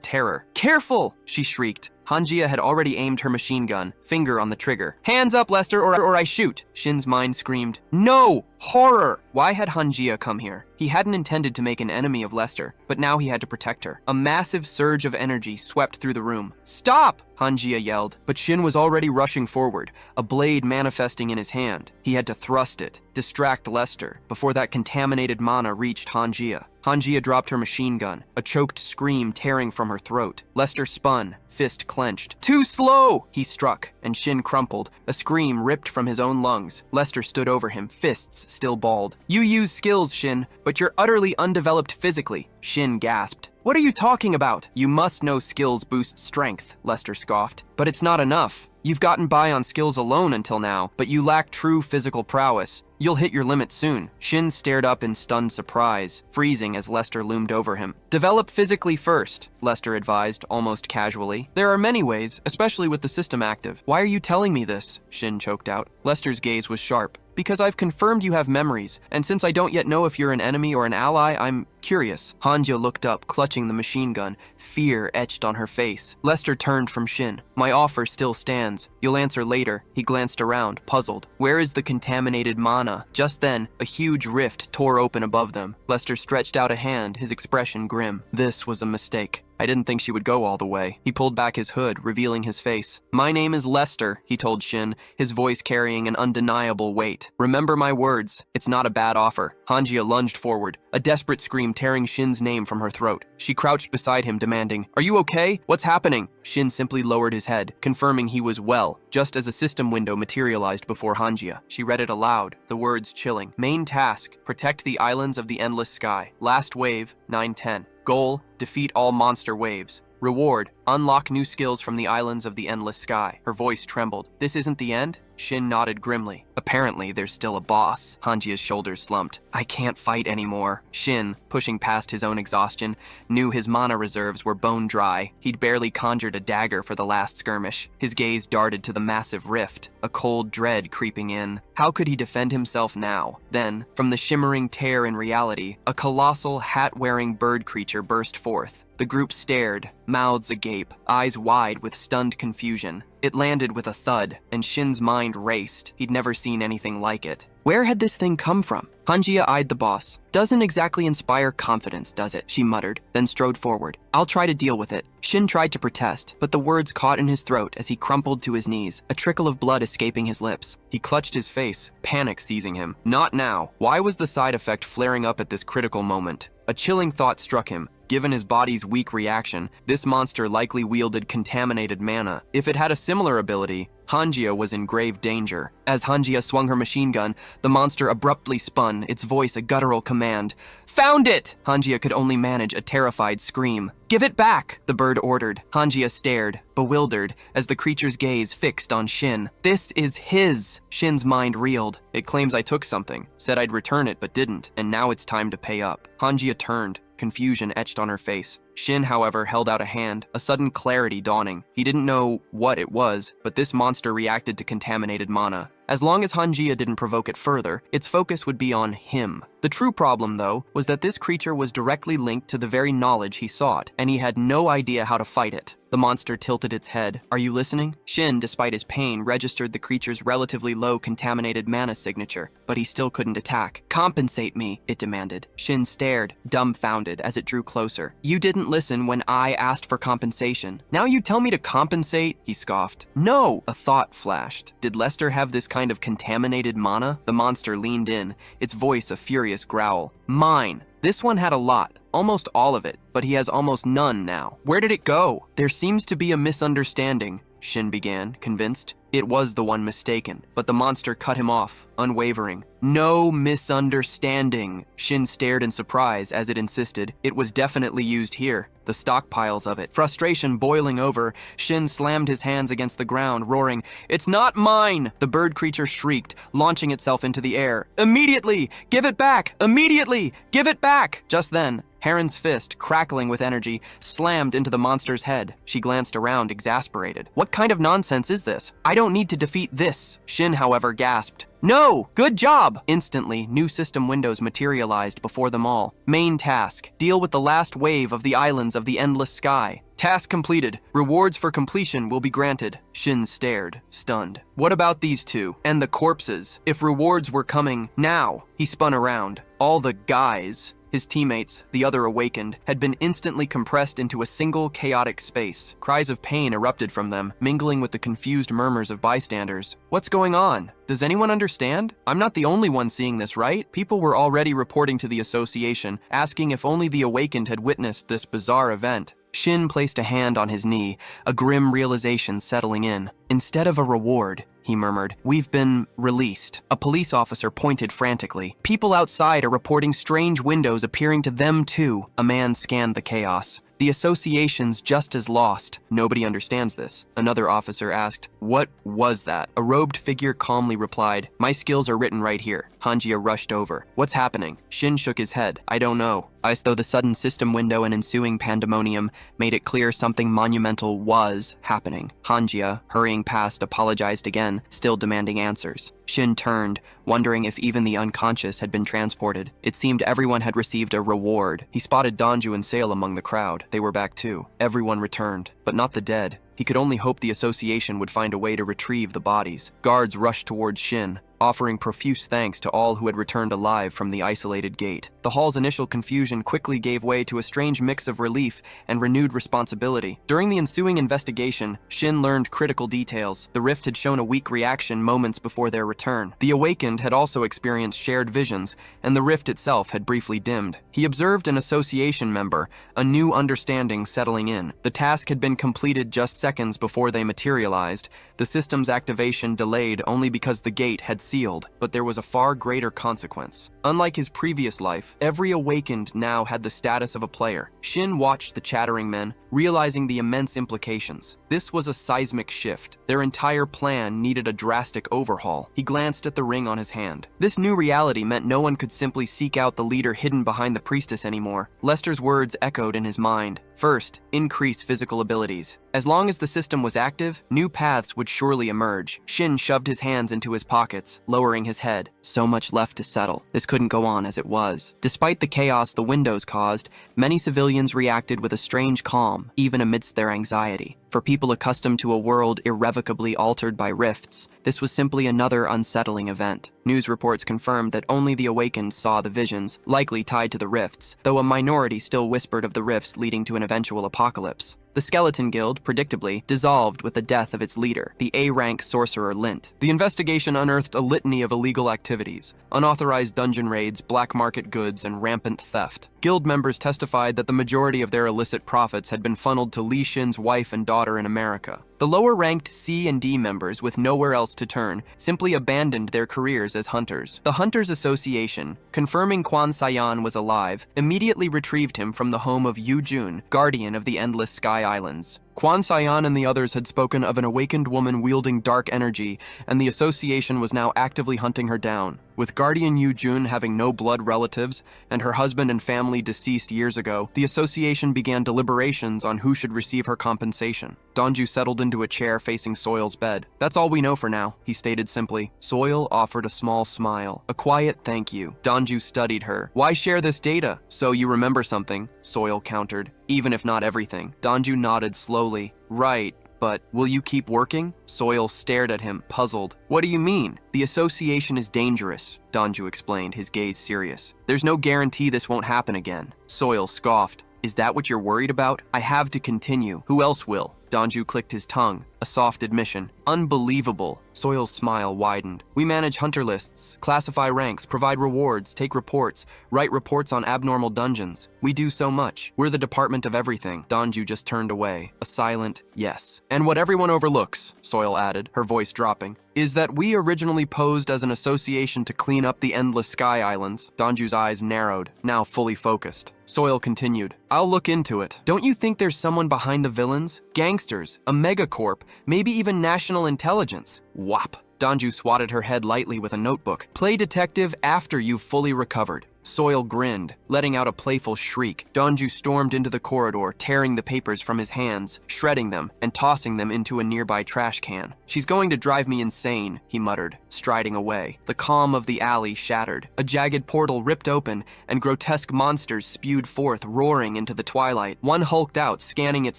terror. "Careful!" she shrieked. Hanjia had already aimed her machine gun, finger on the trigger. "Hands up, Lester, or I shoot!" Shin's mind screamed. "No! Horror!" Why had Hanjia come here? He hadn't intended to make an enemy of Lester, but now he had to protect her. A massive surge of energy swept through the room. "Stop!" Hanjia yelled, but Shin was already rushing forward, a blade manifesting in his hand. He had to thrust it, distract Lester, before that contaminated mana reached Hanjia. Hanjia dropped her machine gun, a choked scream tearing from her throat. Lester spun, fist clenched. "Too slow!" He struck, and Shin crumpled, a scream ripped from his own lungs. Lester stood over him, fists still balled. "You use skills, Shin, but you're utterly undeveloped physically." Shin gasped. "What are you talking about?" "You must know skills boost strength," Lester scoffed. "But it's not enough. You've gotten by on skills alone until now, but you lack true physical prowess. You'll hit your limit soon." Shin stared up in stunned surprise, freezing as Lester loomed over him. "Develop physically first," Lester advised, almost casually. "There are many ways, especially with the system active." "Why are you telling me this?" Shin choked out. Lester's gaze was sharp. "Because I've confirmed you have memories, and since I don't yet know if you're an enemy or an ally, I'm curious." Hanjia looked up, clutching the machine gun, fear etched on her face. Lester turned from Shin. "My offer still stands. You'll answer later." He glanced around, puzzled. "Where is the contaminated mana?" Just then, a huge rift tore open above them. Lester stretched out a hand, his expression grim. "This was a mistake. I didn't think she would go all the way." He pulled back his hood, revealing his face. "My name is Lester," he told Shin, his voice carrying an undeniable weight. "Remember my words. It's not a bad offer." Hanjia lunged forward, a desperate scream tearing Shin's name from her throat. She crouched beside him, demanding, "Are you okay? What's happening?" Shin simply lowered his head, confirming he was well, just as a system window materialized before Hanjia. She read it aloud, the words chilling. "Main task, protect the islands of the endless sky. Last wave, 910. Goal, defeat all monster waves. Reward, unlock new skills from the islands of the endless sky." Her voice trembled. "This isn't the end?" Shin nodded grimly. "Apparently, there's still a boss." Hanjia's shoulders slumped. "I can't fight anymore." Shin, pushing past his own exhaustion, knew his mana reserves were bone dry. He'd barely conjured a dagger for the last skirmish. His gaze darted to the massive rift, a cold dread creeping in. How could he defend himself now? Then, from the shimmering tear in reality, a colossal, hat-wearing bird creature burst forth. The group stared, mouths agape, eyes wide with stunned confusion. It landed with a thud, and Shin's mind raced. He'd never seen anything like it. Where had this thing come from? Hanjia eyed the boss. "Doesn't exactly inspire confidence, does it?" she muttered, then strode forward. "I'll try to deal with it." Shin tried to protest, but the words caught in his throat as he crumpled to his knees, a trickle of blood escaping his lips. He clutched his face, panic seizing him. Not now. Why was the side effect flaring up at this critical moment? A chilling thought struck him. Given his body's weak reaction, this monster likely wielded contaminated mana. If it had a similar ability, Hanjia was in grave danger. As Hanjia swung her machine gun, the monster abruptly spun, its voice a guttural command. "Found it!" Hanjia could only manage a terrified scream. "Give it back!" the bird ordered. Hanjia stared, bewildered, as the creature's gaze fixed on Shin. "This is his!" Shin's mind reeled. "It claims I took something, said I'd return it but didn't, and now it's time to pay up." Hanjia turned, confusion etched on her face. Shin, however, held out a hand, a sudden clarity dawning. He didn't know what it was, but this monster reacted to contaminated mana. As long as Hanjia didn't provoke it further, its focus would be on him. The true problem, though, was that this creature was directly linked to the very knowledge he sought, and he had no idea how to fight it. The monster tilted its head. "Are you listening?" Shin, despite his pain, registered the creature's relatively low contaminated mana signature, but he still couldn't attack. "Compensate me," it demanded. Shin stared, dumbfounded, as it drew closer. "You didn't listen when I asked for compensation. Now you tell me to compensate?" he scoffed. "No!" A thought flashed. Did Lester have this kind of contaminated mana? The monster leaned in, its voice a furious growl. "Mine. This one had a lot, almost all of it, but he has almost none now. Where did it go?" "There seems to be a misunderstanding," Shin began, convinced. It was the one mistaken, but the monster cut him off, unwavering. "No misunderstanding." Shin stared in surprise as it insisted. It was definitely used here, the stockpiles of it. Frustration boiling over, Shin slammed his hands against the ground, roaring, "It's not mine!" The bird creature shrieked, launching itself into the air. "Immediately! Give it back! Immediately! Give it back!" Just then, Heron's fist, crackling with energy, slammed into the monster's head. She glanced around, exasperated. "What kind of nonsense is this? I don't need to defeat this." Shin, however, gasped. No! Good job! Instantly, new system windows materialized before them all. Main task: deal with the last wave of the islands of the endless sky. Task completed. Rewards for completion will be granted. Shin stared, stunned. What about these two? And the corpses? If rewards were coming now, he spun around. All the guys, his teammates, the other awakened, had been instantly compressed into a single chaotic space. Cries of pain erupted from them, mingling with the confused murmurs of bystanders. What's going on? Does anyone understand? I'm not the only one seeing this, right? People were already reporting to the association, asking if only the awakened had witnessed this bizarre event. Shin placed a hand on his knee, a grim realization settling in. Instead of a reward, he murmured, we've been released. A police officer pointed frantically. People outside are reporting strange windows appearing to them too. A man scanned the chaos. The association's just as lost. Nobody understands this. Another officer asked, what was that? A robed figure calmly replied, my skills are written right here. Hanjia rushed over. What's happening? Shin shook his head. I don't know. As though the sudden system window and ensuing pandemonium made it clear something monumental was happening. Hanjia, hurrying past, apologized again, still demanding answers. Shin turned, wondering if even the unconscious had been transported. It seemed everyone had received a reward. He spotted Donju and Sale among the crowd. They were back too. Everyone returned, but not the dead. He could only hope the association would find a way to retrieve the bodies. Guards rushed towards Shin, offering profuse thanks to all who had returned alive from the isolated gate. The hall's initial confusion quickly gave way to a strange mix of relief and renewed responsibility. During the ensuing investigation, Shin learned critical details. The rift had shown a weak reaction moments before their return. The awakened had also experienced shared visions, and the rift itself had briefly dimmed. He observed an association member, a new understanding settling in. The task had been completed just seconds before they materialized. The system's activation delayed only because the gate had sealed, but there was a far greater consequence. Unlike his previous life, every awakened now had the status of a player. Shin watched the chattering men, realizing the immense implications. This was a seismic shift. Their entire plan needed a drastic overhaul. He glanced at the ring on his hand. This new reality meant no one could simply seek out the leader hidden behind the priestess anymore. Lester's words echoed in his mind. First, increase physical abilities. As long as the system was active, new paths would surely emerge. Shin shoved his hands into his pockets, lowering his head. So much left to settle. This couldn't go on as it was. Despite the chaos the windows caused, many civilians reacted with a strange calm, even amidst their anxiety. For people accustomed to a world irrevocably altered by rifts, this was simply another unsettling event. News reports confirmed that only the awakened saw the visions, likely tied to the rifts, though a minority still whispered of the rifts leading to an eventual apocalypse. The Skeleton Guild, predictably, dissolved with the death of its leader, the A-rank sorcerer Lint. The investigation unearthed a litany of illegal activities, unauthorized dungeon raids, black market goods, and rampant theft. Guild members testified that the majority of their illicit profits had been funneled to Li Shin's wife and daughter in America. The lower-ranked C and D members, with nowhere else to turn, simply abandoned their careers as hunters. The Hunters Association, confirming Quan Sayan was alive, immediately retrieved him from the home of Yu Jun, guardian of the Endless Sky Islands. Quan Sayan and the others had spoken of an awakened woman wielding dark energy, and the association was now actively hunting her down. With Guardian Yu Jun having no blood relatives, and her husband and family deceased years ago, the association began deliberations on who should receive her compensation. Donju settled into a chair facing Soil's bed. That's all we know for now, he stated simply. Soil offered a small smile. A quiet thank you. Donju studied her. Why share this data? So you remember something, Soil countered. Even if not everything. Donju nodded slowly. Right. But will you keep working? Soil stared at him, puzzled. What do you mean? The association is dangerous, Donju explained, his gaze serious. There's no guarantee this won't happen again. Soil scoffed. Is that what you're worried about? I have to continue. Who else will? Donju clicked his tongue, a soft admission. Unbelievable. Soil's smile widened. We manage hunter lists, classify ranks, provide rewards, take reports, write reports on abnormal dungeons. We do so much. We're the department of everything. Donju just turned away, a silent yes. And what everyone overlooks, Soil added, her voice dropping, is that we originally posed as an association to clean up the Endless Sky Islands. Donju's eyes narrowed, now fully focused. Soil continued. I'll look into it. Don't you think there's someone behind the villains? Gangsters, a megacorp, maybe even national intelligence. Whop. Donju swatted her head lightly with a notebook. Play detective after you've fully recovered. Soil grinned, letting out a playful shriek. Donju stormed into the corridor, tearing the papers from his hands, shredding them, and tossing them into a nearby trash can. "She's going to drive me insane," he muttered, striding away. The calm of the alley shattered. A jagged portal ripped open, and grotesque monsters spewed forth, roaring into the twilight. One hulked out, scanning its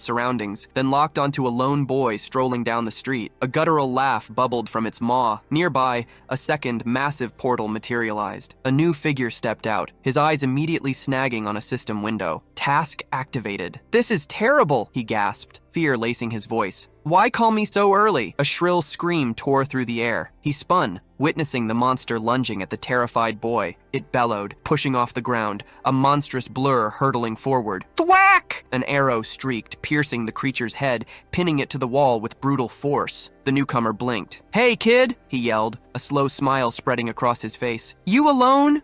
surroundings, then locked onto a lone boy strolling down the street. A guttural laugh bubbled from its maw. Nearby, a second, massive portal materialized. A new figure stepped out, his eyes immediately snagging on a system window. Task activated. "This is terrible," he gasped, fear lacing his voice. "Why call me so early?" A shrill scream tore through the air. He spun, witnessing the monster lunging at the terrified boy. It bellowed, pushing off the ground, a monstrous blur hurtling forward. Thwack! An arrow streaked, piercing the creature's head, pinning it to the wall with brutal force. The newcomer blinked. "Hey, kid!" he yelled, a slow smile spreading across his face. "You alone?"